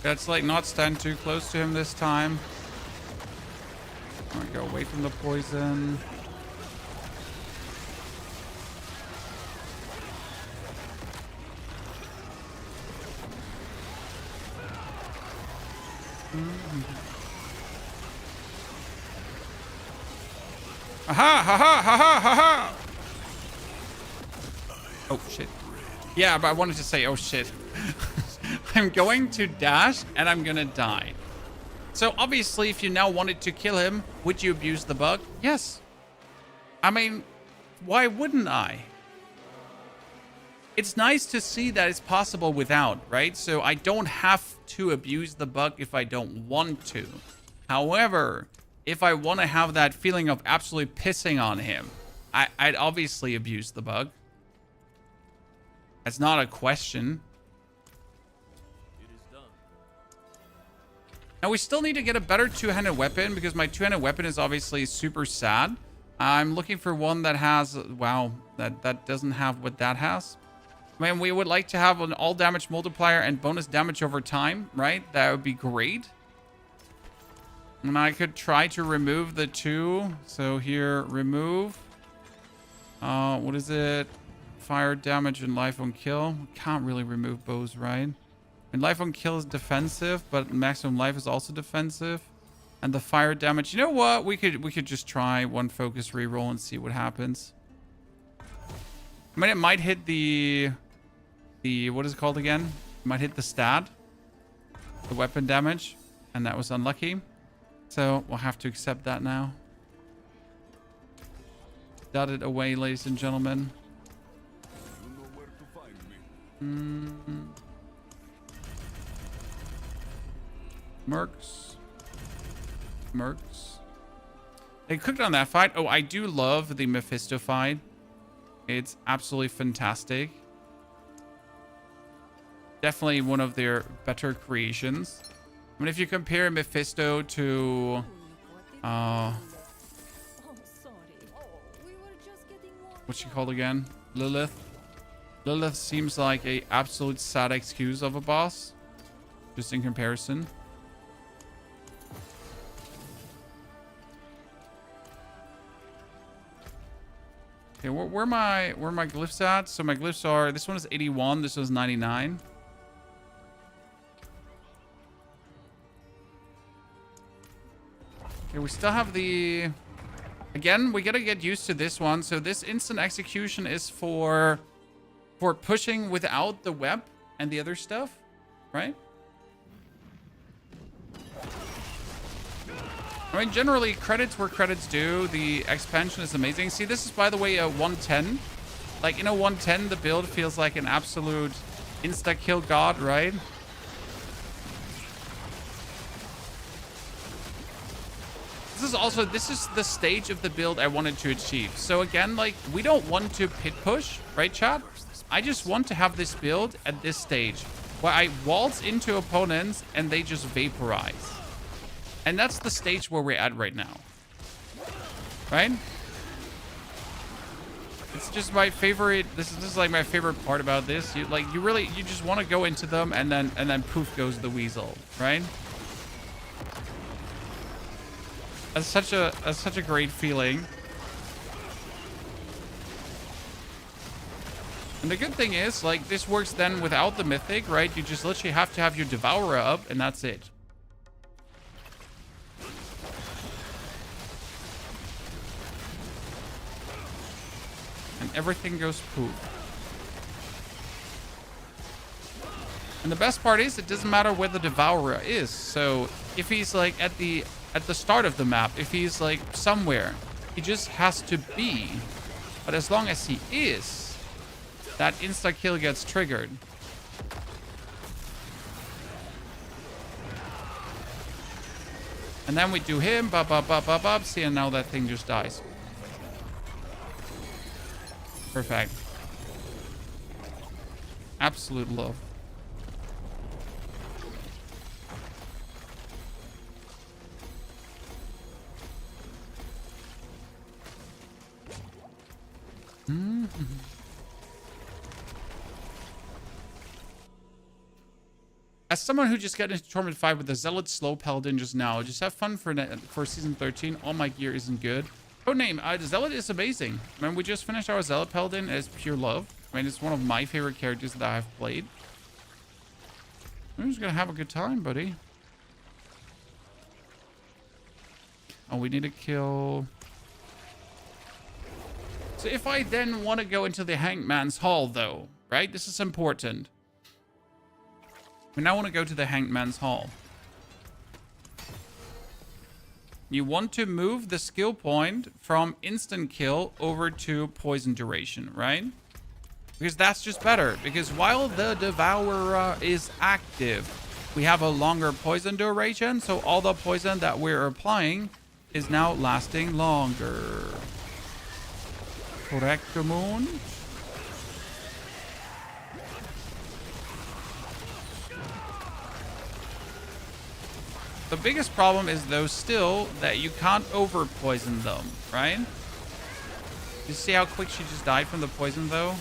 Let's like not stand too close to him this time. Alright, go away from the poison. Aha! Ha ha ha ha ha ha! Oh shit. Yeah, but I wanted to say, oh shit. I'm going to dash and I'm gonna die. So obviously, if you now wanted to kill him, would you abuse the bug? Yes. I mean, why wouldn't I? It's nice to see that it's possible without, right? So I don't have to abuse the bug if I don't want to. However, if I want to have that feeling of absolutely pissing on him, I'd obviously abuse the bug. That's not a question. Now, we still need to get a better two-handed weapon because my two-handed weapon is obviously super sad. I'm looking for one that has... Wow, that doesn't have what that has. I mean, we would like to have an all-damage multiplier and bonus damage over time, right? That would be great. And I could try to remove the two. So here, remove. What is it? Fire damage and life on kill. Can't really remove bows, right? And life on kill is defensive, but maximum life is also defensive. And the fire damage, you know what? We could just try one focus reroll and see what happens. I mean, it might hit the what is it called again? It might hit the stat, the weapon damage, and that was unlucky. So we'll have to accept that now. Dot it away, ladies and gentlemen. You know where to find me. Mercs. They cooked on that fight. Oh, I do love the Mephisto fight. It's absolutely fantastic. Definitely one of their better creations. I mean, if you compare Mephisto to... what's she called again? Lilith. Lilith seems like a absolute sad excuse of a boss. Just in comparison. Okay, where are my glyphs at? So my glyphs are, this one is 81, this was 99. Okay, we still have the... Again, we gotta get used to this one. So this instant execution is for pushing without the web and the other stuff, right? I mean, generally, credits where credits due. The expansion is amazing. See, this is, by the way, a 110. Like, in a 110, the build feels like an absolute insta-kill god, right? This is the stage of the build I wanted to achieve. So again, like, we don't want to pit push, right, chat? I just want to have this build at this stage where I waltz into opponents and they just vaporize. And that's the stage where we're at right now. Right? It's just my favorite. This is like my favorite part about this. You just want to go into them and then poof goes the weasel, right? That's such a great feeling. And the good thing is, like, this works then without the mythic, right? You just literally have to have your Devourer up, and that's it. And everything goes poof. And the best part is, it doesn't matter where the Devourer is. So if he's like at the start of the map, if he's like somewhere, he just has to be. But as long as he is, that insta kill gets triggered. And then we do him, see, and now that thing just dies. Perfect. Absolute love. As someone who just got into Torment 5 with the Zealot slow paladin just now, just have fun for season 13. All my gear isn't good. Codename, Zealot is amazing. I mean, we just finished our Zealot paladin as pure love. I mean, it's one of my favorite characters that I've played. I'm just gonna have a good time, buddy. Oh, we need to kill... So if I then want to go into the Hangman's Hall, though, right? This is important. We now want to go to the Hangman's Hall. You want to move the skill point from instant kill over to poison duration, right? Because that's just better. Because while the Devourer is active, we have a longer poison duration. So all the poison that we're applying is now lasting longer. Correct, Moon. The biggest problem is, though, still that you can't over poison them, right? You see how quick she just died from the poison, though?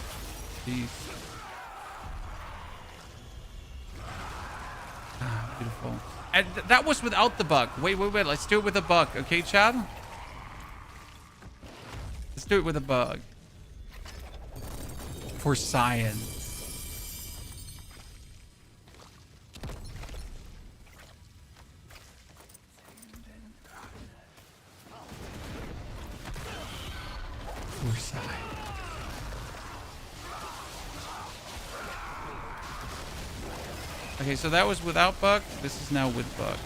Jeez. Ah, beautiful. And that was without the bug. Wait. Let's do it with a bug, okay, Chad? Let's do it with a bug. For science. For science. Okay, so that was without bug. This is now with bug.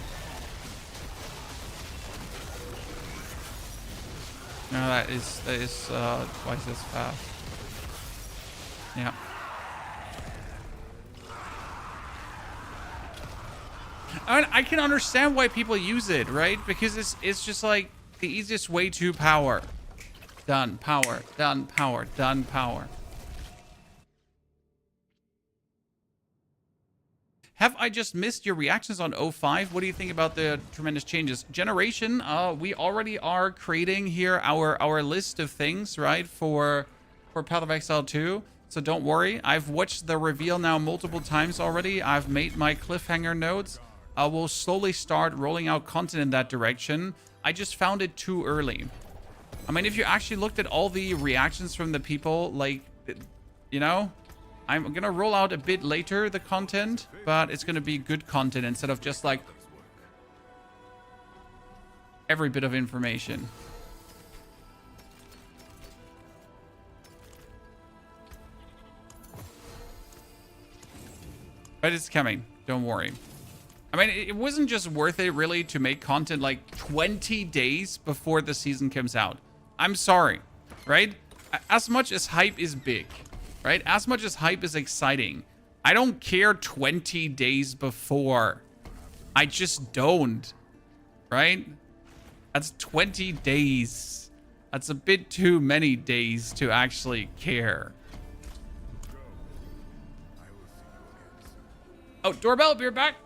No, that is twice as fast. Yeah. I can understand why people use it, right? Because it's just like the easiest way to power. Done, power, done, power, done, power. Have I just missed your reactions on 05? What do you think about the tremendous changes? Generation, we already are creating here our list of things, right, for Path of Exile 2. So don't worry. I've watched the reveal now multiple times already. I've made my cliffhanger notes. I will slowly start rolling out content in that direction. I just found it too early. I mean, if you actually looked at all the reactions from the people, like, you know, I'm going to roll out a bit later the content, but it's going to be good content instead of just like every bit of information. But it's coming. Don't worry. I mean, it wasn't just worth it really to make content like 20 days before the season comes out. I'm sorry, right? As much as hype is big, right? As much as hype is exciting, I don't care 20 days before. I just don't, right? That's 20 days. That's a bit too many days to actually care. Oh, doorbell, be right back.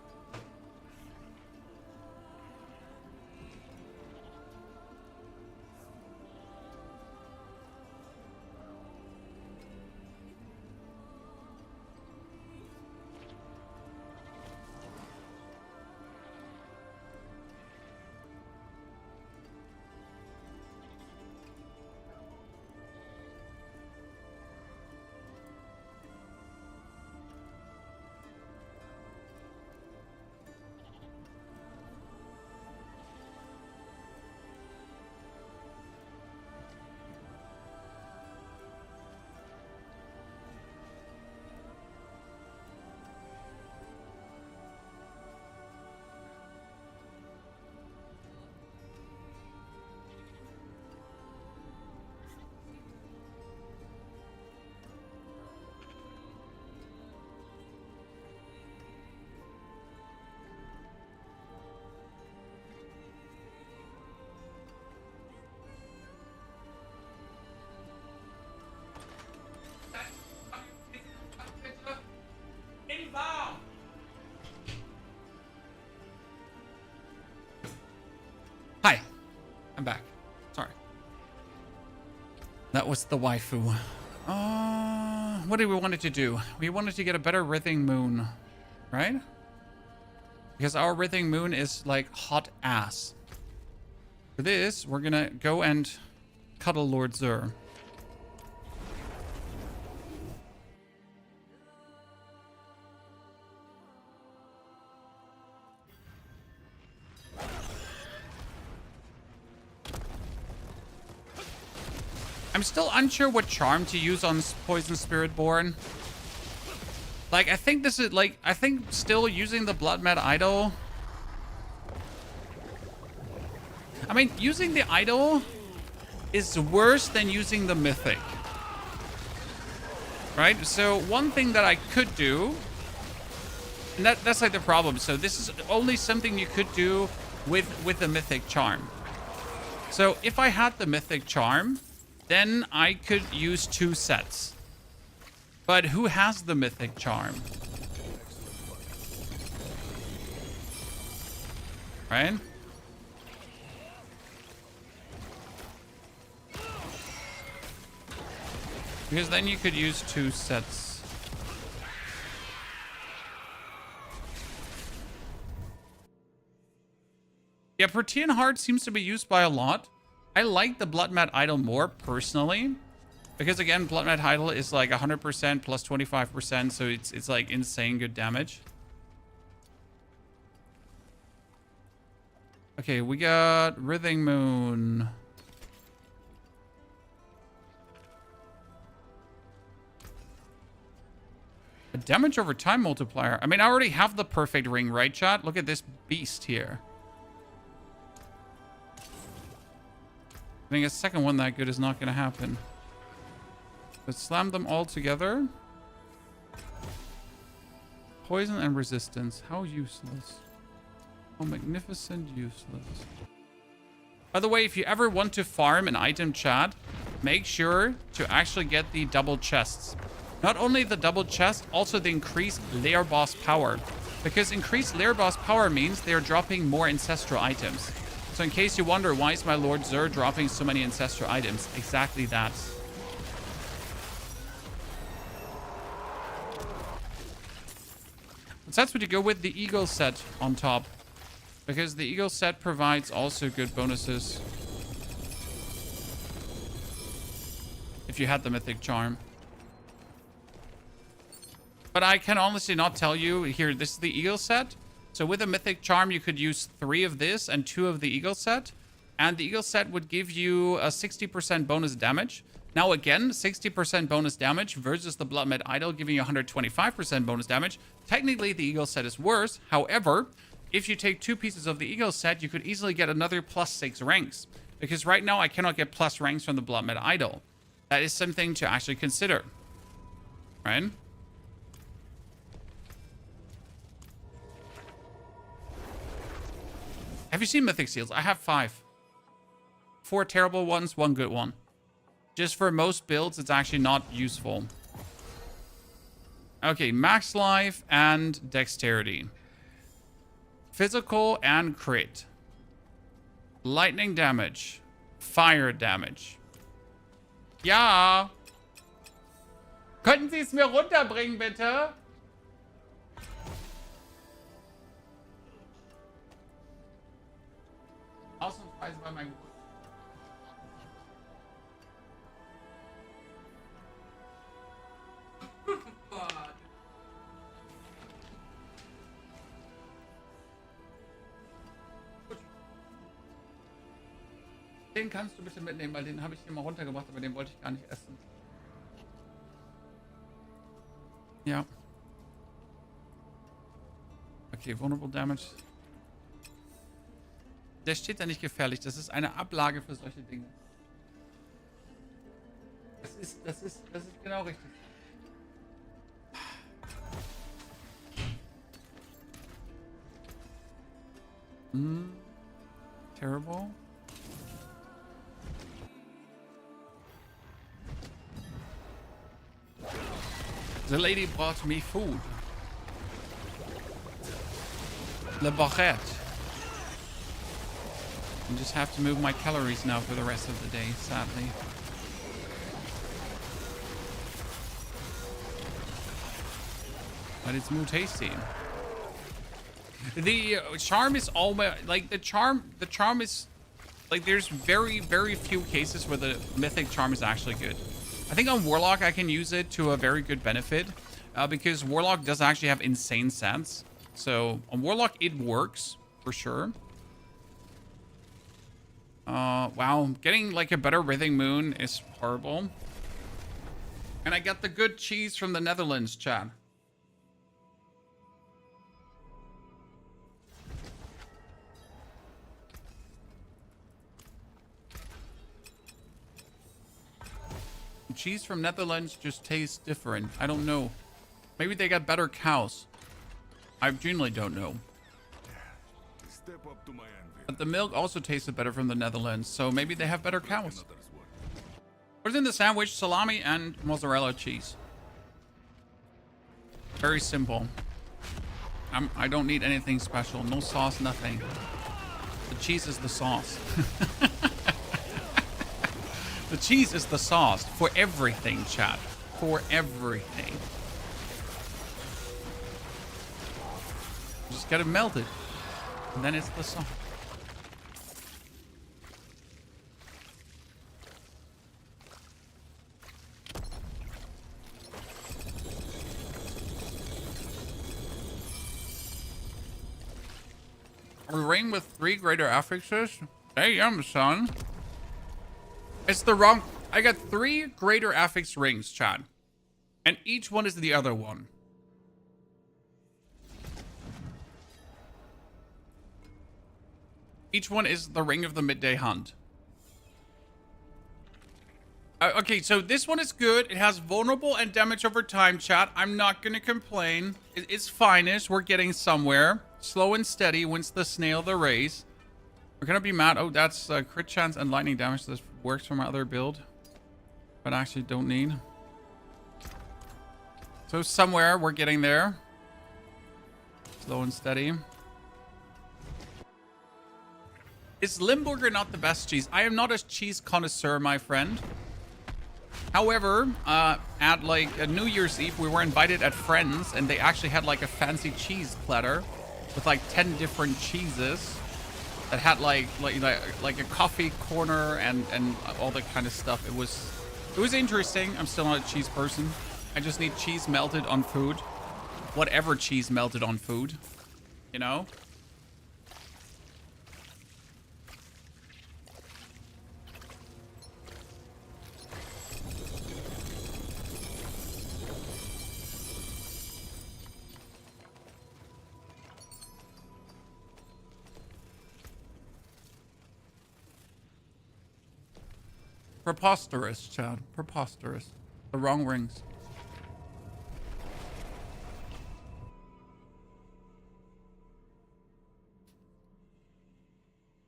Hi, I'm back. Sorry. That was the waifu. What do we want it to do? We wanted to get a better Writhing Moon, right? Because our Writhing Moon is like hot ass. For this, we're gonna go and cuddle Lord Zur. I'm still unsure what charm to use on Poison Spiritborn. Like, I think this is like, I think still using the Blood Mad Idol. I mean, using the Idol is worse than using the Mythic. Right? So one thing that I could do, and that's like the problem. So this is only something you could do with the Mythic Charm. So if I had the Mythic Charm, then I could use 2 sets. But who has the Mythic Charm? Right? Because then you could use 2 sets. Yeah, Protean Heart seems to be used by a lot. I like the Blood Mad Idol more personally. Because again, Blood Mad Idol is like 100% plus 25%, so it's like insane good damage. Okay, we got Writhing Moon. A damage over time multiplier. I mean, I already have the perfect ring, right, chat? Look at this beast here. I think a second one that good is not going to happen. Let's slam them all together. Poison and resistance. How useless. How magnificent useless. By the way, if you ever want to farm an item, chat, make sure to actually get the double chests. Not only the double chest, also the increased lair boss power. Because increased lair boss power means they're dropping more ancestral items. So in case you wonder, why is my Lord Zur dropping so many ancestral items? Exactly that. That's what you go with the Eagle set on top. Because the Eagle set provides also good bonuses. If you had the Mythic Charm. But I can honestly not tell you. Here, this is the Eagle set. So with a Mythic Charm, you could use 3 of this and 2 of the Eagle set. And the Eagle set would give you a 60% bonus damage. Now again, 60% bonus damage versus the Blood Mad Idol giving you 125% bonus damage. Technically, the Eagle set is worse. However, if you take 2 pieces of the Eagle set, you could easily get another +6 ranks. Because right now, I cannot get plus ranks from the Blood Mad Idol. That is something to actually consider. Right? Have you seen Mythic Seals? I have 5. 4 terrible ones, 1 good one. Just for most builds, it's actually not useful. Okay, max life and dexterity. Physical and crit. Lightning damage. Fire damage. Ja. Könnten Sie es mir runterbringen, bitte? Ausnahmsweise bei meinem Den kannst du bitte mitnehmen, weil den habe ich hier mal runtergebracht, aber den wollte ich gar nicht essen. Ja. Okay, Vulnerable Damage. Der steht da nicht gefährlich. Das ist eine Ablage für solche Dinge. Das ist genau richtig. Terrible. The lady brought me food. Le barrette. I just have to move my calories now for the rest of the day, sadly. But it's more tasty. The charm is always like the charm is like there's very, very few cases where the mythic charm is actually good. I think on Warlock I can use it to a very good benefit because Warlock does actually have insane stats. So on Warlock it works for sure. Wow, getting like a better Writhing Moon is horrible. And I got the good cheese from the Netherlands, Chad. Cheese from Netherlands just tastes different. I don't know. Maybe they got better cows. I genuinely don't know. Step up to my anvil. But the milk also tasted better from the Netherlands, so maybe they have better cows. What's in the sandwich? Salami and mozzarella cheese. Very simple. I don't need anything special. No sauce, nothing. The cheese is the sauce. The cheese is the sauce for everything, chat. For everything. Just get it melted. And then it's the sauce. A ring with 3 greater affixes? Damn, son. It's the wrong... I got 3 greater affix rings, Chad. And each one is the other one. Each one is the Ring of the Midday Hunt. Okay, so this one is good. It has vulnerable and damage over time, chat. I'm not going to complain. It's fine-ish. We're getting somewhere. Slow and steady wins the snail the race. We're going to be mad. Oh, that's crit chance and lightning damage. This works for my other build. But I actually don't need. So somewhere we're getting there. Slow and steady. Is Limburger not the best cheese? I am not a cheese connoisseur, my friend. However, at like a New Year's Eve, we were invited at friends, and they actually had like a fancy cheese platter with like 10 different cheeses that had like a coffee corner and all that kind of stuff. It was interesting. I'm still not a cheese person. I just need cheese melted on food. Whatever cheese melted on food, you know? Preposterous, Chad. Preposterous. The wrong rings.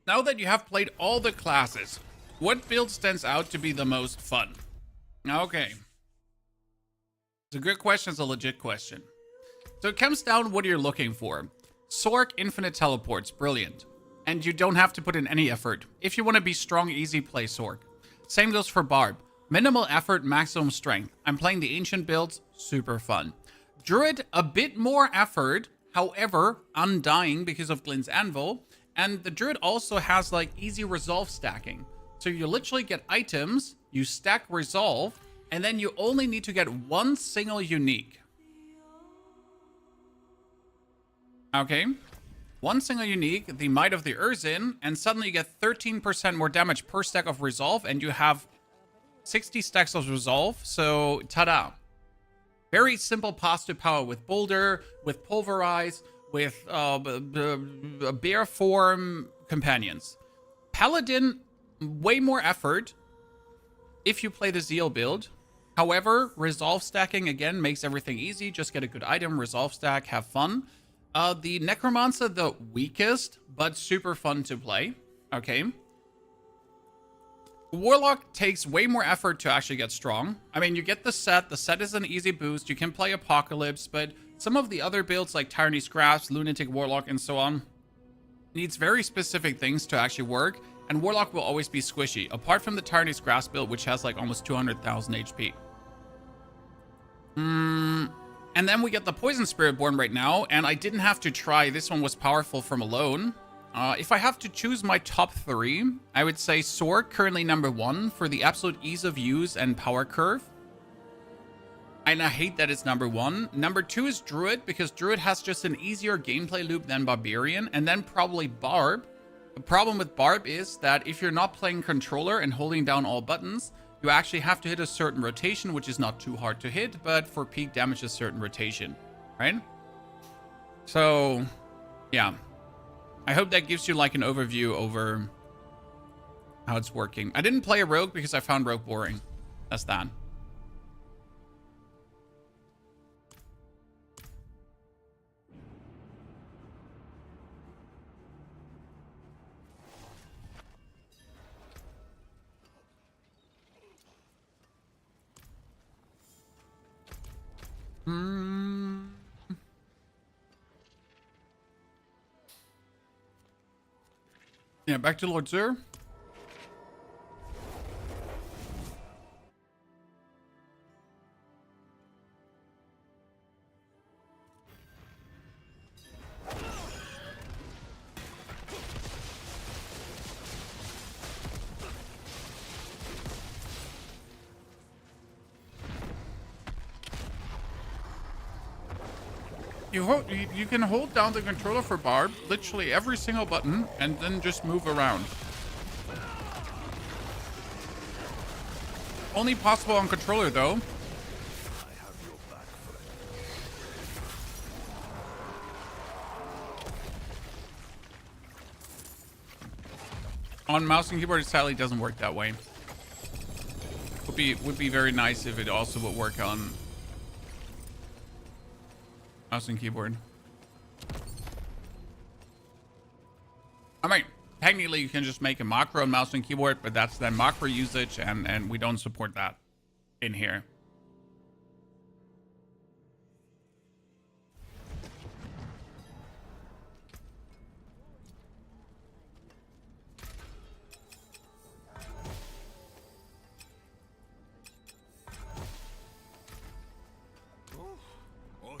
Now that you have played all the classes, what build stands out to be the most fun? Okay. It's a good question. It's a legit question. So it comes down what you're looking for. Sork infinite teleports. Brilliant. And you don't have to put in any effort. If you want to be strong, easy, play Sork. Same goes for Barb. Minimal effort, maximum strength. I'm playing the ancient builds, super fun. Druid, a bit more effort, however, undying because of Glenn's Anvil. And the Druid also has like easy resolve stacking. So you literally get items, you stack resolve, and then you only need to get 1 single unique. Okay. 1 single unique, the Might of the Urzin, and suddenly you get 13% more damage per stack of Resolve, and you have 60 stacks of Resolve, so ta-da. Very simple path to power with Boulder, with Pulverize, with Bear Form companions. Paladin, way more effort if you play the Zeal build. However, Resolve stacking, again, makes everything easy. Just get a good item, Resolve stack, have fun. The Necromancer, the weakest, but super fun to play. Okay. Warlock takes way more effort to actually get strong. I mean, you get the set. The set is an easy boost. You can play Apocalypse, but some of the other builds like Tyranny's Grasp, Lunatic Warlock, and so on needs very specific things to actually work, and Warlock will always be squishy, apart from the Tyranny's Grasp build, which has like almost 200,000 HP. And then we get the Poison Spiritborn right now, and I didn't have to try. This one was powerful from alone. If I have to choose my top 3, I would say Sword, currently number 1, for the absolute ease of use and power curve. And I hate that it's number 1. Number 2 is Druid, because Druid has just an easier gameplay loop than Barbarian. And then probably Barb. The problem with Barb is that if you're not playing controller and holding down all buttons, you actually have to hit a certain rotation, which is not too hard to hit, but for peak damage, a certain rotation, right? So, yeah. I hope that gives you like an overview over how it's working. I didn't play a Rogue because I found Rogue boring. That's that. Yeah, back to Lord Sir. You can hold down the controller for Barb, literally every single button, and then just move around. Only possible on controller though. On mouse and keyboard, it sadly doesn't work that way. Would be very nice if it also would work on mouse and keyboard. I mean, technically you can just make a macro on mouse and keyboard, but that's then macro usage, and we don't support that in here.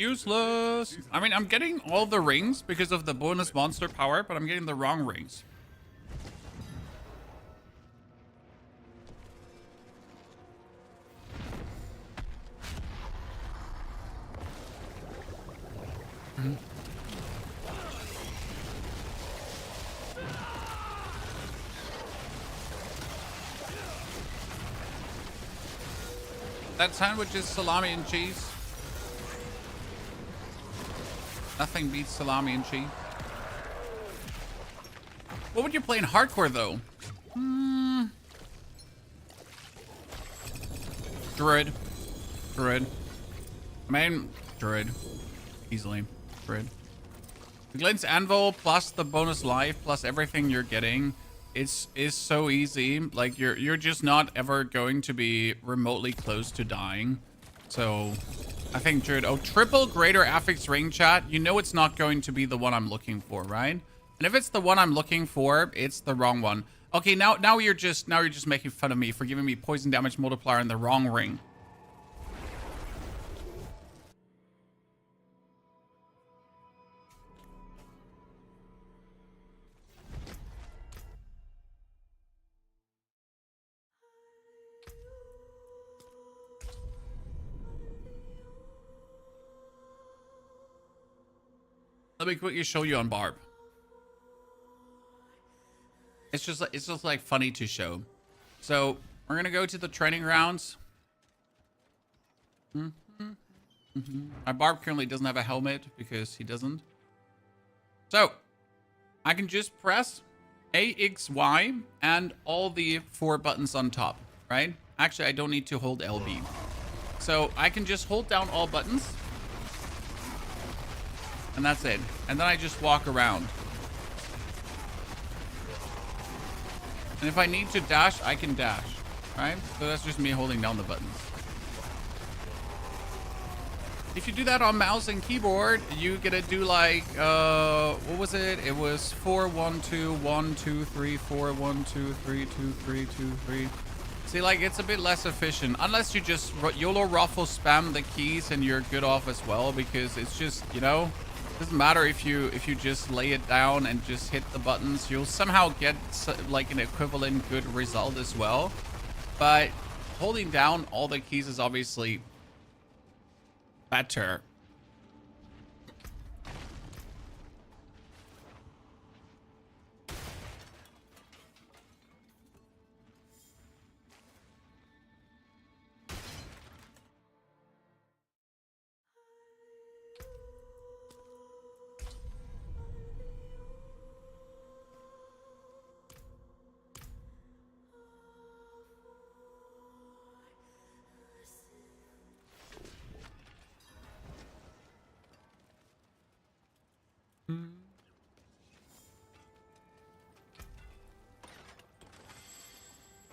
Useless. I mean, I'm getting all the rings because of the bonus monster power, but I'm getting the wrong rings. That sandwich is salami and cheese. Nothing beats salami and cheese. What would you play in hardcore, though? Druid. Druid. I mean, Druid. Easily. Druid. The Glint's Anvil plus the bonus life plus everything you're getting is so easy. Like, you're just not ever going to be remotely close to dying. So I think Druid. Oh, triple greater affix ring, chat. You know it's not going to be the one I'm looking for, right? And if it's the one I'm looking for, it's the wrong one. Okay, now you're just making fun of me for giving me poison damage multiplier in the wrong ring. Let me quickly show you on Barb. It's just like funny to show. So we're gonna go to the training rounds. My Barb currently doesn't have a helmet because he doesn't. So I can just press A, X, Y, and all the 4 buttons on top, right? Actually, I don't need to hold LB. So I can just hold down all buttons. And that's it. And then I just walk around. And if I need to dash, I can dash. Right? So that's just me holding down the buttons. If you do that on mouse and keyboard, you get to do like, what was it? It was 4, 1, 2, 1, 2, 3, 4, 1, 2, 3, 2, 3, 2, 3. See, like, it's a bit less efficient. Unless you just YOLO ruffle spam the keys and you're good off as well. Because it's just, you know, doesn't matter if you just lay it down and just hit the buttons. You'll somehow get, like, an equivalent good result as well. But holding down all the keys is obviously better.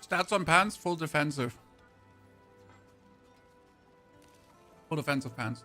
Stats on pants, full defensive. Full defensive pants.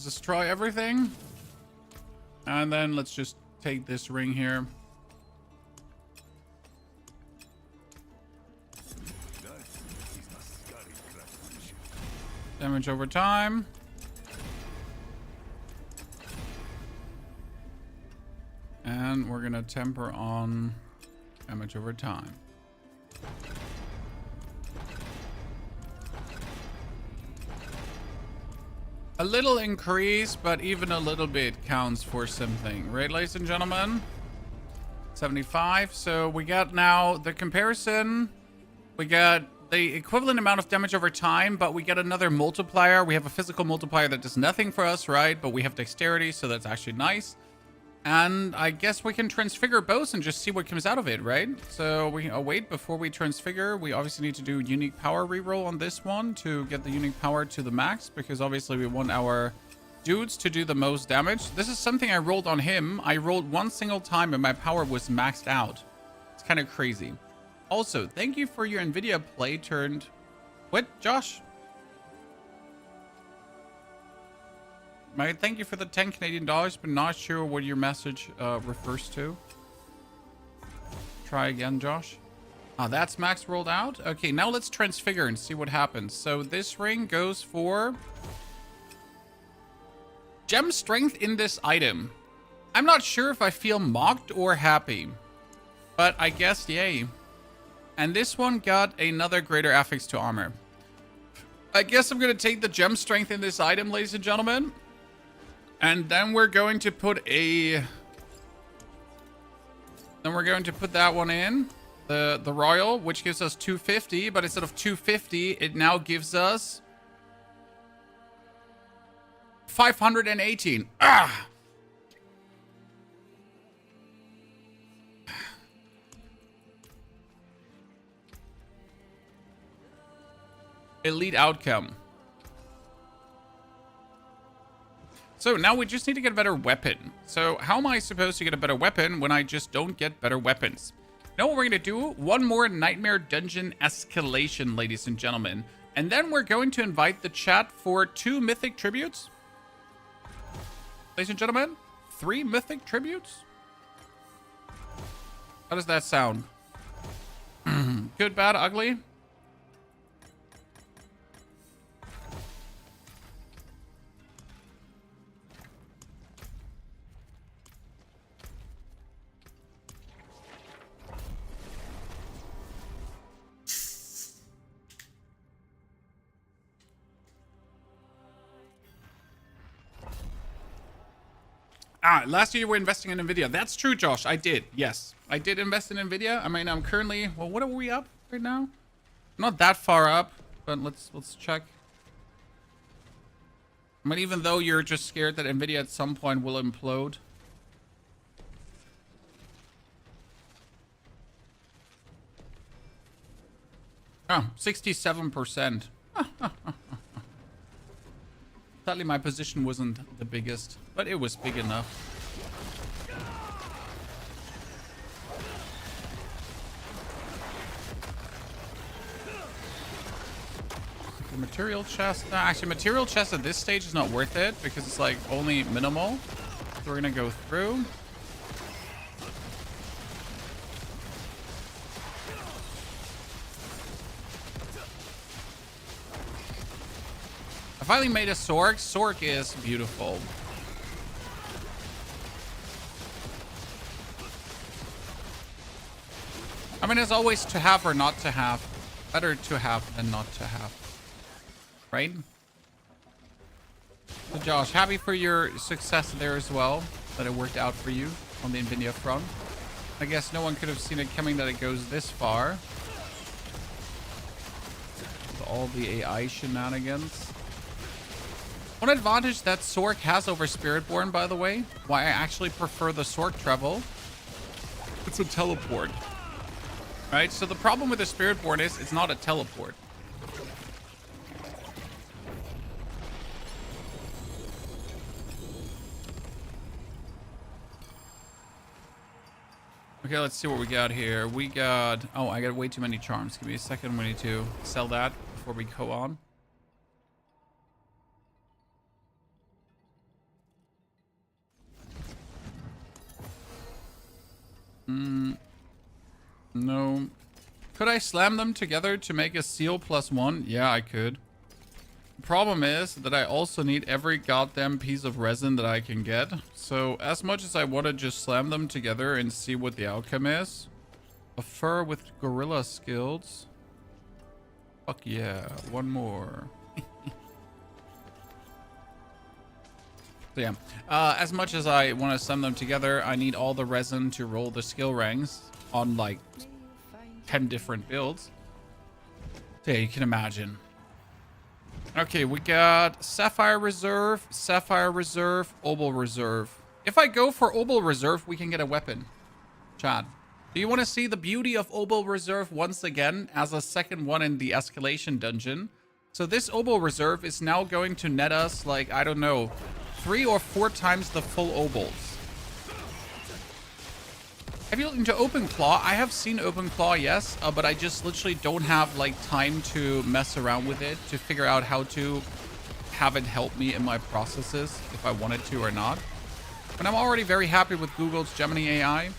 Let's destroy everything. And then let's just take this ring here. Damage over time. And we're gonna temper on damage over time. A little increase, but even a little bit counts for something, right, ladies and gentlemen? 75. So we got now the comparison. We got the equivalent amount of damage over time, but we get another multiplier. We have a physical multiplier that does nothing for us, right? But we have dexterity, so that's actually nice. And I guess we can transfigure both and just see what comes out of it, right? So we wait before we transfigure. We obviously need to do unique power reroll on this one to get the unique power to the max, because obviously we want our dudes to do the most damage. This is something I rolled on him. I rolled one single time and my power was maxed out. It's kind of crazy. Also, thank you for your Nvidia play turned... What, Josh? Thank you for the 10 Canadian dollars, but not sure what your message refers to. Try again, Josh. Ah, that's max rolled out. Okay, now let's transfigure and see what happens. So this ring goes for gem strength in this item. I'm not sure if I feel mocked or happy, but I guess yay. And this one got another greater affix to armor. I guess I'm going to take the gem strength in this item, ladies and gentlemen. And then we're going to put that one in, the royal, which gives us 250, but instead of 250, it now gives us 518. Ah! Elite outcome. So now we just need to get a better weapon. So how am I supposed to get a better weapon when I just don't get better weapons? You know what we're going to do? One more Nightmare Dungeon escalation, ladies and gentlemen. And then we're going to invite the chat for 2 mythic tributes. Ladies and gentlemen, 3 mythic tributes. How does that sound? Good, bad, ugly? Ah, last year you were investing in Nvidia. That's true, Josh. I did. Yes, I did invest in Nvidia. I mean, I'm currently... Well, what are we up right now? Not that far up, but let's check. I mean, even though you're just scared that Nvidia at some point will implode. Oh, 67%. Sadly, my position wasn't the biggest, but it was big enough. The material chest. No, actually, material chest at this stage is not worth it because it's like only minimal. So we're gonna go through. I finally made a Sork. Sork is beautiful. I mean, it's always to have or not to have. Better to have than not to have. Right? So Josh, happy for your success there as well. That it worked out for you on the Nvidia front. I guess no one could have seen it coming that it goes this far. With all the AI shenanigans. One advantage that Sork has over Spiritborn, by the way, why I actually prefer the Sork travel, it's a teleport. Right? So the problem with the Spiritborn is it's not a teleport. Okay, let's see what we got here. We got... Oh, I got way too many charms. Give me a second. We need to sell that before we go on. No. Could I slam them together to make a seal +1? Yeah, I could. The problem is that I also need every goddamn piece of resin that I can get. So as much as I want to just slam them together and see what the outcome is. A fur with gorilla skills. Fuck yeah. One more. So yeah, as much as I want to send them together, I need all the resin to roll the skill ranks on like 10 different builds. So yeah, you can imagine. Okay, we got Sapphire Reserve, Opal Reserve. If I go for Opal Reserve, we can get a weapon. Chad, do you want to see the beauty of Opal Reserve once again as a second one in the escalation dungeon? So this Opal Reserve is now going to net us like, I don't know, 3 or 4 times the full Opals. Have you looked into Open Claw? I have seen Open Claw, yes, but I just literally don't have like time to mess around with it to figure out how to have it help me in my processes if I wanted to or not. But I'm already very happy with Google's Gemini AI,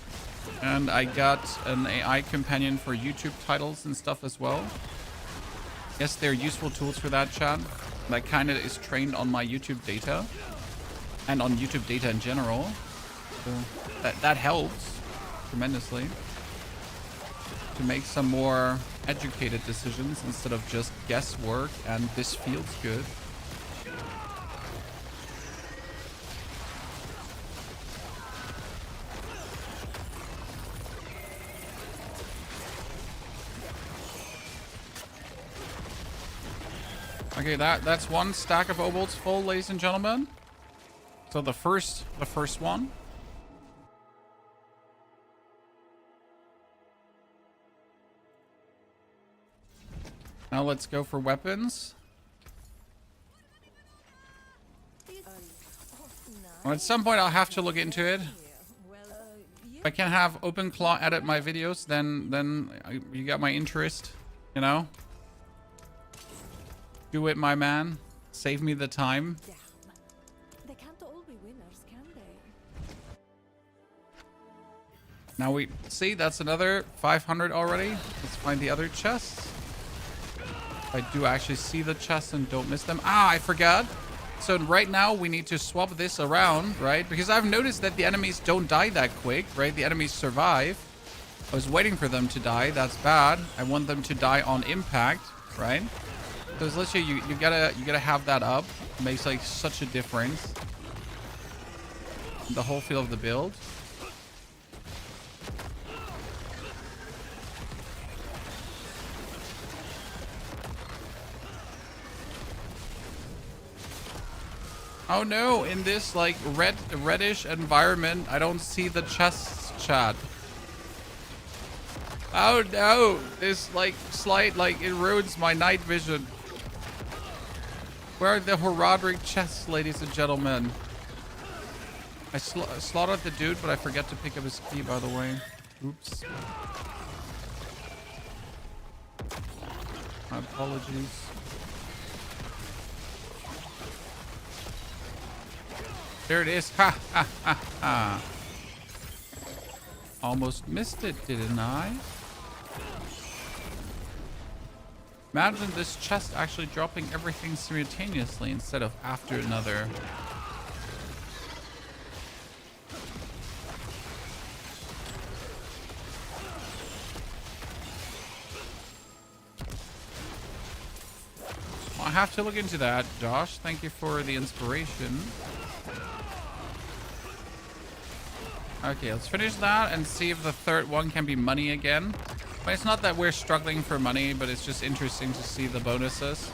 and I got an AI companion for YouTube titles and stuff as well. Yes, they're useful tools for that, Chad. That kind of is trained on my YouTube data and on YouTube data in general. So that helps tremendously to make some more educated decisions instead of just guesswork and this feels good. Okay, that's one stack of opals full, ladies and gentlemen. So the first one. Now let's go for weapons. Well, at some point I'll have to look into it. If I can have Open Claw edit my videos, then you got my interest, you know? Do it, my man. Save me the time. They can't all be winners, can they? Now we see that's another 500 already. Let's find the other chests. I do actually see the chests and don't miss them. Ah, I forgot. So right now we need to swap this around, right? Because I've noticed that the enemies don't die that quick, right? The enemies survive. I was waiting for them to die. That's bad. I want them to die on impact, right? Because literally you gotta have that up. It makes like such a difference. The whole feel of the build. Oh no, in this like reddish environment, I don't see the chests, chat. Oh no, this like slight like erodes my night vision. Where are the Horadric chests, ladies and gentlemen? I slaughtered the dude, but I forget to pick up his key, by the way. Oops. My apologies. There it is. Ha ha ha ha. Almost missed it, didn't I? Imagine this chest actually dropping everything simultaneously instead of after another. Well, I have to look into that, Josh. Thank you for the inspiration. Okay, let's finish that and see if the third one can be money again. But it's not that we're struggling for money, but it's just interesting to see the bonuses.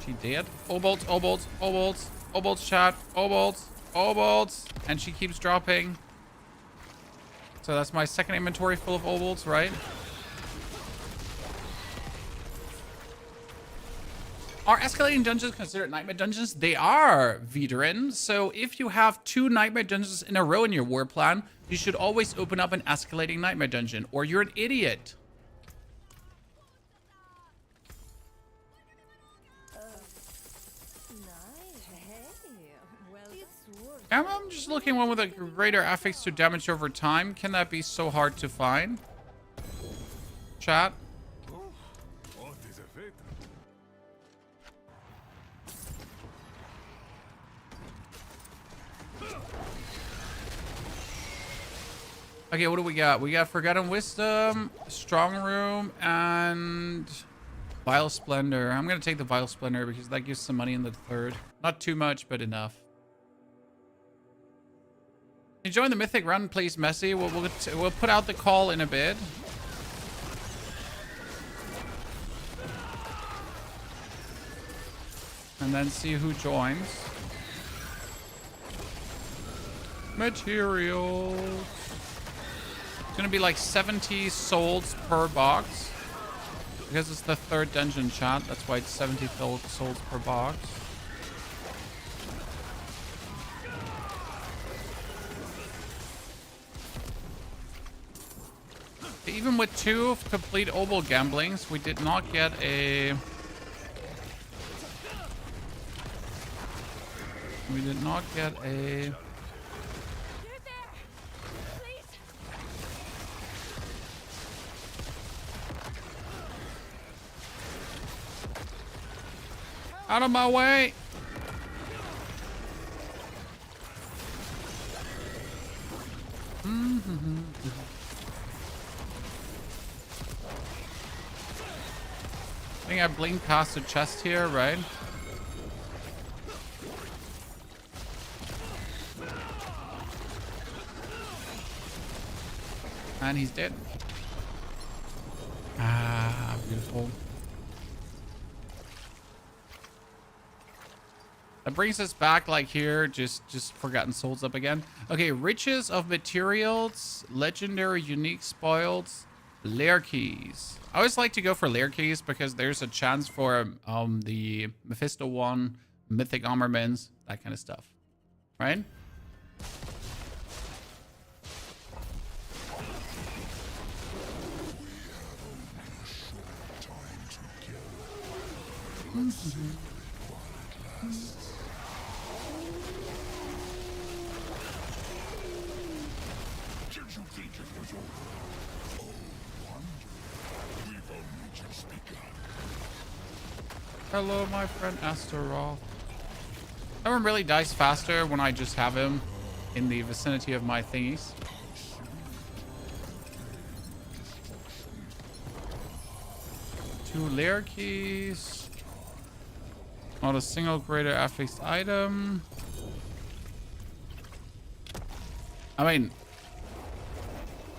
She did. Obolts, obolts, obolts, obolts, chat, obolts, obolts. And she keeps dropping. So that's my second inventory full of obolts, right? Are escalating dungeons considered nightmare dungeons? They are, Veteran. So if you have 2 nightmare dungeons in a row in your war plan, you should always open up an escalating nightmare dungeon, or you're an idiot. I'm just looking one with a greater affix to damage over time. Can that be so hard to find? Chat. Okay, what do we got? We got Forgotten Wisdom, Strong Room, and Vile Splendor. I'm going to take the Vile Splendor because that gives some money in the third. Not too much, but enough. Can you join the Mythic Run, please, Messi? We'll put out the call in a bit. And then see who joins. Materials. It's gonna be like 70 souls per box. Because it's the third dungeon, chat. That's why it's 70 souls per box. Even with 2 complete obol gamblings, we did not get a... We did not get a... Out of my way! I think I blinked past the chest here, right? And he's dead. Ah, beautiful. That brings us back like here, just Forgotten Souls up again. Okay, riches of materials, legendary unique spoils, lair keys. I always like to go for lair keys because there's a chance for the Mephisto one, mythic armaments, that kind of stuff, right? Hello, my friend Astaroth. That one really dies faster when I just have him in the vicinity of my thingies. Two lair keys. Not a single greater affixed item. I mean,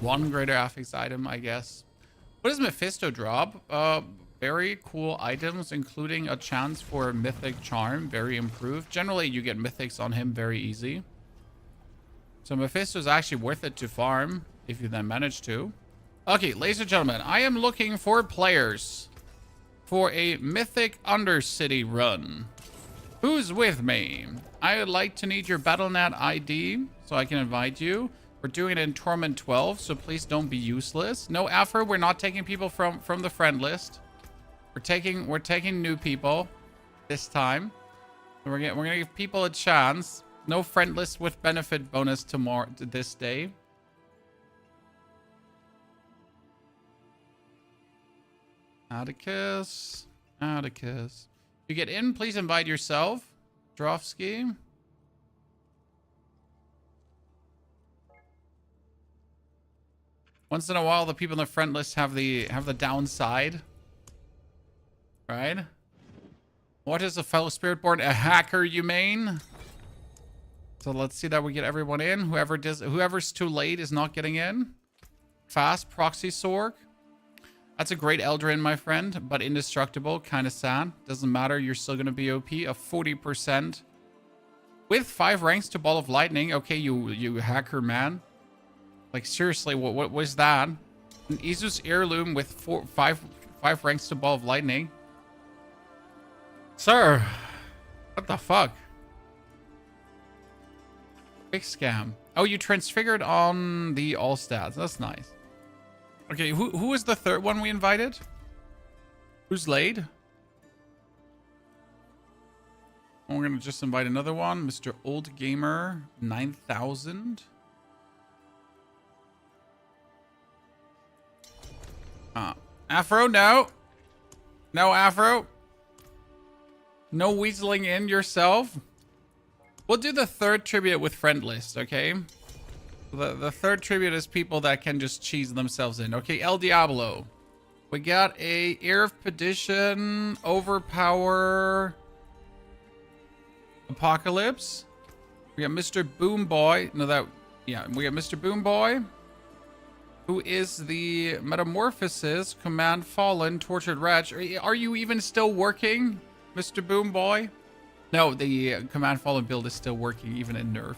one greater affixed item, I guess. What does Mephisto drop? Very cool items, including a chance for Mythic Charm, very improved. Generally, you get Mythics on him very easy. So Mephisto is actually worth it to farm, if you then manage to. Okay, ladies and gentlemen, I am looking for players for a mythic Undercity run. Who's with me? I would like to need your BattleNet ID so I can invite you. We're doing it in Torment 12, so please don't be useless. No effort. We're not taking people from the friend list. We're taking new people this time. We're gonna give people a chance. No friend list with benefit bonus tomorrow this day. Atticus. Atticus. You get in, please invite yourself. Drovsky. Once in a while, the people in the friend list have the downside. Right? What is a fellow Spiritborn? A hacker, you mean? So let's see that we get everyone in. Whoever's too late is not getting in. Fast proxy Sorg. That's a great Eldrin, my friend, but indestructible. Kind of sad. Doesn't matter. You're still going to be OP. A 40%. With 5 ranks to Ball of Lightning. Okay, you hacker, man. Like, seriously, what was that? An Isus Heirloom with 5 ranks to Ball of Lightning. Sir, what the fuck? Big scam. Oh, you transfigured on the all stats. That's nice. Okay, who was the third one we invited? Who's laid? Oh, we're gonna just invite another one, Mr. Old Gamer 9000. Afro, no. No Afro. No weaseling in yourself. We'll do the third tribute with friend list, okay? The third tribute is people that can just cheese themselves in. Okay, El Diablo. We got a Ear of Perdition, Overpower, Apocalypse. We got Mr. Boom Boy. No, we got Mr. Boom Boy, who is the Metamorphosis, Command Fallen, Tortured Wretch. Are you even still working, Mr. Boom Boy? No, the Command Fallen build is still working, even in nerfed.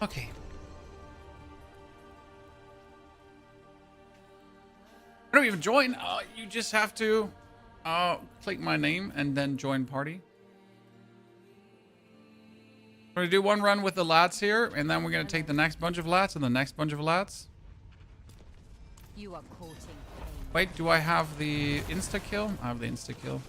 Okay. How do we even join? You just have to click my name and then join party. We're gonna do one run with the lats here, and then we're gonna take the next bunch of lats and the next bunch of lats. You are courting pain. Wait, do I have the insta kill? I have the insta kill.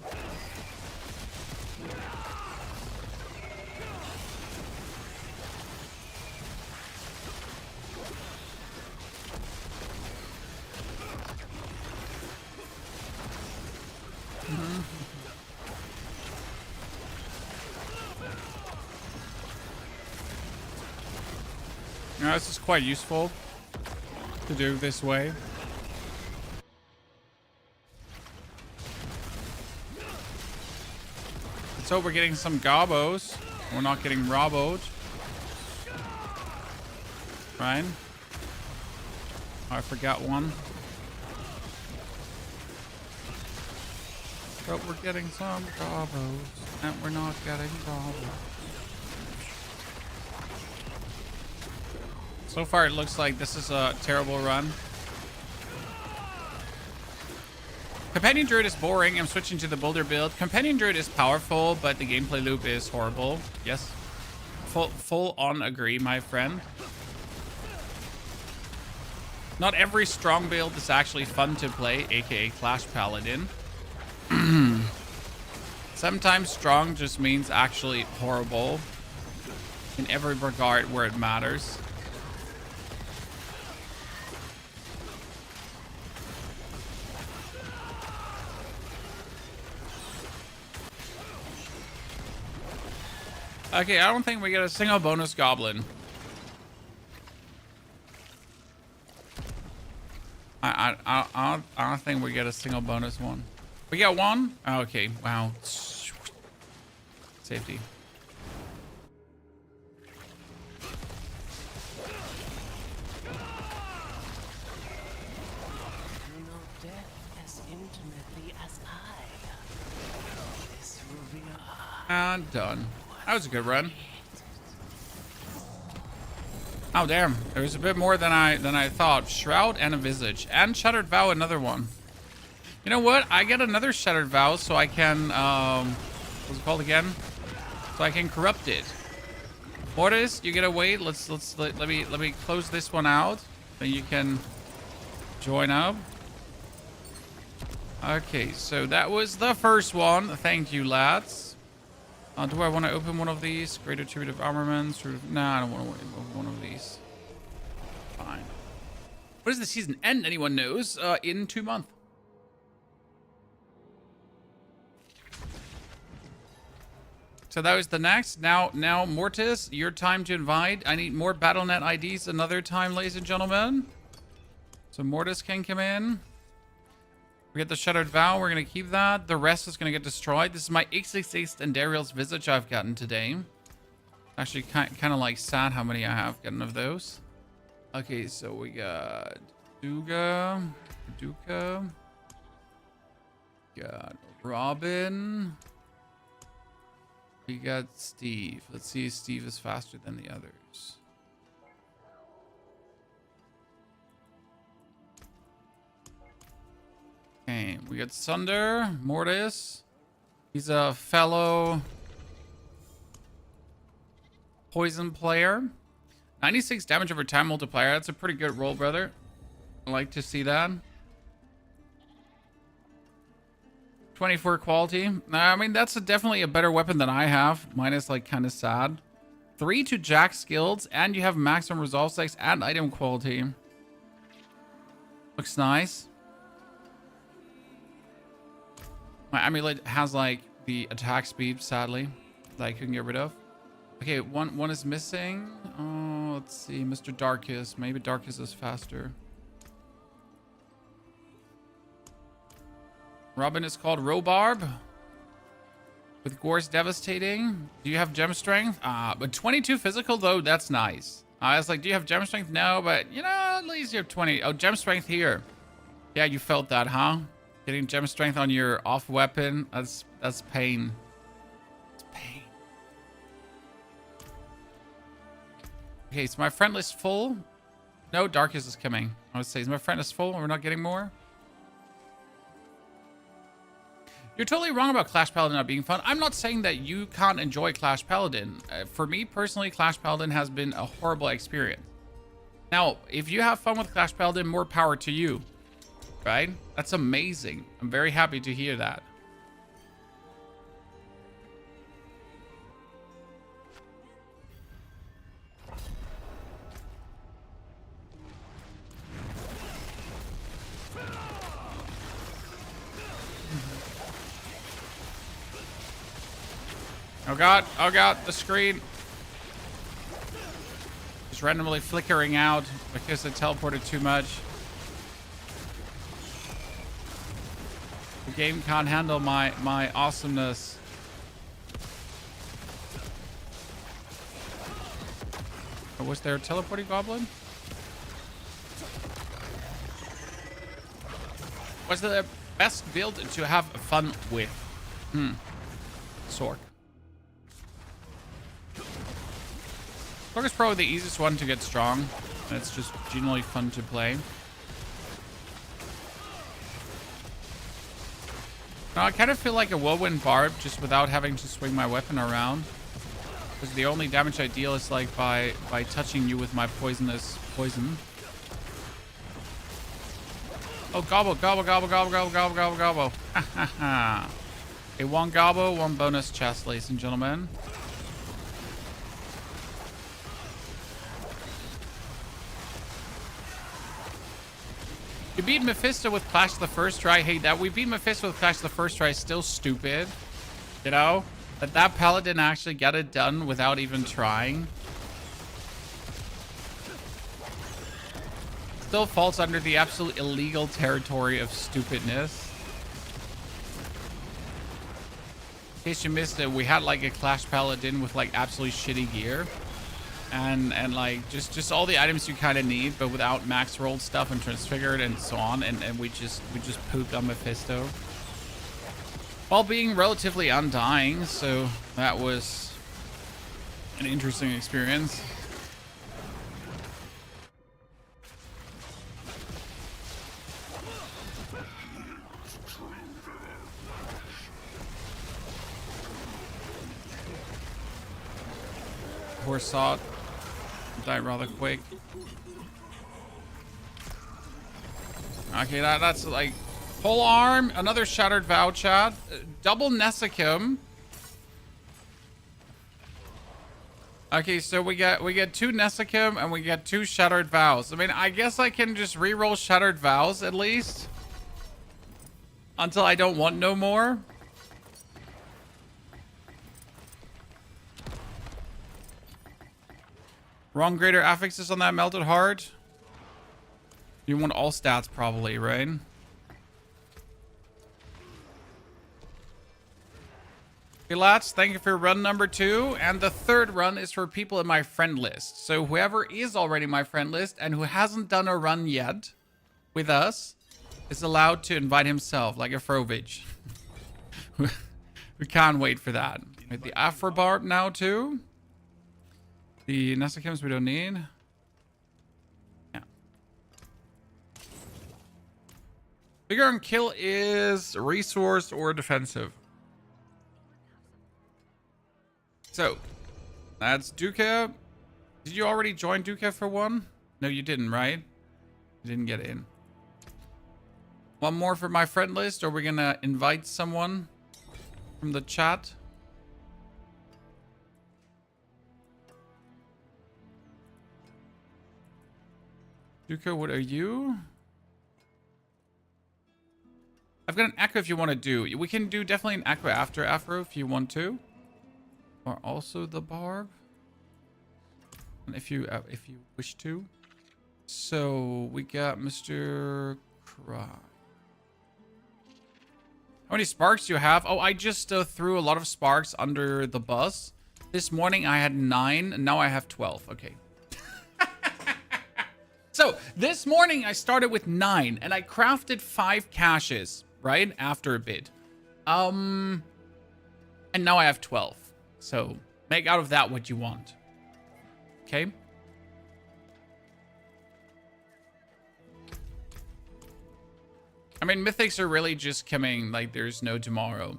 Now, this is quite useful to do this way. So we're getting some gobos. We're not getting roboed. Right? Oh, I forgot one. But we're getting some gobos. And we're not getting gobos. So far, it looks like this is a terrible run. Companion Druid is boring. I'm switching to the Boulder build. Companion Druid is powerful, but the gameplay loop is horrible. Yes. Full on agree, my friend. Not every strong build is actually fun to play, aka Clash Paladin. Sometimes strong just means actually horrible in every regard where it matters. Okay, I don't think we get a single bonus goblin. I don't think we get a single bonus one. We got one? Oh, okay, wow. Safety. You know death as intimately as I. This will be And done. That was a good run. Oh damn, there was a bit more than I thought. Shroud and a Visage. And Shattered Vow, another one. You know what? I get another Shattered Vow, so I can, what's it called again? So I can corrupt it. Mortis, you get away. Let me close this one out. Then you can join up. Okay, so that was the first one. Thank you, lads. Do I want to open one of these? Greater Attributive Armaments? Nah, I don't want to open one of these. Fine. What does the season end? Anyone knows? In 2 months. So that was the next. Now, Mortis, your time to invite. I need more BattleNet IDs another time, ladies and gentlemen. So Mortis can come in. We get the Shattered Vow. We're going to keep that. The rest is going to get destroyed. This is my 866 and Dariel's Visage I've gotten today. Actually, kind of like sad how many I have gotten of those. Okay, so we got Duga. Got Robin. We got Steve. Let's see if Steve is faster than the others. Okay, we got Sunder, Mortis. He's a fellow poison player. 96 damage over time multiplier. That's a pretty good roll, brother. I like to see that. 24 quality. I mean, that's definitely a better weapon than I have. Mine is like kind of sad. 3 to Jack skills, and you have maximum resolve specs and item quality. Looks nice. My amulet has like the attack speed, sadly, that I couldn't get rid of. Okay, one is missing. Oh, let's see, Mr. Darkus. Maybe Darkus is faster. Robin is called Robarb. With Gore's Devastating. Do you have gem strength? But 22 physical though, that's nice. I was like, do you have gem strength? No, but you know, at least you have 20. Oh, gem strength here. Yeah, you felt that, huh? Getting gem strength on your off weapon. That's pain. It's pain. Okay, so my friend list full. No, Darkus is coming. I would say, is my friend list full? We're not getting more? You're totally wrong about Clash Paladin not being fun. I'm not saying that you can't enjoy Clash Paladin. For me personally, Clash Paladin has been a horrible experience. Now, if you have fun with Clash Paladin, more power to you. Right? That's amazing. I'm very happy to hear that. Oh god, the screen. Just randomly flickering out because it teleported too much. The game can't handle my awesomeness. Oh, was there a teleporting goblin? What's the best build to have fun with? Sork. Sork is probably the easiest one to get strong. And it's just generally fun to play. Now, I kind of feel like a whirlwind barb just without having to swing my weapon around. Because the only damage I deal is like by touching you with my poisonous poison. Oh, gobble, gobble, gobble, gobble, gobble, gobble, gobble, gobble. Ha ha ha. Okay, one gobble, one bonus chest, ladies and gentlemen. You beat Mephisto with Clash the first try. Hey, that we beat Mephisto with Clash the first try is still stupid. You know? That paladin actually got it done without even trying. Still falls under the absolute illegal territory of stupidness. In case you missed it, we had like a Clash paladin with like absolutely shitty gear. And like just all the items you kind of need, but without max rolled stuff and transfigured and so on, and we just pooped on Mephisto while being relatively undying. So that was an interesting experience. poor sod. Died rather quick. Okay, that's like whole arm, another Shattered Vow, chat, double Nessicum. Okay, so we get 2 Nessicum and we get 2 Shattered Vows. I mean, I guess I can just reroll Shattered Vows at least until I don't want no more. Wrong greater affixes on that melted heart. You want all stats probably, right? Okay, lads, thank you for run number 2. And the third run is for people in my friend list. So whoever is already in my friend list and who hasn't done a run yet with us is allowed to invite himself, like a Frovage. We can't wait for that. Right, the Afrobarb now too. The Nessicums we don't need. Yeah. Figure on kill is resource or defensive. So, that's Duca. Did you already join Duca for one? No, you didn't, right? You didn't get in. One more for my friend list, or we're gonna invite someone from the chat. Duca, what are you? I've got an echo if you want to do. We can do definitely an echo after Afro if you want to. Or also the barb, and if you wish to. So we got Mr. Cry. How many sparks do you have? Oh, I just threw a lot of sparks under the bus. This morning I had 9, and now I have 12. Okay. So this morning I started with 9, and I crafted 5 caches right after a bit. And now I have 12. So, make out of that what you want. Okay? I mean, mythics are really just coming like there's no tomorrow.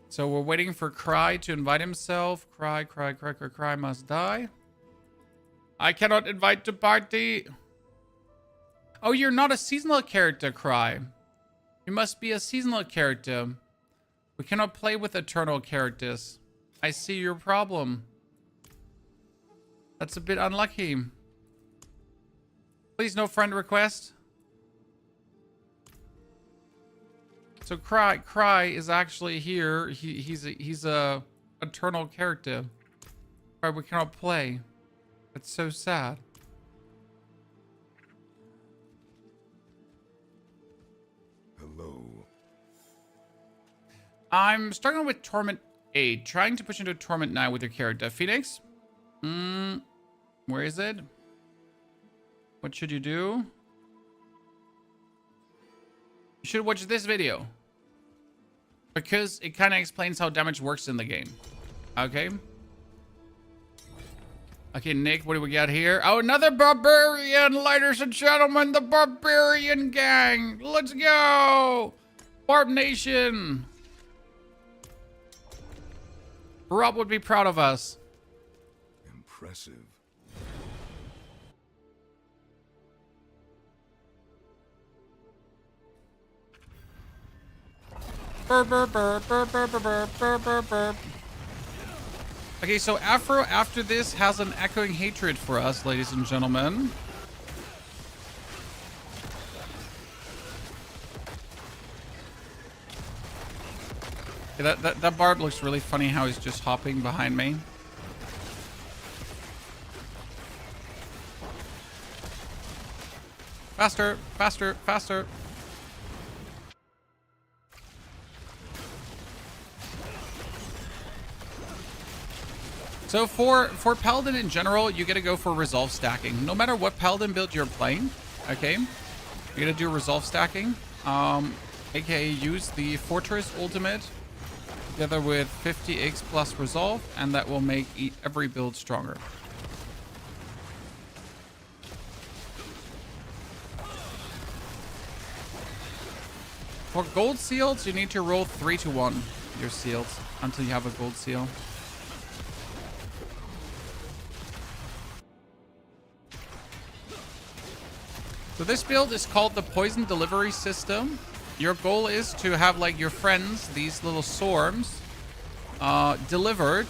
So, we're waiting for Cry to invite himself. Cry must die. I cannot invite to party. Oh, you're not a seasonal character, Cry. You must be a seasonal character. We cannot play with eternal characters. I see your problem. That's a bit unlucky. Please, no friend request. So Cry is actually here. He's a eternal character. Cry, we cannot play. That's so sad. Hello. I'm struggling with Torment 8. Trying to push into Torment 9 with your character. Phoenix? Where is it? What should you do? You should watch this video. Because it kind of explains how damage works in the game. Okay. Okay, Nick, what do we got here? Oh, another barbarian, ladies and gentlemen. The barbarian gang. Let's go. Barb Nation. Rob would be proud of us. Impressive. Burr, burr, burr, burr, burr, burr, burr, burr, burr, burr. Okay, so Afro after this has an echoing hatred for us, ladies and gentlemen. Okay, that barb looks really funny how he's just hopping behind me. Faster, faster, faster. So for Paladin in general, you gotta go for resolve stacking. No matter what Paladin build you're playing, okay? You gotta do resolve stacking. AKA use the Fortress ultimate together with 50x plus resolve, and that will make every build stronger. For gold seals, you need to roll 3 to 1 your seals until you have a gold seal. So this build is called the Poison Delivery System. Your goal is to have like your friends, these little swarms, delivered,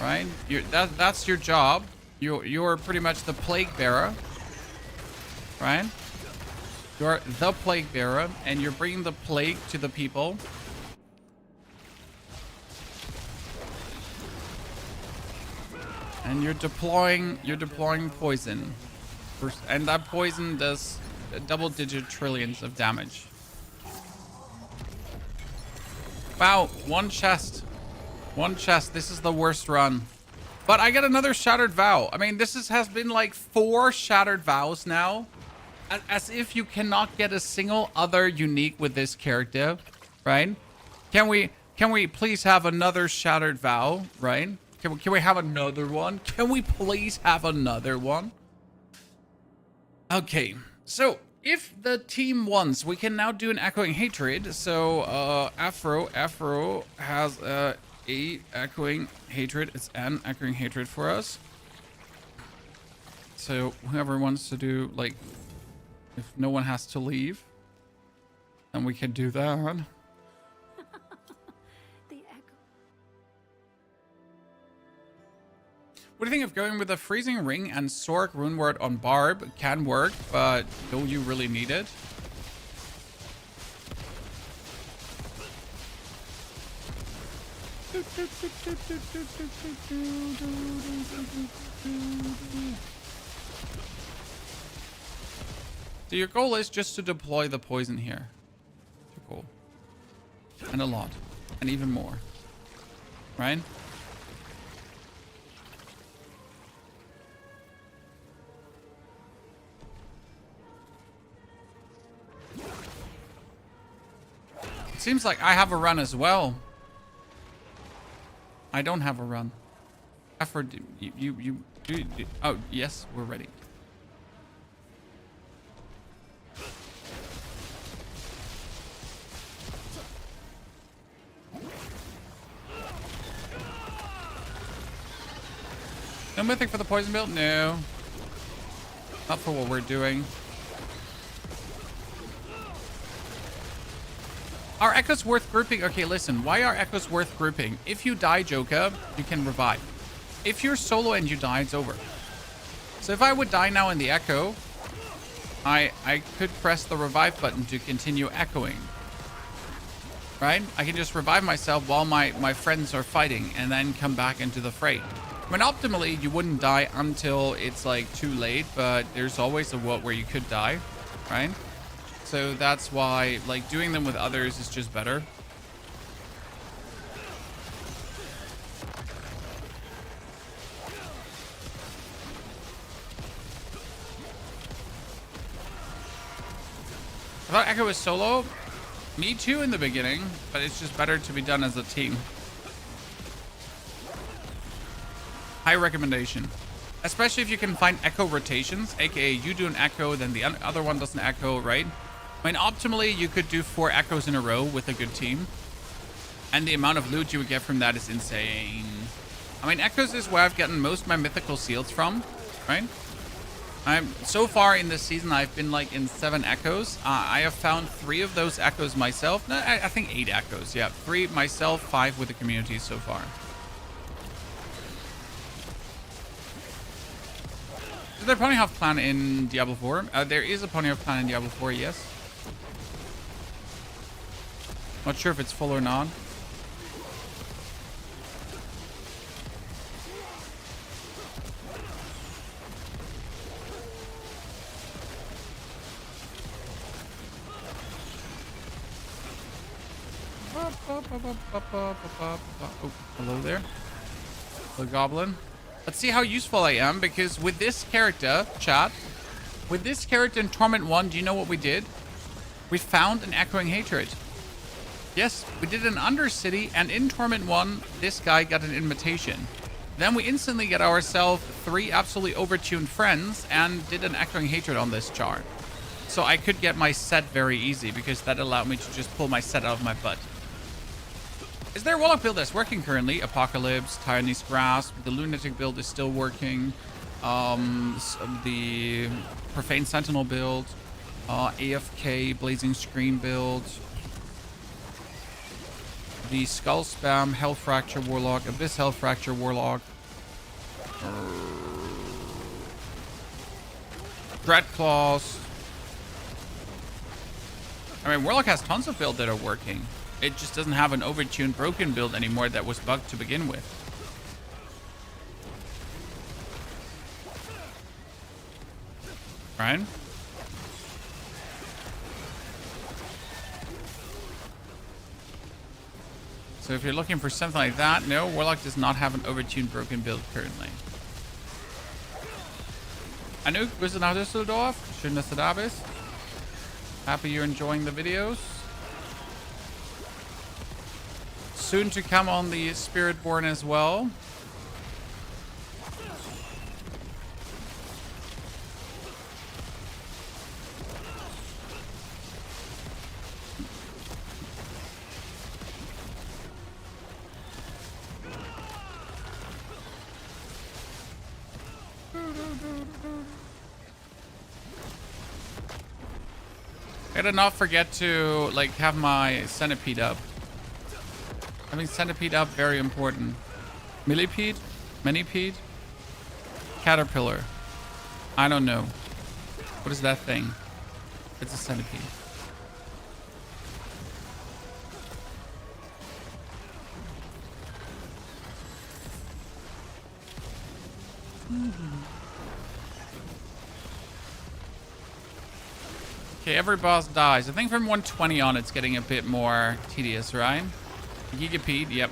right? That's your job. You're pretty much the plague bearer, right? You're the plague bearer, and you're bringing the plague to the people. And you're deploying poison. And that poison does double-digit trillions of damage. Wow, one chest. One chest. This is the worst run. But I get another Shattered Vow. I mean, this has been like 4 Shattered Vows now. As if you cannot get a single other unique with this character, right? Can we please have another Shattered Vow, right? Can we have another one? Can we please have another one? Okay, so if the team wants, we can now do an Echoing Hatred. So Afro has a Echoing Hatred. It's an Echoing Hatred for us. So whoever wants to do, like, if no one has to leave, then we can do that. What do you think of going with a Freezing Ring and Sork Runeward on Barb? Can work, but do you really need it? So your goal is just to deploy the poison here. Cool. And a lot. And even more. Right? Seems like I have a run as well. I don't have a run. Effort, you do. Oh, yes, we're ready. No mythic for the poison build? No. Not for what we're doing. Are echoes worth grouping? Okay, listen. Why are echoes worth grouping? If you die, Joker, you can revive. If you're solo and you die, it's over. So if I would die now in the echo, I could press the revive button to continue echoing. Right? I can just revive myself while my friends are fighting and then come back into the fray. I mean, optimally, you wouldn't die until it's like too late, but there's always a world where you could die, right? So that's why, like, doing them with others is just better. I thought Echo was solo. Me too in the beginning, but it's just better to be done as a team. High recommendation. Especially if you can find echo rotations, aka you do an echo, then the other one does an echo, right? I mean, optimally, you could do 4 echoes in a row with a good team. And the amount of loot you would get from that is insane. I mean, echoes is where I've gotten most of my mythical seals from, right? So far in this season, I've been like in 7 echoes. I have found 3 of those echoes myself. No, I think 8 echoes, yeah. 3 myself, 5 with the community so far. Is there a Ponyhof clan in Diablo 4? There is a Ponyhof clan in Diablo 4, yes. Not sure if it's full or not. Oh, hello there. The goblin. Let's see how useful I am, because with this character, chat, with this character in Torment 1, do you know what we did? We found an Echoing Hatred. Yes, we did an Undercity, and in Torment 1, this guy got an invitation. Then we instantly get ourselves 3 absolutely overtuned friends and did an Echoing Hatred on this char. So I could get my set very easy, because that allowed me to just pull my set out of my butt. Is there a Warlock build that's working currently? Apocalypse, Tyranny's Grasp, the Lunatic build is still working. The Profane Sentinel build. AFK, Blazing Screen build. The Skull Spam, Hell Fracture Warlock, Abyss Hell Fracture Warlock. Dread Claws. I mean, Warlock has tons of builds that are working. It just doesn't have an overtuned broken build anymore that was bugged to begin with. Right? So if you're looking for something like that, no, Warlock does not have an overtuned broken build currently. Anouk, bist du nach Düsseldorf? Schön, dass du da bist. Happy you're enjoying the videos. Soon to come on the Spiritborn as well. I did not forget to like have my centipede up. Having centipede up, very important. Millipede? Minipede? Caterpillar. I don't know. What is that thing? It's a centipede. Okay, every boss dies. I think from 120 on, it's getting a bit more tedious, right? Gigapede, yep.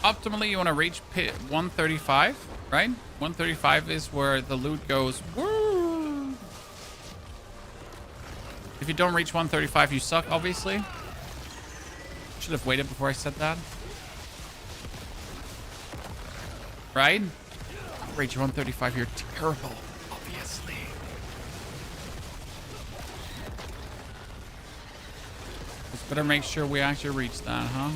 Optimally, you want to reach pit 135, right? 135 is where the loot goes. Woo! If you don't reach 135, you suck, obviously. Should have waited before I said that. Right? Reach 135, you're terrible, obviously. Let's better make sure we actually reach that, huh?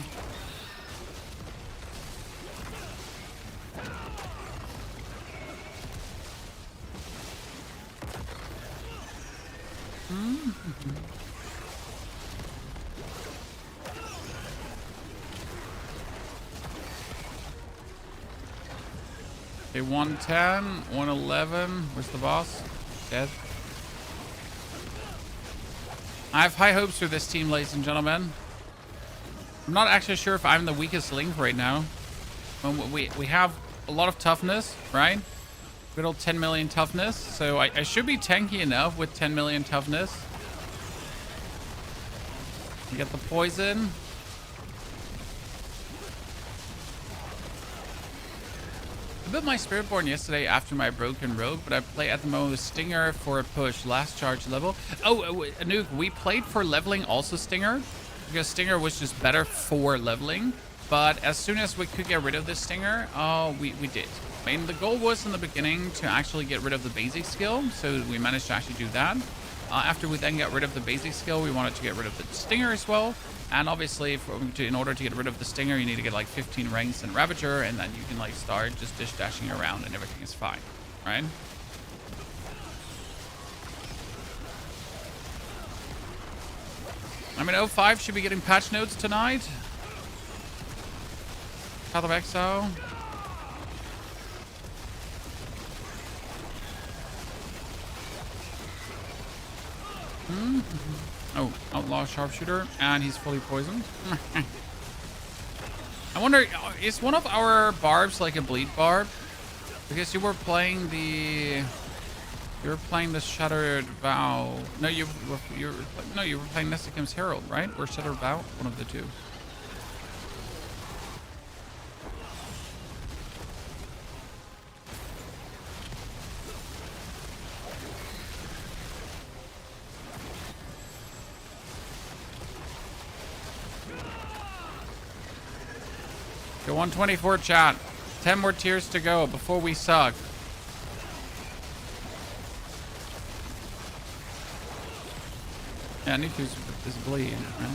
Okay, 110, 111. Where's the boss? Dead. I have high hopes for this team, ladies and gentlemen. I'm not actually sure if I'm the weakest link right now. We have a lot of toughness, right? Good old 10 million toughness. So I should be tanky enough with 10 million toughness. You get the poison. I built my Spiritborn yesterday after my broken rogue, but I play at the moment with Stinger for a push, last charge level. Oh, Anouk, we played for leveling also Stinger, because Stinger was just better for leveling. But as soon as we could get rid of this Stinger, we did. I mean, the goal was in the beginning to actually get rid of the basic skill, so we managed to actually do that. After we then got rid of the basic skill, we wanted to get rid of the Stinger as well. And obviously, in order to get rid of the Stinger, you need to get like 15 ranks in Ravager, and then you can like start just dish dashing around and everything is fine, right? I mean, 05 should be getting patch notes tonight. Path of Exile. Oh, Outlaw Sharpshooter, and he's fully poisoned. I wonder, is one of our barbs like a bleed barb? Because you were playing the Shattered Vow. No, you were playing Nesicum's Herald, right? Or Shattered Vow, one of the two. Go 124 chat. 10 more tiers to go before we suck. Yeah, Niku's is bleeding, right?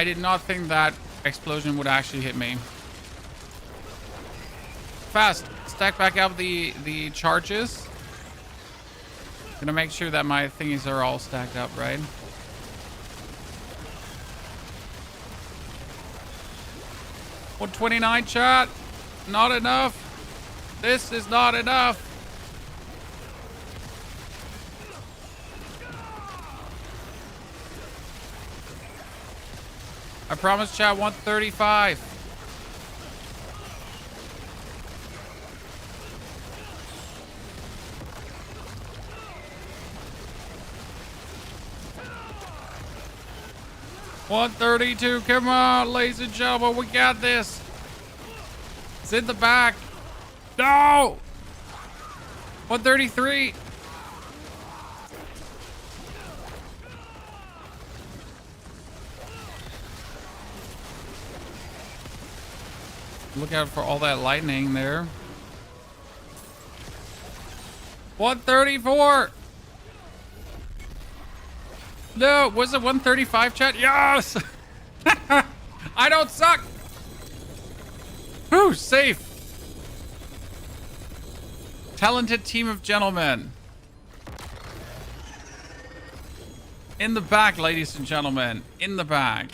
I did not think that explosion would actually hit me. Fast. Stack back up the charges. Gonna make sure that my thingies are all stacked up, right? $129, chat. Not enough. This is not enough. I promise, chat, 135. $132. Come on, ladies and gentlemen, we got this. It's in the back. No. $133. Look out for all that lightning there. 134. No, was it 135, chat? Yes! I don't suck! Whew, safe. Talented team of gentlemen. In the back, ladies and gentlemen. In the back.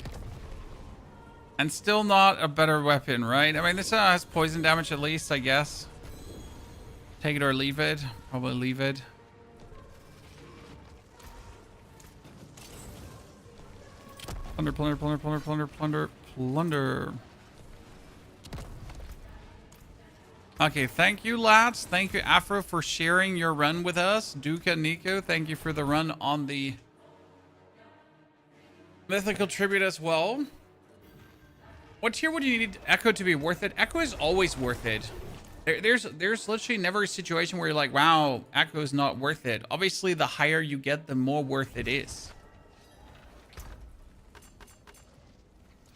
And still not a better weapon, right? I mean, this has poison damage at least, I guess. Take it or leave it. Probably leave it. Plunder, plunder, plunder, plunder, plunder, plunder, plunder. Okay, thank you, lads. Thank you, Afro, for sharing your run with us. Duca, Nico, thank you for the run on the Mythical Tribute as well. What tier would you need Echo to be worth it? Echo is always worth it. There's literally never a situation where you're like, wow, Echo is not worth it. Obviously, the higher you get, the more worth it is.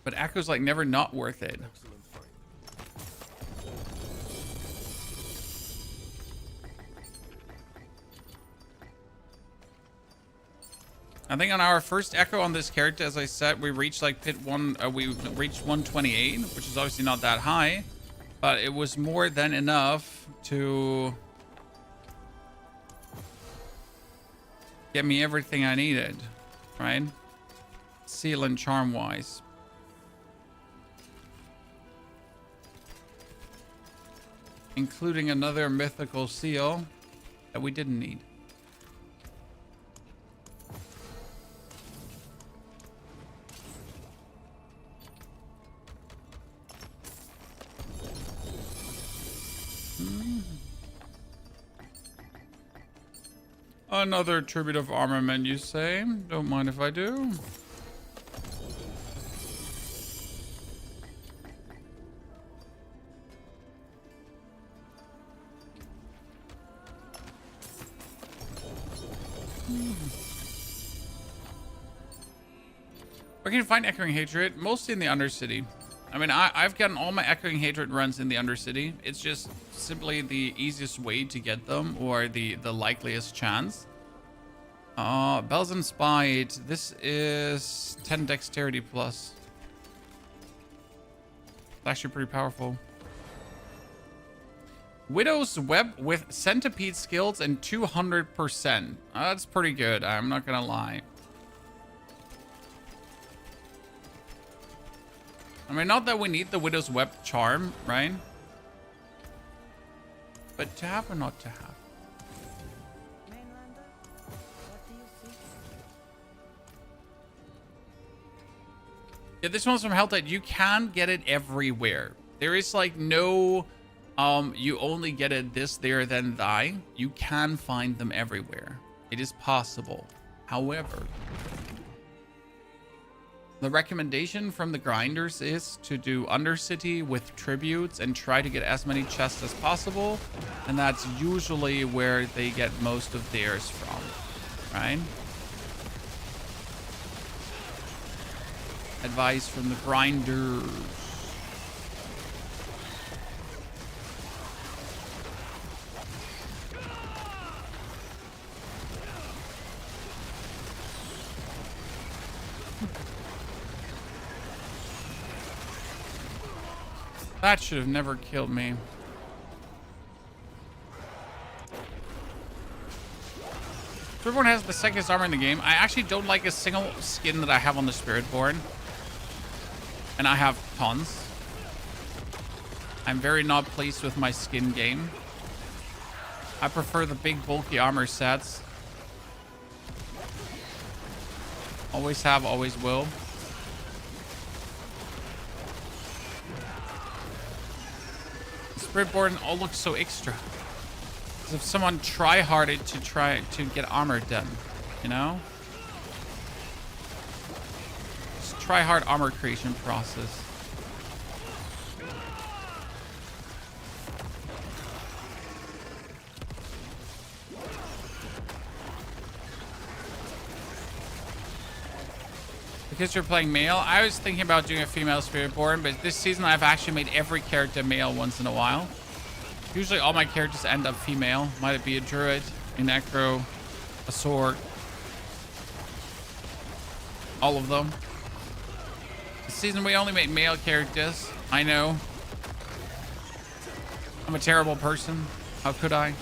But Echo's like never not worth it. I think on our first Echo on this character, as I said, we reached like we reached 128, which is obviously not that high, but it was more than enough to get me everything I needed, right? Seal and charm wise. Including another mythical seal that we didn't need. Another tribute of armament, you say? Don't mind if I do. Where can you find Echoing Hatred? Mostly in the Undercity. I mean, I've gotten all my Echoing Hatred runs in the Undercity. It's just simply the easiest way to get them, or the likeliest chance. Bells and Spite. This is 10 Dexterity plus. It's actually pretty powerful. Widow's Web with Centipede skills and 200%. That's pretty good, I'm not gonna lie. I mean, not that we need the Widow's Web charm, right? But to have or not to have? Mainlander, what do you seek? Yeah, this one's from Helltide. You can get it everywhere. There is like no, you only get it this, there, then thy. You can find them everywhere. It is possible. However, the recommendation from the grinders is to do Undercity with tributes and try to get as many chests as possible. And that's usually where they get most of theirs from, right? Advice from the grinders. That should have never killed me. Spiritborn has the secondest armor in the game. I actually don't like a single skin that I have on the Spiritborn. And I have tons. I'm very not pleased with my skin game. I prefer the big bulky armor sets. Always have, always will. Spiritborn all looks so extra. As if someone try-harded to try to get armor done, you know? Just try-hard armor creation process. Because you're playing male, I was thinking about doing a female Spiritborn, but this season I've actually made every character male once in a while. Usually all my characters end up female. Might it be a druid, a necro, a sword. All of them. This season we only made male characters. I know. I'm a terrible person. How could I?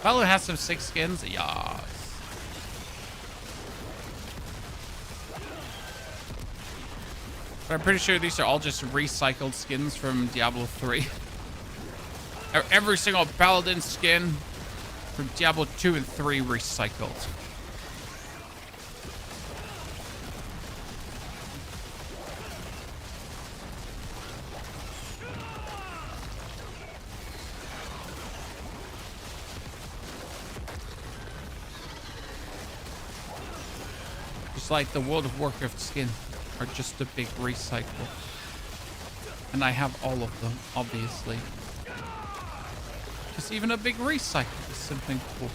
Valo has some sick skins. Yes. But I'm pretty sure these are all just recycled skins from Diablo 3. Every single paladin skin from Diablo 2 and 3 recycled. Just like the World of Warcraft skin are just a big recycle. And I have all of them, obviously. Just even a big recycle is something cool.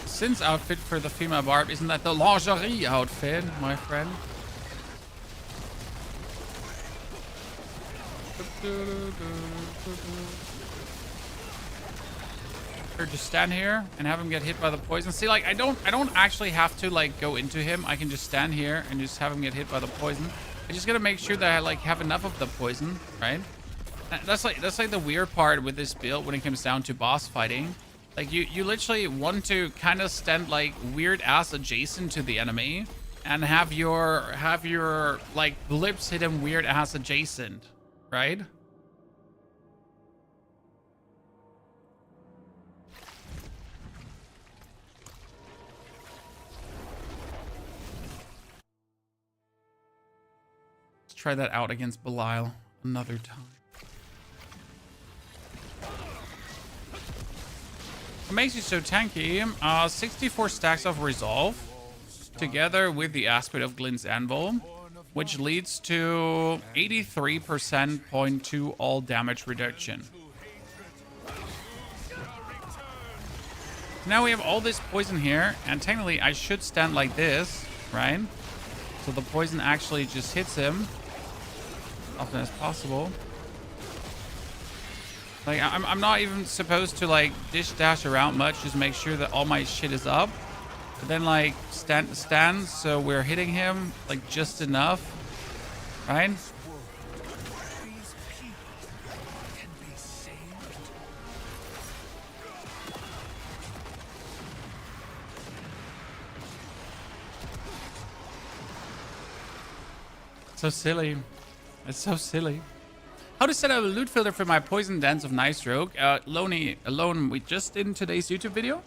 Sin's outfit for the female barb, isn't that the lingerie outfit, my friend? Or just stand here and have him get hit by the poison. See, like I don't actually have to like go into him. I can just stand here and just have him get hit by the poison. I just gotta make sure that I like have enough of the poison, right? That's like the weird part with this build when it comes down to boss fighting. Like you literally want to kind of stand like weird ass adjacent to the enemy and have your like blips hit him weird ass adjacent, right? Let's try that out against Belial another time. What makes you so tanky? 64 stacks of Resolve, together with the aspect of Glint's Anvil, which leads to 83% 0.2 all damage reduction. Now we have all this poison here, and technically I should stand like this, right? So the poison actually just hits him as often as possible. Like, I'm not even supposed to, like, dish dash around much. Just make sure that all my shit is up. But then, like, stand so we're hitting him, like, just enough. Right? So silly. It's so silly. How to set up a loot filter for my Poison Dance of Night Stroke. Alone, we just did in today's YouTube video.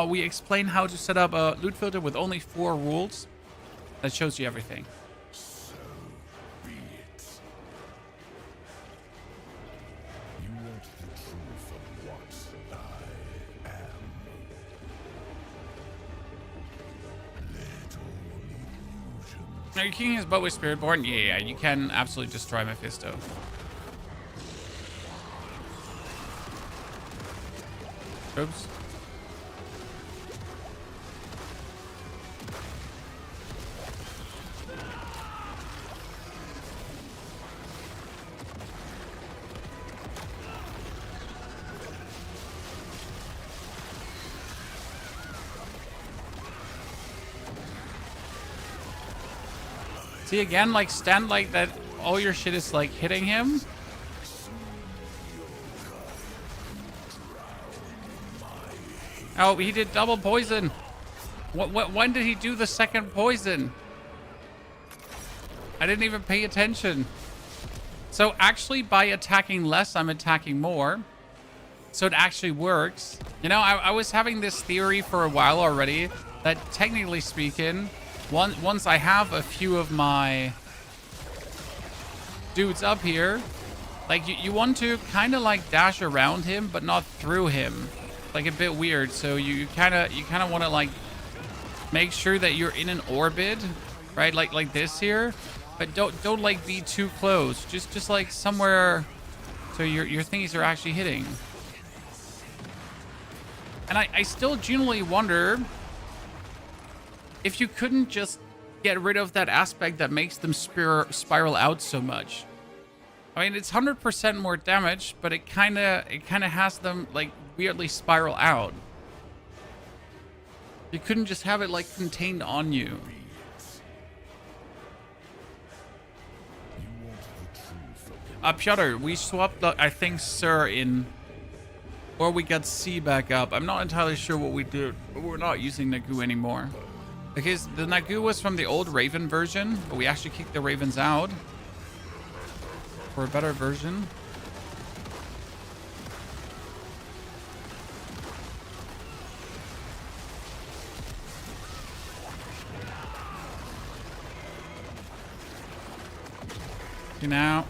We explain how to set up a loot filter with only 4 rules. That shows you everything. So be it. You want the truth of what I am. Little illusion. Now, you're kicking his butt with Spiritborn? Yeah, you can absolutely destroy Mephisto. Oops. See, again, like, stand like that. All your shit is, like, hitting him. Oh, he did double poison. When did he do the second poison? I didn't even pay attention. So actually, by attacking less, I'm attacking more. So it actually works. You know, I was having this theory for a while already that technically speaking, once I have a few of my dudes up here, like you want to kind of like dash around him, but not through him. Like a bit weird. So you kind of want to like make sure that you're in an orbit, right? Like this here. But don't like be too close. Just like somewhere so your thingies are actually hitting. And I still genuinely wonder if you couldn't just get rid of that aspect that makes them spiral out so much. I mean, it's 100% more damage, but it kind of has them like weirdly spiral out. You couldn't just have it like contained on you. Piotr, we swapped the, I think, Sir in, or we got C back up. I'm not entirely sure what we did, but we're not using Nagu anymore. Because the Nagu was from the old Raven version, but we actually kicked the Ravens out for a better version.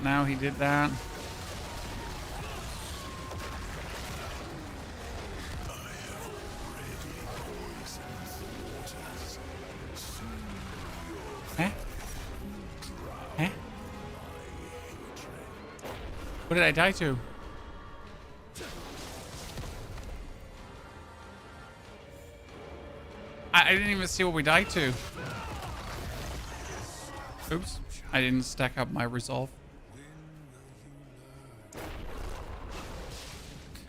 Now he did that. Huh? Huh? What did I die to? I didn't even see what we died to. Oops. I didn't stack up my resolve.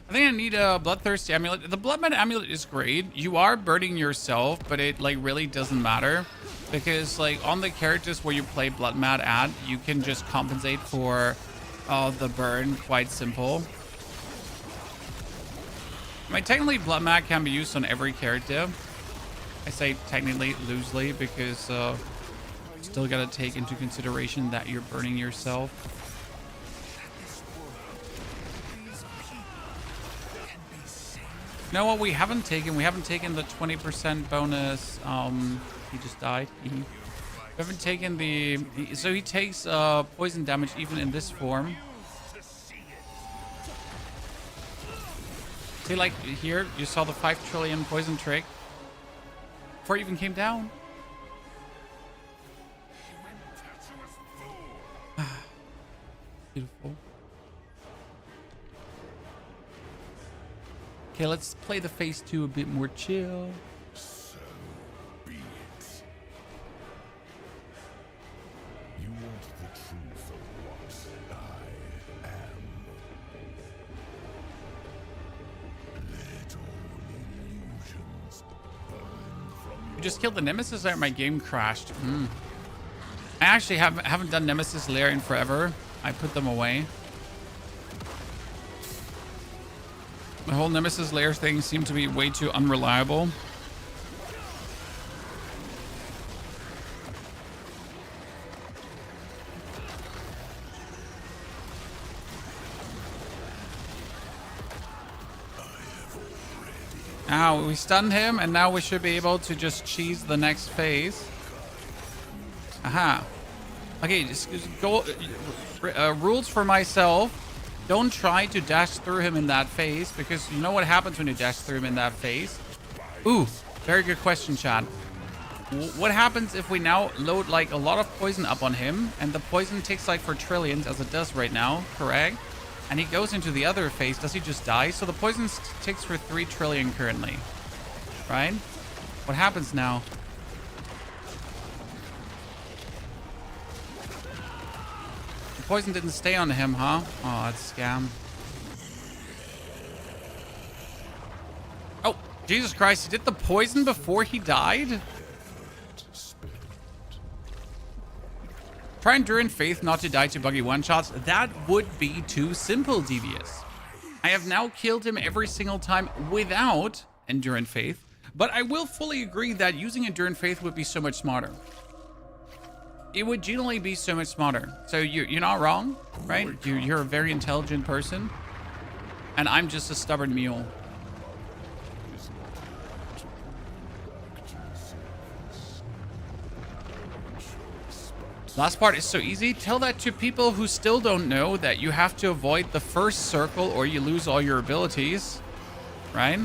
I think I need a Bloodthirsty Amulet. The Bloodmad Amulet is great. You are burning yourself, but it like really doesn't matter. Because like on the characters where you play Bloodmad at, you can just compensate for the burn. Quite simple. I mean, technically Bloodmad can be used on every character. I say technically loosely because still gotta take into consideration that you're burning yourself. You know what we haven't taken? We haven't taken the 20% bonus. He just died. We haven't taken the... So he takes poison damage even in this form. See, like here, you saw the 5 trillion poison trick before it even came down. Beautiful. Okay, let's play the phase 2 a bit more chill. So be it. You want the truth of what I am. Let all illusions burn from your... You just killed the Nemesis or my game crashed? I actually haven't done Nemesis Lair in forever. I put them away. The whole Nemesis Lair thing seemed to be way too unreliable. Now we stunned him, and now we should be able to just cheese the next phase. Aha. Okay, just go. Rules for myself. Don't try to dash through him in that phase, because you know what happens when you dash through him in that phase. Ooh, very good question, Chad. What happens if we now load like a lot of poison up on him, and the poison ticks like for trillions, as it does right now, correct? And he goes into the other phase. Does he just die? So the poison ticks for 3 trillion currently, right? What happens now? Poison didn't stay on him, huh? Oh, that's a scam. Oh, Jesus Christ. He did the poison before he died? Try Enduring Faith not to die to buggy one-shots. That would be too simple, Devious. I have now killed him every single time without Enduring Faith, but I will fully agree that using Enduring Faith would be so much smarter. It would generally be so much smarter. So you're not wrong, right? You're a very intelligent person, and I'm just a stubborn mule. Last part is so easy. Tell that to people who still don't know that you have to avoid the first circle or you lose all your abilities, right?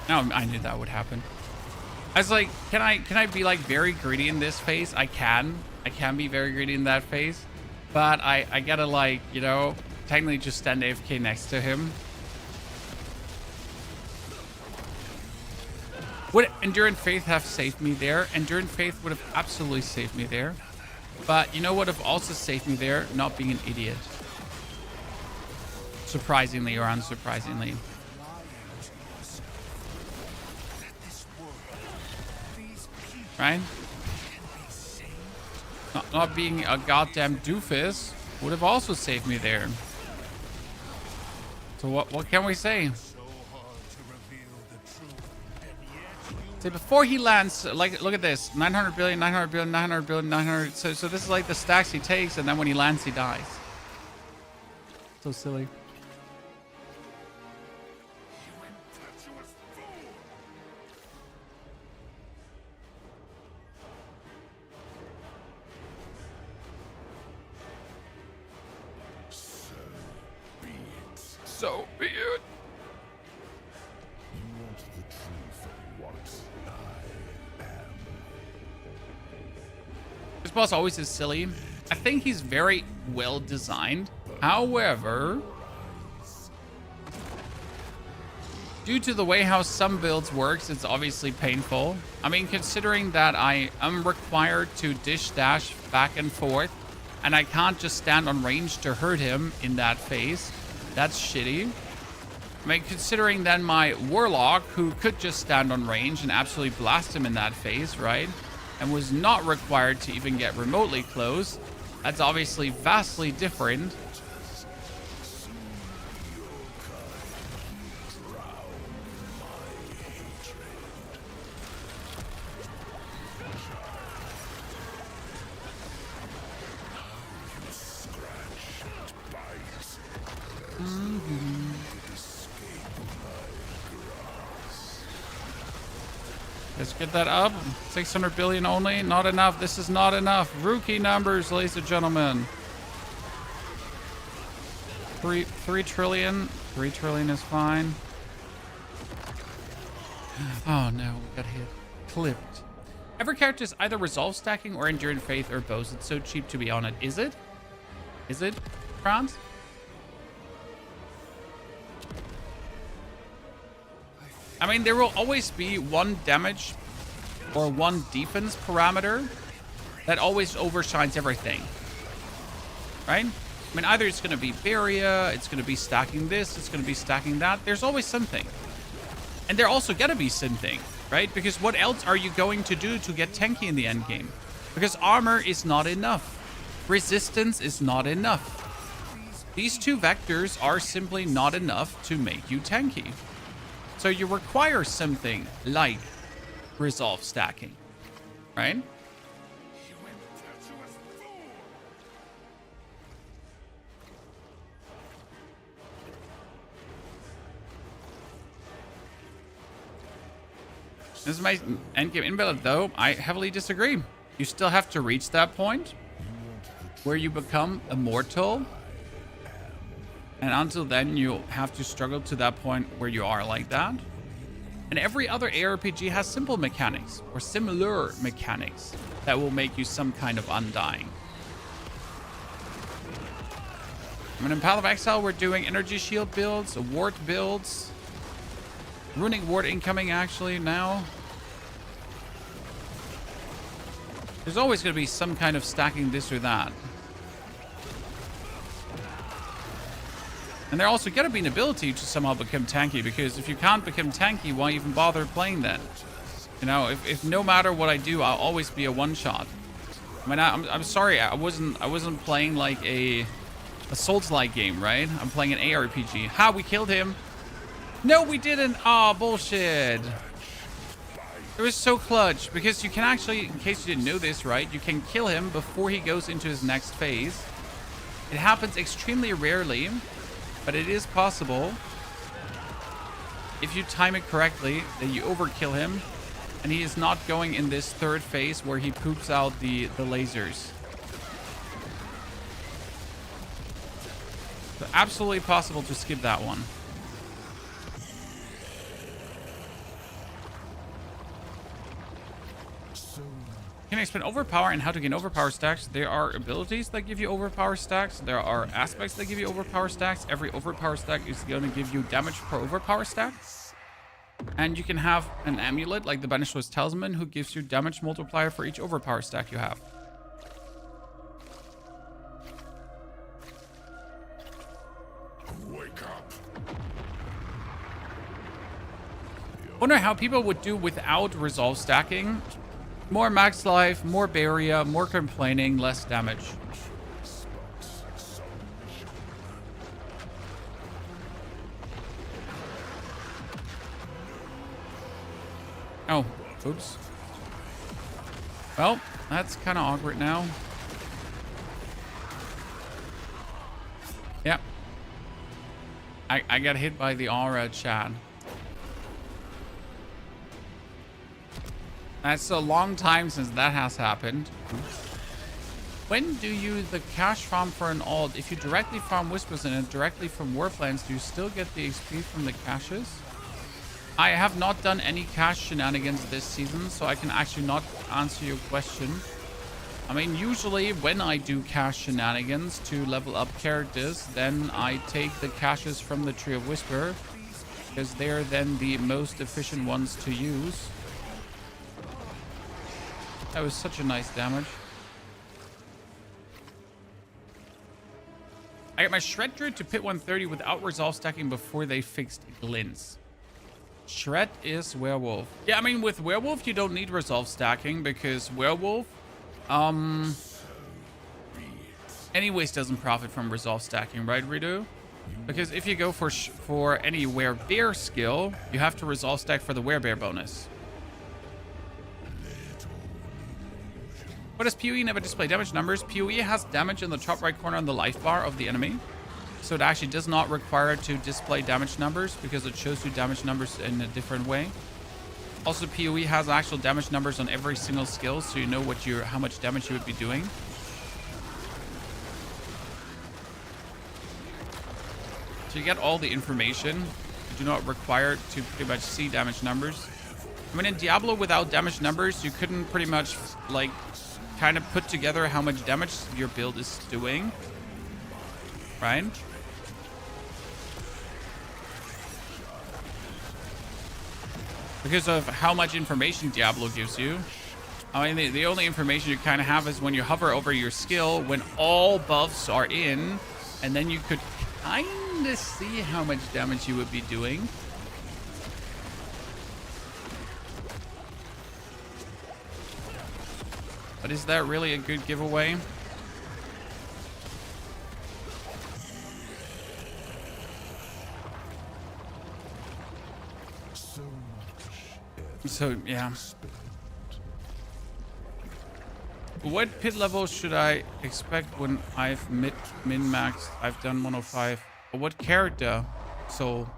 No, I knew that would happen. I was like, can I be like very greedy in this phase? I can be very greedy in that phase, but I gotta, like, you know, technically just stand AFK next to him. Would Enduring Faith have saved me there? Enduring Faith would have absolutely saved me there. But you know what would have also saved me there? Not being an idiot. Surprisingly or unsurprisingly. Right? Not being a goddamn doofus would have also saved me there. So what can we say? See, before he lands, like, look at this. 900 billion, 900 billion, 900 billion, 900. So this is like the stacks he takes, and then when he lands, he dies. So silly. So be it. You want the truth of what I am. This boss always is silly. I think he's very well designed. However, due to the way how some builds works, it's obviously painful. I mean, considering that I am required to dish dash back and forth, and I can't just stand on range to hurt him in that phase. That's shitty. I mean, considering then my Warlock, who could just stand on range and absolutely blast him in that phase, right? And was not required to even get remotely close. That's obviously vastly different. Let's get that up. 600 billion only. Not enough. This is not enough. Rookie numbers, ladies and gentlemen. 3 trillion. 3 trillion is fine. Oh no, we got hit. Clipped. Every character is either resolve stacking or enduring faith or both. It's so cheap to be on it. Is it? Is it, Franz? I mean, there will always be one damage or one defense parameter that always overshines everything, right? I mean, either it's going to be barrier, it's going to be stacking this, it's going to be stacking that. There's always something. And there also got to be something, right? Because what else are you going to do to get tanky in the end game? Because armor is not enough. Resistance is not enough. These two vectors are simply not enough to make you tanky. So you require something like resolve stacking, right? This is my endgame invalid, though. I heavily disagree. You still have to reach that point where you become immortal. And until then, you have to struggle to that point where you are like that. And every other ARPG has simple mechanics or similar mechanics that will make you some kind of undying. I mean, in Path of Exile, we're doing energy shield builds, ward builds, runic ward incoming actually now. There's always going to be some kind of stacking this or that. And there also got to be an ability to somehow become tanky, because if you can't become tanky, why even bother playing then? You know, if no matter what I do, I'll always be a one-shot. I mean, I'm sorry, I wasn't playing like a Souls-like game, right? I'm playing an ARPG. Ha, we killed him. No, we didn't. Oh, bullshit. It was so clutch, because you can actually, in case you didn't know this, right, you can kill him before he goes into his next phase. It happens extremely rarely, but it is possible. If you time it correctly, that you overkill him, and he is not going in this third phase where he poops out the lasers. So absolutely possible to skip that one. Can I explain overpower and how to gain overpower stacks? There are abilities that give you overpower stacks. There are aspects that give you overpower stacks. Every overpower stack is going to give you damage per overpower stack. And you can have an amulet like the Banisher's Talisman, who gives you damage multiplier for each overpower stack you have. Wake up. Wonder how people would do without resolve stacking. More max life, more barrier, more complaining, less damage. Oh, oops. Well, that's kind of awkward now. Yep. I got hit by the aura, Chad. That's a long time since that has happened. When do you use the cash farm for an alt? If you directly farm Whispers in it directly from Warplanes, do you still get the XP from the caches? I have not done any cash shenanigans this season, so I can actually not answer your question. I mean, usually when I do cash shenanigans to level up characters, then I take the caches from the Tree of Whisper, because they're then the most efficient ones to use. That was such a nice damage. I got my Shred Druid to pit 130 without resolve stacking before they fixed glints. Shred is Werewolf. Yeah, I mean, with Werewolf, you don't need resolve stacking, because Werewolf, anyways doesn't profit from resolve stacking, right, Rido? Because if you go for any Werebear skill, you have to resolve stack for the Werebear bonus. What does PoE never display damage numbers? PoE has damage in the top right corner on the life bar of the enemy. So it actually does not require it to display damage numbers, because it shows you damage numbers in a different way. Also, PoE has actual damage numbers on every single skill, so you know how much damage you would be doing. So you get all the information. You do not require to pretty much see damage numbers. I mean, in Diablo, without damage numbers, you couldn't pretty much, like, kind of put together how much damage your build is doing, right? Because of how much information Diablo gives you. I mean, the only information you kind of have is when you hover over your skill, when all buffs are in, and then you could kind of see how much damage you would be doing. But is that really a good giveaway? So, yeah. What pit level should I expect when I've min-maxed? I've done 105. What character? So,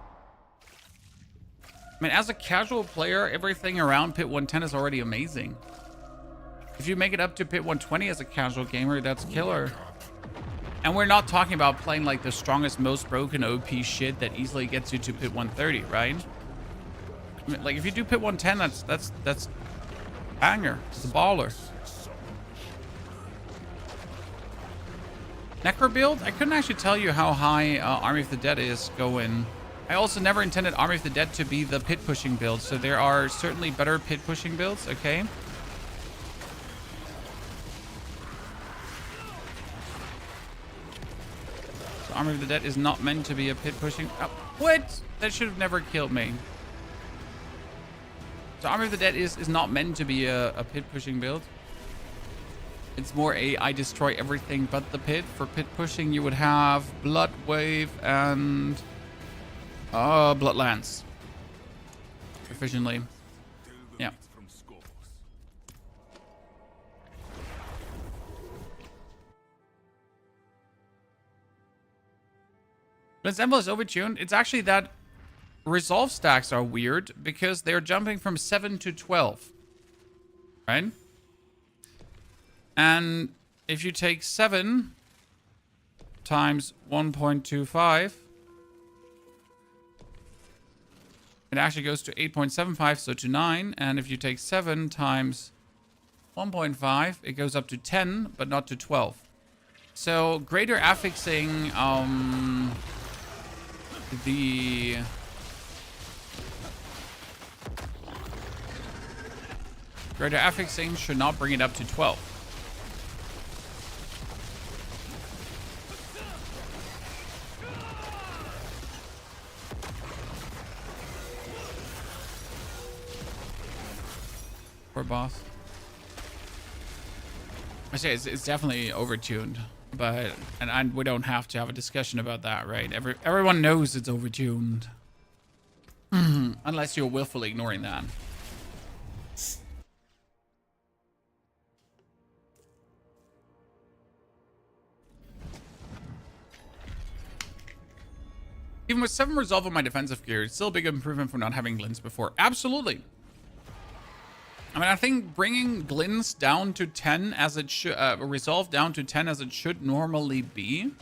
I mean, as a casual player, everything around pit 110 is already amazing. If you make it up to pit 120 as a casual gamer, that's killer. And we're not talking about playing like the strongest, most broken OP shit that easily gets you to pit 130, right? I mean, like if you do pit 110, that's banger. It's a baller. Necro build? I couldn't actually tell you how high Army of the Dead is going. I also never intended Army of the Dead to be the pit pushing build, so there are certainly better pit pushing builds, okay? Army of the Dead is not meant to be a pit pushing. Oh, what? That should have never killed me. So Army of the Dead is not meant to be a pit pushing build. It's more I destroy everything but the pit. For pit pushing, you would have Blood Wave and Blood Lance. Efficiently. Yeah. Blitz Emblem is overtuned. It's actually that resolve stacks are weird because they're jumping from 7 to 12. Right? And if you take 7 times 1.25, it actually goes to 8.75, so to 9. And if you take 7 times 1.5, it goes up to 10, but not to 12. So greater affixing, the greater affixing should not bring it up to 12. Poor boss. I say it's definitely overtuned, but and we don't have to have a discussion about that, right? Everyone knows it's overtuned, unless you're willfully ignoring that. Even with 7 resolve on my defensive gear, it's still a big improvement from not having glints before. Absolutely. I mean, I think bringing glints down to 10 as it should, resolve down to 10 as it should normally be,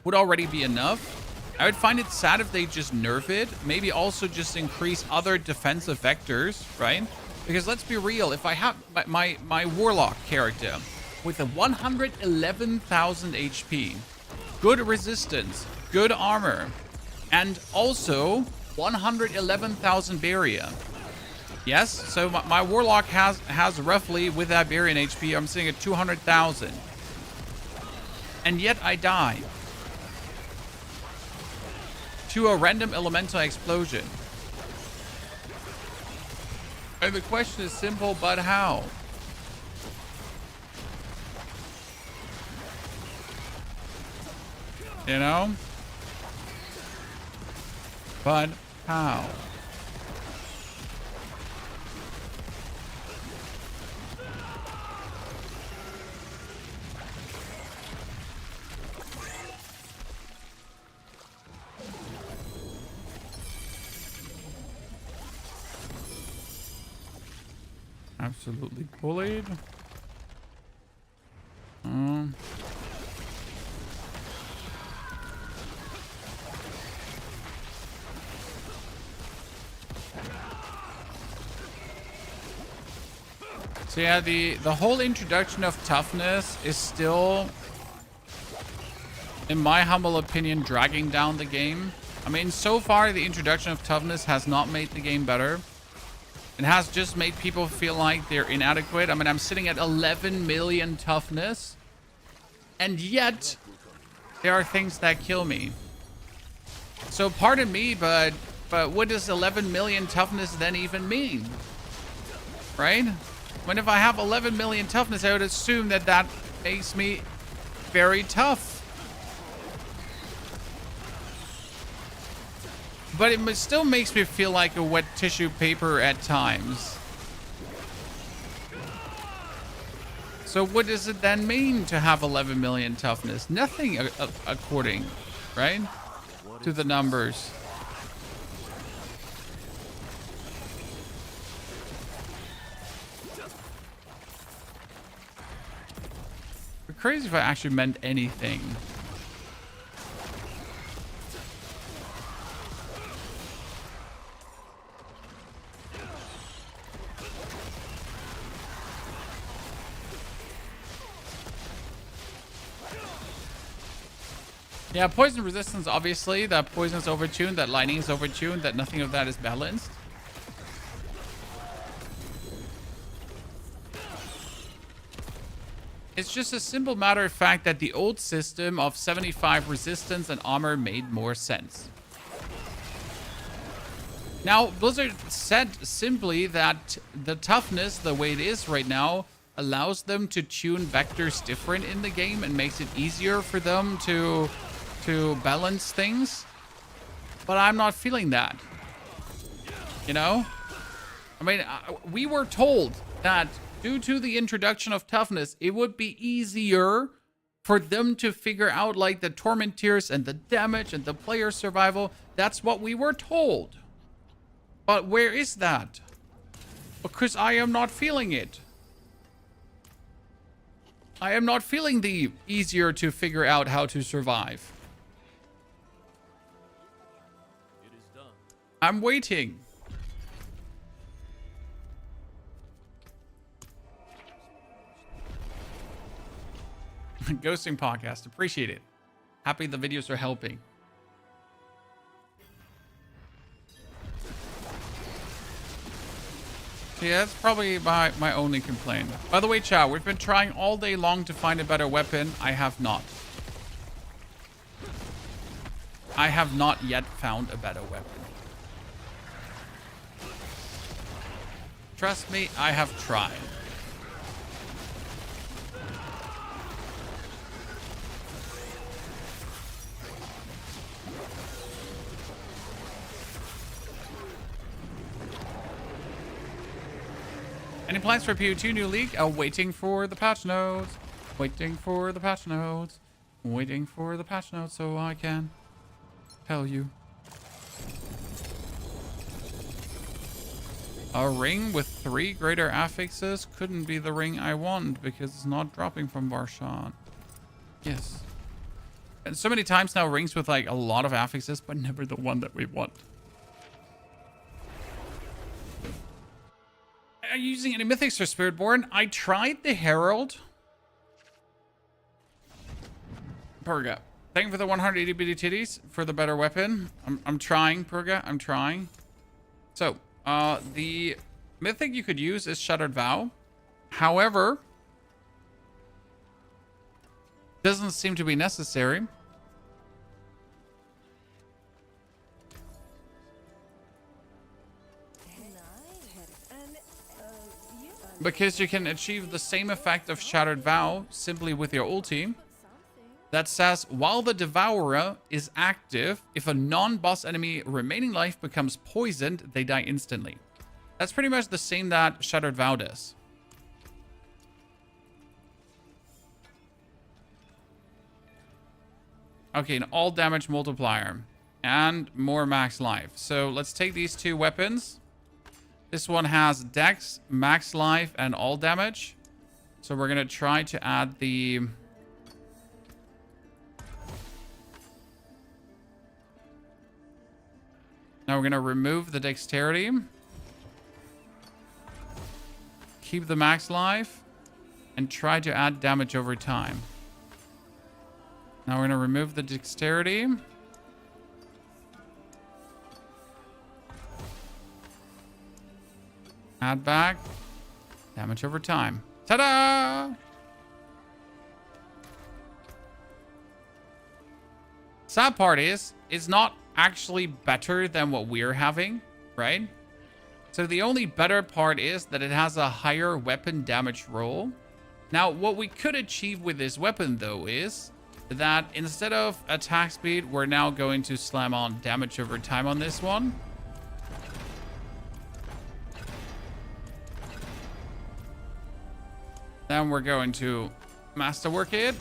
would already be enough. I would find it sad if they just nerf it. Maybe also just increase other defensive vectors, right? Because let's be real, if I have my Warlock character with a 111,000 HP, good resistance, good armor, and also 111,000 barrier. Yes, so my Warlock has roughly, with that barrier in HP, I'm sitting at 200,000. And yet I die to a random elemental explosion. And the question is simple, but how? You know? But how? Absolutely bullied. So yeah, the whole introduction of toughness is still, in my humble opinion, dragging down the game. I mean, so far the introduction of toughness has not made the game better. It has just made people feel like they're inadequate. I mean, I'm sitting at 11 million toughness, and yet there are things that kill me. So pardon me, but what does 11 million toughness then even mean? Right? When if I have 11 million toughness, I would assume that that makes me very tough. But it still makes me feel like a wet tissue paper at times. So what does it then mean to have 11 million toughness? Nothing according, right? To the numbers. It'd be crazy if I actually meant anything. Yeah, poison resistance, obviously. That poison is overtuned, that lightning is overtuned, that nothing of that is balanced. It's just a simple matter of fact that the old system of 75 resistance and armor made more sense. Now, Blizzard said simply that the toughness, the way it is right now, allows them to tune vectors different in the game and makes it easier for them to balance things. But I'm not feeling that. You know? I mean, we were told that due to the introduction of toughness, it would be easier for them to figure out like the torment tiers and the damage and the player survival. That's what we were told. But where is that? Because I am not feeling it. I am not feeling the easier to figure out how to survive. It is done. I'm waiting. Ghosting podcast. Appreciate it. Happy the videos are helping. Yeah, that's probably my only complaint. By the way, chat, we've been trying all day long to find a better weapon. I have not. I have not yet found a better weapon. Trust me, I have tried. Any plans for PO2 new league? Waiting for the patch notes. Waiting for the patch notes. Waiting for the patch notes so I can tell you. A ring with 3 greater affixes couldn't be the ring I want because it's not dropping from Varshan. Yes. And so many times now rings with like a lot of affixes, but never the one that we want. Are you using any mythics for Spiritborn? I tried the Herald. Purga. Thank you for the 180 bitty titties for the better weapon. I'm trying, Purga. I'm trying. So, the mythic you could use is Shattered Vow. However, doesn't seem to be necessary. Because you can achieve the same effect of Shattered Vow simply with your ulti. That says, while the Devourer is active, if a non-boss enemy remaining life becomes poisoned, they die instantly. That's pretty much the same that Shattered Vow does. Okay, an all damage multiplier. And more max life. So let's take these 2 weapons. This one has Dex, max life, and all damage. So we're going to try to add the... Now we're going to remove the dexterity. Keep the max life. And try to add damage over time. Now we're going to remove the dexterity. Add back. Damage over time. Ta-da! Sad part is, it's not actually better than what we're having, right? So the only better part is that it has a higher weapon damage roll. Now, what we could achieve with this weapon, though, is that instead of attack speed, we're now going to slam on damage over time on this one. Then we're going to masterwork it.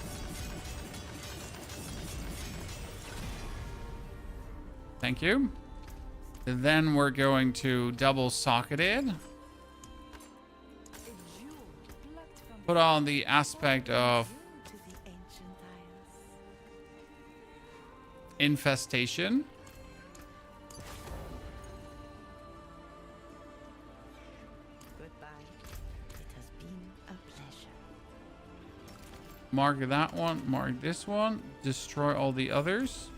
Thank you. Then we're going to double socket it. Put on the aspect of infestation. Mark that one, mark this one, destroy all the others.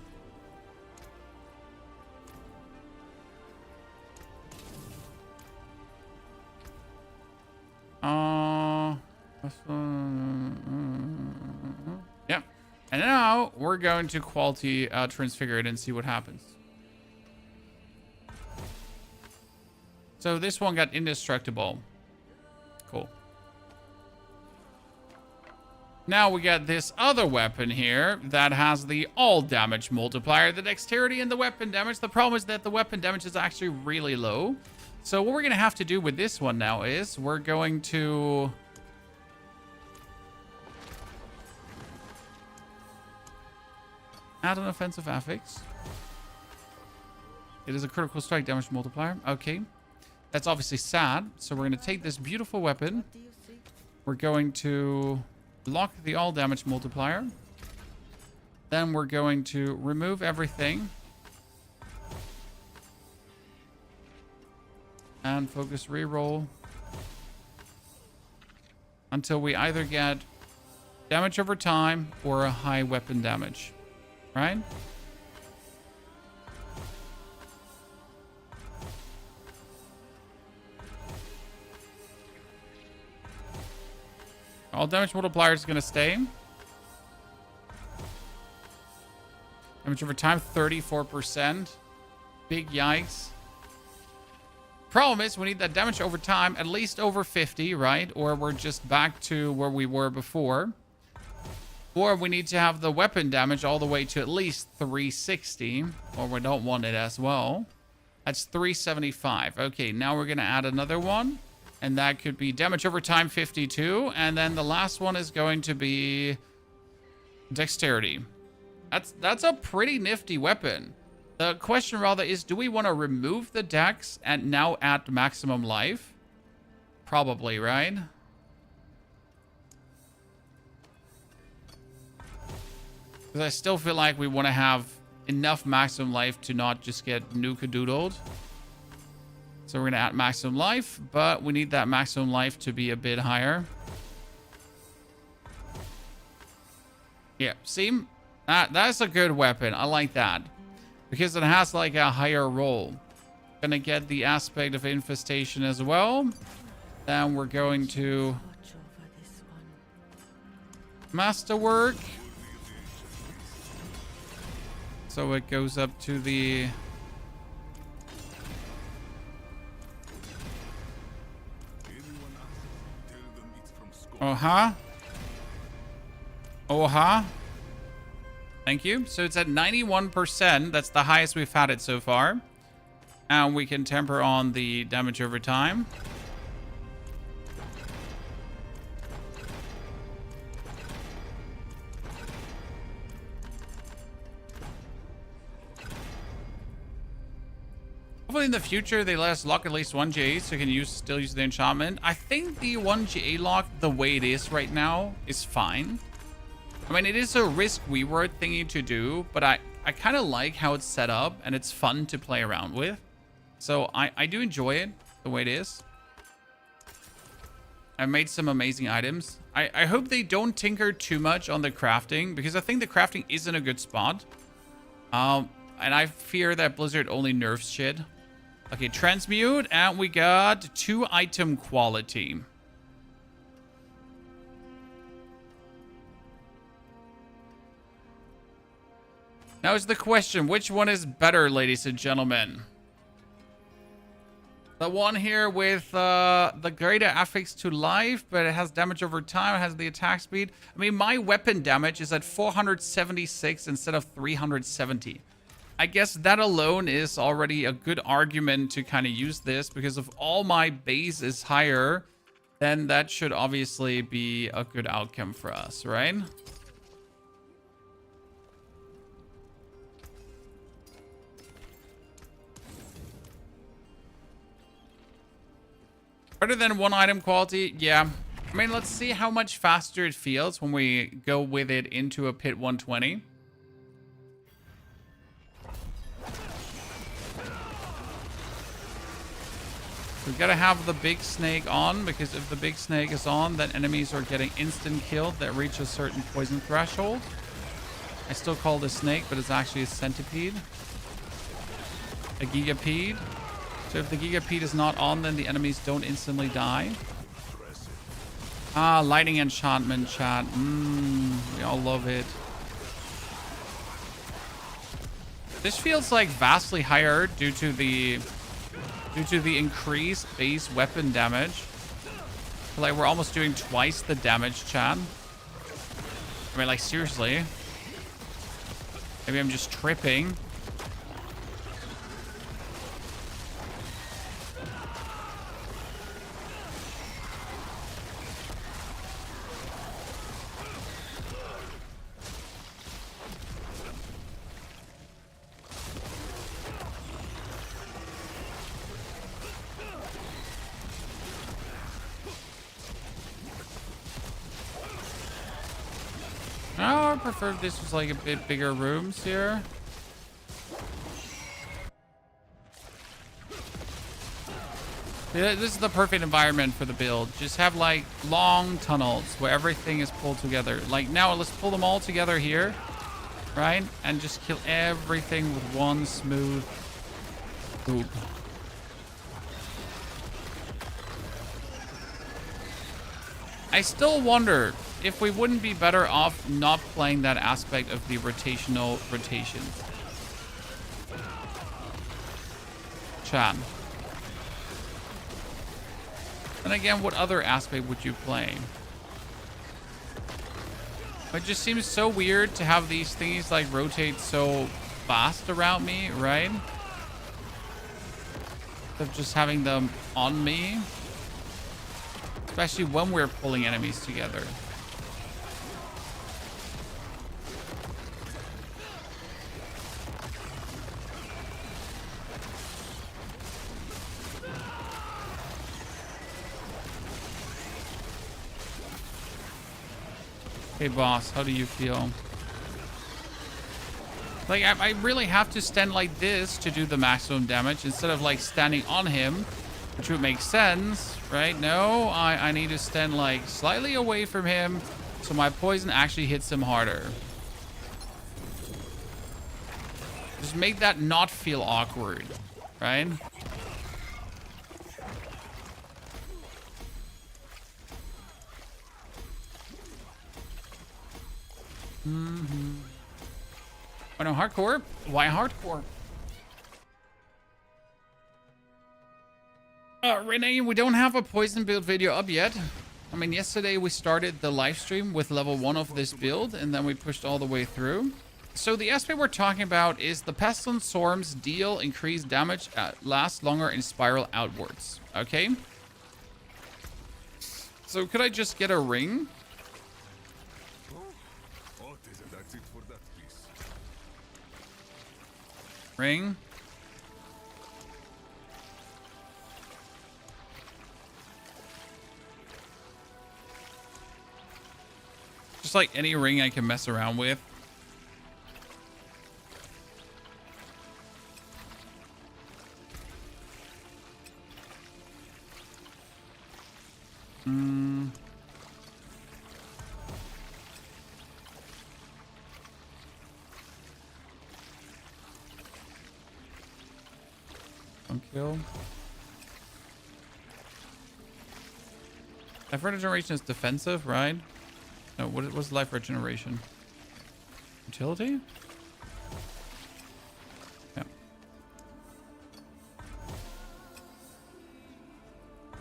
And now we're going to quality transfigure it and see what happens. So this one got indestructible. Cool. Now we got this other weapon here that has the all damage multiplier, the dexterity and the weapon damage. The problem is that the weapon damage is actually really low. So what we're going to have to do with this one now is we're going to... add an offensive affix. It is a critical strike damage multiplier. Okay. That's obviously sad. So we're going to take this beautiful weapon. We're going to lock the all damage multiplier. Then we're going to remove everything. And focus reroll. Until we either get damage over time or a high weapon damage. Right? All damage multiplier is going to stay. Damage over time, 34%. Big yikes. Problem is, we need that damage over time at least over 50, right? Or we're just back to where we were before. Or we need to have the weapon damage all the way to at least 360. Or we don't want it as well. That's 375. Okay, now we're going to add another one. And that could be damage over time 52. And then the last one is going to be dexterity. That's a pretty nifty weapon. The question rather is, do we want to remove the dex and now add maximum life? Probably, right? Because I still feel like we want to have enough maximum life to not just get nuke-a-doodled. So we're going to add maximum life, but we need that maximum life to be a bit higher. Yeah, see? That's a good weapon. I like that. Because it has like a higher roll. Gonna get the aspect of infestation as well. Then we're going to masterwork. So it goes up to the... Thank you. So it's at 91%. That's the highest we've had it so far. And we can temper on the damage over time. Hopefully in the future they let us lock at least 1 GA so you can still use the enchantment. I think the 1 GA lock, the way it is right now, is fine. I mean, it is a risk reward thingy to do, but I kind of like how it's set up and it's fun to play around with. So I do enjoy it the way it is. I made some amazing items. I hope they don't tinker too much on the crafting because I think the crafting is in a good spot. And I fear that Blizzard only nerfs shit. Okay, transmute, and we got 2 item quality. Now is the question, which one is better, ladies and gentlemen? The one here with the greater affix to life, but it has damage over time, it has the attack speed. I mean, my weapon damage is at 476 instead of 370. I guess that alone is already a good argument to kind of use this, because if all my base is higher, then that should obviously be a good outcome for us, right? Better than 1 item quality, yeah. I mean, let's see how much faster it feels when we go with it into a pit 120. We gotta have the big snake on, because if the big snake is on, then enemies are getting instant killed that reach a certain poison threshold. I still call this snake, but it's actually a centipede. A gigapede. So if the gigapede is not on, then the enemies don't instantly die. Ah, lightning enchantment, chat. We all love it. This feels like vastly higher due to the increased base weapon damage. Like we're almost doing twice the damage, Chan. I mean, like, seriously. Maybe I'm just tripping. No, I prefer if this was like a bit bigger rooms here. Yeah, this is the perfect environment for the build. Just have like long tunnels where everything is pulled together. Like now, let's pull them all together here, right? And just kill everything with one smooth boop. I still wonder if we wouldn't be better off not playing that aspect of the rotational rotations. Chan. And again, what other aspect would you play? It just seems so weird to have these things like rotate so fast around me, right? Instead of just having them on me. Especially when we're pulling enemies together. Hey boss, how do you feel? Like, I really have to stand like this to do the maximum damage instead of like standing on him, which would make sense, right? No, I need to stand like slightly away from him so my poison actually hits him harder. Just make that not feel awkward, right? Oh no, hardcore? Why hardcore? Renee, we don't have a poison build video up yet. I mean, yesterday we started the live stream with level 1 of this build, and then we pushed all the way through. So the aspect we're talking about is the Pestilence Swarms deal increased damage, last longer, and spiral outwards. Okay? So could I just get a ring? That's it for that piece. Ring. Just like any ring I can mess around with. One kill. Life regeneration is defensive, right? No, what's life regeneration? Utility? Yeah.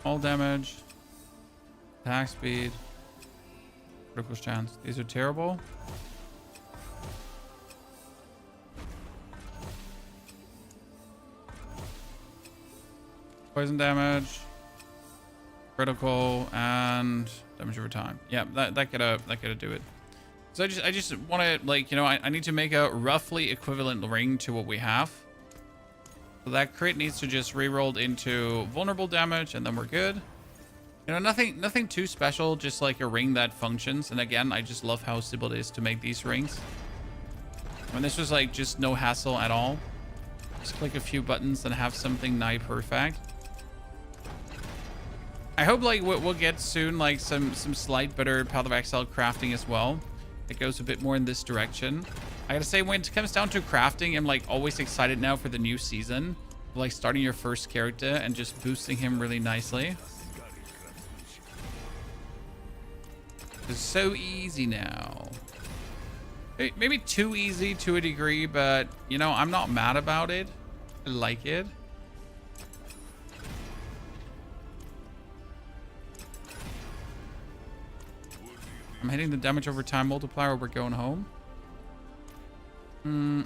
All damage. Attack speed. Critical chance. These are terrible. Poison damage. Critical and damage over time. Yeah, that could do it. So I just want to, like, you know, I need to make a roughly equivalent ring to what we have. So that crit needs to just re-rolled into vulnerable damage, and then we're good. You know, nothing too special, just like a ring that functions. And again, I just love how simple it is to make these rings. When this was like just no hassle at all. Just click a few buttons and have something nigh perfect. I hope like we'll get soon like some slight better Path of Exile crafting as well. It goes a bit more in this direction. I gotta say, when it comes down to crafting, I'm like always excited now for the new season. Like starting your first character and just boosting him really nicely. It's so easy now. Maybe too easy to a degree, but, you know, I'm not mad about it. I like it. I'm hitting the damage over time multiplier. We're going home.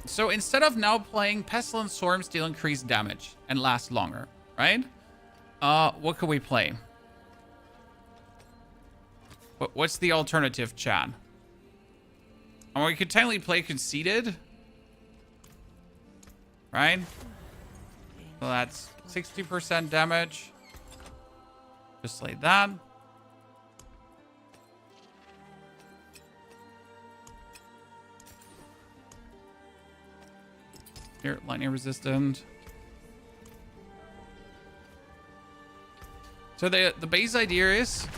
So instead of now playing Pestilence Storms deal increased damage and last longer, right? What could we play? What's the alternative, chat? Or we could technically play Conceited. Right? So that's 60% damage. Just like that. Here, lightning resistant. So the base idea is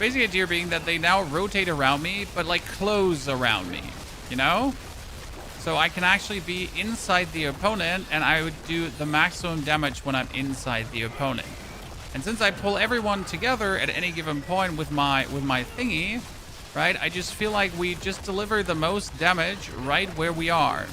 basic idea being that they now rotate around me, but like close around me, you know? So I can actually be inside the opponent and I would do the maximum damage when I'm inside the opponent. And since I pull everyone together at any given point with my thingy, right? I just feel like we just deliver the most damage right where we are.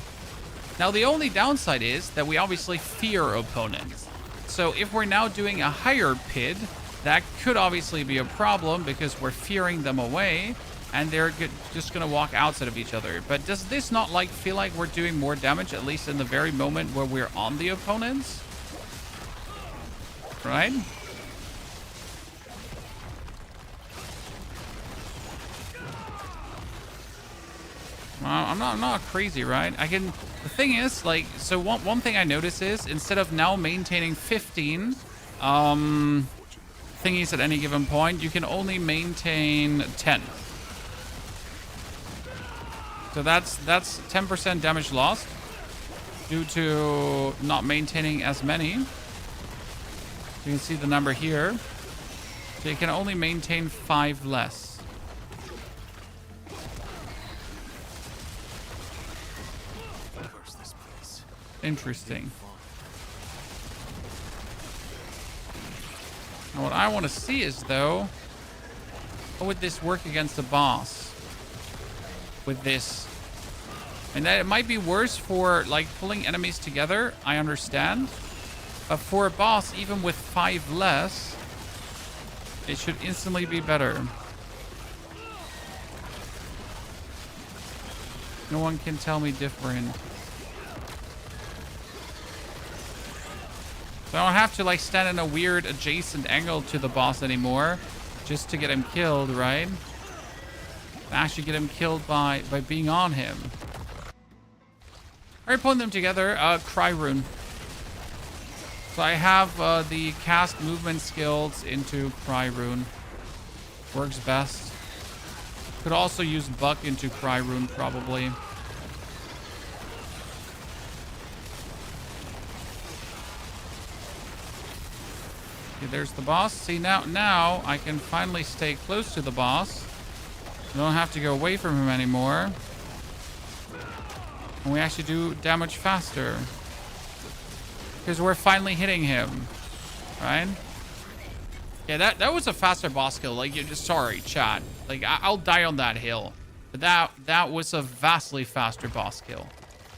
Now the only downside is that we obviously fear opponents. So if we're now doing a higher PID, that could obviously be a problem because we're fearing them away and they're just going to walk outside of each other. But does this not like feel like we're doing more damage, at least in the very moment where we're on the opponents? Right? I'm not crazy, right? The thing is, like, so one thing I notice is instead of now maintaining 15 thingies at any given point, you can only maintain 10. So that's 10% damage lost due to not maintaining as many. You can see the number here. So you can only maintain 5 less. Interesting. Now what I want to see is, though, how would this work against a boss with this? And that it might be worse for like pulling enemies together, I understand. But for a boss, even with 5 less, it should instantly be better. No one can tell me different. So I don't have to like stand in a weird adjacent angle to the boss anymore just to get him killed, right? Actually get him killed by being on him. Alright, pulling them together. Cry Rune. So I have the cast movement skills into Cry Rune. Works best. Could also use Buck into Cry Rune probably. Okay, there's the boss. See, now I can finally stay close to the boss. I don't have to go away from him anymore. And we actually do damage faster. Because we're finally hitting him. Right? Yeah, that was a faster boss kill. Like, sorry, chat. Like, I'll die on that hill. But that was a vastly faster boss kill.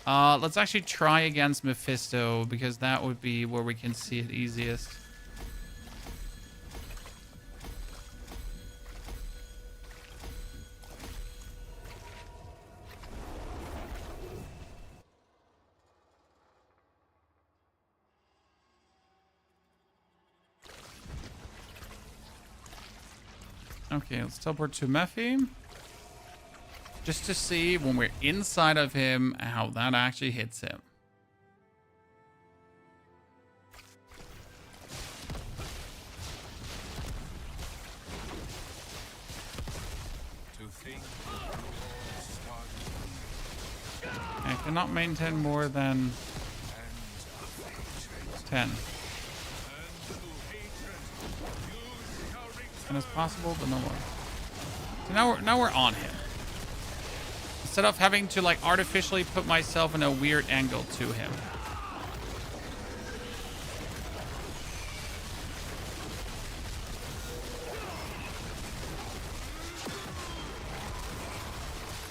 Let's actually try against Mephisto, because that would be where we can see it easiest. Okay, let's teleport to Mephi. Just to see when we're inside of him how that actually hits him. I cannot maintain more than 10. And as possible, but no more. So now we're on him. instead of having to like artificially put myself in a weird angle to him.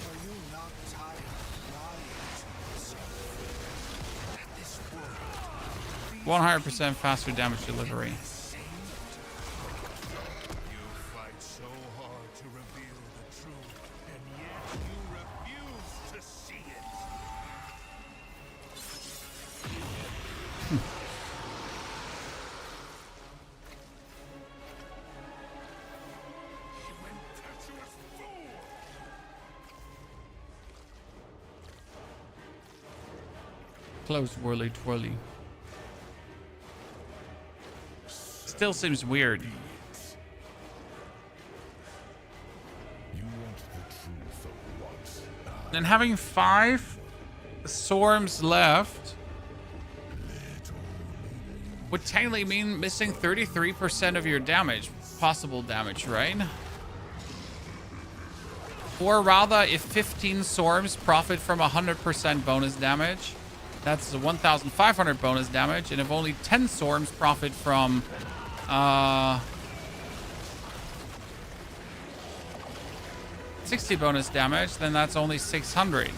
Are you not tired of lying to yourself? That this world 100% faster damage delivery. you fight so hard to reveal the truth, and yet you refuse to see it. You impetuous fool! Close whirly twirly. Still seems weird. You want the truth of what? And having 5 swarms left would technically mean missing 33% of your damage, possible damage, right? Or rather, if 15 swarms profit from 100% bonus damage, that's 1,500 bonus damage. And if only 10 swarms profit from 60 bonus damage, then that's only 600.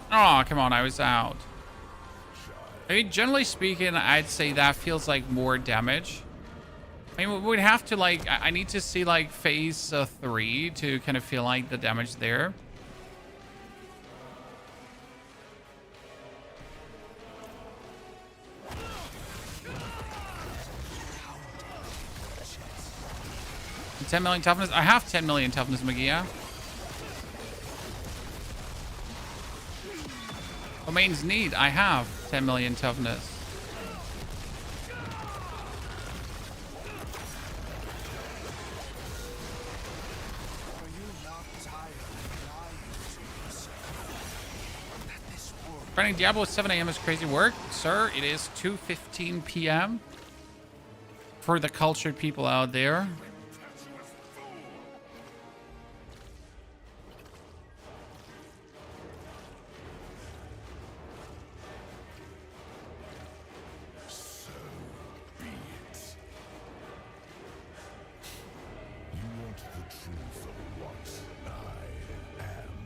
Oh, come on, I was out. I mean, generally speaking, I'd say that feels like more damage. I mean, we'd have to, like, I need to see, like, phase 3 to kind of feel like the damage there. $10 million toughness? I have 10 million toughness, Magia. Domains need. I have 10 million toughness. Are you not tired of lying to yourself? That this world Running Diablo at 7 a.m. is crazy work. Sir, it is 2:15 p.m. for the cultured people out there. You want the truth of what I am.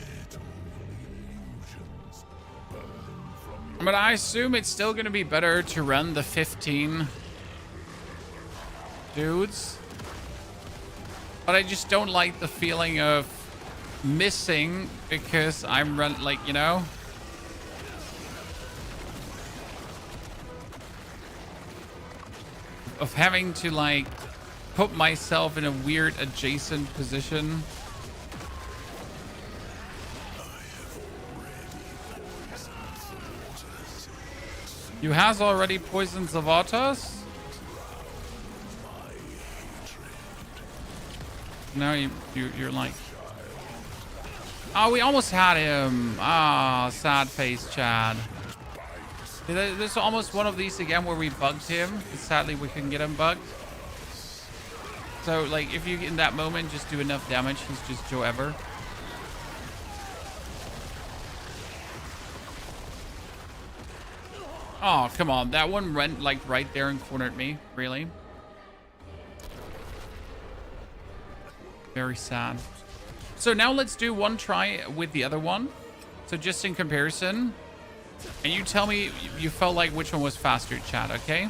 Let all illusions burn from your But I assume it's still going to be better to run the 15 dudes. But I just don't like the feeling of missing because I'm like, you know. Of having to, like, put myself in a weird adjacent position. You has already poisoned the waters? Now you're like... Oh, we almost had him. Ah, sad face, Chad. There's almost one of these again where we bugged him. Sadly, we couldn't get him bugged. So, like, if you in that moment just do enough damage, he's just Joe Ever. Oh, come on. That one went, like, right there and cornered me. Really? Very sad. So now let's do one try with the other one. So just in comparison. And you tell me you felt like which one was faster, chat, okay?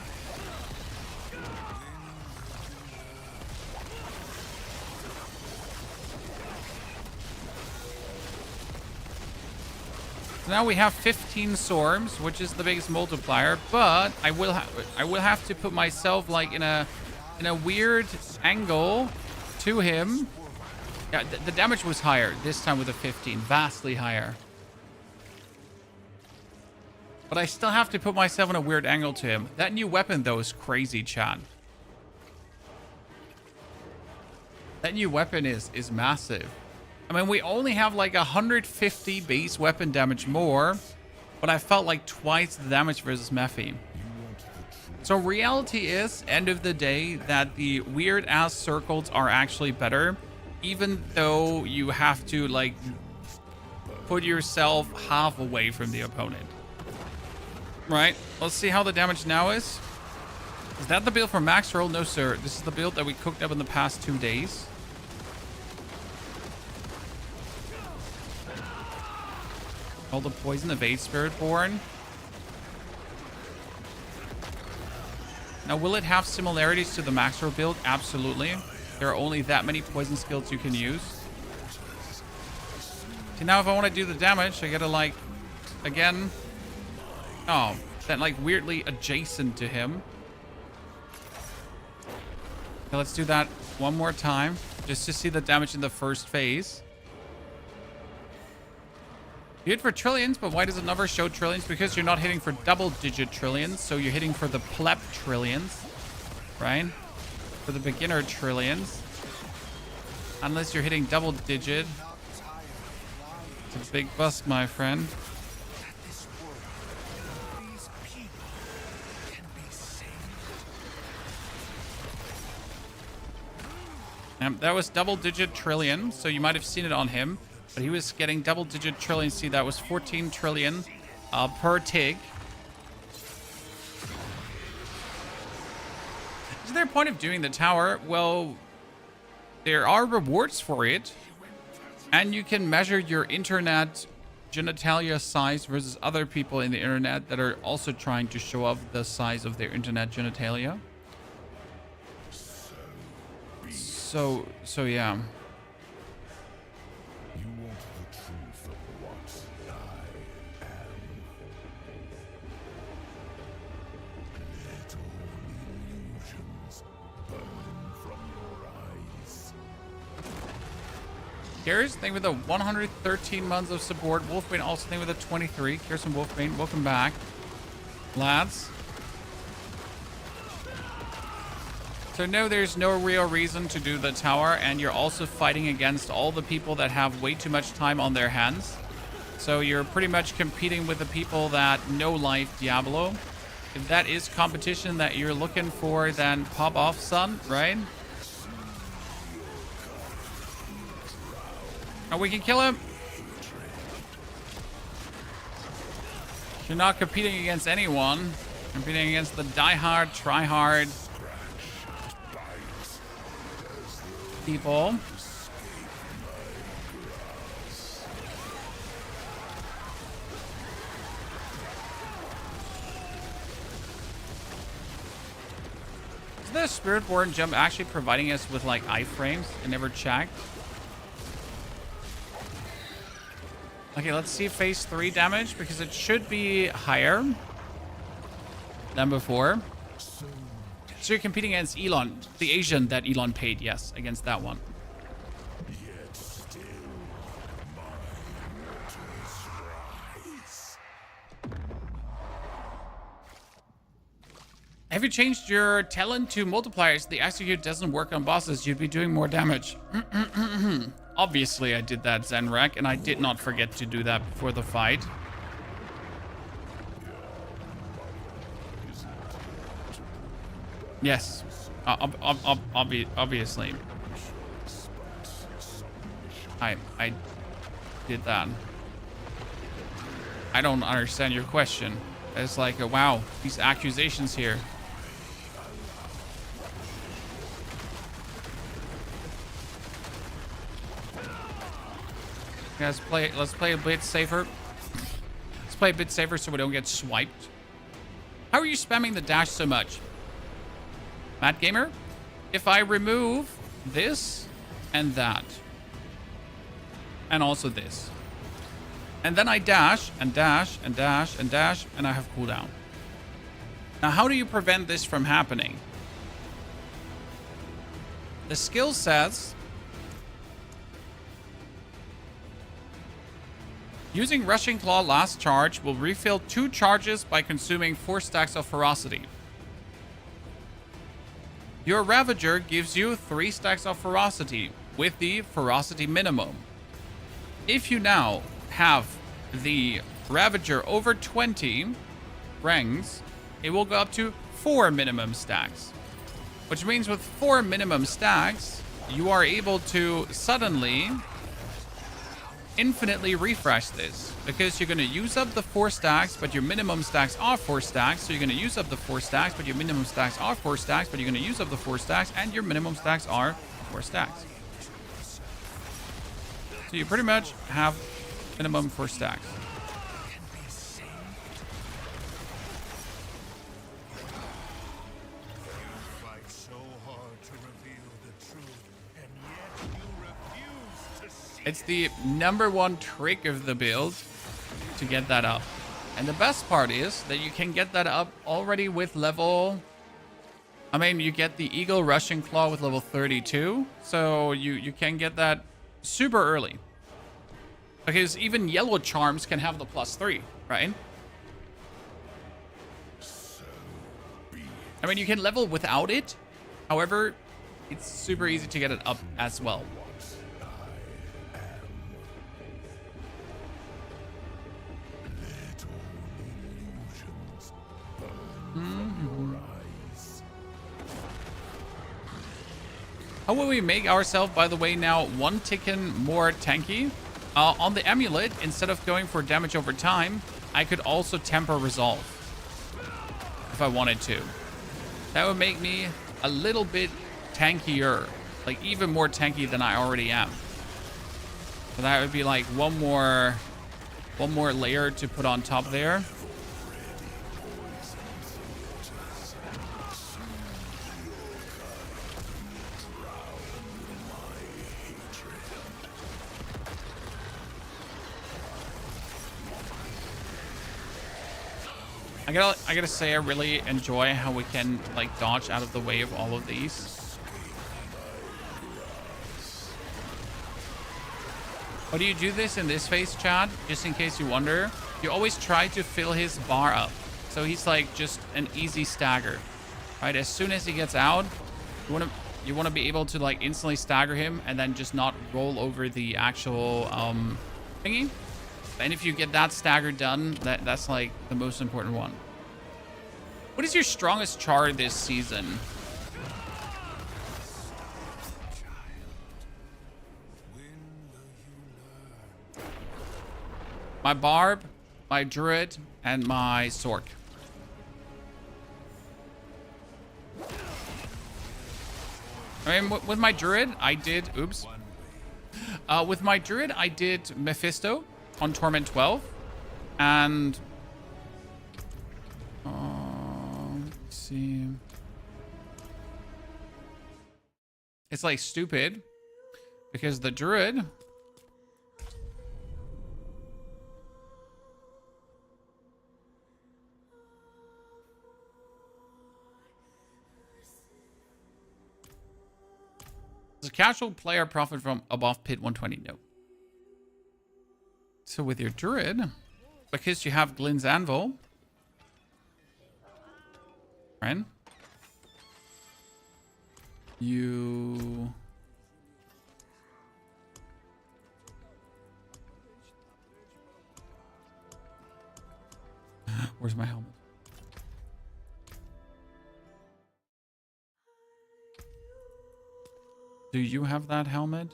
So now we have 15 swarms, which is the biggest multiplier, but I will have to put myself like in a weird angle to him. Yeah, the damage was higher this time with a 15, vastly higher. But I still have to put myself in a weird angle to him. That new weapon, though, is crazy, chat. That new weapon is massive. I mean, we only have like 150 base weapon damage more, but I felt like twice the damage versus Mephi. So reality is, end of the day, that the weird ass circles are actually better, even though you have to like put yourself half away from the opponent. Right, let's see how the damage now is. Is that the build for max roll? No, sir. This is the build that we cooked up in the past 2 days. All the poison, evade Spiritborn. Now, will it have similarities to the max roll build? Absolutely. There are only that many poison skills you can use. See, now if I want to do the damage, I gotta like, again. Oh, that like weirdly adjacent to him. Okay, let's do that one more time, just to see the damage in the first phase. You hit for trillions, but why does it never show trillions? Because you're not hitting for double-digit trillions, so you're hitting for the pleb trillions, right? For the beginner trillions. Unless you're hitting double-digit. It's a big bust, my friend. That was double-digit trillion, so you might have seen it on him. But he was getting double-digit trillion. See, that was 14 trillion per TIG. Is there a point of doing the tower? Well, there are rewards for it. And you can measure your internet genitalia size versus other people in the internet that are also trying to show off the size of their internet genitalia. So yeah. You want the truth of what I am. Let all illusions burn from your eyes. Here's the thing with the 113 months of support. Wolfbane also thing with the 23. Here's some Wolfbane. Welcome back, lads. So no, there's no real reason to do the tower, and you're also fighting against all the people that have way too much time on their hands. So you're pretty much competing with the people that know life Diablo. If that is competition that you're looking for, then pop off, son, right? Oh, we can kill him. You're not competing against anyone. Competing against the die-hard, try-hard people. Is the Spiritborn jump actually providing us with like iframes? I never checked. Okay, let's see phase 3 damage, because it should be higher than before. So you're competing against Elon, the Asian that Elon paid, yes, against that one. Yet still, my waters rise. Have you changed your talent to multipliers? The execute doesn't work on bosses. You'd be doing more damage. Obviously, I did that, Zenrek, and I did not forget to do that before the fight. Yes, obviously. I did that. I don't understand your question. It's like, wow, these accusations here. Let's play a bit safer. Let's play a bit safer so we don't get swiped. How are you spamming the dash so much? Matt Gamer, if I remove this and that, and also this, and then I dash and dash and dash and dash, and I have cooldown. Now, how do you prevent this from happening? The skill says using Rushing Claw last charge will refill 2 charges by consuming 4 stacks of ferocity. Your Ravager gives you 3 stacks of ferocity with the ferocity minimum. If you now have the Ravager over 20 ranks, it will go up to 4 minimum stacks. Which means with 4 minimum stacks, you are able to suddenly infinitely refresh this, because you're going to use up the 4 stacks, but your minimum stacks are 4 stacks. So you're going to use up the 4 stacks, but your minimum stacks are 4 stacks, but you're going to use up the 4 stacks, and your minimum stacks are 4 stacks. So you pretty much have minimum 4 stacks. Fight so hard to reveal the truth, and yet you refuse to see. It's the #1 trick of the build to get that up. And the best part is that you can get that up already with level... I mean, you get the Eagle Rushing Claw with level 32. So you can get that super early. Because even yellow charms can have the +3, right? I mean, you can level without it. However, it's super easy to get it up as well. How will we make ourselves, by the way, now 1 ticken more tanky? On the amulet, instead of going for damage over time, I could also temper resolve if I wanted to. That would make me a little bit tankier, like even more tanky than I already am. So that would be like one more layer to put on top there. I gotta say, I really enjoy how we can like dodge out of the way of all of these. How do you do this in this phase, Chad? Just in case you wonder, you always try to fill his bar up, so he's like just an easy stagger, right? As soon as he gets out, you want to be able to like instantly stagger him and then just not roll over the actual thingy. And if you get that stagger done, that's like the most important one. What is your strongest char this season? My Barb, my Druid, and my Sork. I mean, with my Druid, I did... Oops. With my Druid, I did Mephisto on Torment 12. And... let's see... It's like stupid. Because the Druid... Does a casual player profit from above pit 120? No. So with your Druid, because you have Glynn's Anvil, right? You... Where's my helmet? Do you have that helmet?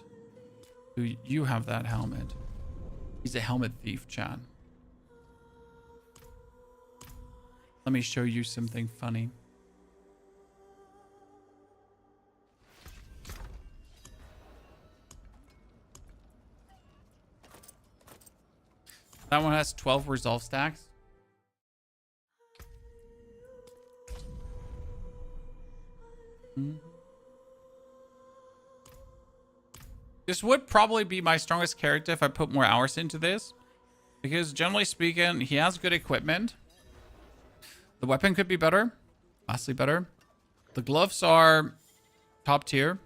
Do you have that helmet? He's a helmet thief, Chad. Let me show you something funny. That one has 12 resolve stacks. This would probably be my strongest character if I put more hours into this. Because generally speaking, he has good equipment. The weapon could be better. Vastly better. The gloves are top tier.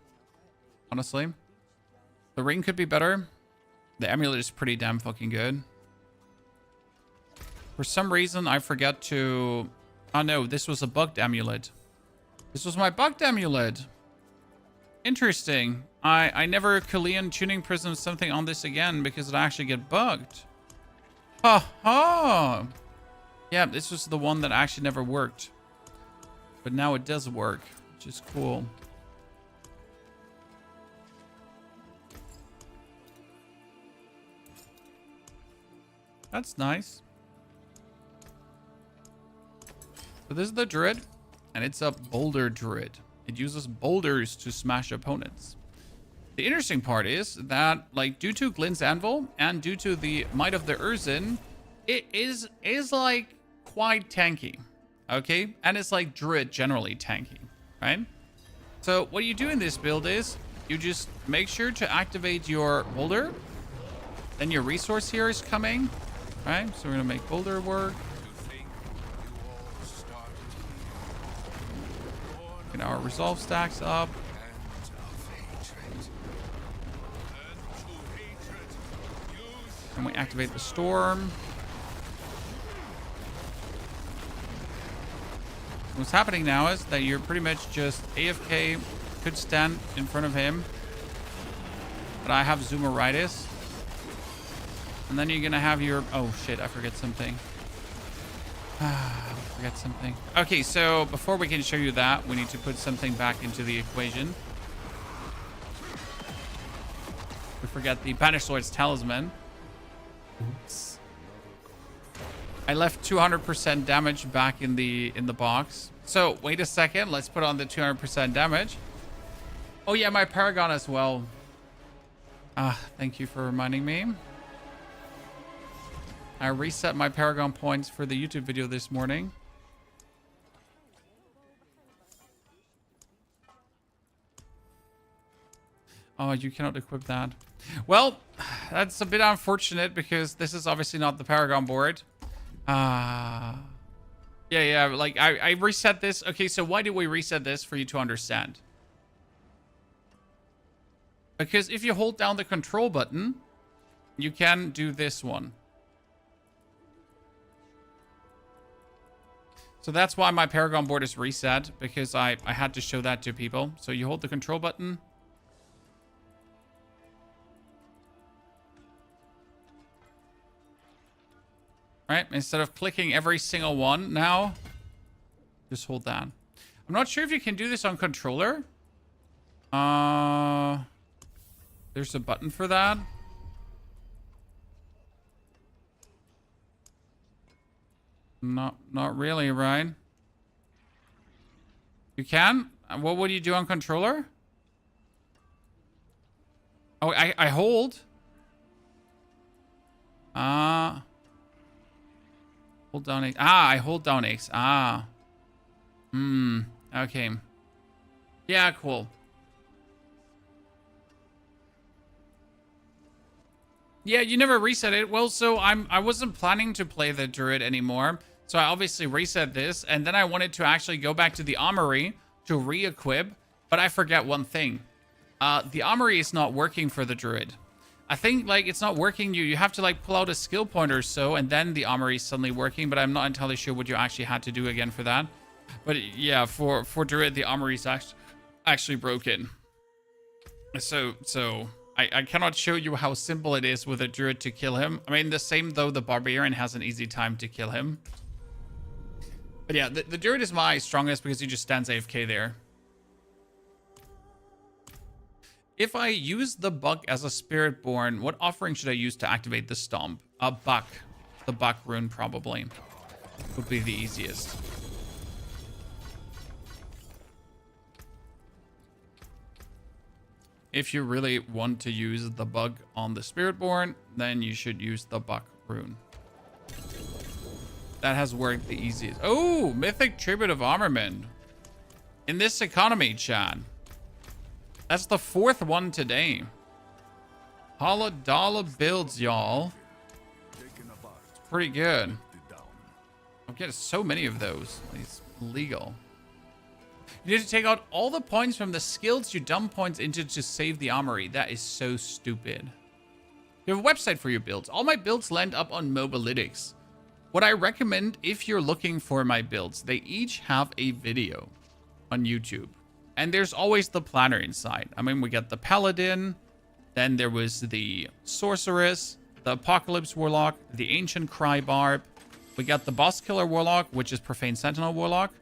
Honestly. The ring could be better. The amulet is pretty damn fucking good. For some reason, I forget to... Oh no, this was a bugged amulet. This was my bugged amulet. Interesting. I never Kalian tuning prism something on this again because it actually get bugged. Ha ha! Yeah, this was the one that actually never worked. But now it does work, which is cool. That's nice. So this is the druid, and it's a boulder druid. It uses boulders to smash opponents. The interesting part is that, like, due to Glynn's Anvil and due to the Might of the Urzin, it is like quite tanky, okay? And it's like druid generally tanky, right? So what you do in this build is you just make sure to activate your boulder. Then your resource here is coming, right? So we're gonna make boulder work. Get our resolve stacks up. And we activate the storm. What's happening now is that you're pretty much just AFK, could stand in front of him. But I have Zoomeritis. And then you're gonna have your... Oh shit, I forget something. Forget something. Okay, so before we can show you that, we need to put something back into the equation. We forget the Banished Lord's Talisman. Oops. I left 200% damage back in the box. So wait a second, let's put on the 200% damage. Oh yeah, my Paragon as well. Thank you for reminding me. I reset my Paragon points for the YouTube video this morning. Oh, you cannot equip that. Well, that's a bit unfortunate because this is obviously not the Paragon board. Yeah, like I reset this. Okay, so why did we reset this for you to understand? Because if you hold down the control button, you can do this one. So that's why my Paragon board is reset, because I had to show that to people. So you hold the control button. Right, instead of clicking every single one now, just hold that. I'm not sure if you can do this on controller. There's a button for that. Not really, right? You can? What would you do on controller? Oh, I hold. Hold down X. I hold down X. Okay. Yeah, cool. Yeah, you never reset it. Well, so I wasn't planning to play the druid anymore. So I obviously reset this, and then I wanted to actually go back to the armory to re-equip, but I forget one thing. The armory is not working for the druid. I think, like, it's not working. You have to, like, pull out a skill point or so, and then the armory is suddenly working, but I'm not entirely sure what you actually had to do again for that. But yeah, for druid, the armory is actually broken. So I cannot show you how simple it is with a druid to kill him. I mean, the same though the barbarian has an easy time to kill him. But yeah, the druid is my strongest because he just stands AFK there. If I use the buck as a Spiritborn, what offering should I use to activate the stomp? A buck. The buck rune probably would be the easiest. If you really want to use the bug on the Spiritborn, then you should use the buck rune. That has worked the easiest. Oh, Mythic Tribute of Armament. In this economy, chat. That's the 4th one today. $100 builds, y'all. It's pretty good. I'm getting so many of those. It's illegal. You need to take out all the points from the skills you dump points into to save the armory. That is so stupid. You have a website for your builds. All my builds land up on Mobalytics. What I recommend if you're looking for my builds, they each have a video. on YouTube. And there's always the planner inside. I mean, we got the Paladin, then there was the Sorceress, the Apocalypse Warlock, the Ancient Crybarb. We got the Boss Killer Warlock, which is Profane Sentinel Warlock.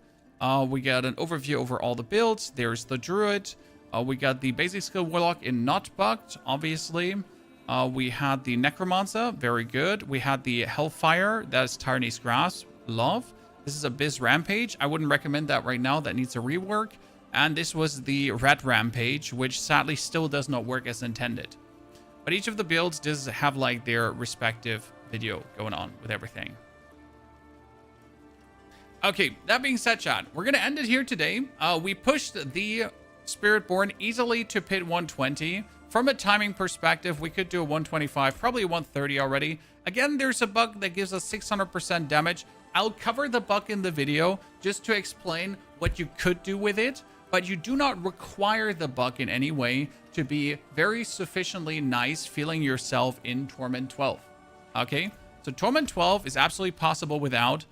We got an overview over all the builds. There's the Druid. We got the Basic Skill Warlock in Not Bugged, obviously. We had the Necromancer, very good. We had the Hellfire, that's Tyranny's Grasp, love. This is Abyss Rampage. I wouldn't recommend that right now, that needs a rework. And this was the Red Rampage, which sadly still does not work as intended. But each of the builds does have like their respective video going on with everything. Okay, that being said, chat, we're going to end it here today. We pushed the Spiritborn easily to pit 120. From a timing perspective, we could do a 125, probably a 130 already. Again, there's a bug that gives us 600% damage. I'll cover the bug in the video just to explain what you could do with it, but you do not require the bug in any way to be very sufficiently nice feeling yourself in Torment 12. Okay, so Torment 12 is absolutely possible without.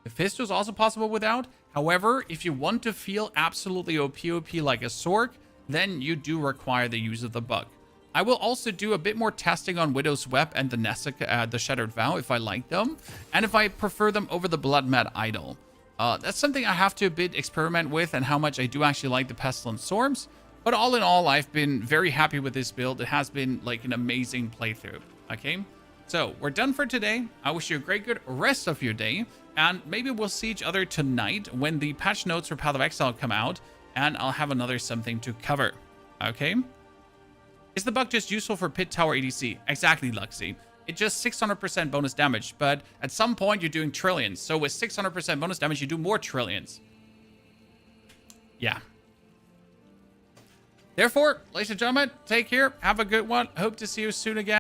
Mephisto is also possible without. However, if you want to feel absolutely OP like a Sork, then you do require the use of the bug. I will also do a bit more testing on Widow's Web and the Nessic, the Shattered Vow if I like them, and if I prefer them over the Blood Mad Idol. That's something I have to a bit experiment with, and how much I do actually like the Pestilent Storms. But all in all, I've been very happy with this build. It has been like an amazing playthrough. Okay, so we're done for today. I wish you a great good rest of your day, and maybe we'll see each other tonight when the patch notes for Path of Exile come out, and I'll have another something to cover. Okay. Is the bug just useful for Pit Tower ADC? Exactly, Luxy. It's just 600% bonus damage, but at some point you're doing trillions. So with 600% bonus damage, you do more trillions. Yeah. Therefore, ladies and gentlemen, take care. Have a good one. Hope to see you soon again.